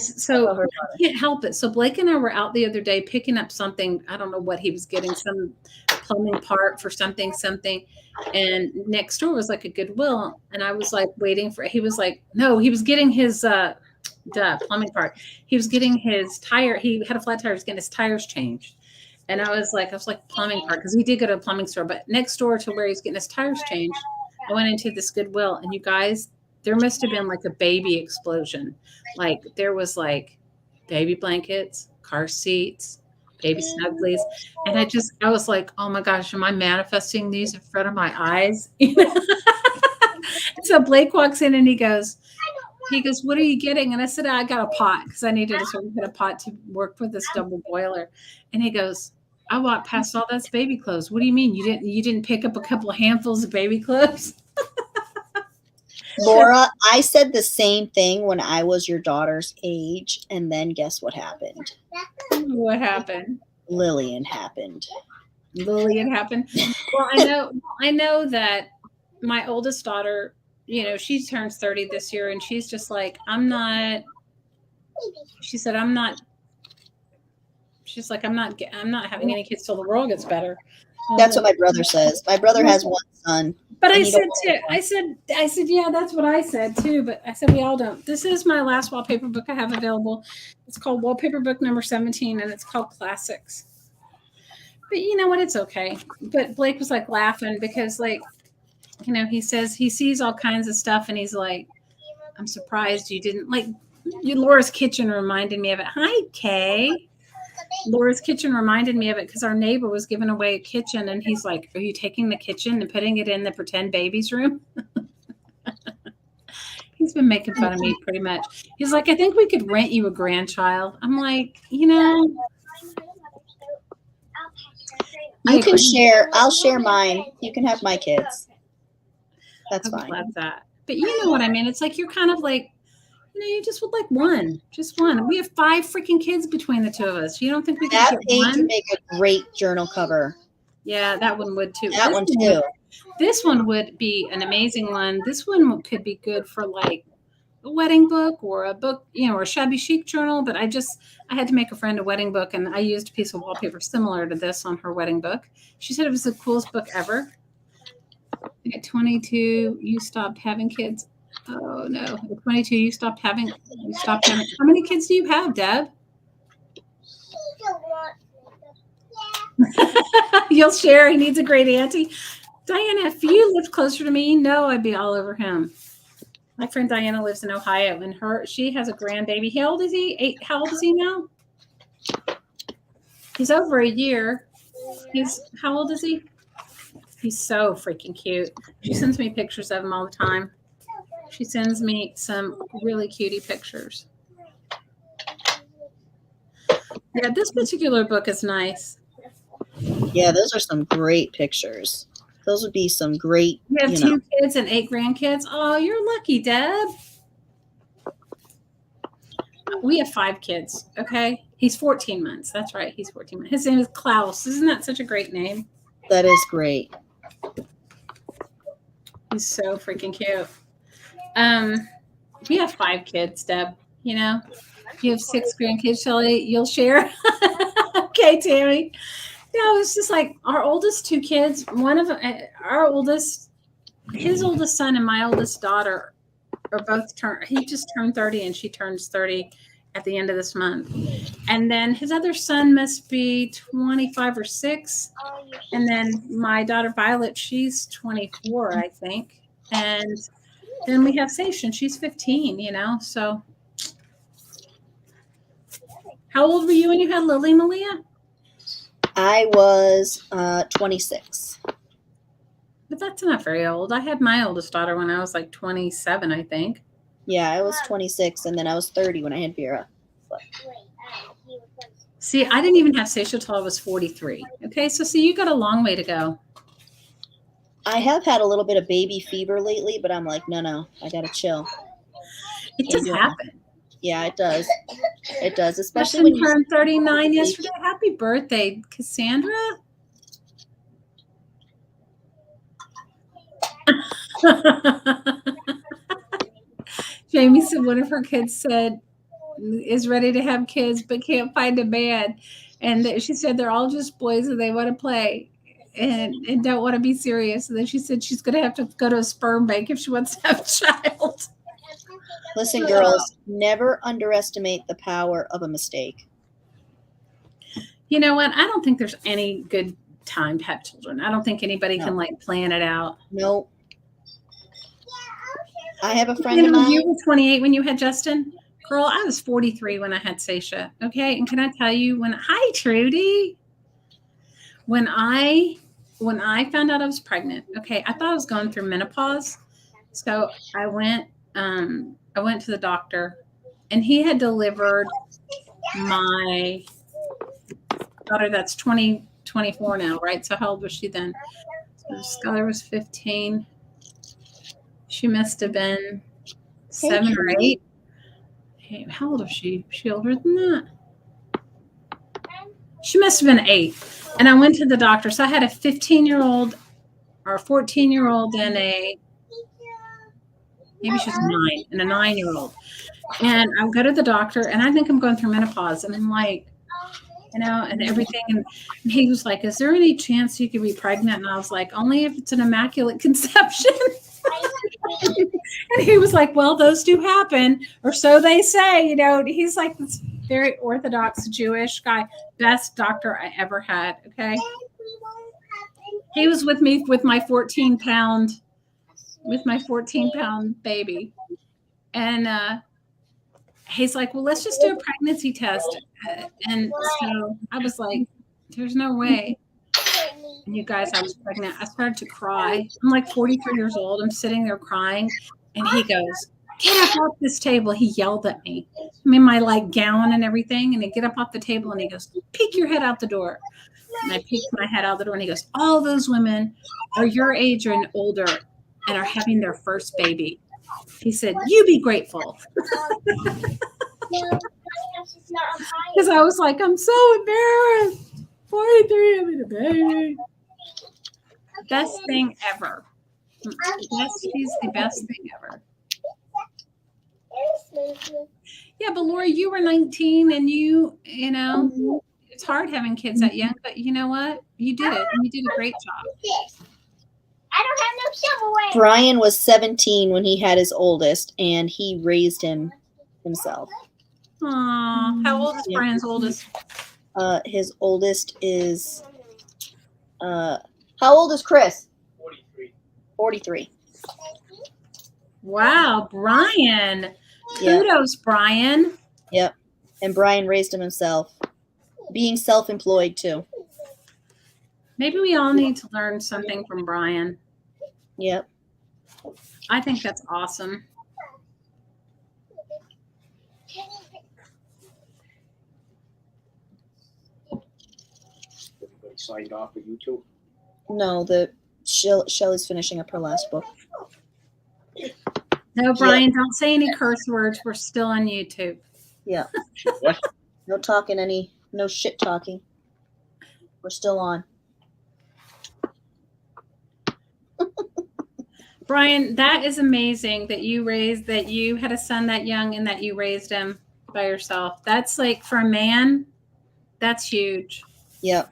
can't help it. So Blake and I were out the other day picking up something. I don't know what he was getting, some plumbing part for something. And next door was like a Goodwill. And I was like waiting for, he was like, no, he was getting his plumbing part. He was getting his tire. He had a flat tire. He was getting his tires changed. And I was like, plumbing part, because we did go to a plumbing store, but next door to where he's getting his tires changed, I went into this Goodwill, and you guys, there must have been like a baby explosion. Like there was like baby blankets, car seats, baby snugglies. And I was like, oh my gosh, am I manifesting these in front of my eyes? So Blake walks in and he goes, what are you getting? And I said, I got a pot because I needed a certain kind of pot to work with this double boiler. And he goes, I walked past all that's baby clothes. What do you mean? You didn't pick up a couple of handfuls of baby clothes? Laura, I said the same thing when I was your daughter's age. And then guess what happened? What happened? Lillian happened. Well, I know that my oldest daughter, she turns 30 this year, and she's just like, I'm not having any kids till the world gets better. That's what my brother says. My brother has one son. But I said too, I said, yeah, that's what I said too. But I said, we all don't. This is my last wallpaper book I have available. It's called Wallpaper Book number 17, and it's called Classics. But you know what? It's okay. But Blake was like laughing because he says he sees all kinds of stuff, and he's like, I'm surprised you didn't Laura's kitchen reminded me of it. Hi, Kay. Laura's kitchen reminded me of it because our neighbor was giving away a kitchen, and he's like, are you taking the kitchen and putting it in the pretend baby's room? He's been making fun of me pretty much. He's like, I think we could rent you a grandchild. I'm like, You can share. I'll share mine. You can have my kids. That's fine. Love that. But you know what I mean? It's like, you're kind of like, you just would like one, just one. We have 5 freaking kids between the two of us. You don't think we could get page one? Would make a great journal cover. Yeah, that one would too. This one would be an amazing one. This one could be good for like a wedding book or a book, or a shabby chic journal. But I had to make a friend a wedding book, and I used a piece of wallpaper similar to this on her wedding book. She said it was the coolest book ever. At 22, you stopped having kids. Oh no! At 22, you stopped having. How many kids do you have, Deb? You'll share. He needs a great auntie. Diana, if you lived closer to me, I'd be all over him. My friend Diana lives in Ohio, and she has a grandbaby. How old is he? 8. How old is he now? He's over a year. How old is he? He's so freaking cute. She sends me pictures of him all the time. She sends me some really cutie pictures. Yeah, this particular book is nice. Yeah, those are some great pictures. Those would be some great. You have 2 kids and 8 grandkids. Oh, you're lucky, Deb. We have 5 kids. Okay, he's 14 months. That's right, he's 14 months. His name is Klaus. Isn't that such a great name? That is great. He's so freaking cute. We have 5 kids, Deb. You have 6 grandkids, Shelley. You'll share. Okay, Tammy. No, it's just like our oldest 2 kids. One of his oldest son and my oldest daughter are both he just turned 30, and she turns 30 at the end of this month. And then his other son must be 25 or 6. And then my daughter Violet, she's 24, I think. And then we have Sation, she's 15, so. How old were you when you had Lily, Malia? I was 26. But that's not very old. I had my oldest daughter when I was like 27, I think. Yeah, I was 26, and then I was 30 when I had Vera. See, I didn't even have Sasha till I was 43. Okay, so see, you got a long way to go. I have had a little bit of baby fever lately, but I'm like, no, I got to chill. It does happen. Yeah, it does. It does, especially when you turned 39 yesterday. Happy birthday, Cassandra. Jamie said one of her kids is ready to have kids but can't find a man, and she said they're all just boys and they want to play and don't want to be serious. And then she said she's going to have to go to a sperm bank if she wants to have a child. Listen, girls, never underestimate the power of a mistake. You know what? I don't think there's any good time to have children. I don't think anybody can like plan it out. Nope. I have a friend of mine. You were 28 when you had Justin? Girl, I was 43 when I had Seisha. Okay. And can I tell you hi, Trudy. When I found out I was pregnant, okay, I thought I was going through menopause. So I went to the doctor and he had delivered my daughter that's 24 now, right? So how old was she then? So Skylar was 15. She must have been 7 or 8. Hey, how old is she? Is she older than that? She must have been 8. And I went to the doctor. So I had a 15-year-old or a 14-year-old and maybe she was 9 and a 9-year-old. And I go to the doctor and I think I'm going through menopause. And I'm like, and everything. And he was like, is there any chance you could be pregnant? And I was like, only if it's an immaculate conception. And he was like, well, those do happen, or so they say. He's like this very Orthodox Jewish guy, best doctor I ever had. Okay. He was with me with my 14-pound baby. And he's like, well, let's just do a pregnancy test. And so I was like, there's no way. And you guys, I was pregnant. I started to cry. I'm like 43 years old. I'm sitting there crying. And he goes, get up off this table. He yelled at me. I'm in my gown and everything. And I get up off the table and he goes, peek your head out the door. And I peeked my head out the door and he goes, all those women are your age and older and are having their first baby. He said, you be grateful. Because I was like, I'm so embarrassed. 43, having a baby. Best thing ever. He's the best thing ever. Yeah, but Laura, you were 19 and it's hard having kids that young, but you know what? You did it. And you did a great job. I don't have no silverware. Brian was 17 when he had his oldest, and he raised him himself. Aw, how old is Brian's oldest? His oldest is, how old is Chris? 43. Wow, Brian. Kudos, Brian. Yep. And Brian raised him himself, being self-employed too. Maybe we all need to learn something from Brian. Yep. I think that's awesome. Everybody signed off with you too? No, Shelley's finishing up her last book. No, Brian, don't say any curse words. We're still on YouTube. Yeah. What? No shit talking. We're still on. Brian, that is amazing that you had a son that young and that you raised him by yourself. That's like, for a man, that's huge. Yep.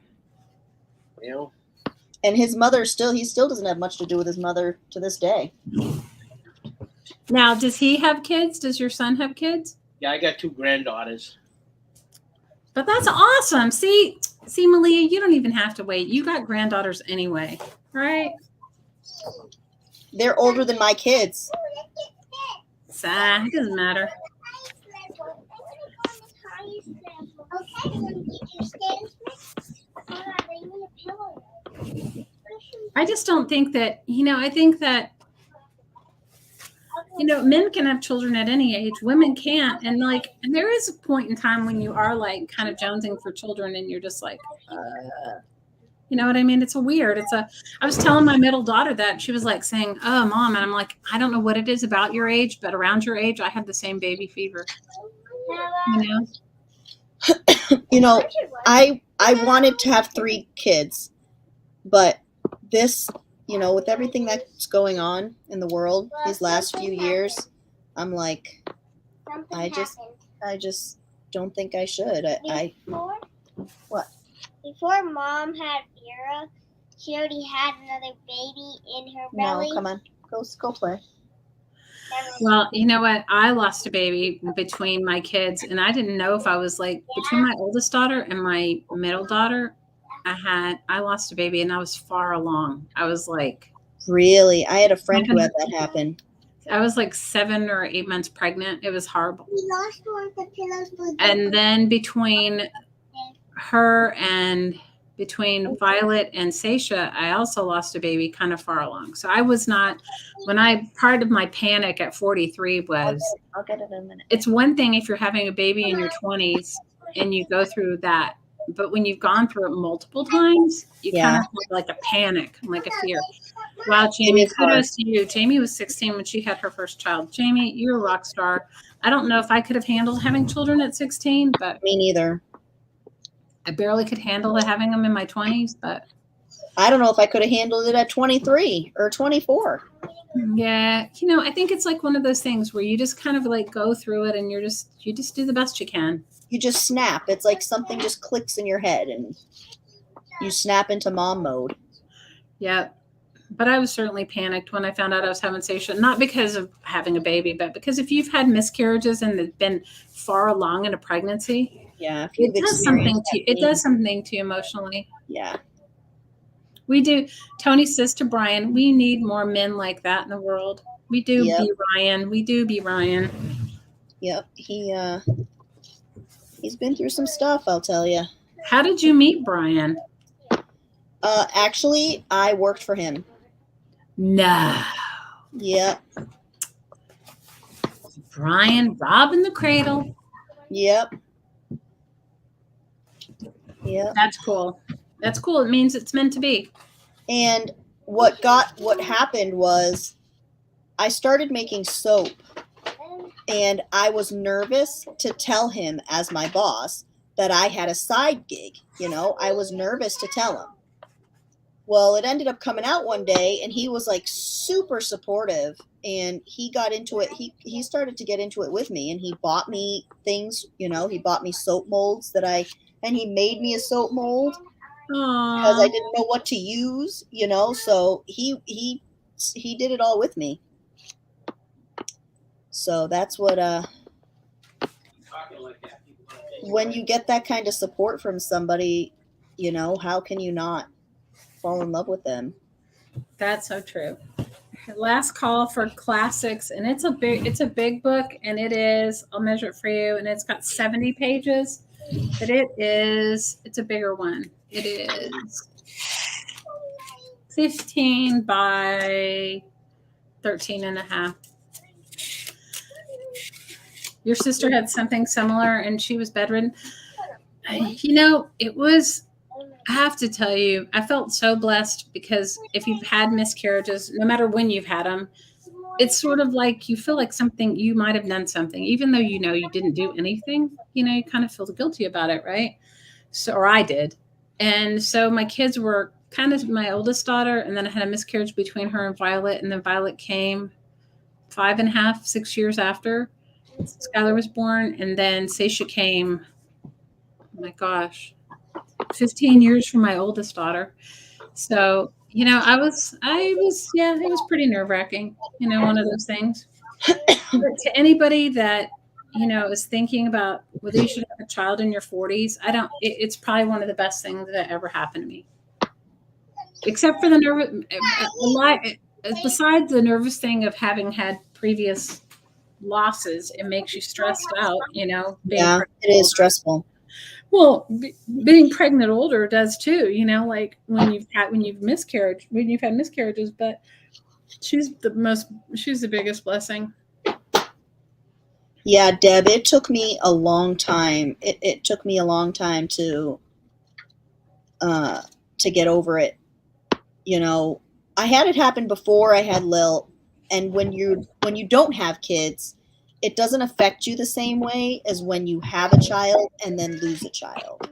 And his mother he still doesn't have much to do with his mother to this day. Now, does he have kids? Does your son have kids? Yeah, I got 2 granddaughters. But that's awesome. See, Malia, you don't even have to wait. You got granddaughters anyway, right? They're older than my kids. It doesn't matter. I just don't think that, I think that, men can have children at any age. Women can't. And there is a point in time when you are kind of jonesing for children and you're just like, you know what I mean? It's weird. I was telling my middle daughter that. She was saying, oh, Mom. And I'm like, I don't know what it is about your age, but around your age, I have the same baby fever. I wanted to have 3 kids, but this, with everything that's going on in the world these last few years, I'm like, Something I just happened. don't think I should. Before, What? Before Mom had Vera, she already had another baby in her belly. No, come on. Go play. Well, you know what? I lost a baby between my kids, and I didn't know if I was like between my oldest daughter and my middle daughter. I lost a baby, and I was far along. I was like, Really? I had a friend who had that happen. I was like 7 or 8 months pregnant. It was horrible. We lost one of the pillows. And then between her and between Violet and Seisha, I also lost a baby kind of far along. So I was not, part of my panic at 43 was, I'll get it in a minute. it's one thing if you're having a baby in your 20s and you go through that. But when you've gone through it multiple times, you kind of have like a panic, like a fear. Wow, Jamie, kudos to you. Jamie was 16 when she had her first child. Jamie, you're a rock star. I don't know if I could have handled having children at 16, but me neither. I barely could handle having them in my 20s, but I don't know if I could have handled it at 23 or 24. Yeah, I think it's like one of those things where you just kind of like go through it and you just do the best you can. You just snap. It's like something just clicks in your head and you snap into mom mode. Yeah. But I was certainly panicked when I found out I was having Seisha, not because of having a baby, but because if you've had miscarriages and they've been far along in a pregnancy, it does something to you emotionally. Yeah. We do. Tony says to Brian, we need more men like that in the world. We do. Yep. Be Ryan. We do be Ryan. Yep. He's been through some stuff, I'll tell you. How did you meet Brian? Actually, I worked for him. No. Yep. Brian robbing the cradle. Yep. Yep. That's cool. That's cool. It means it's meant to be. And what happened was I started making soap, and I was nervous to tell him as my boss that I had a side gig. I was nervous to tell him. Well, it ended up coming out one day, and he was like super supportive, and he got into it. He started to get into it with me, and he bought me things, he bought me soap molds and he made me a soap mold. Because I didn't know what to use, so he did it all with me. So that's what when you get that kind of support from somebody, how can you not fall in love with them? That's so true. Last call for classics, and it's a big book, and I'll measure it for you, and it's got 70 pages, but it's a bigger one. It is 15 by 13 and a half. Your sister had something similar and she was bedridden. I have to tell you, I felt so blessed because if you've had miscarriages, no matter when you've had them, it's sort of like you feel like you might have done something, even though you didn't do anything, you kind of feel guilty about it, right? So, or I did. And so my kids were kind of my oldest daughter, and then I had a miscarriage between her and Violet, and then Violet came 5.5, 6 years after Skylar was born, and then Seisha came, oh my gosh, 15 years from my oldest daughter. So, it was pretty nerve-wracking, one of those things. But to anybody that, is thinking about whether you should have a child in your 40s, it's probably one of the best things that ever happened to me. Except for besides the nervous thing of having had previous losses, it makes you stressed out, Yeah, it is stressful. Well, being pregnant older does too, like when you've had miscarriages, but she's the biggest blessing. Yeah, Deb, it took me a long time. It took me a long time to get over it. I had it happen before I had Lil, and when you don't have kids, it doesn't affect you the same way as when you have a child and then lose a child.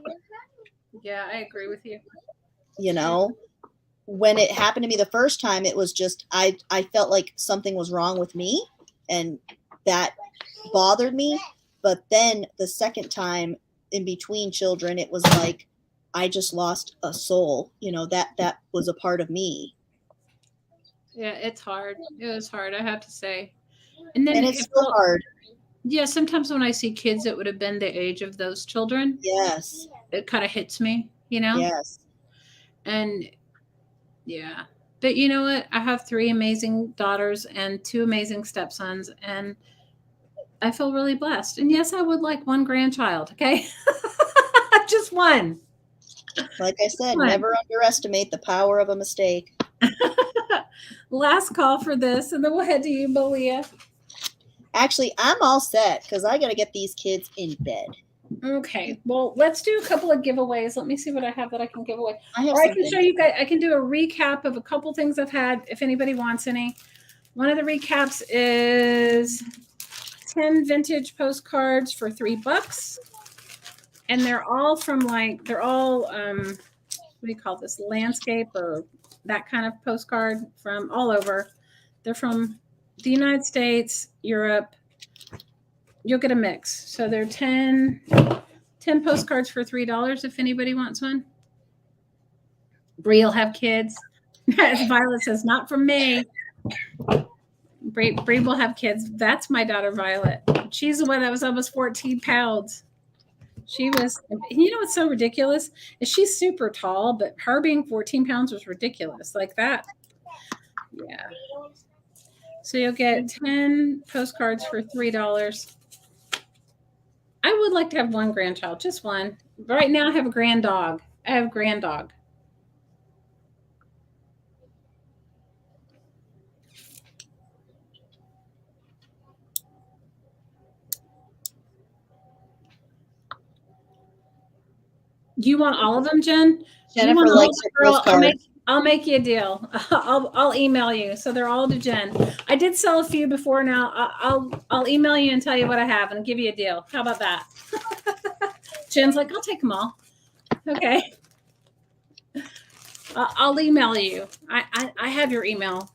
Yeah, I agree with you. When it happened to me the first time, it was just I felt like something was wrong with me, and that bothered me. But then the second time in between children, it was like, I just lost a soul, that was a part of me. Yeah, it's hard. It was hard, I have to say. And then And it's so hard. Yeah, sometimes when I see kids that would have been the age of those children, Yes. it kind of hits me, you know? Yes. And yeah. But you know what? I have 3 amazing daughters and 2 amazing stepsons, and I feel really blessed. And yes, I would like 1 grandchild, okay? Just 1. Like I said, One. never underestimate the power of a mistake. Last call for this, and then we'll head to you, Malia. Actually, I'm all set because I got to get these kids in bed. Okay. Well, let's do a couple of giveaways. Let me see what I have that I can give away. I have Or I can something. show you guys. I can do a recap of a couple things I've had if anybody wants any. One of the recaps is 10 vintage postcards for $3. And they're all from what do you call this? Landscape or that kind of postcard from all over. They're from the United States, Europe. You'll get a mix. So they're 10 postcards for $3 if anybody wants one. Bree will have kids. As Violet says, not from me. Bree will have kids. That's my daughter, Violet. She's the one that was almost 14 pounds. She was, what's so ridiculous is she's super tall, but her being 14 pounds was ridiculous. Like that. Yeah. So you'll get 10 postcards for $3. I would like to have 1 grandchild, just 1. Right now I have a grand dog. You want all of them, Jen? Jennifer likes your postcards. I'll make you a deal. I'll email you. So they're all to Jen. I did sell a few before now. I'll email you and tell you what I have and give you a deal. How about that? Jen's like, I'll take them all. Okay. I'll email you. I have your email.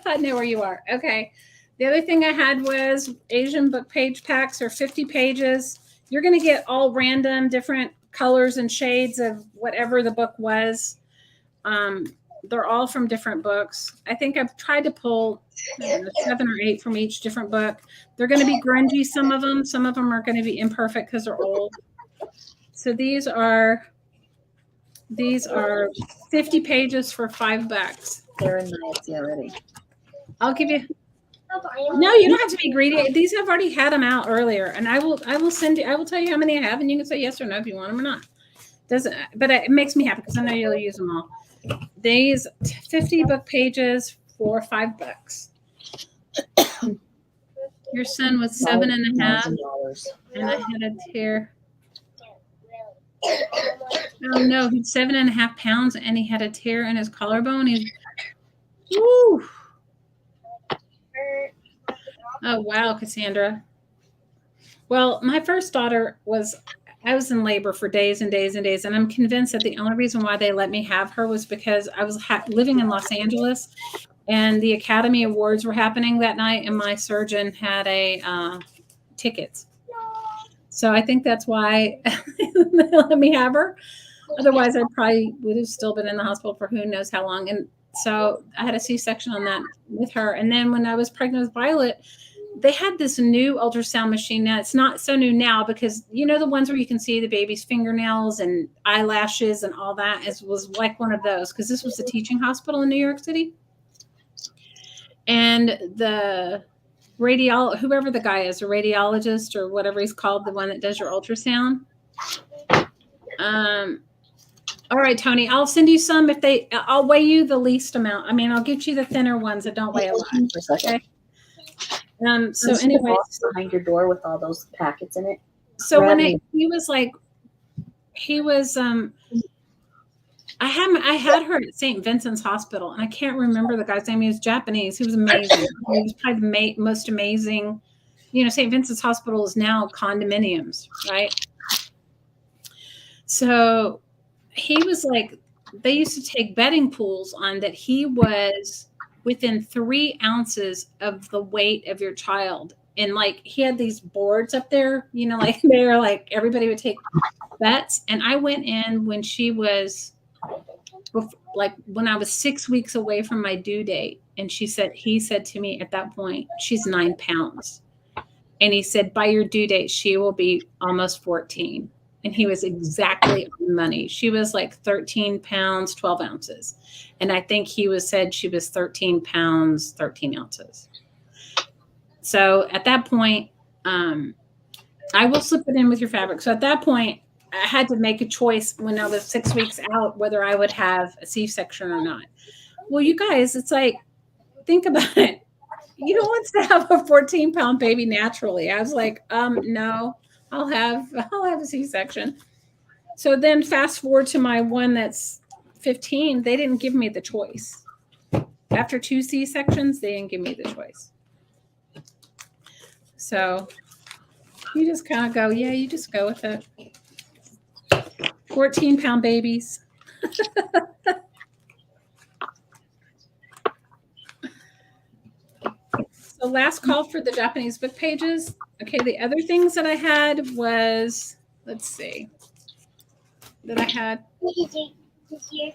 I know where you are. Okay. The other thing I had was Asian book page packs or 50 pages. You're going to get all random different colors and shades of whatever the book was. They're all from different books. I think I've tried to pull 7 or 8 from each different book. They're going to be grungy, some of them. Some of them are going to be imperfect because they're old. So these are 50 pages for $5. They're in nice already. I'll give you. No, you don't have to be greedy. These I've already had them out earlier, and I will send you. I will tell you how many I have, and you can say yes or no if you want them or not. But it makes me happy because I know you'll use them all. These 50 book pages for $5. Your son was 7.5, and I had a tear. Oh no, he's 7.5 pounds, and he had a tear in his collarbone. Woo. Oh, wow, Cassandra. Well, my first daughter I was in labor for days and days and days. And I'm convinced that the only reason why they let me have her was because I was living in Los Angeles and the Academy Awards were happening that night. And my surgeon had tickets. So I think that's why they let me have her. Otherwise, I probably would have still been in the hospital for who knows how long. And so I had a C-section on that with her. And then when I was pregnant with Violet, they had this new ultrasound machine. Now it's not so new now because the ones where you can see the baby's fingernails and eyelashes and all that was like one of those because this was a teaching hospital in New York City. And the whoever the guy is, a radiologist or whatever he's called, the one that does your ultrasound. All right, Tony, I'll send you some I'll weigh you the least amount. I mean, I'll get you the thinner ones that don't weigh a lot. Okay. So anyway, behind your door with all those packets in it. So when he was I had her at St. Vincent's Hospital, and I can't remember the guy's name. He was Japanese. He was amazing. He was probably the most amazing. St. Vincent's Hospital is now condominiums, right? So he was like, they used to take betting pools on that he was within 3 ounces of the weight of your child And like he had these boards up there, you know, like they're like everybody would take bets. And I went in when she was like when I was 6 weeks away from my due date. And he said to me at that point, she's 9 pounds. And he said, by your due date, she will be almost 14. And he was exactly on the money. She was like 13 pounds, 12 ounces. And I think he said she was 13 pounds, 13 ounces. So at that point, I will slip it in with your fabric. So at that point, I had to make a choice when I was 6 weeks out, whether I would have a C-section or not. Well, you guys, it's like, think about it. You don't want to have a 14-pound baby naturally. I was like, no, I'll have a C-section. So then fast forward to my one that's 15, they didn't give me the choice. After 2 C-sections, they didn't give me the choice. So you just kind of go, yeah, you just go with it. 14-pound babies. So last call for the Japanese book pages. Okay, the other things that I had was, let's see, that I had. Did you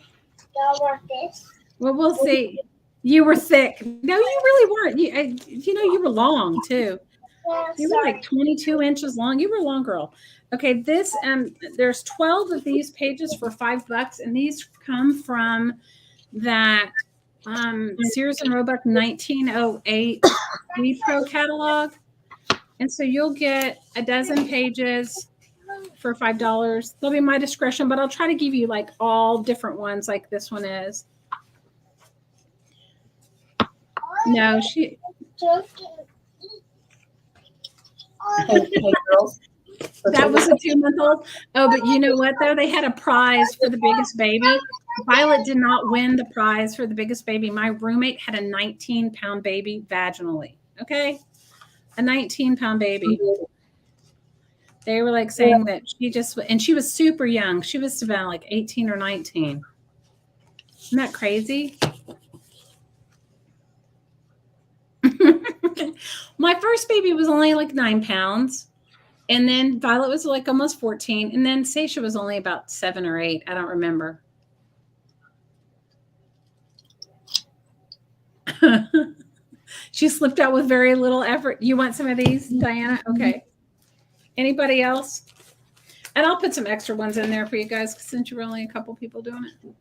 go work this? Well, we'll see. You were thick. No, you really weren't. You were long too. Yeah, You were like 22 inches long. You were a long girl. Okay, this there's 12 of these pages for $5, and these come from that Sears and Roebuck 1908 Repro catalog. And so you'll get a dozen pages for $5. They'll be my discretion, but I'll try to give you like all different ones like this one is. No, she. Hey, girls. That was a 2-month-old. Oh, but you know what, though? They had a prize for the biggest baby. Violet did not win the prize for the biggest baby. My roommate had a 19-pound baby vaginally. Okay? A 19-pound baby. They were like saying that she was super young. She was about like 18 or 19. Isn't that crazy? My first baby was only like 9 pounds. And then Violet was like almost 14. And then Seisha was only about 7 or 8. I don't remember. She slipped out with very little effort. You want some of these, Diana? Okay. Anybody else? And I'll put some extra ones in there for you guys since you're only a couple people doing it.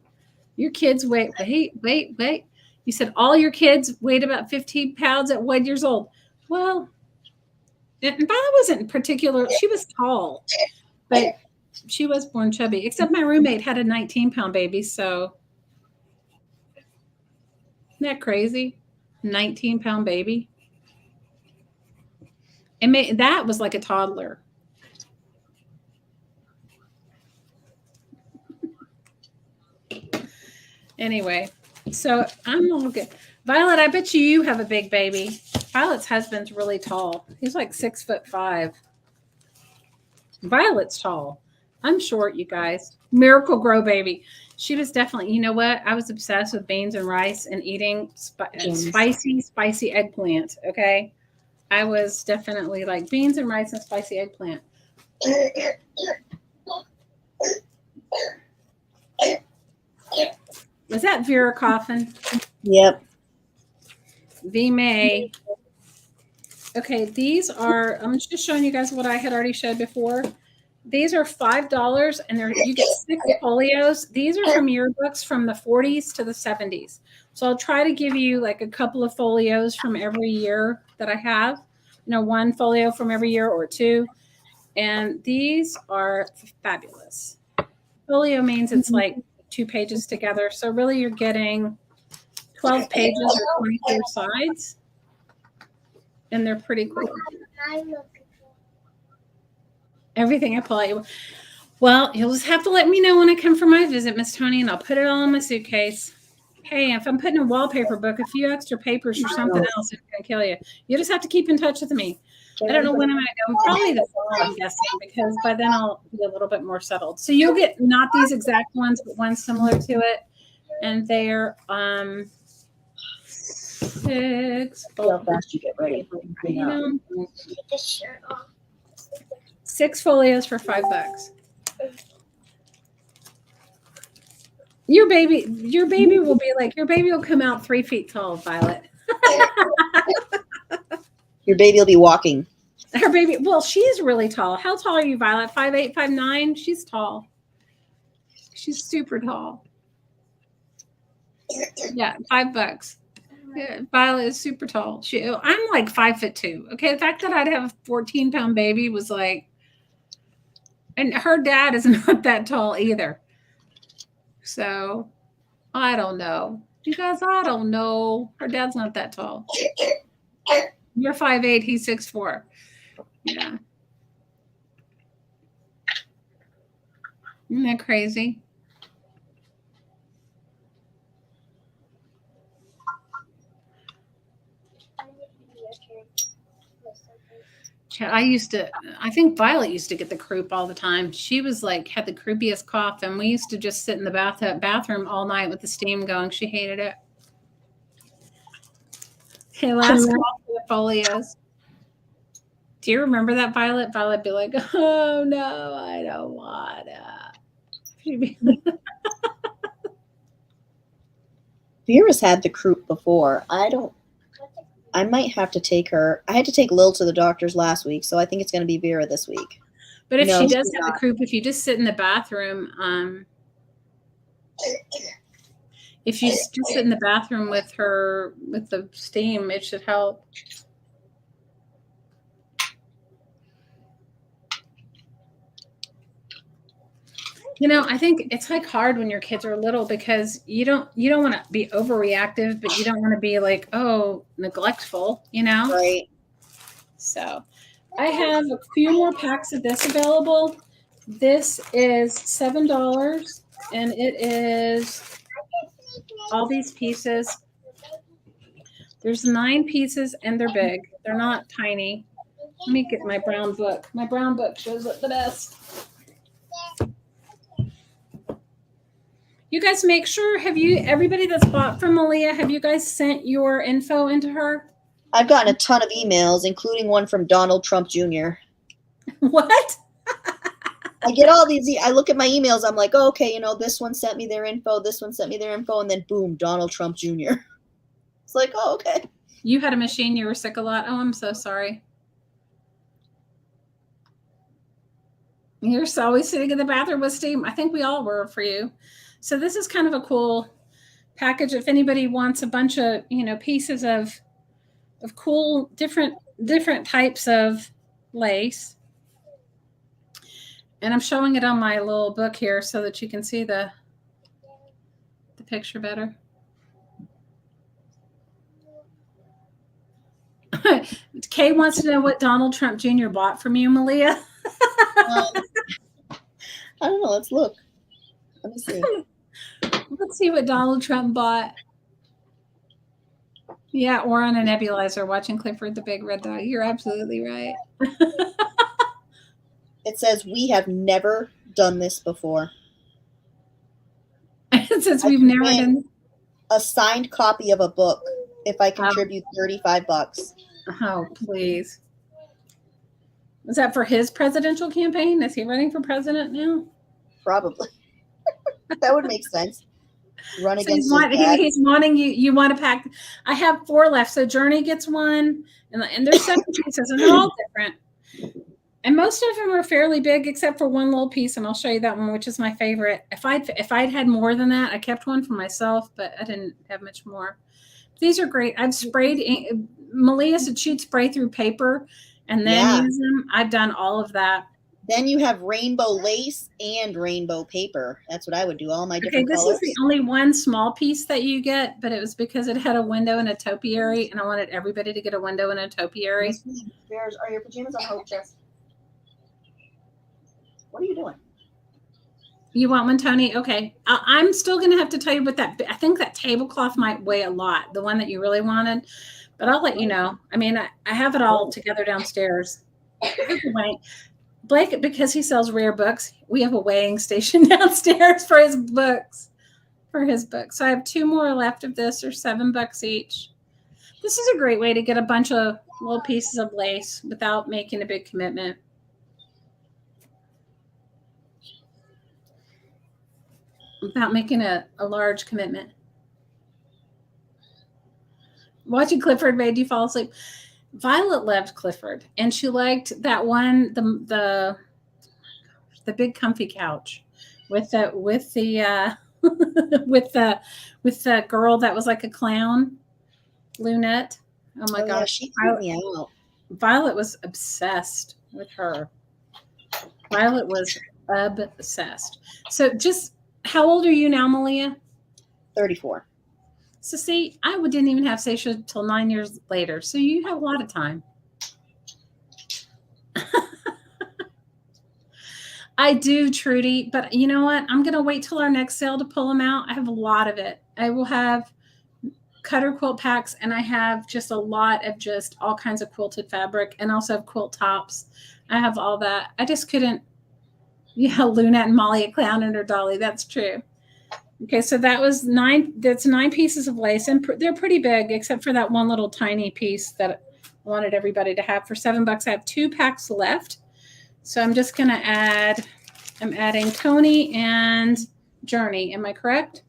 Your kids wait. You said all your kids weighed about 15 pounds at 1 year old. Well, and Violet wasn't particular. She was tall, but she was born chubby, except my roommate had a 19-pound baby. So isn't that crazy? 19-pound baby. That was like a toddler. Anyway, so I'm all good. Violet, I bet you have a big baby. Violet's husband's really tall. He's like 6'5". Violet's tall. I'm short, you guys. Miracle Grow baby. She was definitely, you know what? I was obsessed with beans and rice and eating spicy eggplant. Okay. I was definitely like beans and rice and spicy eggplant. Was that Vera coughing? Yep. V May. Okay, these are, I'm just showing you guys what I had already showed before. These are $5 and you get 6 folios. These are from yearbooks from the 40s to the 70s. So I'll try to give you like a couple of folios from every year that I have. 1 folio from every year or 2. And these are fabulous. Folio means it's like 2 pages together. So really you're getting 12 pages or 24 sides. And they're pretty cool. Everything I pull out. Well, you'll just have to let me know when I come for my visit, Miss Tony, and I'll put it all in my suitcase. Hey, if I'm putting a wallpaper book, a few extra papers or something else is going to kill you. You just have to keep in touch with me. I don't know when I'm going to go. Probably the fall, I'm guessing, because by then I'll be a little bit more settled. So you'll get not these exact ones, but one similar to it. And they're 6 See how fast you get ready. I know. Get this shirt off. 6 folios for $5. Your baby will be like, your baby will come out 3 feet tall, Violet. Your baby will be walking. Her baby, well, she's really tall. How tall are you, Violet? 5'8", 5'9"? She's tall. She's super tall. Yeah, $5. Yeah, Violet is super tall. I'm like 5'2". Okay, the fact that I'd have a 14-pound baby was like, and her dad is not that tall either. So I don't know. You guys, I don't know. Her dad's not that tall. You're 5'8", he's 6'4". Yeah. Isn't that crazy? I think Violet used to get the croup all the time. She was like, had the croupiest cough, and we used to just sit in the bathroom all night with the steam going. She hated it. Okay, last call for the folios. Do you remember that, Violet? Violet be like, oh no, I don't wanna. Vera's had the croup before. I might have to take her. I had to take Lil to the doctor's last week, so I think it's going to be Vera this week. But if No, she does she's have the not. croup, if you just sit in the bathroom, if you just sit in the bathroom with her, with the steam, it should help. You know, I think it's like hard when your kids are little because you don't want to be overreactive, but you don't want to be like, oh, neglectful, you know? Right. So I have a few more packs of this available. This is $7 and it is all these pieces. There's 9 pieces and they're big. They're not tiny. Let me get my brown book. My brown book shows up the best. You guys make sure, everybody that's bought from Malia, have you guys sent your info into her? I've gotten a ton of emails, including one from Donald Trump Jr. What? I get all these. I look at my emails. I'm like, oh, okay, you know, this one sent me their info. This one sent me their info. And then boom, Donald Trump Jr. It's like, oh, okay. You had a machine. You were sick a lot. Oh, I'm so sorry. You're always sitting in the bathroom with steam. I think we all were for you. So this is kind of a cool package. If anybody wants a bunch of, pieces of cool, different types of lace. And I'm showing it on my little book here so that you can see the picture better. Kay wants to know what Donald Trump Jr. bought from you, Malia. I don't know. Let's look. Let me see. Let's see what Donald Trump bought. Yeah, or on a nebulizer watching Clifford the Big Red Dog. You're absolutely right. It says, we have never done this before. It says we've never done a signed copy of a book if I contribute $35. Oh, please. Is that for his presidential campaign? Is he running for president now? Probably. That would make sense. Run So against he's wanting you want to pack. I have 4 left. So Journey gets one, and there's 7 pieces, and they're all different. And most of them are fairly big, except for one little piece, and I'll show you that one, which is my favorite. If I'd had more than that, I kept one for myself, but I didn't have much more. These are great. I've sprayed. Malia said she'd spray through paper and then use them. I've done all of that. Then you have rainbow lace and rainbow paper. That's what I would do. All my different this colors. is the only one small piece that you get, but it was because it had a window and a topiary, and I wanted everybody to get a window and a topiary. Are your pajamas on hope chest? What are you doing? You want one, Tony? Okay. I'm still going to have to tell you what I think that tablecloth might weigh a lot, the one that you really wanted, but I'll let you know. I mean, I have it all together downstairs. Blake, because he sells rare books, we have a weighing station downstairs for his books. So I have 2 more left of this. They're $7 each. This is a great way to get a bunch of little pieces of lace without making a big commitment. Without making a large commitment. Watching Clifford made you fall asleep. Violet loved Clifford, and she liked that one, the big comfy couch with the with the with the girl that was like a clown, Lunette. Oh my gosh, she creeped me out. Violet was obsessed with her. Violet was obsessed. So just, how old are you now, Malia? 34. So see, I didn't even have Seisha till 9 years later. So you have a lot of time. I do, Trudy, but you know what? I'm going to wait till our next sale to pull them out. I have a lot of it. I will have cutter quilt packs, and I have just a lot of just all kinds of quilted fabric, and also have quilt tops. I have all that. I just couldn't. Yeah, Luna and Molly, a clown and her dolly. That's true. Okay, so that was 9. That's 9 pieces of lace, and they're pretty big, except for that one little tiny piece that I wanted everybody to have for $7. I have 2 packs left. So I'm just going to add, I'm adding Tony and Journey. Am I correct?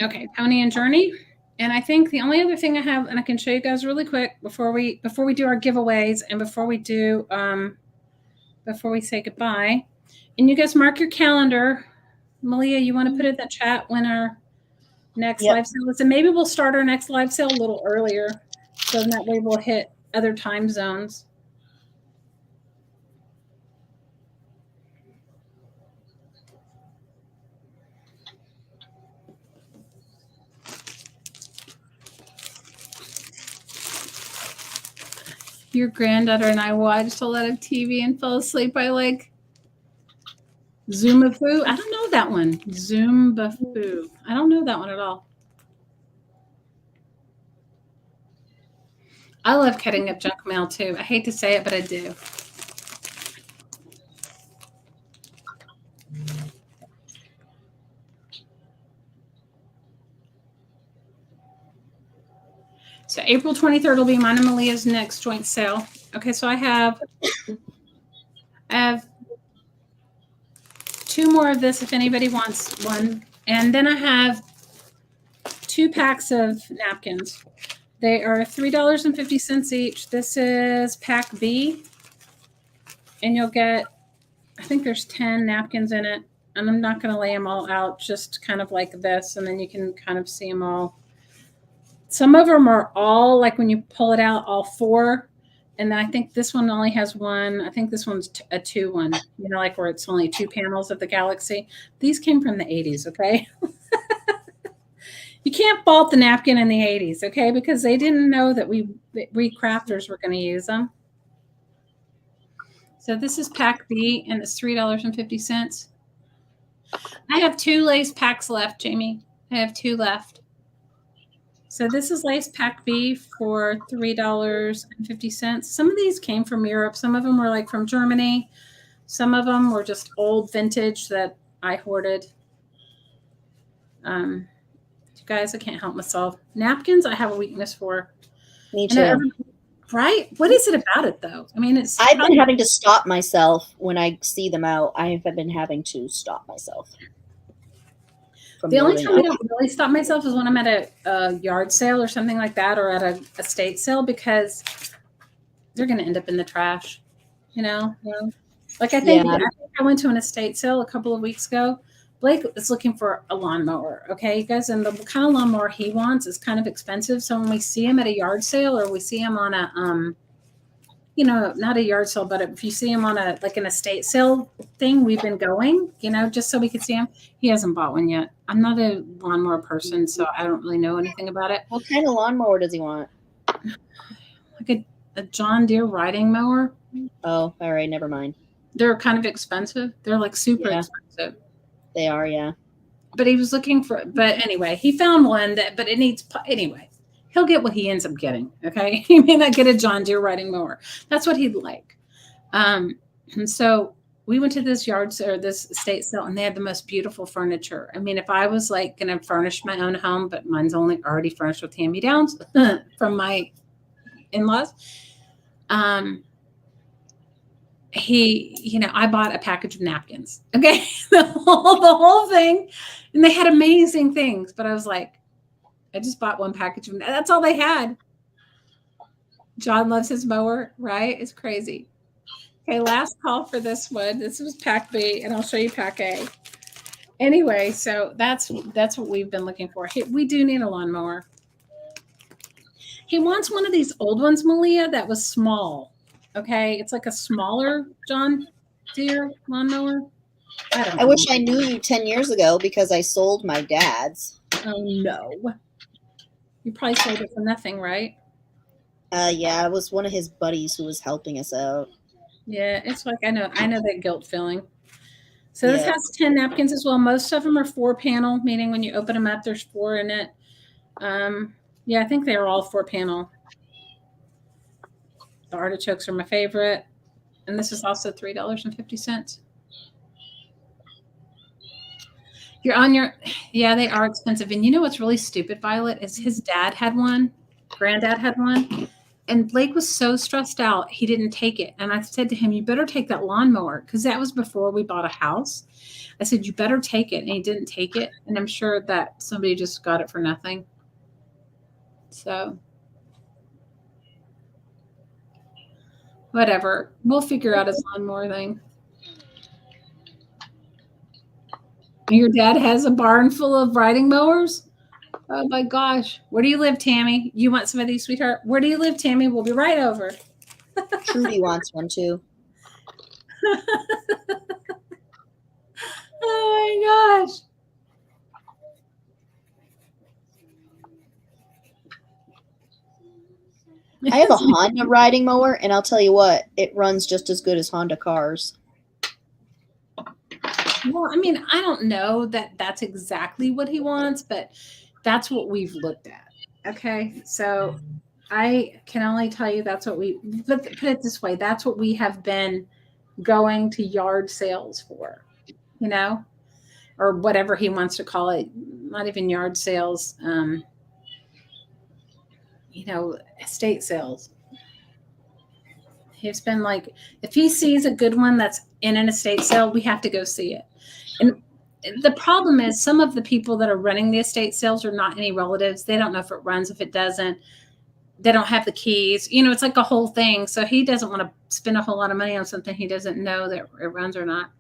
Okay, Tony and Journey. And I think the only other thing I have, and I can show you guys really quick before we do our giveaways and before we say goodbye, and you guys mark your calendar. Malia, you want to put in the chat when our next live sale is, and maybe we'll start our next live sale a little earlier, so that way we'll hit other time zones. Your granddaughter and I watched a lot of TV and fell asleep by like Zoomafoo. I don't know that one. Zoomafoo. I don't know that one at all. I love cutting up junk mail too. I hate to say it, but I do. So April 23rd will be mine and Malia's next joint sale. Okay, so I have 2 more of this if anybody wants one. And then I have 2 packs of napkins. They are $3.50 each. This is pack B. And you'll get, I think there's 10 napkins in it. And I'm not going to lay them all out, just kind of like this. And then you can kind of see them all. Some of them are all, like when you pull it out, all 4. And then I think this one only has 1. I think this one's a 2 one, you know, like where it's only 2 panels of the galaxy. These came from the 80s, okay? You can't fault the napkin in the 80s, okay? Because they didn't know that we crafters were going to use them. So this is pack B, and it's $3.50. I have 2 lace packs left, Jamie. I have 2 left. So this is lace pack B for $3.50. Some of these came from Europe. Some of them were like from Germany. Some of them were just old vintage that I hoarded. You guys, I can't help myself. Napkins, I have a weakness for. Me too. Right? What is it about it, though? I mean, I've been having to stop myself when I see them out. I have been having to stop myself. The only time I don't really stop myself is when I'm at a yard sale or something like that, or at a estate sale, because they're going to end up in the trash, you know? Like I think I went to an estate sale a couple of weeks ago. Blake is looking for a lawnmower, okay, you guys? And the kind of lawnmower he wants is kind of expensive. So when we see him at a yard sale, or we see him on a, you know, not a yard sale, but if you see him on a, like an estate sale thing, we've been going, you know, just so we could see him. He hasn't bought one yet. I'm not a lawnmower person, so I don't really know anything about it. What kind of lawnmower does he want? Like a John Deere riding mower. Oh, all right, never mind. They're kind of expensive. They're like super expensive. They are, yeah. but he was looking for, but anyway, he found one but it needs, anyway, he'll get what he ends up getting. Okay. He may not get a John Deere riding mower. That's what he'd like. And so we went to this this estate sale, and they had the most beautiful furniture. I mean, if I was like going to furnish my own home, but mine's only already furnished with hand-me-downs from my in-laws. I bought a package of napkins. Okay. the whole thing. And they had amazing things, but I was like, I just bought one package of, that's all they had. John loves his mower, right? It's crazy. Okay. Last call for this one. This was pack B, and I'll show you pack A. Anyway, so that's what we've been looking for. We do need a lawnmower. He wants one of these old ones, Malia, that was small. Okay, it's like a smaller John Deere lawnmower. I wish I knew you 10 years ago because I sold my dad's. Oh no, you probably sold it for nothing, right? Yeah, it was one of his buddies who was helping us out. Yeah, it's like I know that guilt feeling. So this has 10 napkins as well. Most of them are 4-panel, meaning when you open them up, there's 4 in it. Yeah, I think they are all 4-panel. The artichokes are my favorite. And this is also $3.50. Yeah, they are expensive. And you know what's really stupid, Violet, is his dad had one. Granddad had one. And Blake was so stressed out, he didn't take it. And I said to him, you better take that lawnmower, because that was before we bought a house. I said, you better take it. And he didn't take it. And I'm sure that somebody just got it for nothing. So whatever. We'll figure out his lawnmower thing. Your dad has a barn full of riding mowers? Oh my gosh. Where do you live, Tammy? You want some of these, sweetheart? Where do you live, Tammy? We'll be right over. Trudy wants one too. Oh my gosh. I have a Honda riding mower, and I'll tell you what, it runs just as good as Honda cars. Well, I mean, I don't know that that's exactly what he wants, but that's what we've looked at. Okay. So I can only tell you that's what put it this way. That's what we have been going to yard sales for, or whatever he wants to call it. Not even yard sales, estate sales. He's been like, if he sees a good one that's in an estate sale, we have to go see it. And the problem is some of the people that are running the estate sales are not any relatives. They don't know if it runs, if it doesn't. They don't have the keys. It's like a whole thing. So he doesn't want to spend a whole lot of money on something he doesn't know that it runs or not.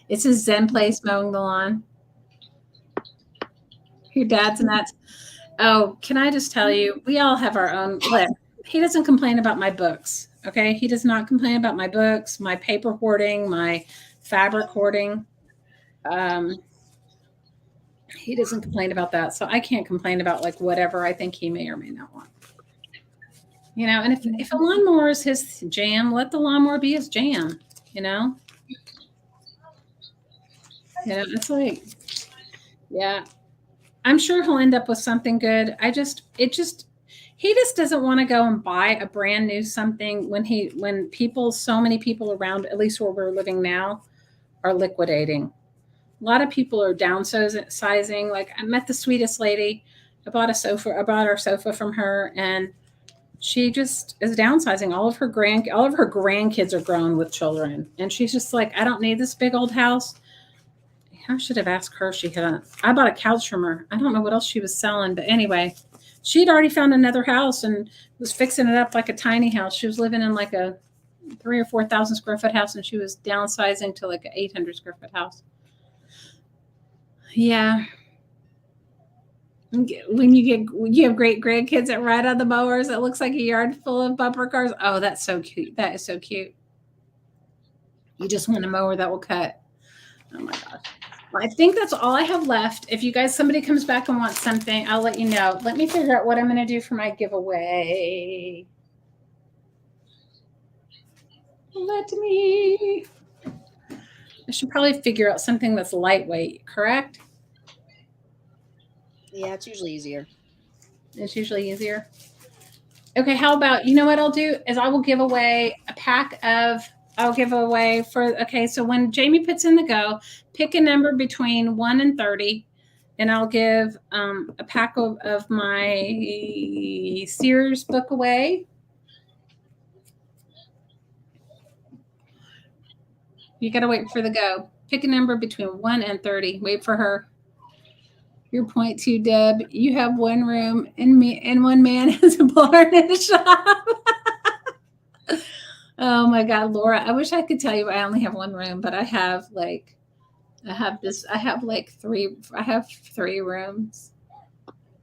It's his Zen place mowing the lawn. Your dad's nuts. Oh, can I just tell you, we all have our own list. He doesn't complain about my books. Okay. He does not complain about my books, my paper hoarding, my fabric hoarding. He doesn't complain about that. So I can't complain about like whatever I think he may or may not want. And if a lawnmower is his jam, let the lawnmower be his jam, it's like, yeah, I'm sure he'll end up with something good. He just doesn't want to go and buy a brand new something when so many people around, at least where we're living now, are liquidating. A lot of people are downsizing. Like I met the sweetest lady. I bought our sofa from her, and she just is downsizing. All of her grandkids are grown with children, and she's just like, I don't need this big old house. I should have asked her. I bought a couch from her. I don't know what else she was selling, but anyway, she'd already found another house and was fixing it up like a tiny house. She was living in like a 3,000 or 4,000 square foot house, and she was downsizing to like an 800 square foot house. Yeah. When you have great grandkids that ride on the mowers, it looks like a yard full of bumper cars. Oh, that's so cute. That is so cute. You just want a mower that will cut. Oh my gosh. Well, I think that's all I have left. If somebody comes back and wants something, I'll let you know. Let me figure out what I'm going to do for my giveaway. Let me. I should probably figure out something that's lightweight, correct? Yeah, it's usually easier. It's usually easier. Okay, how about, you know what I'll do is I will give away a pack of, I'll give away for, okay, so when Jamie puts in the go, pick a number between 1 and 30, and I'll give a pack of my Sears book away. You got to wait for the go. Pick a number between 1 and 30. Wait for her. Your point to Deb. You have one room and one man has a barn and a shop. Oh my God, Laura. I wish I could tell you I only have one room, but I have three rooms.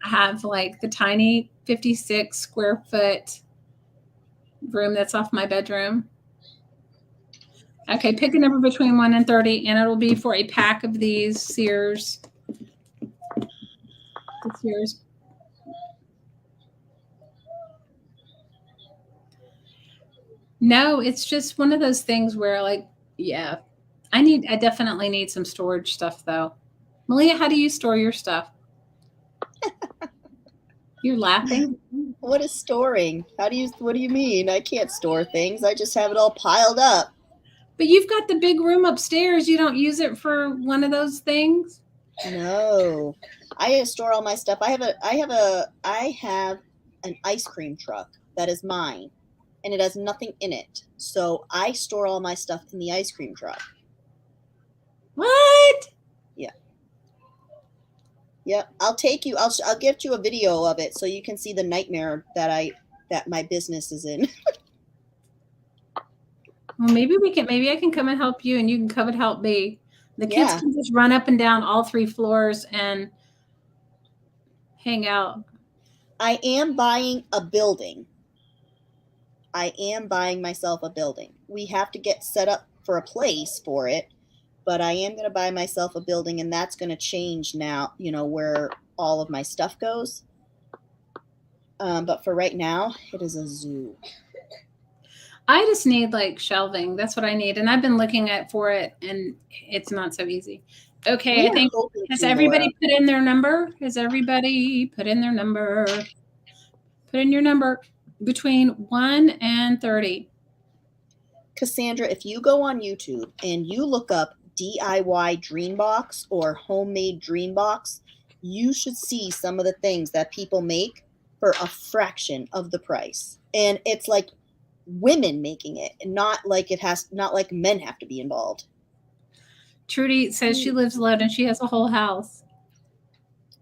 I have like the tiny 56 square foot room that's off my bedroom. Okay, pick a number between 1 and 30, and it'll be for a pack of these Sears. Sears. No, it's just one of those things where, like, yeah, I definitely need some storage stuff though. Malia, how do you store your stuff? You're laughing. What is storing? What do you mean? I can't store things. I just have it all piled up. But you've got the big room upstairs. You don't use it for one of those things? No. I store all my stuff. I have an ice cream truck that is mine, and it has nothing in it. So I store all my stuff in the ice cream truck. What? Yeah. Yeah, I'll give you a video of it so you can see the nightmare that my business is in. Well, maybe I can come and help you, and you can come and help me. The kids can just run up and down all 3 floors and hang out. I am buying a building. I am buying myself a building. We have to get set up for a place for it, but I am going to buy myself a building, and that's going to change now, where all of my stuff goes. But for right now, it is a zoo. I just need like shelving. That's what I need. And I've been looking for it, and it's not so easy. Okay, I think, has everybody put in their number? Has everybody put in their number? Put in your number between 1 and 30. Cassandra, if you go on YouTube and you look up DIY Dream Box or Homemade Dream Box, you should see some of the things that people make for a fraction of the price. And it's like women making it, and not like men have to be involved. Trudy says she lives alone and she has a whole house.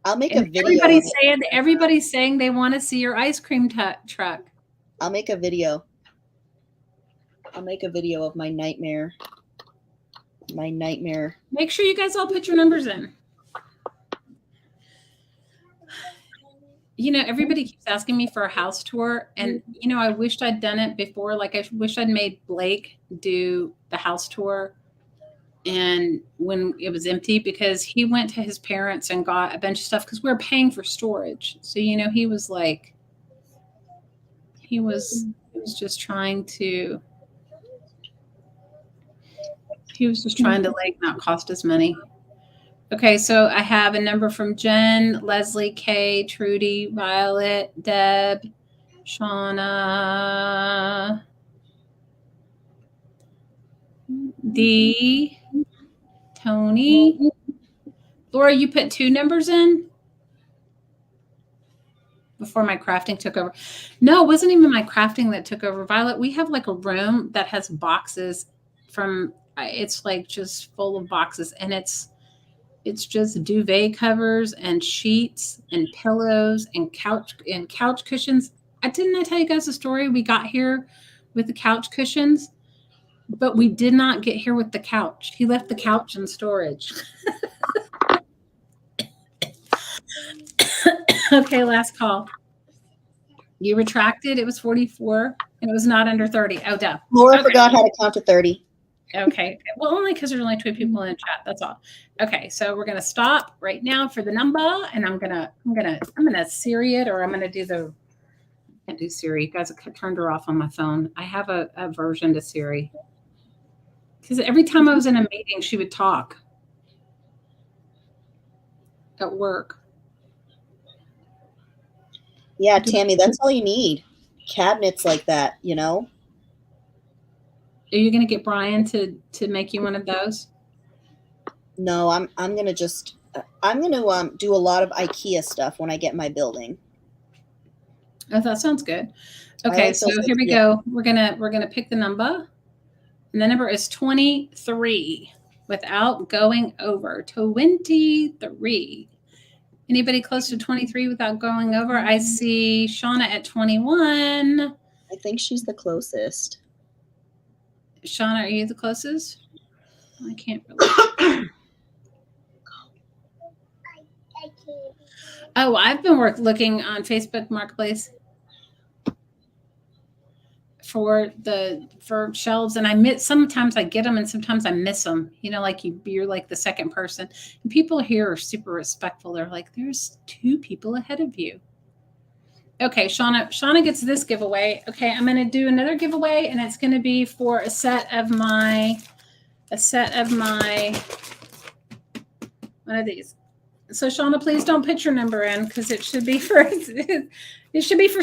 I'll make and a video. Everybody's saying they want to see your ice cream truck. I'll make a video. I'll make a video of my nightmare. My nightmare. Make sure you guys all put your numbers in. Everybody keeps asking me for a house tour, and I wished I'd done it before. Like, I wish I'd made Blake do the house tour, and when it was empty, because he went to his parents and got a bunch of stuff because we were paying for storage. So he was like, he was just trying to like not cost us money. Okay, so I have a number from Jen, Leslie, Kay, Trudy, Violet, Deb, Shauna, Dee, Tony. Laura, you put 2 numbers in before my crafting took over. No, it wasn't even my crafting that took over. Violet, we have like a room that has boxes it's like just full of boxes, and it's just duvet covers and sheets and pillows and couch cushions. Didn't I tell you guys the story? We got here with the couch cushions, but we did not get here with the couch. He left the couch in storage. Okay, last call. You retracted. It was 44, and it was not under 30. Oh, duh. Laura forgot how to count to 30. Okay. Well, only because there's only 2 people in the chat. That's all. Okay, so we're gonna stop right now for the number, and I'm gonna Siri it, or I'm gonna do the. I can't do Siri. You guys, I turned her off on my phone. I have a version to Siri. Because every time I was in a meeting, she would talk at work. Yeah, Tammy, that's all you need. Cabinets like that, you know? Are you going to get Brian to make you one of those? No, I'm gonna just I'm gonna do a lot of IKEA stuff when I get my building. Oh, that sounds good. I Okay, like so those here we IKEA. go. We're gonna pick the number, and the number is 23 without going over 23. Anybody close to 23 without going over? I see Shauna at 21. I think she's the closest. Shauna, are you the closest? I can't really. I can't. Oh, I've been looking on Facebook Marketplace for shelves, and sometimes I get them and sometimes I miss them. You know, like you're like the second person. And people here are super respectful. They're like, there's 2 people ahead of you. Okay, Shauna gets this giveaway. Okay, I'm going to do another giveaway, and it's going to be for a set of my one of these. So Shauna, please don't put your number in because it should be for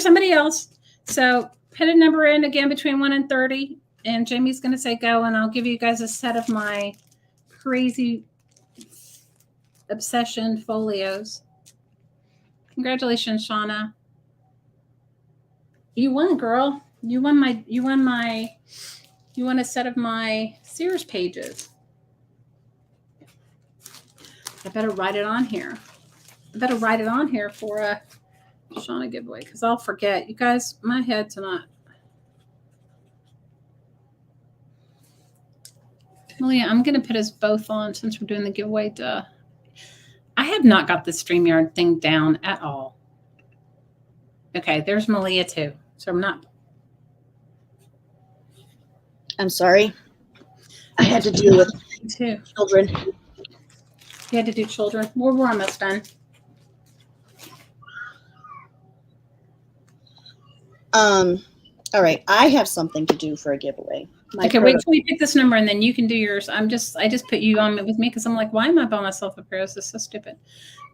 somebody else. So put a number in again between 1 and 30, and Jamie's going to say go, and I'll give you guys a set of my crazy obsession folios. Congratulations, Shauna. You won, girl. You won a set of my Sears pages. I better write it on here. For a Shauna giveaway because I'll forget. You guys, my head's not. Malia, I'm going to put us both on since we're doing the giveaway. Duh. I have not got the StreamYard thing down at all. Okay, there's Malia too. So I'm not. I'm sorry. I had to deal with children. You had to do children. We're almost done. All right. I have something to do for a giveaway. Okay, wait till we pick this number and then you can do yours. I just put you on with me because I'm like, why am I by myself up here? This is so stupid.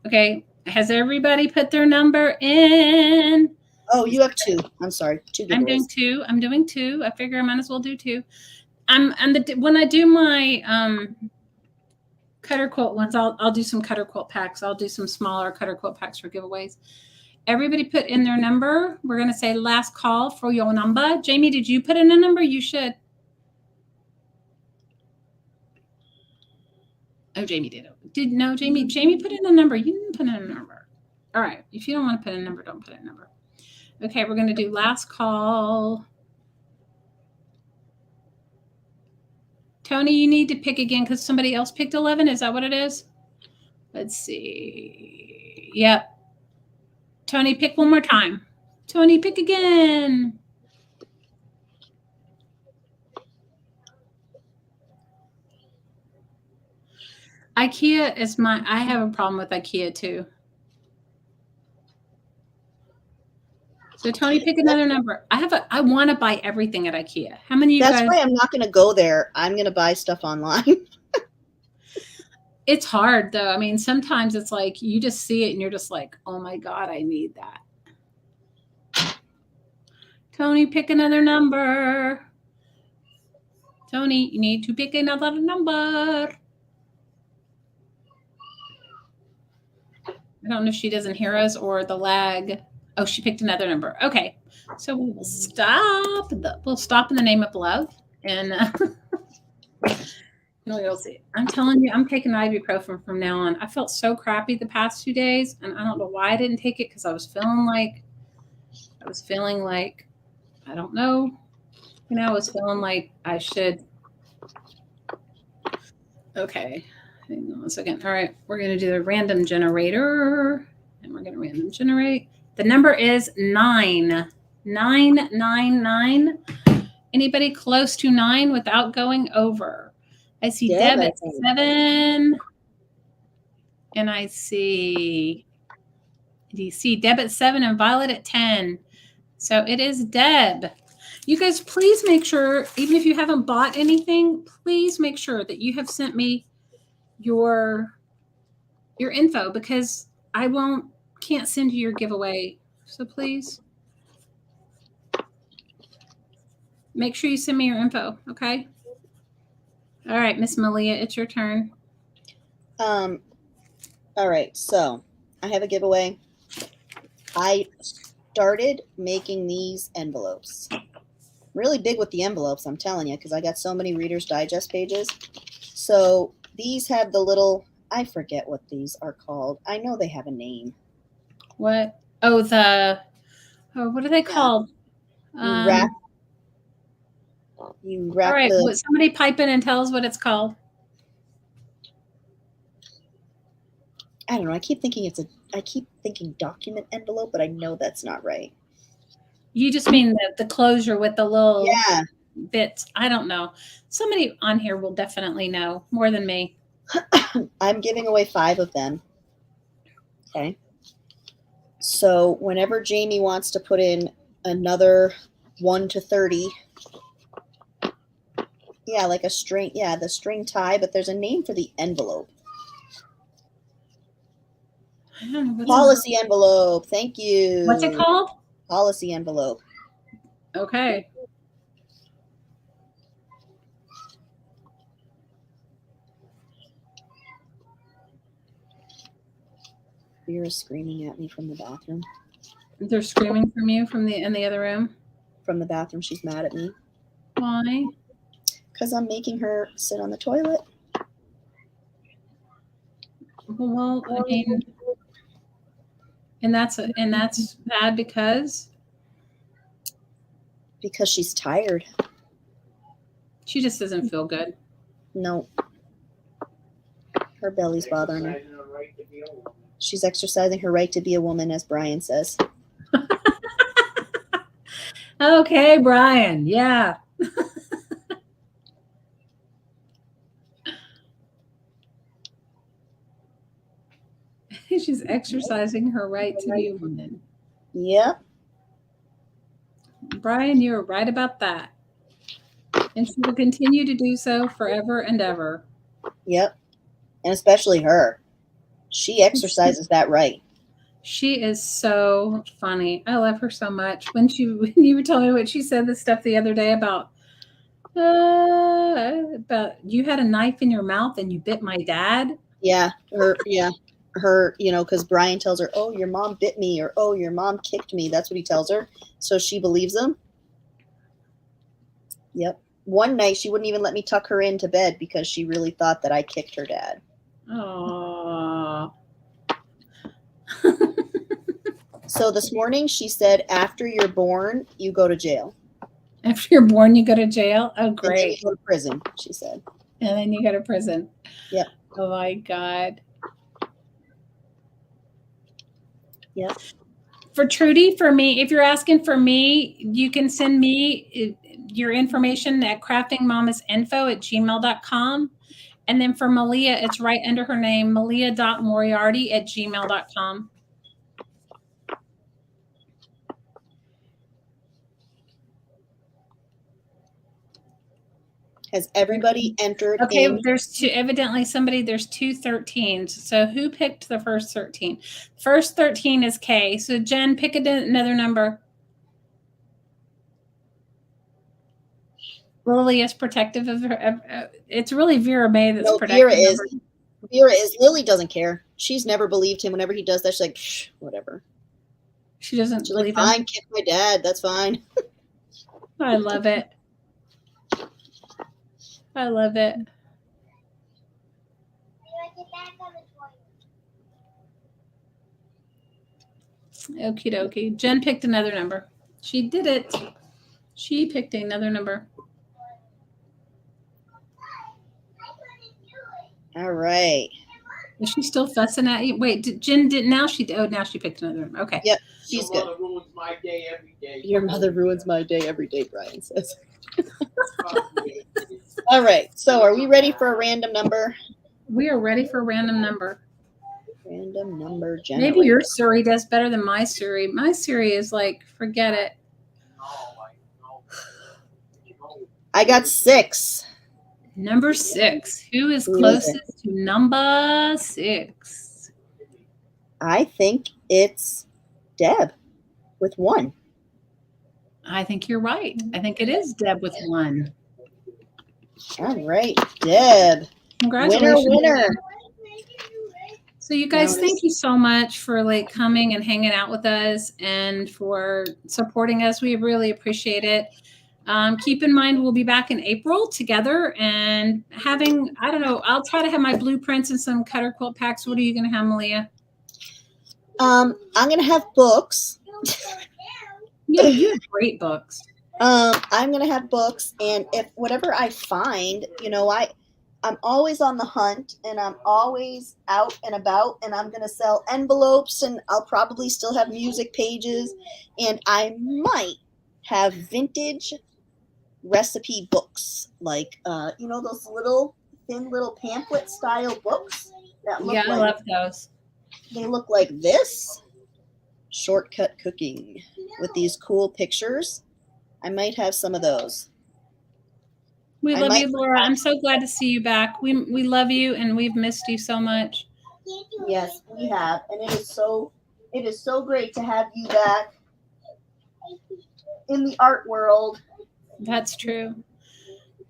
Okay, has everybody put their number in? Oh, you have 2. I'm sorry. 2 giveaways. I'm doing 2. I figure I might as well do 2. When I do my cutter quilt ones, I'll do some cutter quilt packs. I'll do some smaller cutter quilt packs for giveaways. Everybody put in their number. We're going to say last call for your number. Jamie, did you put in a number? You should. Oh, Jamie did. Jamie put in a number. You didn't put in a number. All right. If you don't want to put in a number, don't put in a number. Okay, we're going to do last call. Tony, you need to pick again because somebody else picked 11. Is that what it is? Let's see. Yep. Tony, pick one more time. Tony, pick again. IKEA is I have a problem with IKEA too. So Tony, pick another number. I want to buy everything at IKEA. How many of you guys? That's why I'm not going to go there. I'm going to buy stuff online. It's hard though. I mean, sometimes it's like you just see it and you're just like, oh my God, I need that. Tony, pick another number. Tony, you need to pick another number. I don't know if she doesn't hear us or the lag. Oh, she picked another number. Okay. So we will stop. We'll stop in the name of love. And we'll see. I'm telling you, I'm taking ibuprofen from now on. I felt so crappy the past 2 days. And I don't know why I didn't take it because I was feeling like, I don't know. I was feeling like I should. Okay. Hang on a second. All right. We're going to do a random generator. And we're going to random generate. The number is 9. 999. Anybody close to 9 without going over? I see Deb at 7. And I see DC Deb at 7 and Violet at 10. So it is Deb. You guys, please make sure, even if you haven't bought anything, please make sure that you have sent me your info, because I can't send you your giveaway. So please make sure you send me your info. Okay. All right, Miss Malia, it's your turn. All right, so I have a giveaway. I started making these envelopes. Really big with the envelopes, I'm telling you, because I got so many Reader's Digest pages. So these have the little, I forget what these are called. I know they have a name. What? Oh, what are they called? You wrap All right, somebody pipe in and tell us what it's called. I don't know. I keep thinking document envelope, but I know that's not right. You just mean the closure with the little Yeah. bits. I don't know. Somebody on here will definitely know more than me. I'm giving away 5 of them. Okay. So whenever Jamie wants to put in another 1 to 30, yeah, like a string, yeah, the string tie, but there's a name for the envelope. I don't know Policy envelope. Thank you. What's it called? Policy envelope. Okay. Vera's screaming at me from the bathroom. They're screaming from you in the other room? From the bathroom. She's mad at me. Why? Because I'm making her sit on the toilet. Well, I mean, and that's bad because she's tired. She just doesn't feel good. No. Her belly's bothering her. She's exercising her right to be a woman, as Brian says. Okay, Brian. Yeah. She's exercising her right to be a woman. Yep. Brian, you're right about that. And she will continue to do so forever and ever. Yep. And especially her. She exercises that right. She is so funny. I love her so much. When you were telling me what she said, the stuff the other day about you had a knife in your mouth and you bit my dad. Yeah. Her, because Brian tells her, oh, your mom bit me, or oh, your mom kicked me. That's what he tells her. So she believes him. Yep. One night she wouldn't even let me tuck her into bed because she really thought that I kicked her dad. Aww. So this morning she said, after you're born, you go to jail. After you're born, you go to jail? Oh, great. And then you go to prison, she said. And then you go to prison. Yep. Oh, my God. Yep. For Trudy, for me, if you're asking for me, you can send me your information at craftingmamasinfo@gmail.com. And then for Malia, it's right under her name, malia.moriarty@gmail.com. Has everybody entered? Okay, there's two 13s. So who picked the first 13? First 13 is K. So Jen, pick another number. Lily is protective of her. It's really Vera May that's protective. Vera is. Lily doesn't care. She's never believed him. Whenever he does that, she's like, shh, whatever. She doesn't believe him. Fine, kick my dad. That's fine. I love it. I love it. Okie dokie. Jen picked another number. She did it. She picked another number. All right. Is she still fussing at you? Wait, Jen did now she picked another number. Okay. Yep, she's good. Your mother ruins my day every day. Your mother ruins my day every day, Brian says. All right. So are we ready for a random number? We are ready for a random number. Random number generator. Maybe your Siri does better than my Siri. My Siri is like, forget it. I got 6. Number 6. Who is Who is closest to number 6? I think it's Deb with 1. I think you're right. I think it is Deb with 1. All right, Deb. Congratulations. Winner. So you guys, Now thank you so much for like coming and hanging out with us and for supporting us. We really appreciate it. Keep in mind, we'll be back in April together and having, I don't know, I'll try to have my blueprints and some cutter quilt packs. What are you going to have, Malia? I'm going to have books. Yeah, you have great books. I'm going to have books, and if whatever I find, you know, I'm always on the hunt, and I'm always out and about, and I'm going to sell envelopes, and I'll probably still have music pages, and I might have vintage recipe books, like, you know, those little thin little pamphlet style books that look I love those. They look like this. Shortcut cooking with these cool pictures. I might have some of those. We love you, Laura. I'm so glad to see you back. We love you, and we've missed you so much. Yes, we have, and it is so great to have you back in the art world. That's true.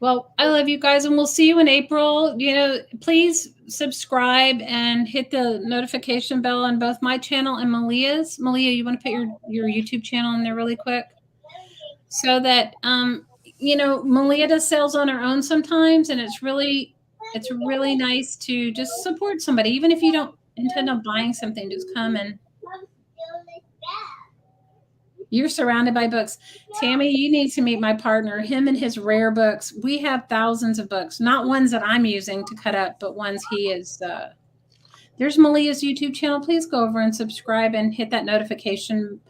Well, I love you guys, and we'll see you in April. You know, please subscribe and hit the notification bell on both my channel and Malia's. Malia, you want to put your YouTube channel in there really quick? So that, you know, Malia does sales on her own sometimes, and it's really nice to just support somebody. Even if you don't intend on buying something, just come and you're surrounded by books. Tammy, you need to meet my partner, him and his rare books. We have thousands of books, not ones that I'm using to cut up, but ones he is. There's Malia's YouTube channel. Please go over and subscribe and hit that notification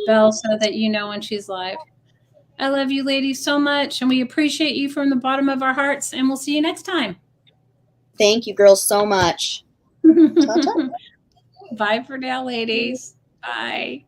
bell so that you know when she's live. I love you ladies so much, and we appreciate you from the bottom of our hearts, and we'll see you next time. Thank you, girls, so much. Bye for now, ladies. Bye.